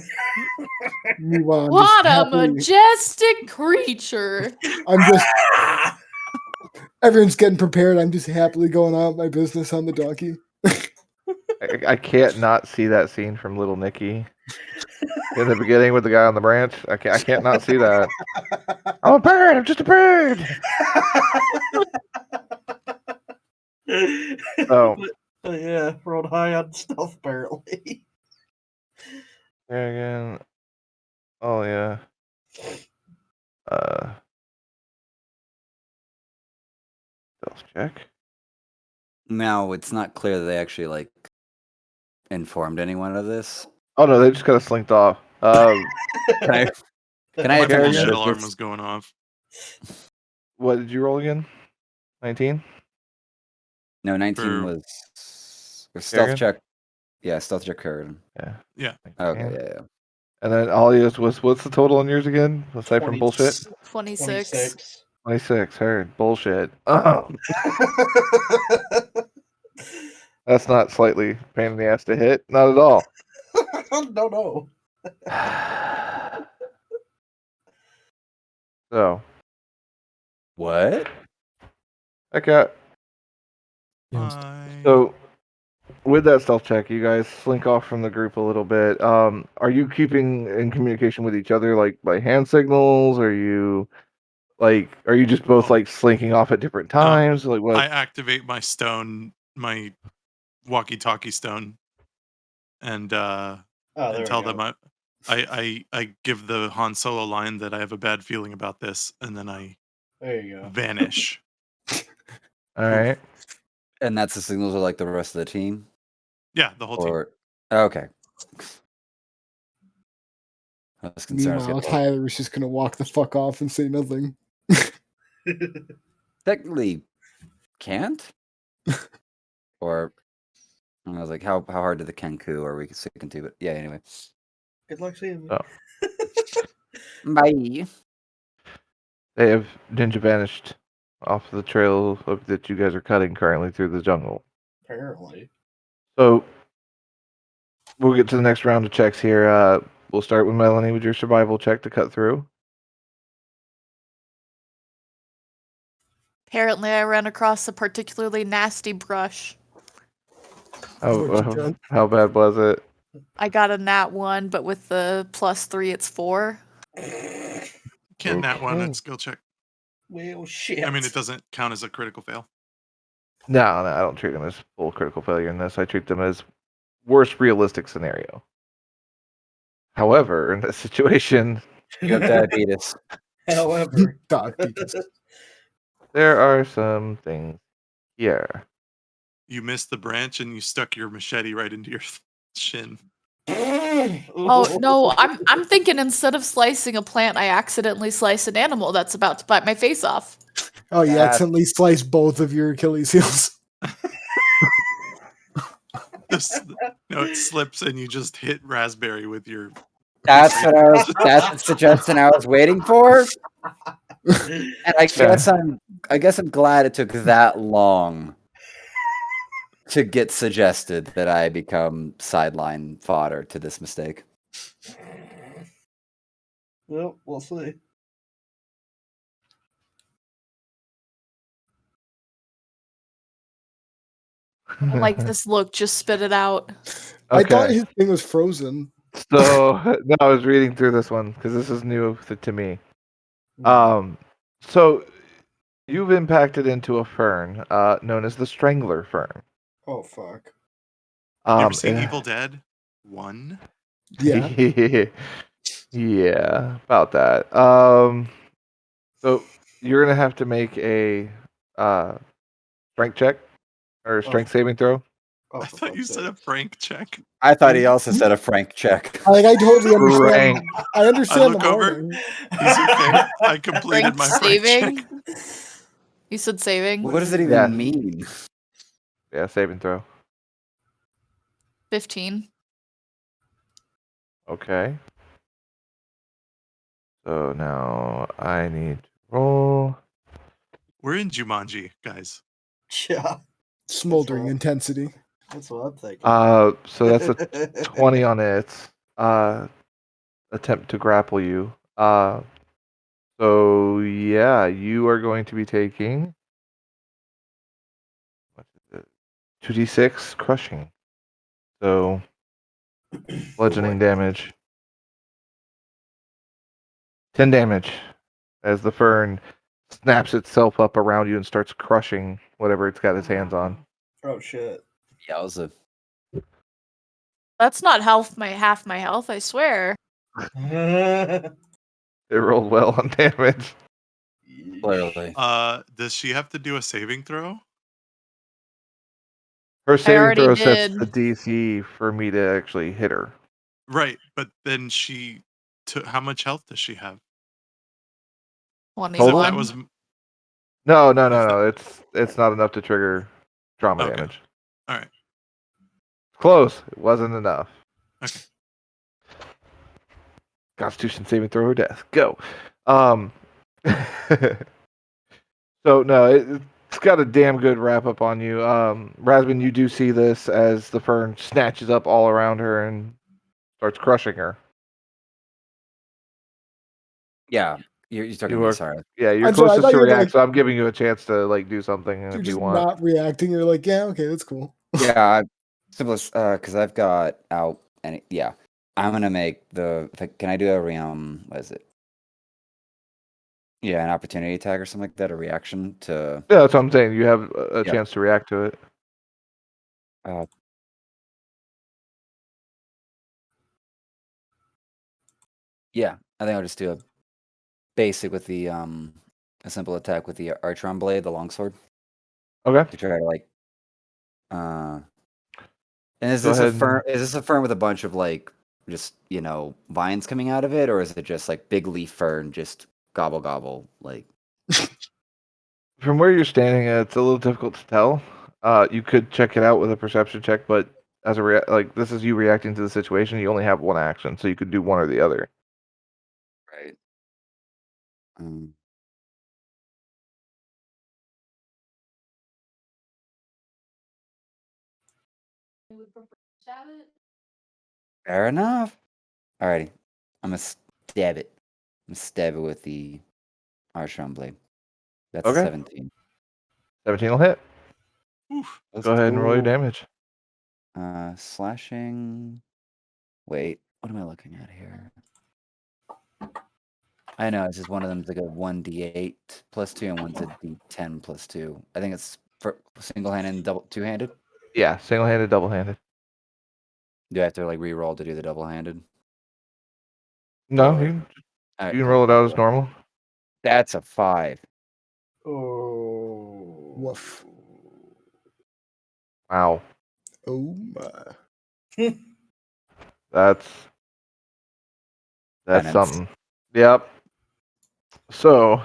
Meanwhile, I'm What just a happily- majestic creature! I'm just everyone's getting prepared. I'm just happily going on my business on the donkey. I can't not see that scene from Little Nicky in the beginning with the guy on the branch. I can't not see that. I'm a bird. I'm just a bird. Oh, Yeah, rolled high on stealth apparently. there again. Oh yeah. Stealth check. Now it's not clear that they actually like informed anyone of this. Oh no, they just kind of slinked off. Can I My attempt to bullshit notice alarm this? was going off. What did you roll again? 19? No, 19 For- was a stealth Kerrigan? check. Yeah, stealth check Kerrigan. Yeah. Yeah. Okay, yeah. And then Alia's was what's the total on yours again? Aside from bullshit? 26. 26. Heard. Bullshit. That's not slightly pain in the ass to hit. Not at all. No. So, What? I got. Bye. So, with that stealth check, you guys slink off from the group a little bit. Are you keeping in communication with each other, like by hand signals? Are you just both like slinking off at different times? Like what? I activate my stone, my walkie-talkie stone, and Oh, there and we tell go. them I give the Han Solo line that I have a bad feeling about this, and then I There you go. vanish. All right. And that's the signal to like the rest of the team? Yeah, the whole team. Or okay. I was concerned. I was Meanwhile, gonna- Tyler was just gonna walk the fuck off and say nothing. technically can't. Or I was like, how hard did the Kenku are we sticking to? But yeah, anyway. Good luck seeing me. Oh. Bye. They have ninja vanished off the trail that you guys are cutting currently through the jungle. Apparently. So we'll get to the next round of checks here. We'll start with Melanie with your survival check to cut through. Apparently, I ran across a particularly nasty brush. How bad was it? I got a nat 1, but with the +3, it's 4. Can't nat one Okay. at skill check. Well, shit. I mean, it doesn't count as a critical fail. No, I don't treat them as full critical failure in this. I treat them as worst realistic scenario. However, in this situation, You have diabetes. However. Diabetes. there are some things here. You missed the branch and you stuck your machete right into your shin. Oh no, I'm thinking instead of slicing a plant, I accidentally slice an animal that's about to bite my face off. Oh, you That- accidentally sliced both of your Achilles heels. No, it slips and you just hit Raspberry with your. That's the suggestion I was waiting for. And I guess I'm glad it took that long to get suggested that I become sideline fodder to this mistake. Well, we'll see. I don't like this look. Just spit it out. I thought Okay. his thing was frozen. So no, I was reading through this one because this is new to me. So you've impacted into a fern known as the Strangler Fern. Oh, fuck. You ever seen it- Evil Dead 1? Yeah. Yeah, about that. So you're gonna have to make a strength check or strength saving throw. Oh, I for thought you fuck's said a sake. Frank check. I thought he also said a Frank check. Like I totally understand. Rank. I understand look the over. warning. He's okay. I completed Frank my Frank saving? check. You said saving? What does it even Yeah. mean? Yeah, saving throw. 15. Okay. So now I need to roll. We're in Jumanji, guys. Yeah, Smoldering right. intensity. that's what I'm thinking. So that's a 20 on its attempt to grapple you. So yeah, you are going to be taking what is it? 2d6 crushing. So bludgeoning damage. 10 damage as the fern snaps itself up around you and starts crushing whatever it's got its hands on. Oh, shit. Yowza. That's not half my health, I swear. It rolled well on damage. Clearly. Does she have to do a saving throw? Her saving already throw sets did. the DC for me to actually hit her. Right, but then she took. How much health does she have? 21. Total? That was No. It's not enough to trigger trauma Okay. damage. all right. Close. It wasn't enough. Okay. Constitution saving throw or death. Go. So no, it's got a damn good wrap up on you. Rasmus, you do see this as the fern snatches up all around her and starts crushing her. Yeah. You're talking You to me, are- sorry. Yeah, you're I'm sorry, I closest thought to you were react, like- so I'm giving you a chance to like do something You're if just you want. not reacting. You're like, yeah, okay, that's cool. Yeah, simplest because I've got out and yeah. I'm gonna make the can I do a what is it? Yeah, an opportunity attack or something like that, a reaction to Yeah, that's what I'm saying. You have a Yeah. chance to react to it. Yeah, I think I'll just do a basic with the a simple attack with the Archon blade, the longsword, Okay. to try to like and is Go this a ahead. fern is this a fern with a bunch of like just, vines coming out of it, or is it just like big leaf fern just gobble gobble like From where you're standing, it's a little difficult to tell. You could check it out with a perception check, but as a like this is you reacting to the situation. You only have one action, so you could do one or the other. right? Um, fair enough. Alrighty. I'm gonna stab it. I'm gonna stab it with the Archon blade. That's a Okay. 17. 17 will hit. Oof. Let's Go ahead and roll your go. damage. Slashing. Wait, what am I looking at here? I know, it's just one of them's like a 1d8 plus 2 and one's a d10 plus 2. I think it's for single-handed and two-handed. Yeah, single-handed, double-handed. Do I have to like re-roll to do the double-handed? No, Or- you Alright, can cool. roll it out as normal. That's a 5. Oh. Woof. Wow, Oh my. that's Penance. something. Yep. So,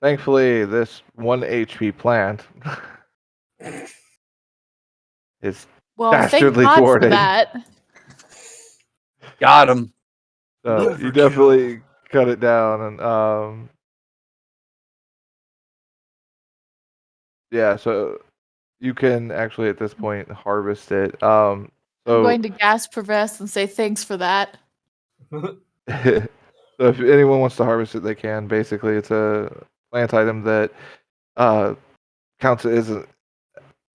thankfully, this 1 HP plant is Well, thank dastardly God for thwarted. that. Got him. So you Overkill. definitely cut it down, and yeah. So you can actually at this point harvest it. I'm So going to gas Pervest and say thanks for that. so if anyone wants to harvest it, they can. Basically, it's a plant item that counts as a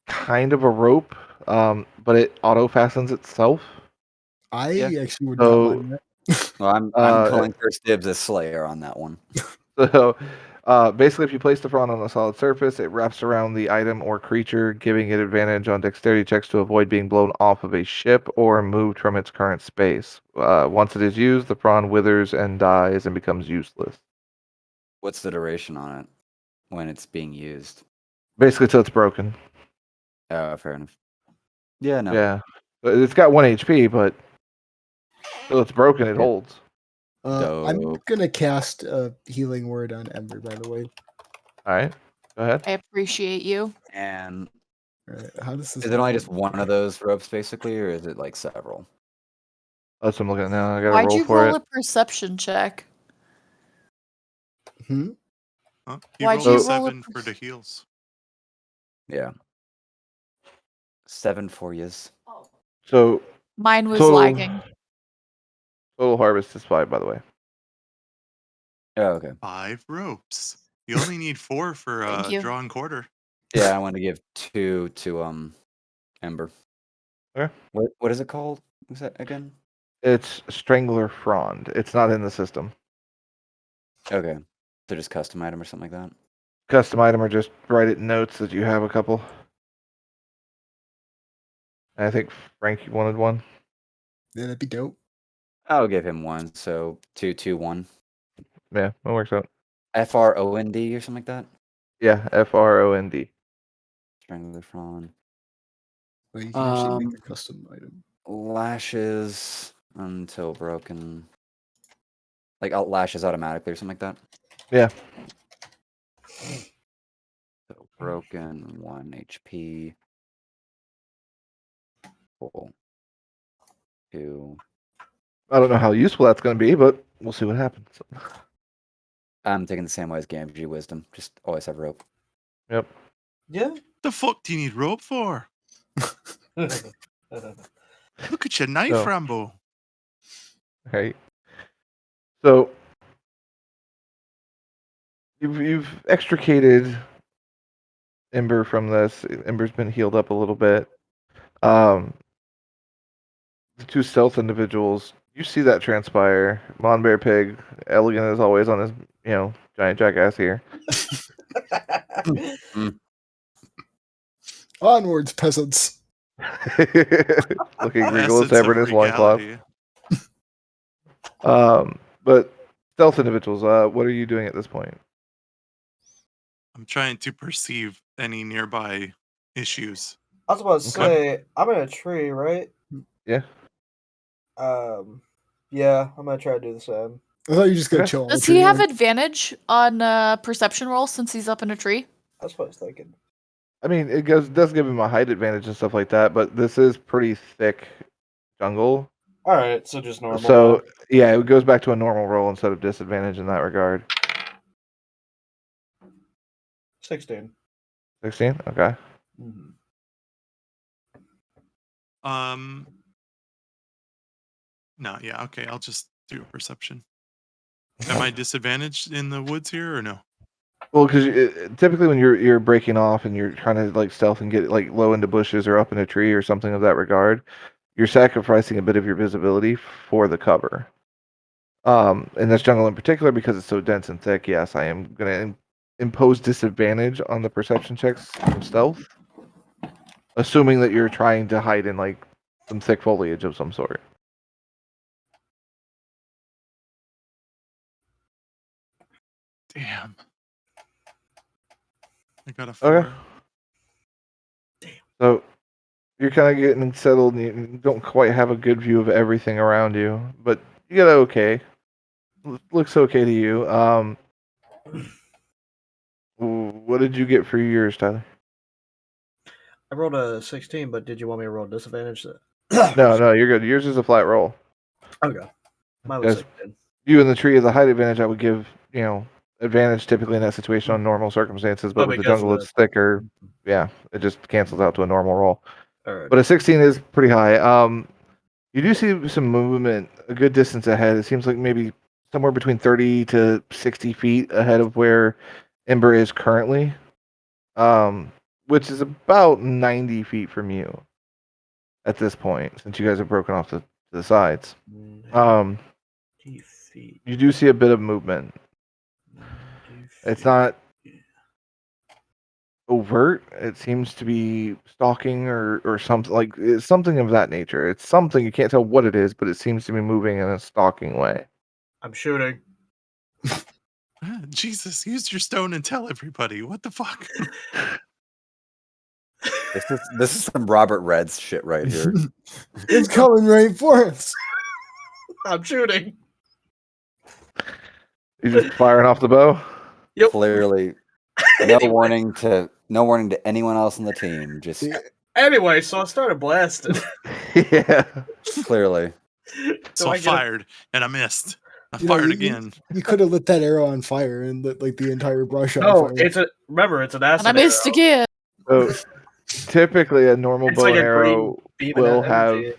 kind of a rope, but it auto fastens itself. I Yeah. actually would So, not mind that. Well, I'm calling first dibs as Slayer on that one. So, basically, if you place the frond on a solid surface, it wraps around the item or creature, giving it advantage on dexterity checks to avoid being blown off of a ship or moved from its current space. Once it is used, the frond withers and dies and becomes useless. What's the duration on it when it's being used? Basically, till it's broken. Oh, fair enough. Yeah, no. Yeah. It's got 1 HP, but till it's broken, it Yeah. holds. I'm Dope. gonna cast a healing word on Ember, by the way. All right. Go ahead. I appreciate you. And Alright, how does this is it only work? just one of those ropes, basically, or is it like several? That's what I'm looking at now. I got to Why'd roll you for roll it. a perception check? Hmm? Huh? He Why'd rolled you a roll a 7 for the heals. Yeah. 7 for yous. So Mine was total lagging. harvest is 5, by the way. Oh, okay. 5 ropes. You only need 4 for Thank you. drawn quarter. Yeah, I want to give 2 to Ember. Okay. What is it called? What's that again? It's Strangler Frond. It's not in the system. Okay. So just custom item or something like that? Custom item or just write it in notes that you have a couple. I think Frank wanted one. Yeah, that'd be dope. I'll give him 1. So 2, 2, 1. Yeah, that works out. FROND or something like that? Yeah, FROND. Strangler Frond. Well, you can actually make Um, a custom item. Lashes until broken. Like lashes automatically or something like that? Yeah. So broken, 1 HP. Cool. 2. I don't know how useful that's going to be, but we'll see what happens. I'm taking the same way as Gamgee Wisdom. Just always have rope. Yep. Yeah. The fuck do you need rope for? Look at your knife, So- Rambo. Okay. So you've extricated Ember from this. Ember's been healed up a little bit. The 2 stealth individuals, you see that transpire. Monbear Pig, elegant as always on his, giant jackass here. Onwards, peasants. Looking regal as Essence ever of in his loincloth. regality. But stealth individuals, what are you doing at this point? I'm trying to perceive any nearby issues. I was about to Okay. say, I'm in a tree, right? Yeah. Yeah, I'm gonna try to do the same. I thought you just got Okay. chill. Does he have advantage on perception roll since he's up in a tree? That's what I was thinking. I mean, does give him a height advantage and stuff like that, but this is pretty thick jungle. All right, so just normal. So yeah, it goes back to a normal roll instead of disadvantage in that regard. 16. 16. Okay. Mhm. No, yeah, okay. I'll just do a perception. Am I disadvantaged in the woods here or no? Well, because typically when you're breaking off and you're trying to like stealth and get like low into bushes or up in a tree or something of that regard, you're sacrificing a bit of your visibility for the cover. In this jungle in particular, because it's so dense and thick, yes, I am gonna impose disadvantage on the perception checks from stealth, assuming that you're trying to hide in like some thick foliage of some sort. Damn. I got a 4. Okay. So you're kind of getting settled and you don't quite have a good view of everything around you, but you get okay. Looks okay to you. What did you get for yours, Tyler? I rolled a 16, but did you want me to roll disadvantage? No, you're good. Yours is a flat roll. Okay. Mine was Because 16. you and the tree as a height advantage, I would give, advantage typically in that situation on normal circumstances, but Oh, with the because jungle, of it's thicker. Yeah, it just cancels out to a normal roll. All right. But a 16 is pretty high. You do see some movement a good distance ahead. It seems like maybe somewhere between 30 to 60 feet ahead of where Ember is currently, which is about 90 feet from you at this point, since you guys have broken off to the sides. 90 feet. You do see a bit of movement. 90 It's feet. not overt. It seems to be stalking or something like it's something of that nature. It's something you can't tell what it is, but it seems to be moving in a stalking way. I'm shooting. Jesus, use your stone and tell everybody. What the fuck? This is some Robert Reds shit right here. It's coming right for us. I'm shooting. You just firing off the bow? Yep. Clearly, no warning to anyone else on the team. Just Anyway, so I started blasting. Yeah. clearly. So I fired and I missed. I You know, fired you- again. You could have lit that arrow on fire and lit like the entire brush on No, fire. remember it's an acid And I missed arrow. again. So typically a normal It's bow like and a green arrow beam of will have energy.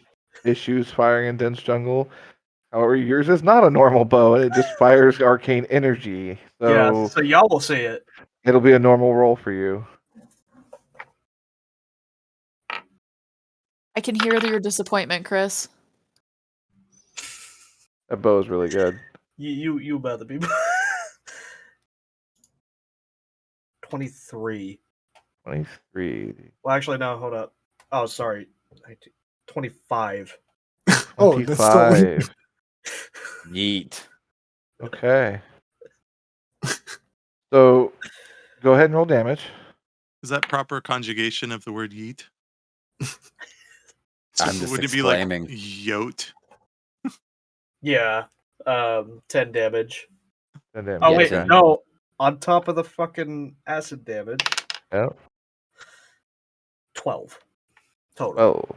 issues firing in dense jungle. However, yours is not a normal bow and it just fires arcane energy. So Yeah, so y'all will see it. it'll be a normal roll for you. I can hear your disappointment, Chris. That bow is really good. You about to be 23. 23. Well, actually, no, hold up. Oh, sorry. 25. Oh, that's still 25. Yeet. Okay. So go ahead and roll damage. Is that proper conjugation of the word yeet? I'm just would it be exclaiming. like yote? Yeah. 10 damage. 10 damage. Oh, Yeah, wait, 10. no. On top of the fucking acid damage. Yep. 12. Total. Oh.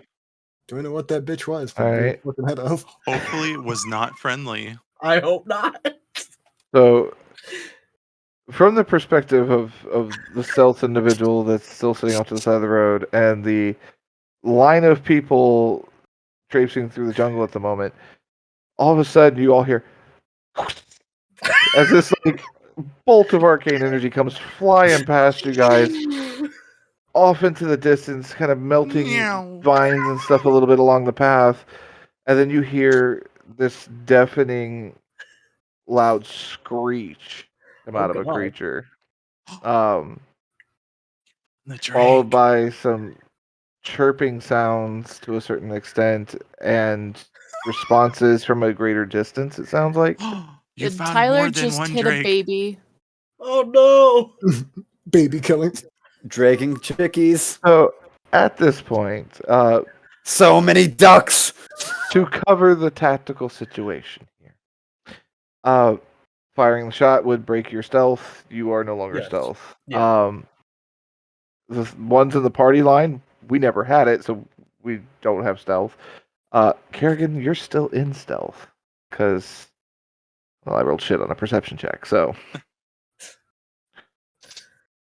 Do we know what that bitch was? All right. Looking head off. Hopefully it was not friendly. I hope not. So, from the perspective of the stealth individual that's still sitting off to the side of the road and the line of people traipsing through the jungle at the moment, all of a sudden you all hear as this like bolt of arcane energy comes flying past you guys off into the distance, kind of melting Meow. vines and stuff a little bit along the path, and then you hear this deafening loud screech come out of a God. creature. The Followed drake. by some chirping sounds to a certain extent, and responses from a greater distance. It sounds like. You Did found Tyler more than just one hit Drake. a baby? Oh no! Baby killing. Dragging chickies. So at this point, So many ducks. to cover the tactical situation here, firing the shot would break your stealth. You are no longer Yes. stealth. Yeah. The ones in the party line, we never had it, so we don't have stealth. Kerrigan, you're still in stealth because I rolled shit on a perception check, so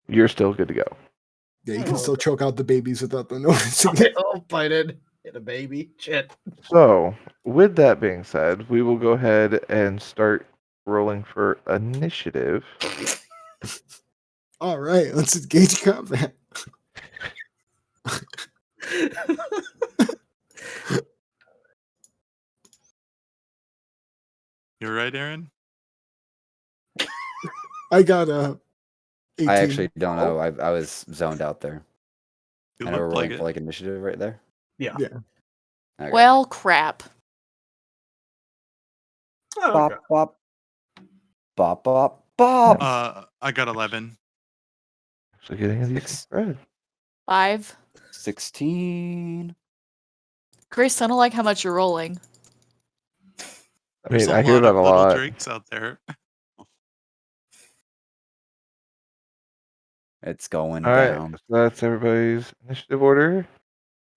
you're still good to go. Yeah, you Oh, can still okay. choke out the babies without them noticing it. Oh, bited. Hit a baby. Shit. So, with that being said, we will go ahead and start rolling for initiative. All right, let's engage combat. You're right, Aaron? I got a 18. I actually don't know. I was zoned out there. You I know we're look rolling like for it. like initiative right there. Yeah. Okay. Well, crap. Oh, bop okay. bop bop bop bop. I got 11. So, getting a decent Six. spread. 5. 16. Chris, I don't like how much you're rolling. I There's mean, a I hear lot that of a little lot. Drakes out there. It's going All right, down. so that's everybody's initiative order.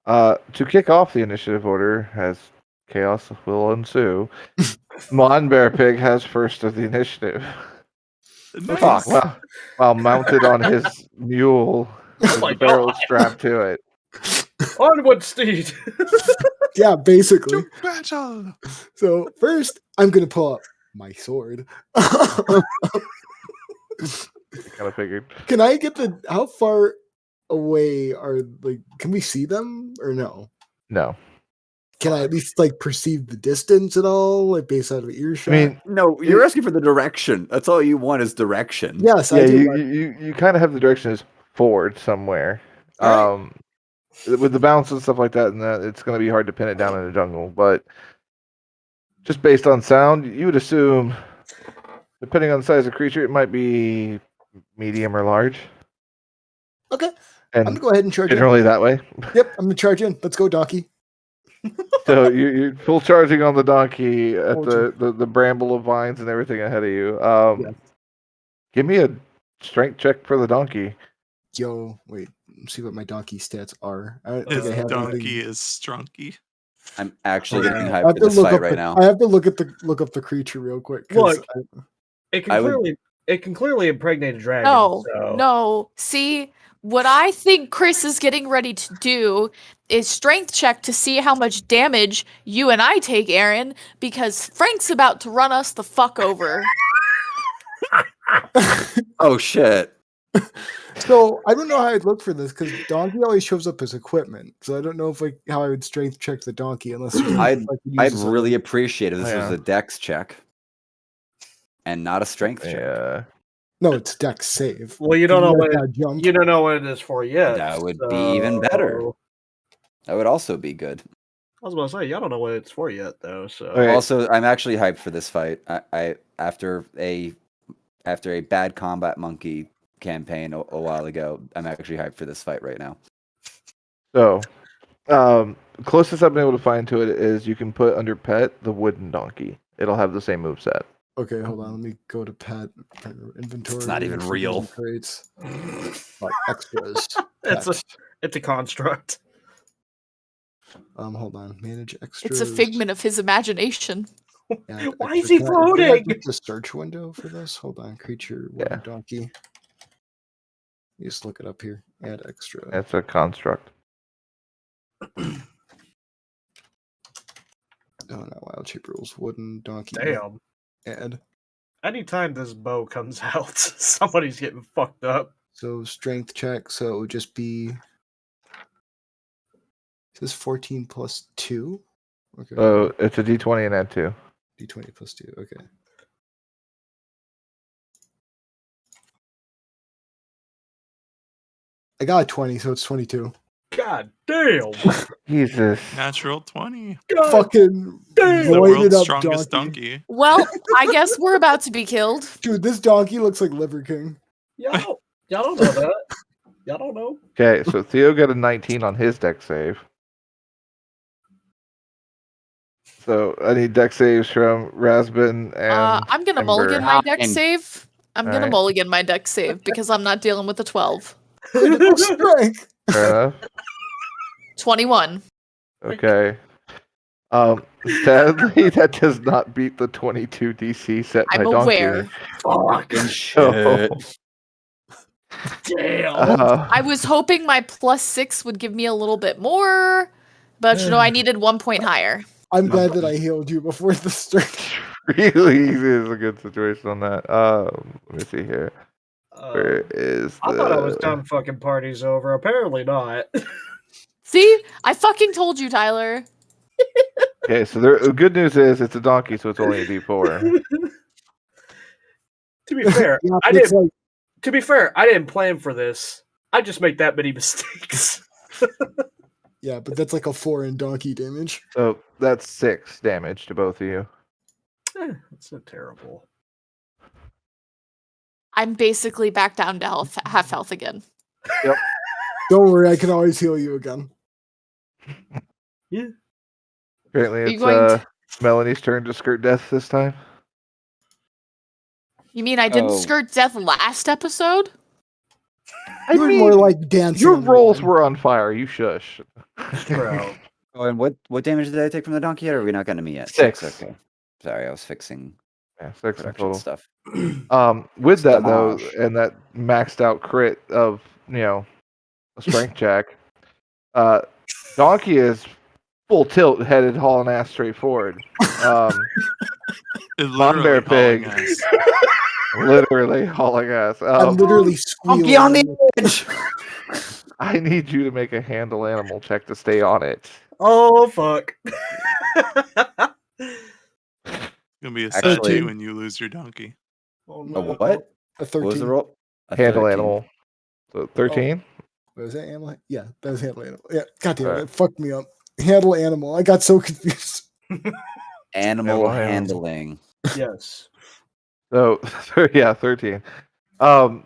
To kick off the initiative order, as chaos will ensue, Mon Bear Pig has first of the initiative. Nice. While mounted on his mule with my the barrel God. strapped to it. Onward, steed. Yeah, basically. To battle. So first, I'm gonna pull up my sword. I kind of figured. Can I get the? How far away are like? Can we see them or no? No. Can I at least like perceive the distance at all, like based out of earshot? I mean, No, you're asking for the direction. That's all you want is direction. yes, yeah, I do. you kind of have the direction is forward somewhere. All right. With the bounce and stuff like that, and that it's going to be hard to pin it down in the jungle. But just based on sound, you would assume, depending on the size of the creature, it might be medium or large. Okay. I'm And gonna go ahead and charge in. generally that way. Yep, I'm gonna charge in. Let's go, donkey. So you're full charging on the donkey at Full the bramble of vines and everything ahead of you. Yes. Give me a strength check for the donkey. Yo, wait. Let's see what my donkey stats are. I don't His think I have donkey anything. is strunky. I'm actually getting I hyped have for to this look fight up right the, now. I have to look up the creature real quick. 'Cause Look. It can I would- clearly impregnate a dragon. No, so. no. See, what I think Chris is getting ready to do is strength check to see how much damage you and I take, Aaron, because Frank's about to run us the fuck over. Oh shit. So I don't know how I'd look for this because donkey always shows up as equipment. So I don't know if how I would strength check the donkey unless there's anything I could use I'd as a- really appreciate if this was Yeah. a dex check and not a strength check. Yeah. No, it's dex save. Well, you don't know what gotta jump. you don't know what it is for yet. That would be even better. so- That would also be good. I was about to say, y'all don't know what it's for yet, though. So Okay. Also, I'm actually hyped for this fight. I after a bad combat monkey campaign a while ago, I'm actually hyped for this fight right now. So, closest I've been able to find to it is you can put under pet the wooden donkey. It'll have the same moveset. Okay, hold on. Let me go to pet inventory. It's not even for real. Crates. Like extras. it's Pet. a construct. Hold on. Manage extras. It's a figment of his imagination. Add Why extra. is he Can I floating? get the search window for this? Hold on. Creature wooden Yeah. donkey. You just look it up here. Add extra. That's a construct. Oh, not wild shape rules. Wooden donkey. Damn. Add. Anytime this bow comes out, somebody's getting fucked up. So strength check. So it would just be. Is this 14 plus 2? Okay. So it's a D20 and add 2. D20 plus 2. Okay. I got a 20, so it's 22. God damn. Jesus. Natural 20. God Fucking damn. The roided world's up strongest donkey. donkey. Well, I guess we're about to be killed. Dude, this donkey looks like Liver King. Y'all don't know that. Y'all don't know. Okay, so Theo got a 19 on his deck save. So I need deck saves from Rasbin and I'm gonna Ember. mulligan my deck Fine. save. I'm gonna Alright. mulligan my deck save because I'm not dealing with a 12. Critical strike. Fair enough. 21. Okay. Sadly, that does not beat the 22 DC set by I'm Donkey. aware. Fuck. And So, shit. Damn. I was hoping my +6 would give me a little bit more, but I needed 1 point higher. I'm glad that I healed you before the strike. really is a good situation on that. Let me see here. Where is the? I thought I was done fucking parties over. Apparently not. See? I fucking told you, Tyler. Okay, so the good news is it's a donkey, so it's only a D4. To be fair, Yeah, I but it's didn't. like, To be fair, I didn't plan for this. I just make that many mistakes. yeah, but that's like a 4 in donkey damage. So that's 6 damage to both of you. That's not terrible. I'm basically back down to half health again. Don't worry, I can always heal you again. Yeah. Apparently, Are you it's going to- Melanie's turn to skirt death this time. You mean I didn't Oh. skirt death last episode? I You were mean, more like dancing. your on the rolls line. were on fire. You shush. Bro. Oh, and what damage did I take from the donkey yet? Or are we not getting to me yet? 6. Okay. Sorry, I was fixing Yeah, 6 in production total. stuff. With that though, Damage. and that maxed out crit of a strength check, Donkey is full tilt, headed hauling ass straight forward. It Mon Bear literally hauling Pig, ass. literally hauling ass. I'm literally squealing. Donkey on the edge. I need you to make a handle animal check to stay on it. Oh fuck. It's gonna be a sad Actually- day when you lose your donkey. Oh, A no. what? A What 13. was the roll? A Handle 13. animal. So 13. What was that animal? Yeah, that was handle animal. Yeah, goddamn, Alright. that fucked me up. Handle animal. I got so confused. Animal Animal. handling. Yes. So yeah, 13. So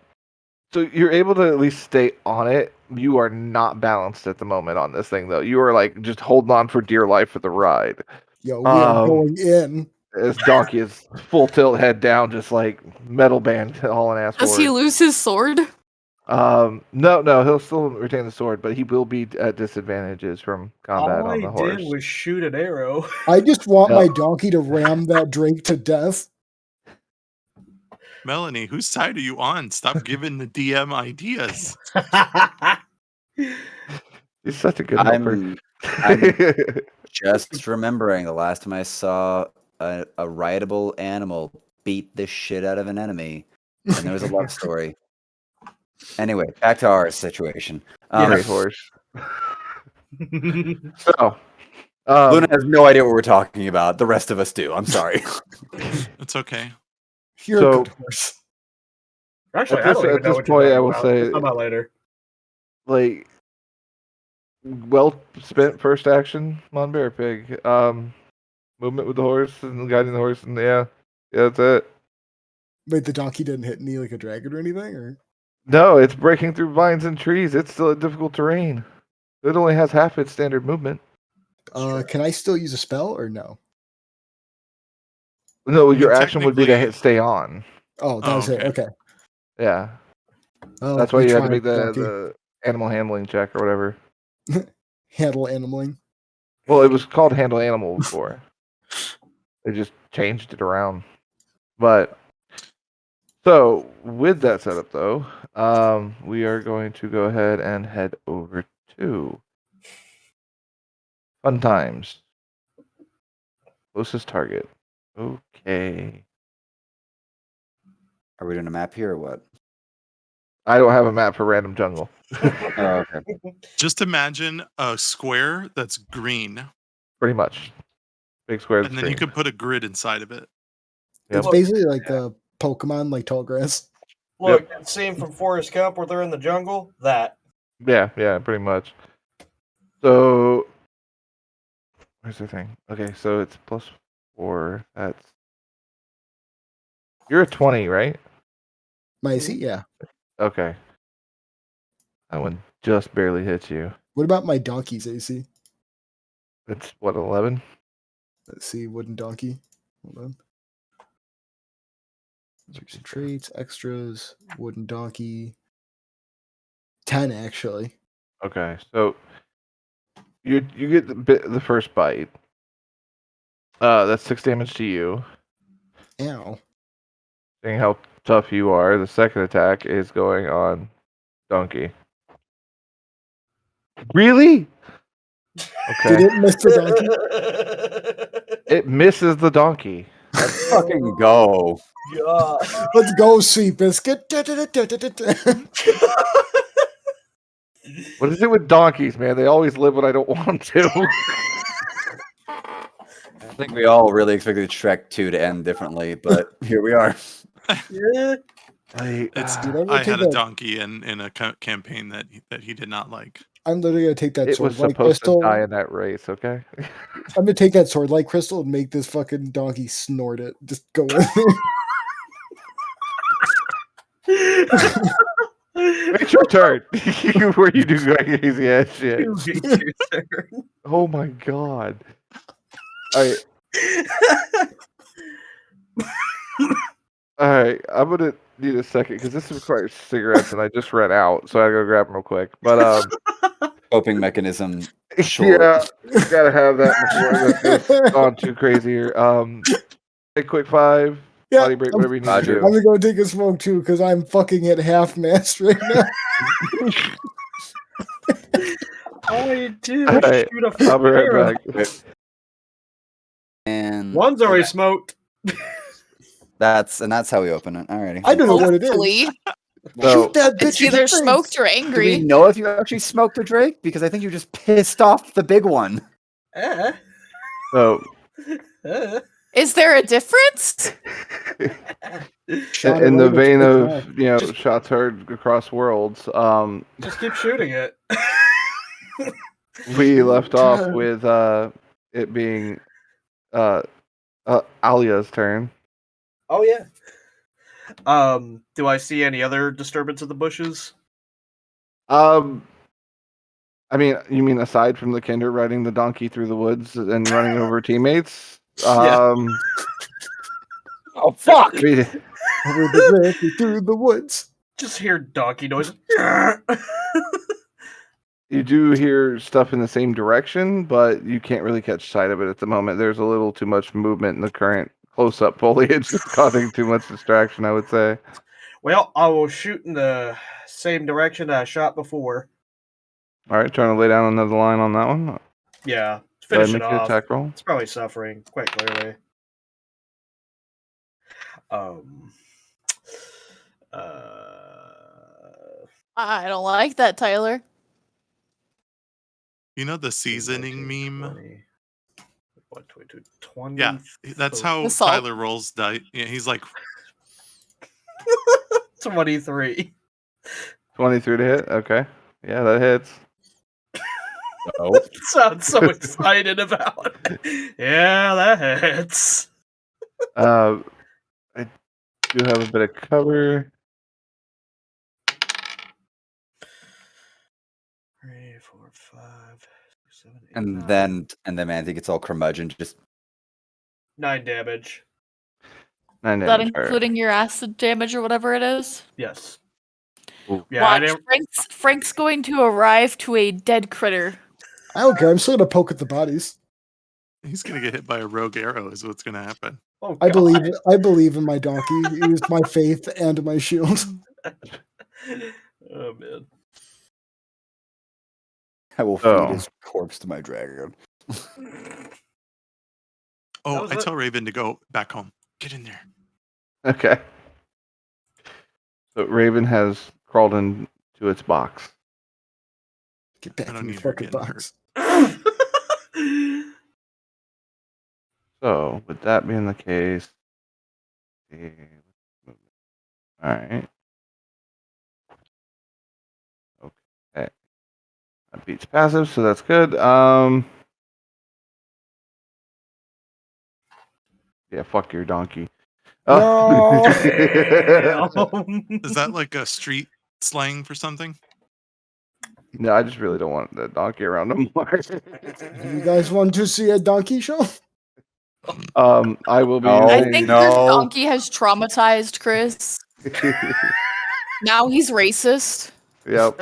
you're able to at least stay on it. You are not balanced at the moment on this thing though. You are like just holding on for dear life for the ride. Yo, we are Um, going in. As Donkey is full tilt, head down, just like metal band hauling ass Does he forward. lose his sword? No, he'll still retain the sword, but he will be at disadvantages from combat All on I the horse. did was shoot an arrow. I just want No. my donkey to ram that drink to death. Melanie, whose side are you on? Stop giving the DM ideas. He's such a good helper. I'm just remembering the last time I saw a rideable animal beat the shit out of an enemy, and there was a love story. Anyway, back to our situation. Great horse. So, Luna has no idea what we're talking about. The rest of us do. I'm sorry. It's okay. You're So- a good horse. Actually, At I this- don't even at know this what you're point, talking I will about. say- We'll talk about later. like, well spent first action, Mon Bear Pig. Movement with the horse and guiding the horse, and yeah, that's it. Wait, the donkey didn't hit me like a dragon or anything? Or No, it's breaking through vines and trees. It's still a difficult terrain. It only has half its standard movement. can I still use a spell or no? No, I mean, your action would be to technically- hit stay on. Oh, that was it. okay. Okay. Yeah, Oh, that's why we you had to tried, make donkey. the animal handling check or whatever. Handle animaling. Well, it was called handle animal before. They just changed it around. But so with that setup though, we are going to go ahead and head over to Fun Times. Closest target. Okay. Are we doing a map here or what? I don't have a map for random jungle. Oh, okay. Just imagine a square that's green, Pretty much. Big squares. and then you could put a grid inside of it. It's Yep. basically like the Pokemon, like tall grass. Look, that scene from Forrest Gump where they're in the jungle. That. Yeah, pretty much. So where's the thing? Okay, so it's +4. That's you're a 20, right? My AC, yeah. Okay. That one just barely hits you. What about my donkey's AC? It's what, 11? Let's see, wooden donkey. Hold on. There's traits, extras, wooden donkey. 10 actually. Okay, so you get the first bite. That's 6 damage to you. Ow. Seeing how tough you are, the second attack is going on Donkey. Really? Did Okay. it miss the donkey? It misses the donkey. Let's fucking go. God. Let's go, Seabiscuit. What is it with donkeys, man? They always live when I don't want to. I think we all really expected Shrek 2 to end differently, but here we are. Yeah. It's Dude, I'm gonna I take had a that. donkey in a campaign that he did not like. I'm literally gonna take that It was sword light supposed to crystal. die in that race, okay? I'm gonna take that sword light crystal and make this fucking donkey snort it. Just go with it. It's your turn. Where you do crazy ass shit. It's your turn. Oh my god. Alright, I'm gonna need a second because this requires cigarettes and I just ran out, so I gotta grab them real quick. But Coping mechanism short. yeah, gotta have that before this goes on too crazy here. Take quick 5, Yeah, body break, whatever you need Roger. to I'm do. gonna go take a smoke too because I'm fucking at half mast right now. All you do All is right, shoot a I'll be right arrow. back. And One's already smoked. that's how we open it. Alrighty. I don't know what it is. Hopefully, So Shoot that bitch. it's in the either face. smoked or Do we angry. know if you actually smoked a Drake? Because I think you just pissed off the big one. Eh, so eh. Is there a difference? Shot it in right the in its vein big of mouth. shots heard across worlds, Just keep shooting it. we left off with it being Alia's turn. Oh yeah. Do I see any other disturbance in the bushes? I mean, you mean aside from the Kinder riding the donkey through the woods and running over teammates? Yeah. Oh fuck! We, Over the river, through the woods. Just hear donkey noise. you do hear stuff in the same direction, but you can't really catch sight of it at the moment. There's a little too much movement in the current close-up foliage, causing too much distraction, I would say. Well, I will shoot in the same direction I shot before. All right, trying to lay down another line on that one. Yeah, Go ahead finish and it make your off. attack roll. It's probably suffering quite clearly. I don't like that, Tyler. You know the seasoning 19, meme? 20, 22, 20. Yeah, that's how The salt. Tyler rolls die. Yeah, he's like, 23. 23 to hit. Okay, yeah, that hits. Oh, Sounds so excited about it. Yeah, that hits. I do have a bit of cover. 3, 4, 5, 6, 7, 8, and 9. then man, I think it's all curmudgeon. Just 9 damage. 9 Is that damage. All right. including your acid damage or whatever it is? Yes. Ooh. Yeah, I Watch, didn't. Frank's going to arrive to a dead critter. I don't care. I'm still gonna poke at the bodies. he's gonna get hit by a rogue arrow. Is what's gonna happen. Oh, I God. believe in my donkey. He used my faith and my shield. Oh, man. I will feed Oh. his corpse to my dragon. Oh, was I it. tell Raven to go back home. Get in there. Okay. So Raven has crawled into its box. Get back I don't in your need her fucking getting box. So with that being the case, all right. Okay. That beats passive, so that's good. Yeah, fuck your donkey. No. Is that like a street slang for something? No, I just really don't want the donkey around no more. You guys want to see a donkey show? I will be No. I using. think no. this donkey has traumatized Chris. Now he's racist. Yep.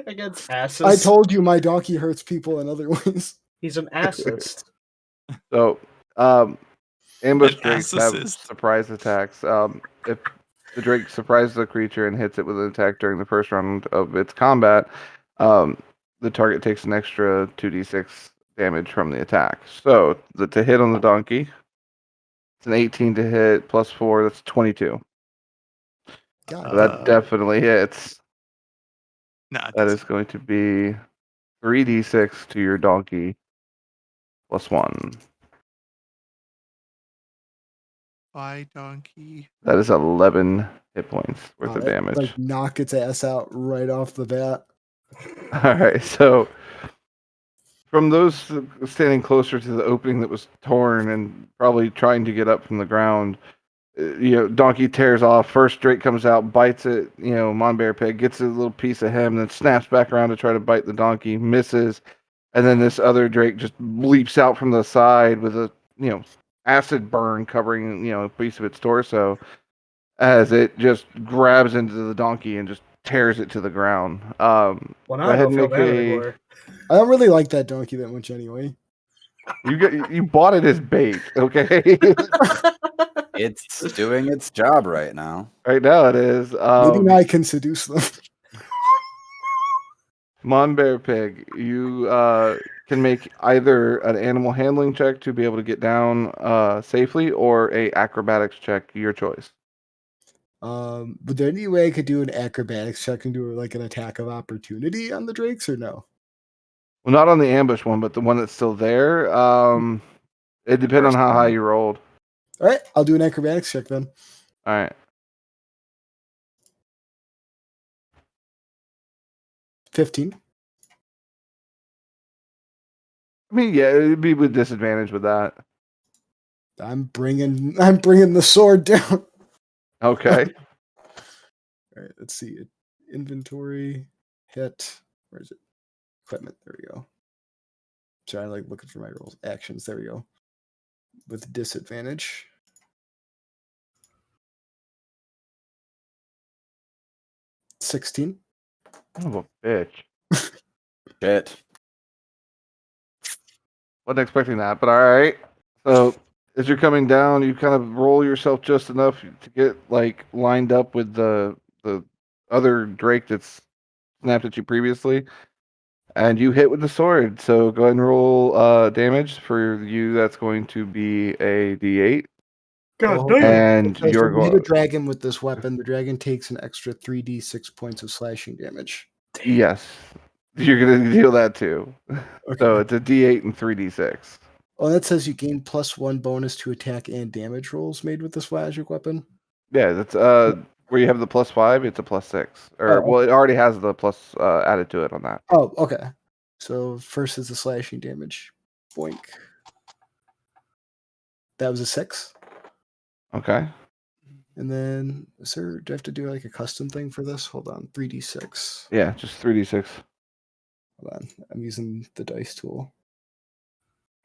Against asses. I told you my donkey hurts people in other ways. He's an assist. So, ambush An drakes have assist. surprise attacks. If the drake surprises a creature and hits it with an attack during the first round of its combat, the target takes an extra 2d6 damage from the attack. So, to hit on the donkey, it's an 18 to hit plus 4. That's 22. God, So that definitely hits. Nah, it That doesn't. is going to be 3d6 to your donkey plus 1. Bye, donkey. That is 11 hit points worth of that, damage. like knock its ass out right off the bat. All right, so from those standing closer to the opening that was torn and probably trying to get up from the ground, donkey tears off. First drake comes out, bites it. Monbear pig gets a little piece of him, then snaps back around to try to bite the donkey, misses, and then this other drake just leaps out from the side with a acid burn covering a piece of its torso as it just grabs into the donkey and just tears it to the ground. Well, Go now I ahead don't and feel make bad a. anymore. I don't really like that donkey that much anyway. You bought it as bait, okay? It's doing its job right now. Right now it is. Maybe now I can seduce them. Monbear pig, you can make either an animal handling check to be able to get down safely, or a acrobatics check, your choice. Would there any way I could do an acrobatics check and do like an attack of opportunity on the drakes or no? Well, not on the ambush one, but the one that's still there. It depends on how high you rolled. All right, I'll do an acrobatics check then. All right. 15. I mean, yeah, it'd be with disadvantage with that. I'm bringing the sword down. Okay. All right, let's see it. Inventory, hit. Where is it? Equipment. There we go. Sorry, I like looking for my rolls. Actions. There we go. With disadvantage. $16. Son of a bitch. Shit. Wasn't expecting that, but all right. So as you're coming down, you kind of roll yourself just enough to get like lined up with the other drake that's snapped at you previously, and you hit with the sword. So go ahead and roll damage for you. That's going to be a D8, God Well, damn. and So you're when you hit a going. dragon with this weapon, the dragon takes an extra 3d6 points of slashing damage. Yes, you're gonna deal that too. Okay. So it's a D8 and 3d6. Oh, that says you gain +1 bonus to attack and damage rolls made with this magic weapon. Yeah, that's where you have the +5. It's a +6, or Oh, well, it already has the plus added to it on that. Oh, okay. So first is the slashing damage. Boink. That was a 6. Okay. And then, do I have to do like a custom thing for this? Hold on. 3d6. Yeah, just 3d6. Hold on. I'm using the dice tool.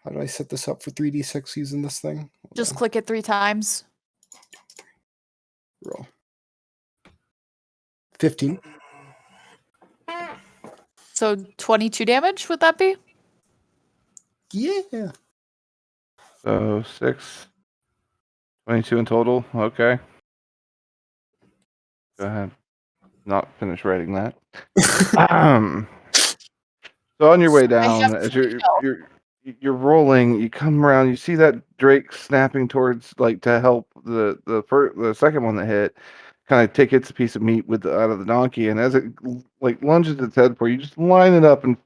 How do I set this up for 3d6 using this thing? Hold Just on. click it 3 times. Roll. 15. So 22 damage, would that be? Yeah. So 6, 22 in total. Okay. Go ahead. Not finish writing that. So on your way down, have as to you're rolling, you come around, you see that drake snapping towards like to help the second one that hit, kind of take its piece of meat out of the donkey, and as it like lunges its head for you, just line it up and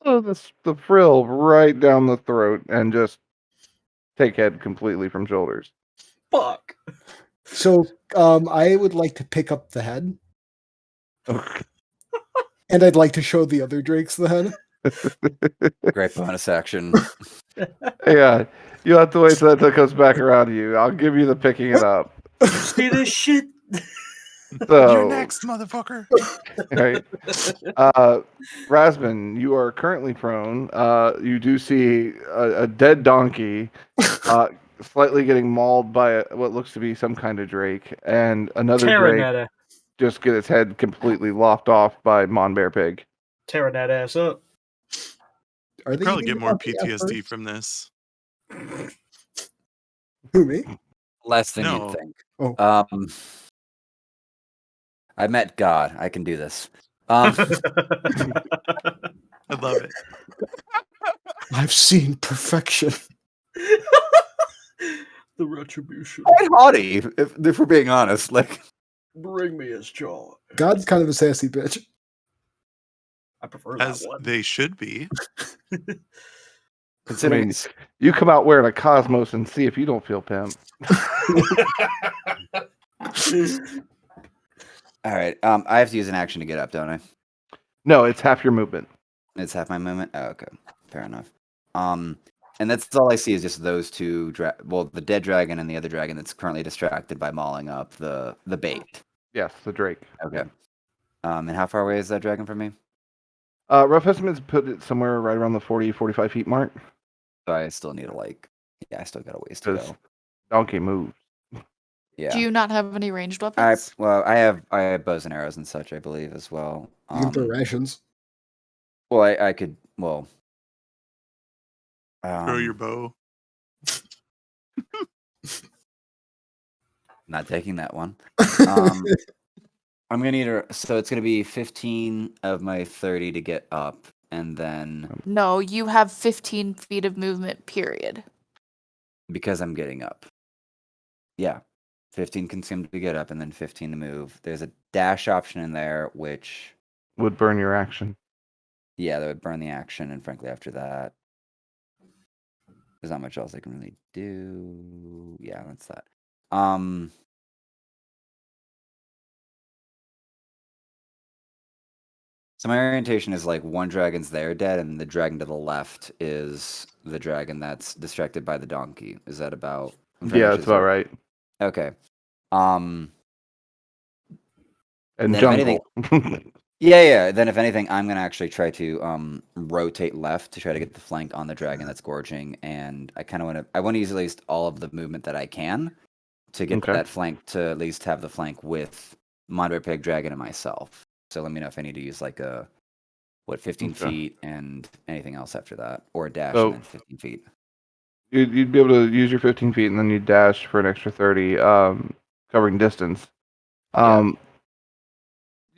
follow the frill right down the throat and just take head completely from shoulders. Fuck. So I would like to pick up the head, Okay. and I'd like to show the other drakes the head. Great bonus action. Yeah, you have to wait till that comes back around to you. I'll give you the picking it up. See this shit? So, You're next, motherfucker. right. Rasmus, you are currently prone. You do see a dead donkey, slightly getting mauled by what looks to be some kind of drake, and another drake Tearing just get its head completely lopped off by Mon Bear Pig. that ass up. Are You they probably eating get more the puppy at PTSD first? from this. Who, me? Less than No. you'd think. Oh. I met God. I can do this. I love it. I've seen perfection. The retribution. Quite haughty, if we're being honest. Like, Bring me his jaw. God's kind of a sassy bitch. I prefer As that one. they should be. considering mean, you come out wearing a Cosmos and see if you don't feel pimp. all right, I have to use an action to get up, don't I? No, it's half your movement. It's half my movement. Oh, okay, fair enough. And that's all I see is just those two. The dead dragon and the other dragon that's currently distracted by mauling up the bait. Yes, the drake. Okay. And how far away is that dragon from me? Rough estimates put it somewhere right around the 40, 45 feet mark. So I still need to I still got a ways to Because go. donkey moves. Yeah. Do you not have any ranged I weapons? have bows and arrows and such, I believe, as well. You can throw rations. Well, I could Throw your bow. not taking that one. I'm gonna need so it's gonna be 15 of my 30 to get up, and then No, you have 15 feet of movement, period. because I'm getting up. Yeah. 15 consumed to get up and then 15 to move. There's a dash option in there, which Would burn your action. yeah, that would burn the action, and frankly after that there's not much else I can really do. Yeah, that's that. So my orientation is like one dragon's there dead, and the dragon to the left is the dragon that's distracted by the donkey. Is that about? I'm trying to Yeah, make that's sure about right. Okay. And then if jungle. Yeah. Then if anything, I'm gonna actually try to rotate left to try to get the flank on the dragon that's gorging, and I kind of want to use at least all of the movement that I can to get Okay. that flank to at least have the flank with Monterey Pig Dragon and myself. So let me know if I need to use like 15 Okay. feet and anything else after that, or a dash So- and then 15 feet. You'd be able to use your 15 feet and then you dash for an extra 30, covering distance. You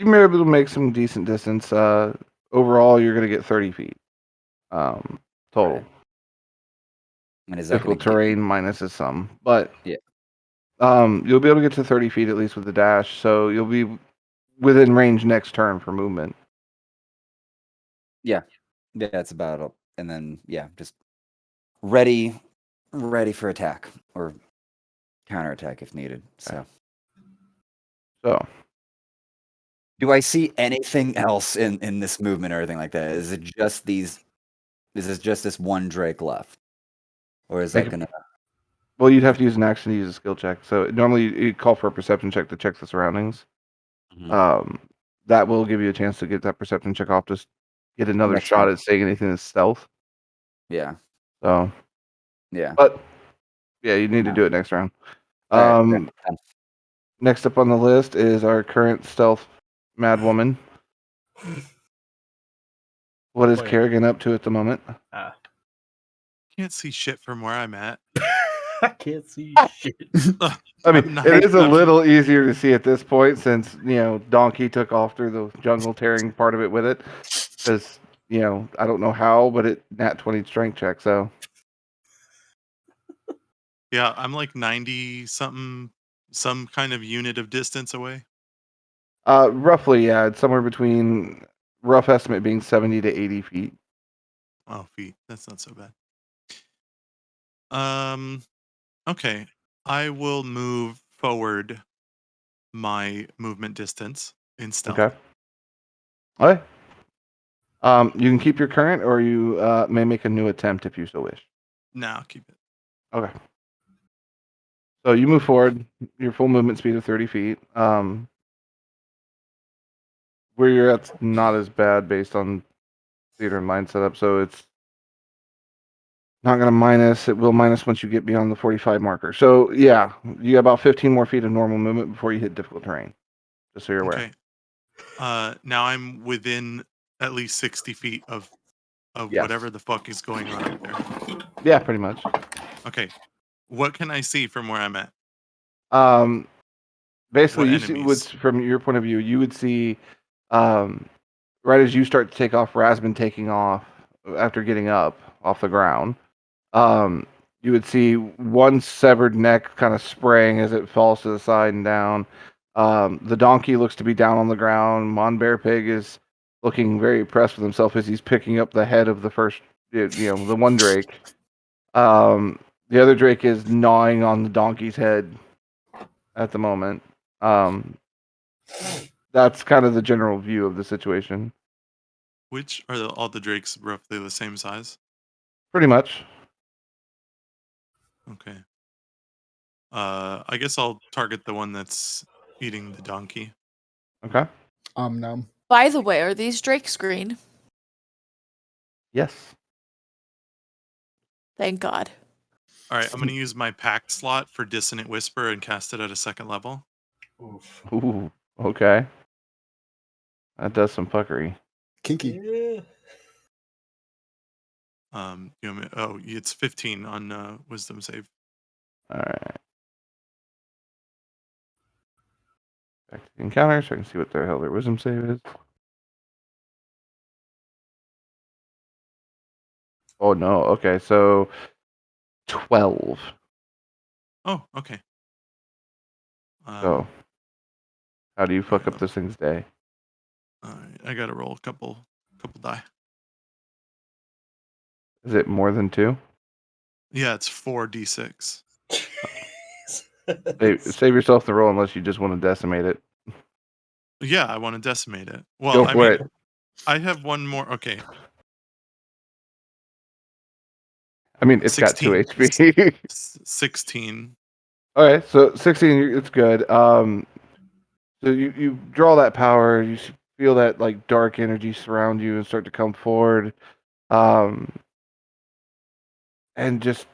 may be able to make some decent distance. Overall, you're going to get 30 feet total. Right. And is that Difficult gonna terrain minus is some, but Yeah. You'll be able to get to 30 feet at least with the dash, so you'll be within range next turn for movement. Yeah, that's about it. And then just ready for attack or counterattack if needed. So, So do I see anything else in this movement or anything like that? Is it just these? Is this just this one Drake left, or is that Make a- gonna? well, you'd have to use an action to use a skill check. So normally you call for a perception check to check the surroundings. Mhm. That will give you a chance to get that perception check off. Just get another Next shot round. at saying anything that's stealth. Yeah, So, yeah. but yeah, you need to No. do it next round. All right, yeah. Next up on the list is our current stealth mad woman. What is Wait. Kerrigan up to at the moment? Can't see shit from where I'm at. I can't see shit. I mean, I'm not- it is a I'm- little easier to see at this point since, Donkey took off through the jungle, tearing part of it with it. Because, I don't know how, but it nat 20 strength check, so. Yeah, I'm like 90 something, some kind of unit of distance away. Roughly, yeah, it's somewhere between, rough estimate being 70 to 80 feet. Oh, feet. That's not so bad. Okay. I will move forward my movement distance in stealth. Okay. All right. You can keep your current, or you may make a new attempt if you so wish. Now keep it. Okay. So you move forward. Your full movement speed of 30 feet. Where you're at's not as bad based on theater and line setup, so it's not going to minus. It will minus once you get beyond the 45 marker. So yeah, you got about 15 more feet of normal movement before you hit difficult terrain. Just so you're aware. Okay. Now I'm within at least 60 feet of Yes. whatever the fuck is going on up there. Yeah, pretty much. Okay. What can I see from where I'm at? Basically, What you see enemies? from your point of view, you would see, right as you start to take off, Rasbin taking off after getting up off the ground. You would see one severed neck kind of spraying as it falls to the side and down. The donkey looks to be down on the ground. Mon Bear Pig is looking very impressed with himself as he's picking up the head of the first, the one drake. The other drake is gnawing on the donkey's head at the moment. That's kind of the general view of the situation. Which are all the drakes roughly the same size? Pretty much. Okay. I guess I'll target the one that's eating the donkey. Okay. Nom. By the way, are these drakes green? Yes. Thank God. All right, I'm going to use my pact slot for Dissonant Whisper and cast it at a second level. Oof. Ooh. Okay. That does some fuckery. Kinky. Yeah. It's 15 on Wisdom save. All right. Back to the encounter so I can see what the hell their wisdom save is. Oh no. Okay, so 12. Oh, okay. So how do you fuck yeah. up this thing's day? All right, I got to roll a couple die. Is it more than 2? Yeah, it's 4d6. Save yourself the roll unless you just want to decimate it. Yeah, I want to decimate it. Well, Go I for mean, it. I have one more. Okay. I mean, it's got 2 16. HP. 16. Okay, so 16, it's good. So you draw that power, you feel that like dark energy surround you and start to come forward, and just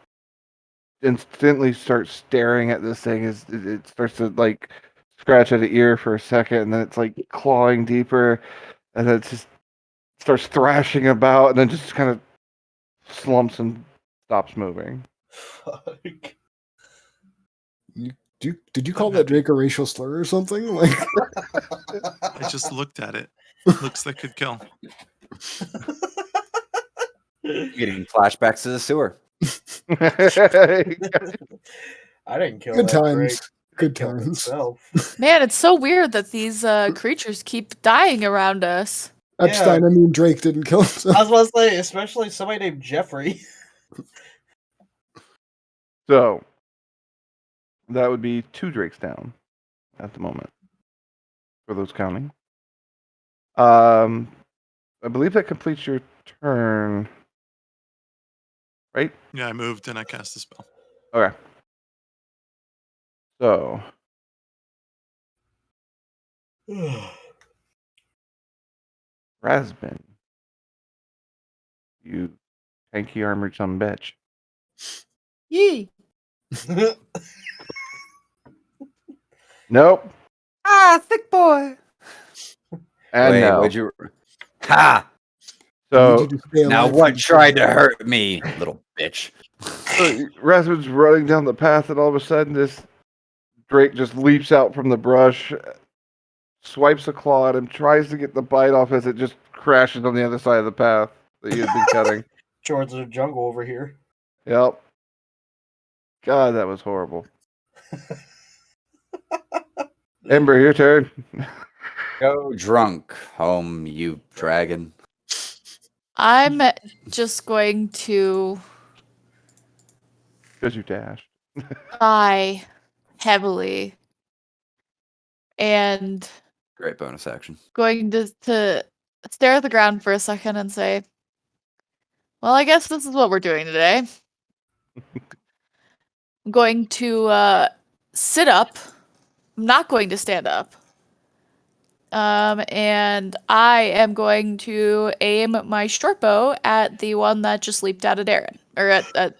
instantly start staring at this thing as it starts to like scratch at the ear for a second, and then it's like clawing deeper, and then it just starts thrashing about, and then just kind of slumps and stops moving. Fuck. Did you call I'm that happy. Drake a racial slur or something? Like, I just looked at it. Looks that could kill. Getting flashbacks to the sewer. I didn't kill good that Drake. times. Good It killed times. itself. Man, it's so weird that these creatures keep dying around us. Epstein, I mean Drake didn't kill himself. I was about to say, especially somebody named Jeffrey. So that would be 2 drakes down at the moment for those counting. I believe that completes your turn, right? Yeah, I moved and I cast a spell. Okay. So Rasbin, you tanky armored some bitch. Yee. Nope. Ah, thick boy. And Wait, no. would you? Ha! I need So you to stay Now alive for what the tried to hurt me, little bitch? Rasbin's running down the path, and all of a sudden, this Drake just leaps out from the brush, swipes a claw at him, tries to get the bite off as it just crashes on the other side of the path that you had been cutting. Towards the jungle over here. Yep. God, that was horrible. Ember, your turn. Go drunk home, you dragon. I'm just going to Because you dashed. die heavily and Great bonus action. going to stare at the ground for a second and say, well, I guess this is what we're doing today. I'm going to sit up. I'm not going to stand up. And I am going to aim my short bow at the one that just leaped out of Darren. Or at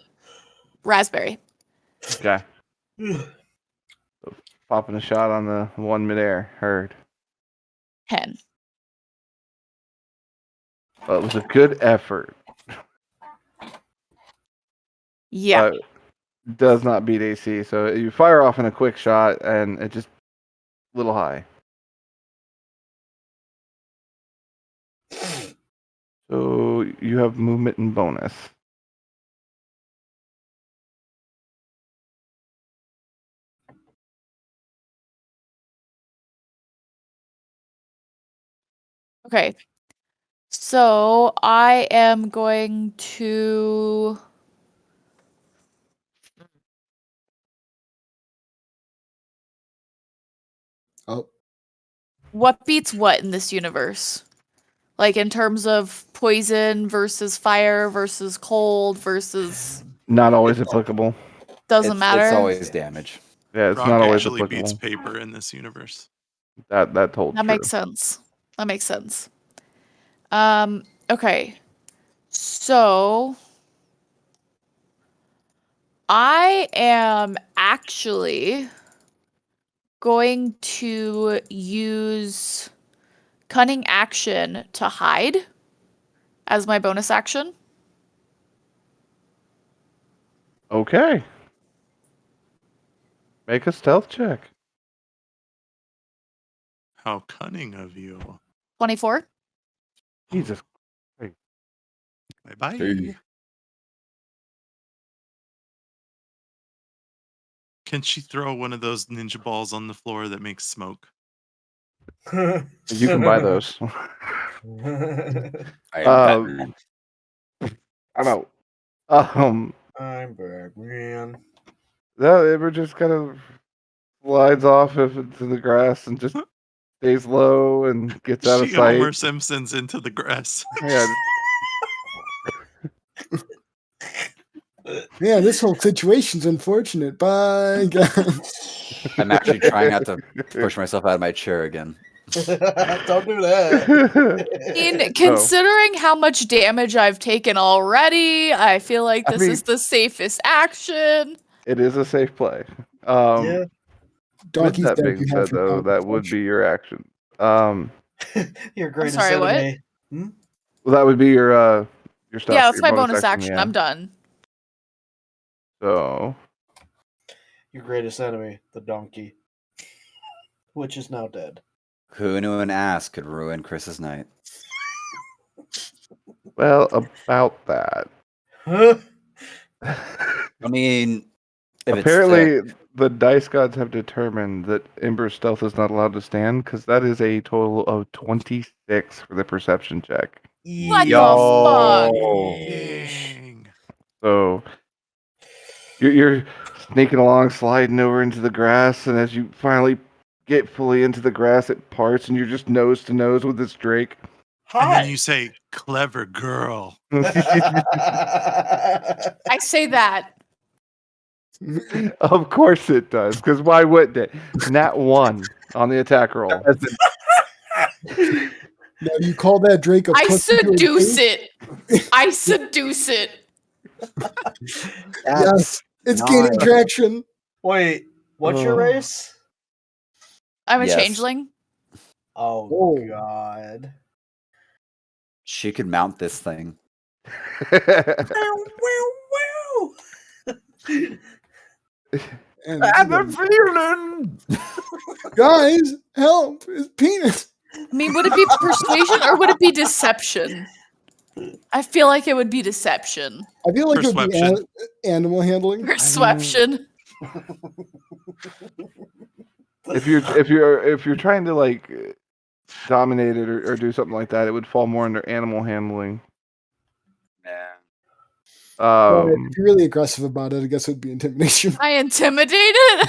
Raspberry. Okay. Popping a shot on the one midair. Heard. 10. Well, it was a good effort. Yeah. But does not beat AC. So you fire off in a quick shot, and it just a little high. So you have movement and bonus. Okay. So I am going to... Oh, What beats what in this universe? Like in terms of poison versus fire versus cold versus... Not always applicable. Doesn't matter? It's always damage. Yeah, it's Rock not always actually beats applicable. paper in this universe. That holds That true. makes sense. That makes sense. Okay. So I am actually going to use cunning action to hide as my bonus action. Okay. Make a stealth check. How cunning of you. 24. Jesus. Bye-bye. Hey. Can she throw one of those ninja balls on the floor that makes smoke? You can buy those. I am Um, Batman. I know. I'm Batman. No, it just kind of slides off into the grass and just stays low and gets out of She sight. Homer Simpsons into the grass. Yeah. yeah, this whole situation's unfortunate. Bye, guys. I'm actually trying not to push myself out of my chair again. Don't do that. Considering how much damage I've taken already, I feel like this mean- is the safest action. It is a safe play. Yeah. With Donkey's that dead. being You have said, your though, power. that would be your action. Your greatest sorry, what? enemy. Well, that would be your stuff. Yeah, that's your my bonus action. yeah. I'm done. So Your greatest enemy, the donkey, which is now dead. Who knew an ass could ruin Chris's night? well, about that. Huh? I mean, if Apparently, the dice gods have determined that Ember's stealth is not allowed to stand because that is a total of 26 for the perception check. What the Yo. fuck? Dang. So you're sneaking along, sliding over into the grass, and as you finally get fully into the grass, it parts, and you're just nose to nose with this drake. And then Hi. you say, clever girl. I say that. Of course it does, because why wouldn't it? Nat 1 on the attack roll. Now you call that Drake a I pussy to his seduce face? it. I seduce it. Yes, it's not- gaining traction. Wait, what's your Oh. race? I'm a Yes. changeling. Oh, Oh. God. she could mount this thing. And feeling. guys, help! His penis. I mean, would it be persuasion or would it be deception? I feel like it would be deception. I feel like it would be Perception. animal handling. Perception. if you're trying to like dominate it or do something like that, it would fall more under animal handling. But if you're really aggressive about it, I guess it would be intimidation. I intimidated.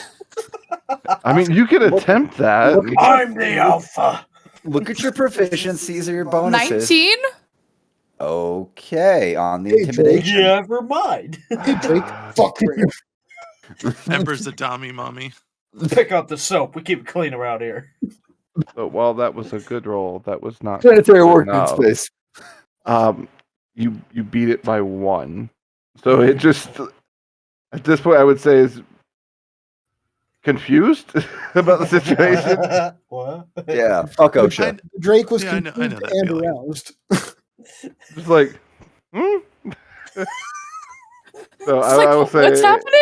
I mean, you could attempt that. I'm the alpha. Look at your proficiencies or your bonuses. 19? Okay, on the Hey, intimidation. Never mind. Hey, Drake. Fuck you. Ember's a dummy, mommy. Pick up the soap. We keep it clean around here. So while that was a good roll, that was not Sanitary good working enough. space. You beat it by 1. So it just at this point I would say is confused about the situation. What? Yeah, fuck OSHA. Drake was Yeah, I know confused that and feeling. aroused. Just like, hmm? So It's I like, will say what's happening?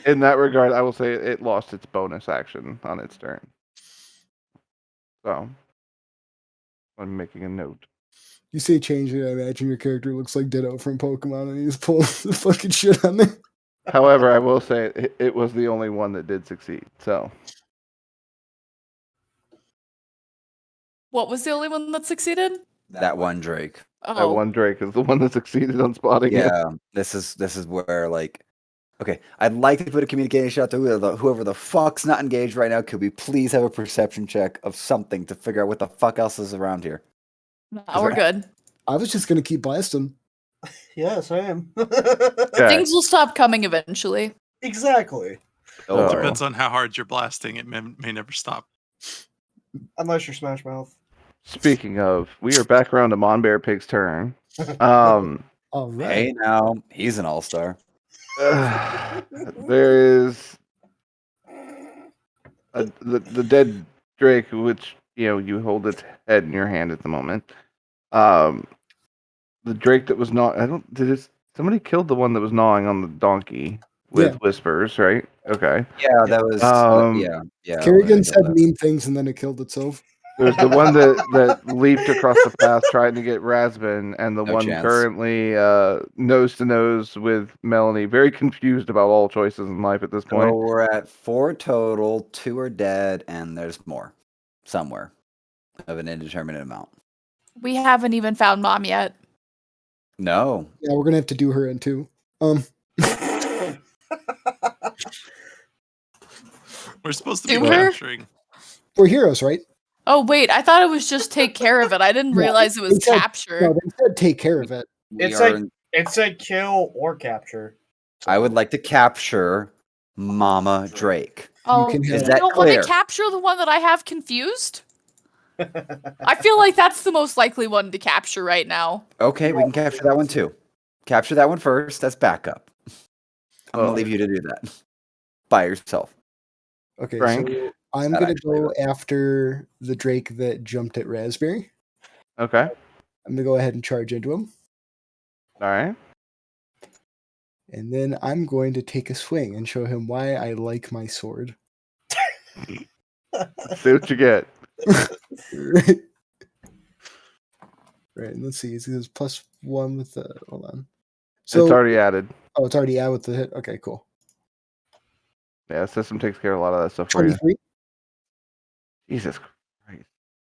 in that regard, I will say it lost its bonus action on its turn. So I'm making a note. You say change it, I imagine your character looks like Ditto from Pokemon and he's pulling the fucking shit on there. However, I will say it was the only one that did succeed. So What was the only one that succeeded? That one Drake. that Oh, one Drake is the one that succeeded on spotting it. Yeah, this is where like, okay, I'd like to put a communication out to whoever the fuck's not engaged right now. Could we please have a perception check of something to figure out what the fuck else is around here? no, we're good. I was just gonna keep blasting. Yes, I am. Okay. Things will stop coming eventually. Exactly. Don't Oh. worry. Depends on how hard you're blasting. It may never stop. Unless you're Smash Mouth. Speaking of, we are back around to Monbear Pig's turn. Um, All right. Hey, now he's an all-star. there is the dead Drake, which you hold its head in your hand at the moment. The Drake that was not. Somebody killed the one that was gnawing on the donkey with Yeah. whispers, right? Okay. Yeah, that was yeah. Kerrigan said mean things and then it killed itself. There's the one that leaped across the path trying to get Razbin, and the No one chance. currently nose to nose with Melanie. Very confused about all choices in life at this So point. we're at 4 total. 2 are dead, and there's more somewhere of an indeterminate amount. We haven't even found Mom yet. No, Yeah, we're gonna have to do her in too. We're supposed to be Do her? capturing. We're heroes, right? Oh, wait, I thought it was just take care of it. I didn't No, realize it was they said- capture. No, they said take care of it. we It's are. like it said kill or capture. I would like to capture Mama Drake. Oh, can you have- Is that don't want clear? to capture the one that I have confused? I feel like that's the most likely one to capture right now. Okay, we can capture that one too. Capture that one first. That's backup. I'm Oh. gonna leave you to do that by yourself. Okay, Frank? so I'm Not gonna actually, go after the Drake that jumped at Raspberry. Okay. I'm gonna go ahead and charge into him. All right. And then I'm going to take a swing and show him why I like my sword. Let's see what you get. Right. Right, and let's see. It says +1 with the. Hold on. So It's already added. oh, it's already out with the hit. Okay, cool. Yeah, the system takes care of a lot of that stuff for you. 23. Jesus Christ.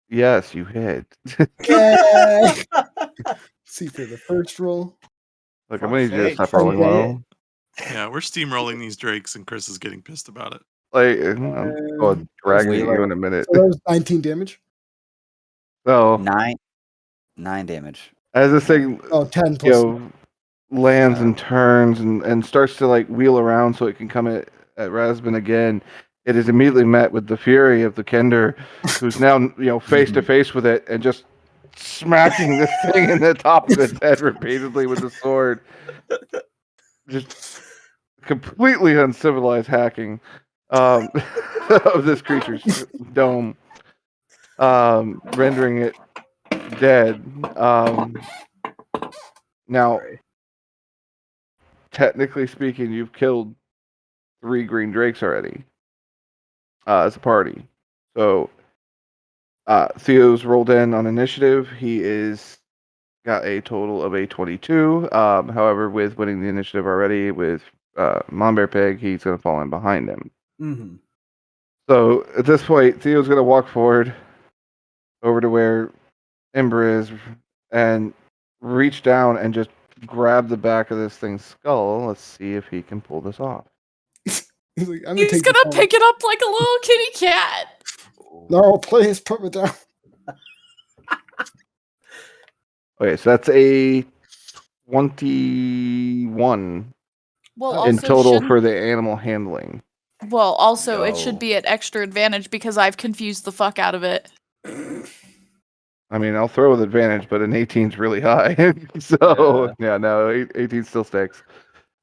Yes, you hit. Yay! See for the first roll. Look, I'm gonna need you to Fuck's stop sake. rolling low. Yeah, we're steamrolling these drakes, and Chris is getting pissed about it. Like, I'm going dragging we at you in a minute. So that was 19 damage. So, 9 damage. as this thing, Oh, 10 plus. lands and turns and starts to like wheel around so it can come at Razbin again, it is immediately met with the fury of the Kender, who's now face to face with it and just smacking this thing in the top of its head repeatedly with the sword. Just completely uncivilized hacking of this creature's dome, rendering it dead. Now, technically speaking, you've killed 3 green drakes already as a party. So Theo's rolled in on initiative. He is got a total of a 22. However, with winning the initiative already with Monbear Pig, he's going to fall in behind him. Mm-hmm. So at this point, Theo's going to walk forward over to where Ember is and reach down and just grab the back of this thing's skull. Let's see if he can pull this off. He's like, I'm He's take gonna this pick it up like a little kitty cat. No, please put me down. Okay, so that's a 21 Well, Oh. in also total shouldn't- for the animal handling. Well, also it Yo. should be at extra advantage because I've confused the fuck out of it. I mean, I'll throw with advantage, but an 18 is really high. So, yeah, no, 18 still sticks.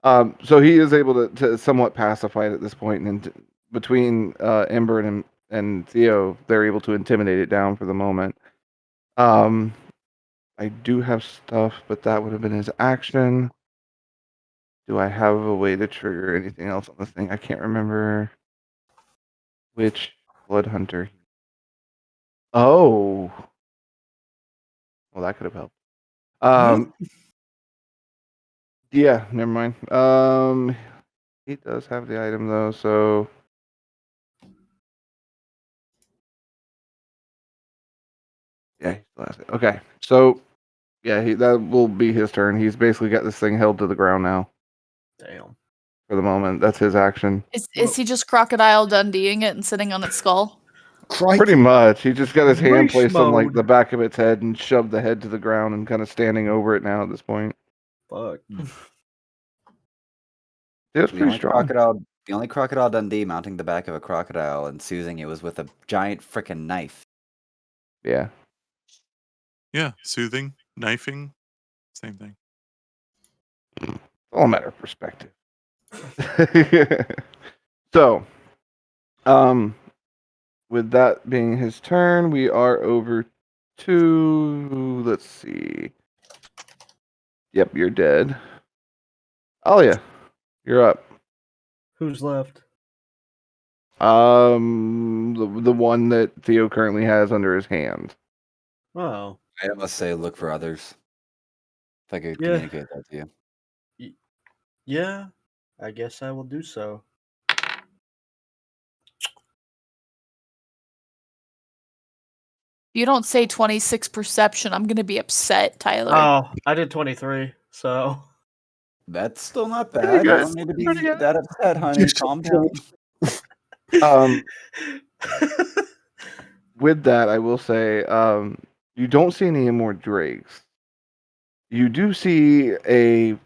So he is able to somewhat pacify it at this point, and between Ember and Theo, they're able to intimidate it down for the moment. I do have stuff, but that would have been his action. Do I have a way to trigger anything else on this thing? I can't remember which Blood Hunter. Oh, well, that could have helped. Yeah, never mind. He does have the item though, so yeah, he still has it. Okay, so yeah, that will be his turn. He's basically got this thing held to the ground now Damn. for the moment. That's his action. Is he just Crocodile Dundeeing it and sitting on its skull? Crikey. Pretty much. He just got his hand Beast placed on like mode. the back of its head and shoved the head to the ground and kind of standing over it now at this point. Fuck. It was The pretty only strong. crocodile Dundee mounting the back of a crocodile and soothing it was with a giant frickin' knife. Yeah. Yeah, soothing, knifing, same thing. It's all a matter of perspective. So, with that being his turn, we are over to, let's see. Yep, you're dead. Alia, you're up. Who's left? The one that Theo currently has under his hand. Oh. I must say, look for others. If I could Yeah. communicate that to you. Yeah, I guess I will do so. If you don't say 26 perception, I'm gonna be upset, Tyler. Oh, I did 23, so. That's still not Pretty bad. You good. don't need to be Pretty good. that upset, honey. Just Calm kill down. With that, I will say, you don't see any more drakes. You do see a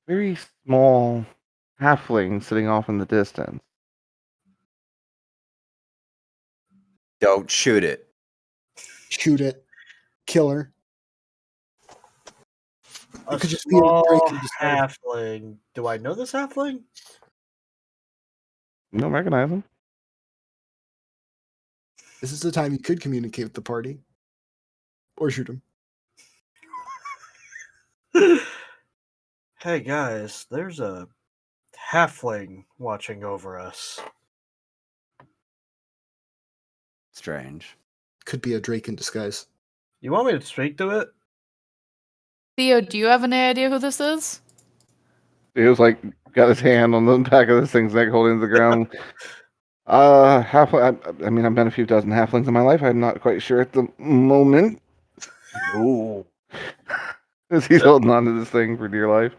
very small halfling sitting off in the distance. Don't shoot it. Shoot it. Kill her. A It could just be a small drake in disguise. halfling. Do I know this halfling? You don't recognize him? This is the time you could communicate with the party. Or shoot him. Hey guys, there's a halfling watching over us. Strange. Could be a drake in disguise. You want me to speak to it? Theo, do you have any idea who this is? He was like, got his hand on the back of this thing's neck, holding it to the ground. Halfling. I mean, I've met a few dozen halflings in my life. I'm not quite sure at the moment. Ooh. As he's holding on to this thing for dear life.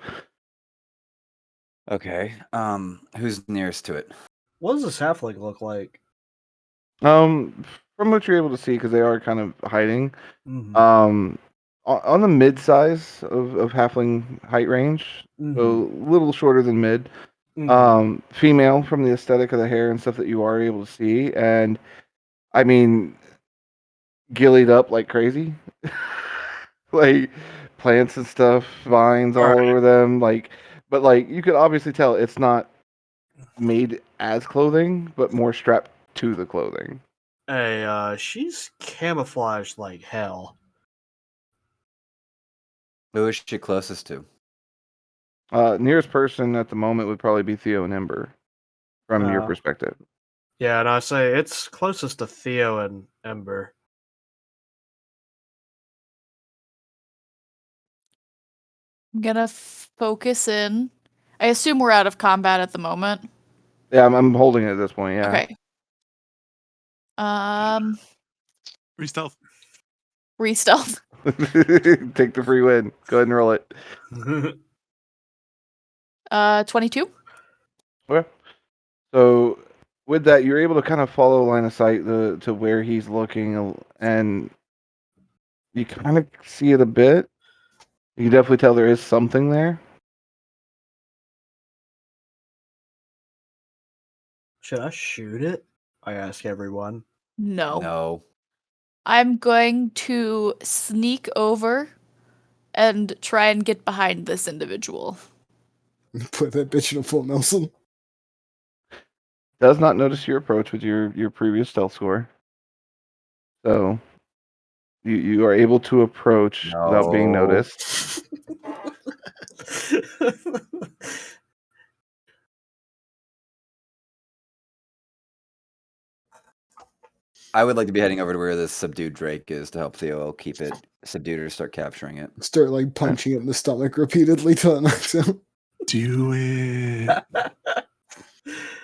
Okay. Who's nearest to it? What does this halfling look like? From what you're able to see, because they are kind of hiding, Mhm. on the mid-size of halfling height range, so a little shorter than mid. Mhm. Female from the aesthetic of the hair and stuff that you are able to see, and I mean, gillied up like crazy, like plants and stuff, vines all over them, but you could obviously tell it's not made as clothing, but more strapped to the clothing. Hey, she's camouflaged like hell. Who is she closest to? Nearest person at the moment would probably be Theo and Ember, from your perspective. Yeah, and I say it's closest to Theo and Ember. I'm gonna focus in. I assume we're out of combat at the moment. Yeah, I'm holding it at this point. Yeah. Okay. Re-stealth. Re-stealth. Take the free win. Go ahead and roll it. 22. Okay. So with that, you're able to kind of follow line of sight to where he's looking, and you kind of see it a bit. You can definitely tell there is something there. Should I shoot it? I ask everyone. No. No. I'm going to sneak over and try and get behind this individual. Put that bitch in a full Nelson. Does not notice your approach with your previous stealth score. So you are able to approach without being No. noticed. I would like to be heading over to where this subdued Drake is to help Theo keep it subdued or start capturing it. Start like punching it in the stomach repeatedly till it knocks out. Do it.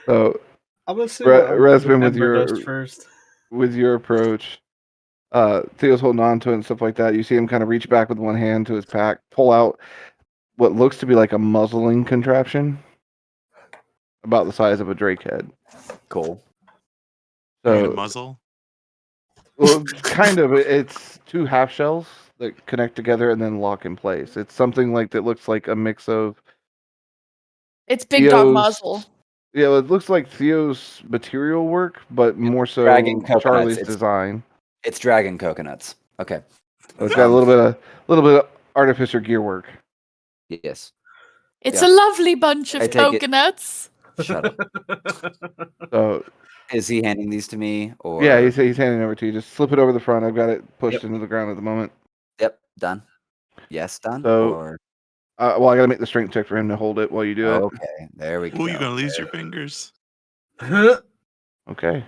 So I'm gonna see what Resman, with Ember does first. your approach, Theo's holding on to it and stuff like that. You see him kind of reach back with one hand to his pack, pull out what looks to be like a muzzling contraption about the size of a drake head. Cool. And a So, muzzle. well, kind of. It's two half shells that connect together and then lock in place. It's something like that looks like a mix of It's Big Dog Theo's- Muzzle. Yeah, it looks like Theo's material work, but more so Dragging coconuts. Charlie's It's- design. It's dragon coconuts. Okay. So it's got a little bit of artificer gear work. Yes. It's Yeah. a lovely bunch I of take it. coconuts. Shut up. So Is he handing these to me or? yeah, he's handing it over to you. Just slip it over the front. I've got it pushed Yep. into the ground at the moment. Yep. Done. Yes, done. So- or Well, I got to make the strength check for him to hold it while you do it. okay. There we go. Oh, you're gonna lose your fingers. Okay,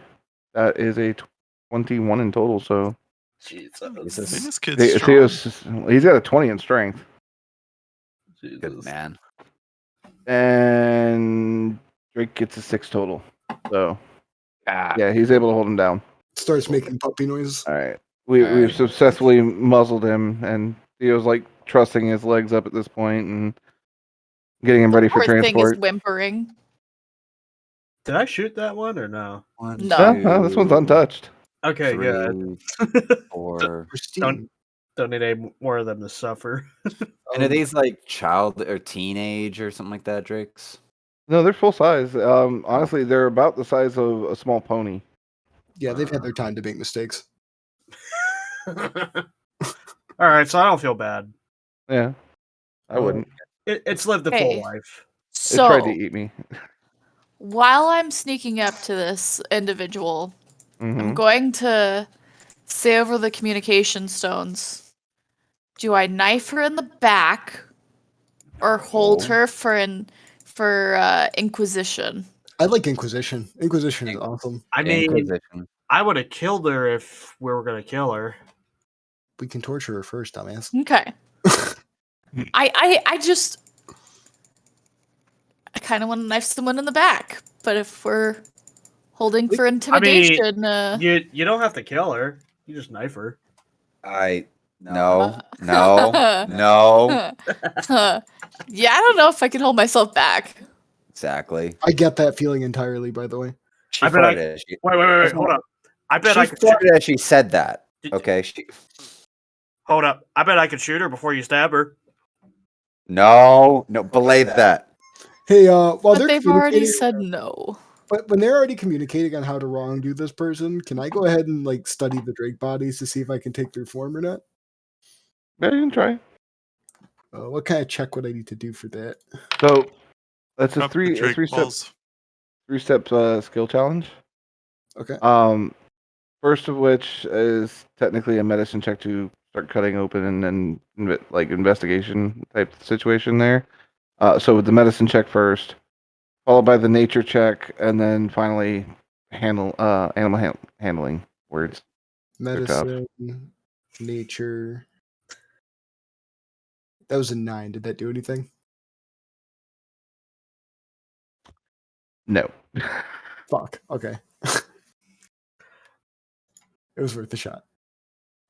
that is a 21 in total. So Jesus. Man, Jesus. this kid's strong. Theo's he's got a 20 in strength, Good man. and Drake gets a 6 total. So yeah, he's able to hold him down. Starts making puppy noises. All right, All we've right. successfully muzzled him, and Theo's like trusting his legs up at this point and getting him ready for Poor thing is transport. whimpering. Did I shoot that one or no? One, No. No, this one's untouched. Okay, three, yeah. 4. Pristine. Don't need any more of them to suffer. And are these like child or teenage or something like that, Drakes? No, they're full size. Honestly, they're about the size of a small pony. Yeah, they've had their time to make mistakes. All right, so I don't feel bad. Yeah, I wouldn't. It's lived a Okay. full life. It tried to So, eat me. while I'm sneaking up to this individual, I'm Hmm. going to say over the communication stones. Do I knife her in the back or hold Oh. her for Inquisition? I like Inquisition. Inquisition is awesome. I mean, Inquisition. I would have killed her if we were gonna kill her. We can torture her first, dumbass. Okay. I just I kind of want to knife someone in the back, but if we're holding for intimidation, You don't have to kill her. You just knife her. No. No. yeah, I don't know if I can hold myself back. Exactly. I get that feeling entirely, by the way. She I bet I- farted as she, Wait, hold up. I bet I she could farted as she said that. Did- Okay. hold up. I bet I could shoot her before you stab her. No, belay that. Hey, while But they're they've already communicating, said no. but when they're already communicating on how to wrongdo this person, can I go ahead and like study the Drake bodies to see if I can take their form or not? Yeah, you can try. What kind of check would I need to do for that? So that's a Drop the three Drake step balls. skill challenge. Okay. First of which is technically a medicine check to start cutting open and like investigation type situation there. So with the medicine check first, followed by the nature check, and then finally animal handling words. tough. Medicine, nature. That was a 9. Did that do anything? No. Fuck. Okay. It was worth a shot.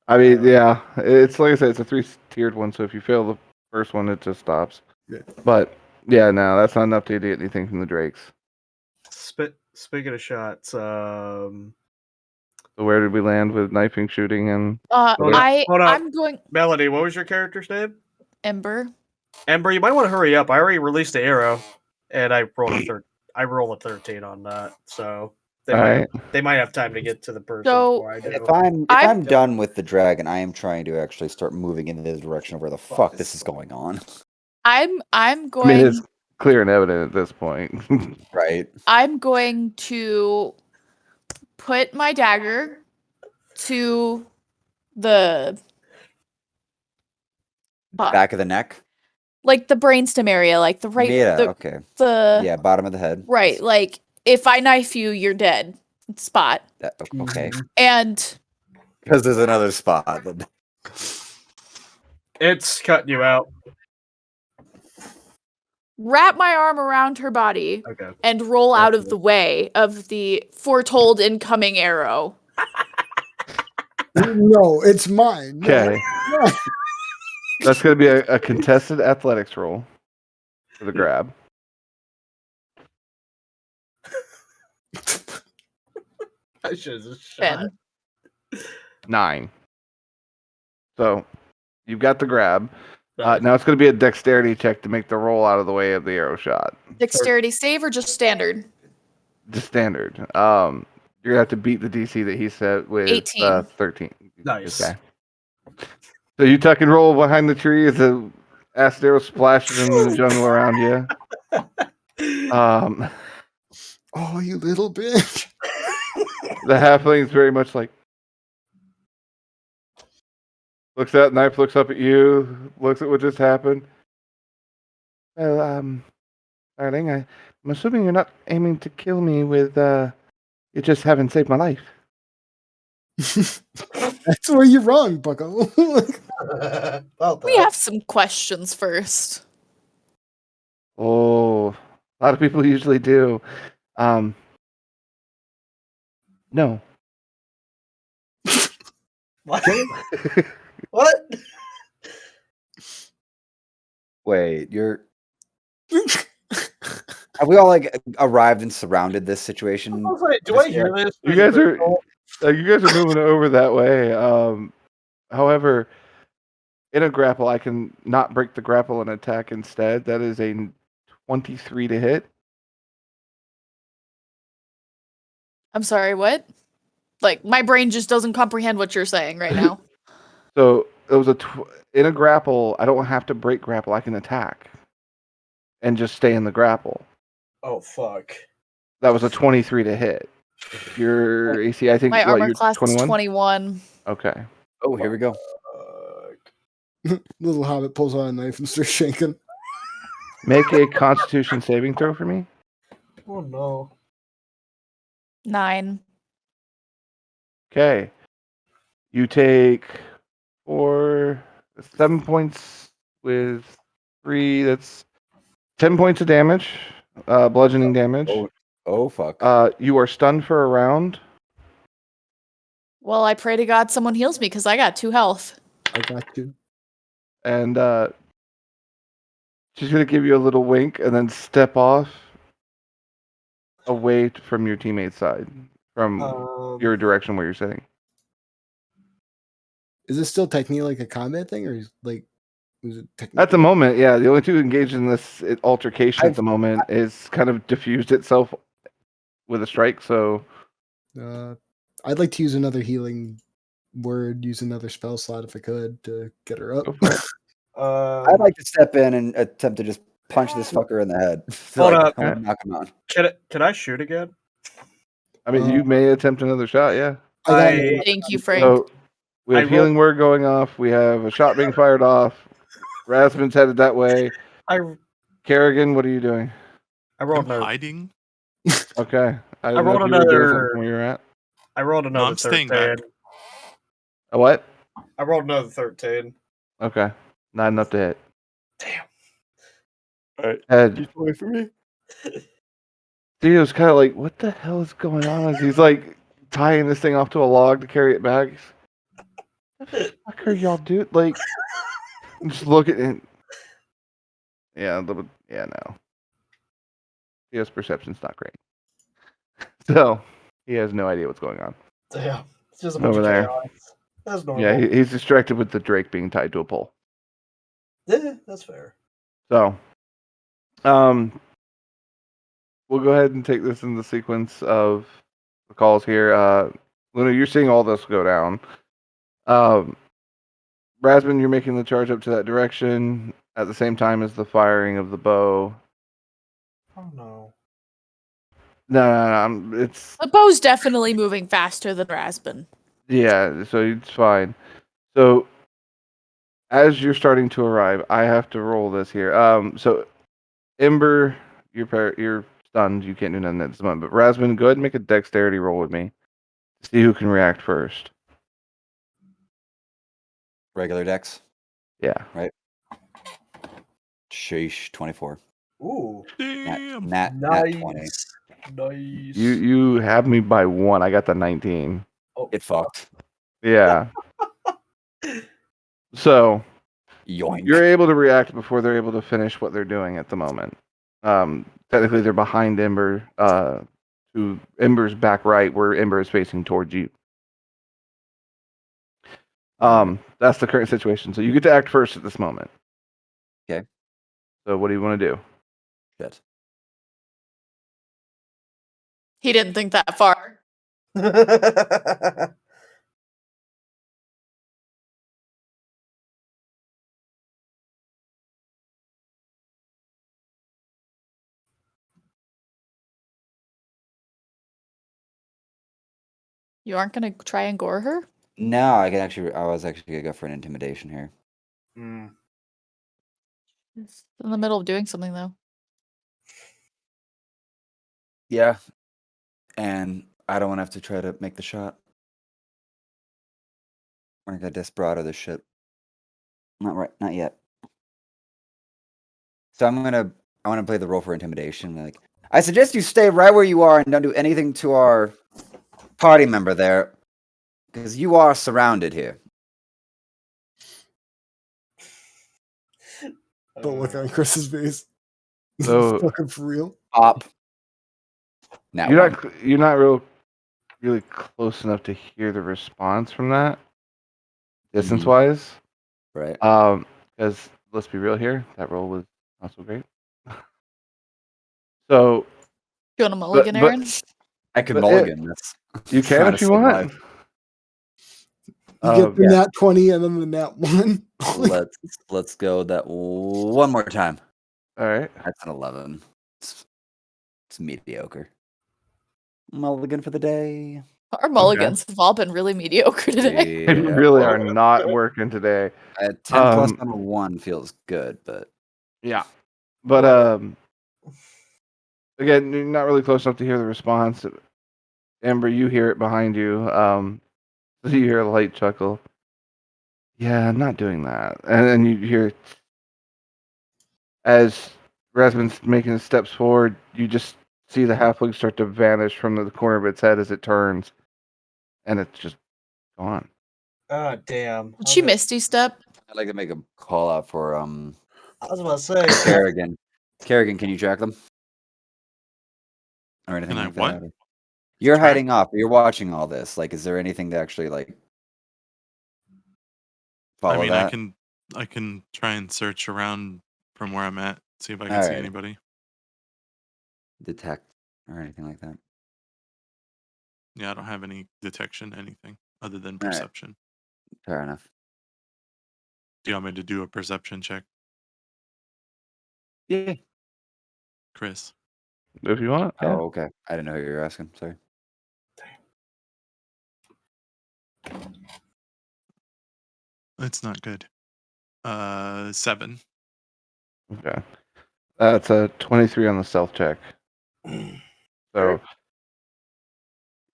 I mean, yeah, it's like I said, it's a 3-tiered one. So if you fail the first one, it just stops. Yeah. But yeah, no, that's not enough to get anything from the Drakes. Speaking of shots, So where did we land with knifing, shooting, and Hold up, hold up. I'm going Melody, what was your character's name? Ember. Ember, you might want to hurry up. I already released the arrow, and I rolled a 13 on that, so they All might right. they might have time to get to the person So- before I do. If I'm I'm- done with the dragon, I am trying to actually start moving in the direction of where the fuck this is going on. I'm I mean, going it's clear and evident at this point. Right. I'm going to put my dagger to the Back of the neck. like the brainstem area, like the right Yeah. the, Okay. the Yeah. Bottom of the head. right, like if I knife you, you're dead spot. Okay. And Because there's another spot. That... It's cutting you out. wrap my arm around her body Okay. and roll out of the way of the foretold incoming arrow. No, it's mine. No, Okay. no. That's going to be a contested athletics roll for the grab. I should have just shot. 10. 9. So you've got the grab. Nice. Now it's going to be a dexterity check to make the roll out of the way of the arrow shot. Dexterity save or just standard? Just standard. You're gonna have to beat the DC that he set with 18. 13. Nice. Okay. So you tuck and roll behind the tree as the acid arrow splashes into the jungle around you. Oh, you little bitch. The halfling's very much like looks at knife, looks up at you, looks at what just happened. Well, darling, I'm assuming you're not aiming to kill me with you just haven't saved my life. That's where you're wrong, Bucko. We have some questions first. Oh, a lot of people usually do. No. What? What? Wait, you're. Have we all like arrived and surrounded this situation? Do I hear this? You guys are moving over that way. However, in a grapple, I can not break the grapple and attack instead. That is a 23 to hit. I'm sorry, what? Like, my brain just doesn't comprehend what you're saying right now. So it was in a grapple. I don't have to break grapple. I can attack and just stay in the grapple. Oh fuck! That was a 23 to hit. Your AC, I think. My what, armor you're class is 21? 21. Okay. Oh, here we go. Little hobbit pulls out a knife and starts shaking. Make a Constitution saving throw for me. Oh no! 9. Okay. You take 7 points with 3. That's 10 points of damage, bludgeoning damage. Oh fuck. You are stunned for a round. Well, I pray to God someone heals me because I got 2 health. I got you. And she's going to give you a little wink and then step off away from your teammate's side, from your direction where you're sitting. Is this still technically like a combat thing, or is like was it technically? At the moment, yeah, the only two engaged in this altercation at the moment is kind of diffused itself with a strike. So I'd like to use another healing word, use another spell slot if I could to get her up. go for it. I'd like to step in and attempt to just punch this fucker in the head. Hold up. I want to knock him out. Can I shoot again? I mean, you may attempt another shot, yeah. Thank you, Frank. So we have I healing word going off. We have a shot being fired off. Rasmus's headed that way. I Kerrigan, what are you doing? rolled I'm another. hiding. Okay. I didn't know rolled if you were doing another- something from where you're at. I rolled another I'm staying 13. back. A what? I rolled another 13. Okay. Not enough to hit. Damn. Head. Wait for me. Theo's kind of like, what the hell is going on? As he's like tying this thing off to a log to carry it back. What the fuck are y'all doing? Like, just look at it. Yeah, no. Theo's perception's not great. So he has no idea what's going on. Damn. It's just a bunch Over of there. chaos. That's normal. Yeah, he's distracted with the Drake being tied to a pole. Yeah, that's fair. So, we'll go ahead and take this in the sequence of the calls here. Luna, you're seeing all this go down. Rasmus, you're making the charge up to that direction at the same time as the firing of the bow. Oh no. No, it's The bow's definitely moving faster than Rasbin. yeah, so it's fine. So as you're starting to arrive, I have to roll this here. So Ember, you're stunned. You can't do nothing at this moment. But Rasmus, go ahead and make a dexterity roll with me to see who can react first. Regular dex. Yeah. Sheesh, 24. Ooh. Damn. Nat 20. Nice. Nice. You have me by 1. I got the 19. Oh, Get fucked. Yeah. So Yoink. you're able to react before they're able to finish what they're doing at the moment. Technically, they're behind Ember, to Ember's back right, where Ember is facing towards you. That's the current situation. So you get to act first at this moment. Okay. So what do you want to do? Shit. He didn't think that far. You aren't gonna try and gore her? No, I was actually gonna go for an intimidation here. Mm. It's in the middle of doing something though. Yeah. And I don't want to have to try to make the shot. We're gonna desperado this shit. Not yet. So I want to play the role for intimidation. Like, I suggest you stay right where you are and don't do anything to our party member there, because you are surrounded here. But look on Chris's face. So- Fucking for real. Op. Now You're not really close enough to hear the response from that distance wise. right. Because let's be real here, that roll was not so great. So You want a mulligan, but- Aaron? I could but mulligan this. you can Trying if to you save want. life. You get the yeah. nat 20 and then the nat 1. Let's go that one more time. All right. That's an 11. It's mediocre. Mulligan for the day. Our mulligans have all been really mediocre today. They Yeah. really are not working today. At 10 plus Um, number 1 feels good, but Yeah. But again, you're not really close enough to hear the response. Amber, you hear it behind you. So you hear a light chuckle. Yeah, I'm not doing that. And then you hear as Rasmus's making steps forward, you just see the halfling start to vanish from the corner of its head as it turns, and it's just gone. Ah, damn. Did she misty step? I'd like to make a call out for I was about to say. Kerrigan. Kerrigan, can you track them? Or anything Can I like what? that? You're Track? hiding off. You're watching all this. Like, is there anything to actually like follow I mean, that? I can try and search around from where I'm at, see if I can All see right. anybody. Detect or anything like that. Yeah, I don't have any detection, anything other than All right. perception. Fair enough. Do you want me to do a perception check, Yeah. Chris? If you want. Yeah. Oh, okay. I didn't know who you were asking. Sorry. It's not good. 7. Okay. That's a 23 on the stealth check. So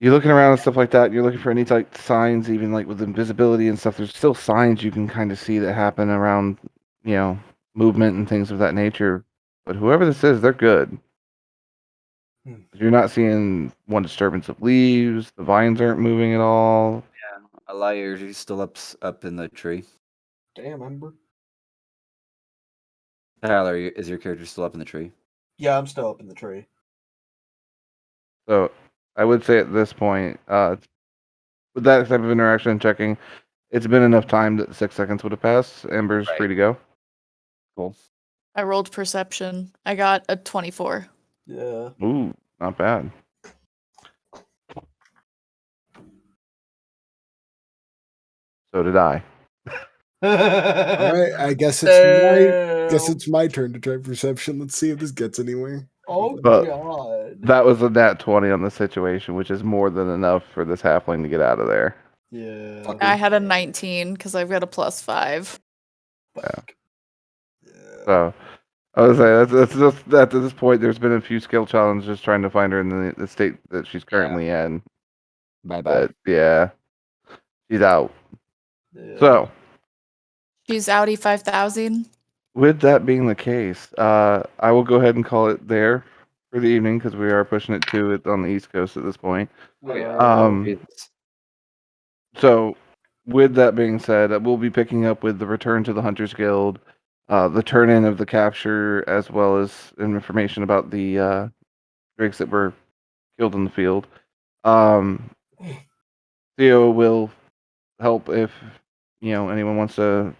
you're looking around and stuff like that. You're looking for any like signs, even like with invisibility and stuff. There's still signs you can kind of see that happen around, movement and things of that nature. But whoever this is, they're good. You're not seeing one disturbance of leaves. The vines aren't moving at all. Yeah. Elia, are you still up in the tree? Damn, Ember. Tyler, is your character still up in the tree? Yeah, I'm still up in the tree. So I would say at this point, with that type of interaction and checking, it's been enough time that 6 seconds would have passed. Amber's free Right. to go. Cool. I rolled perception. I got a 24. Yeah. Ooh, not bad. So did I. All right, I guess Damn. it's my turn to try perception. Let's see if this gets anywhere. Oh But- god. That was a nat 20 on the situation, which is more than enough for this halfling to get out of there. Yeah. Fuck. I had a 19 because I've got a +5. Fuck. Yeah. So I was saying that's just at this point. There's been a few skill challenges trying to find her in the state that she's currently in. Bye bye. But yeah, she's out. Yeah. So She's Audi 5000. with that being the case, I will go ahead and call it there for the evening because we are pushing it to it on the East Coast at this point. Oh, yeah. Jesus. So, with that being said, we'll be picking up with the return to the Hunters Guild, the turn in of the capture, as well as information about the drakes that were killed in the field. Theo will help if anyone wants to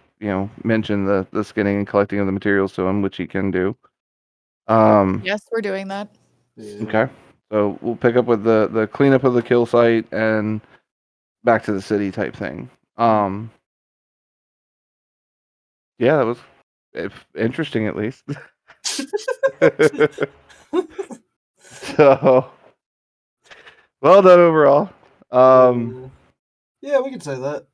mention the skinning and collecting of the materials to him, which he can do. Yes, we're doing that. Yeah. Okay, so we'll pick up with the cleanup of the kill site and back to the city type thing. Yeah, that was interesting at least. So, well done overall. Yeah, we can say that.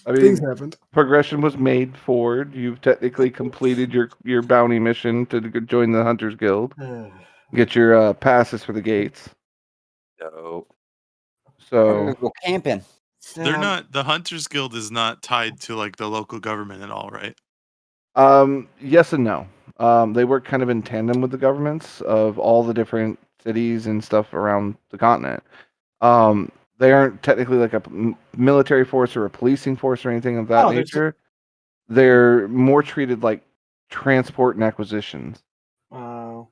I Things mean, happened. progression was made forward. You've technically completed your bounty mission to join the Hunters Guild. Get your passes for the gates. So, So, go camping. They're Damn. not. The Hunters Guild is not tied to like the local government at all, right? yes and no. They work kind of in tandem with the governments of all the different cities and stuff around the continent. They aren't technically like a military force or a policing force or anything of that Oh, nature. They're more treated like transport and acquisitions. Wow.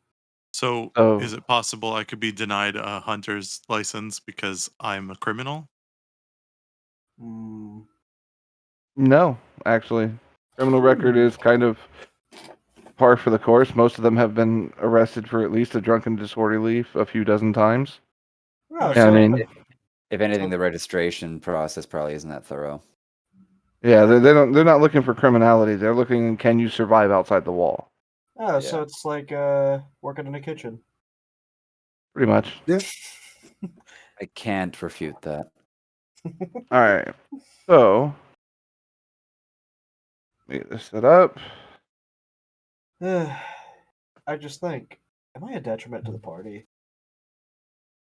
So Oh. is it possible I could be denied a hunter's license because I'm a criminal? Mm. No, actually. Criminal record is kind of par for the course. Most of them have been arrested for at least a drunken disorderly a few dozen times. Oh, Yeah, so I mean, If anything, the registration process probably isn't that thorough. yeah, they're not looking for criminality. They're looking, can you survive outside the wall? oh, Yeah. so it's like working in a kitchen. Pretty much. Yeah. I can't refute that. All right. So, let me get this set up. I just think, am I a detriment to the party?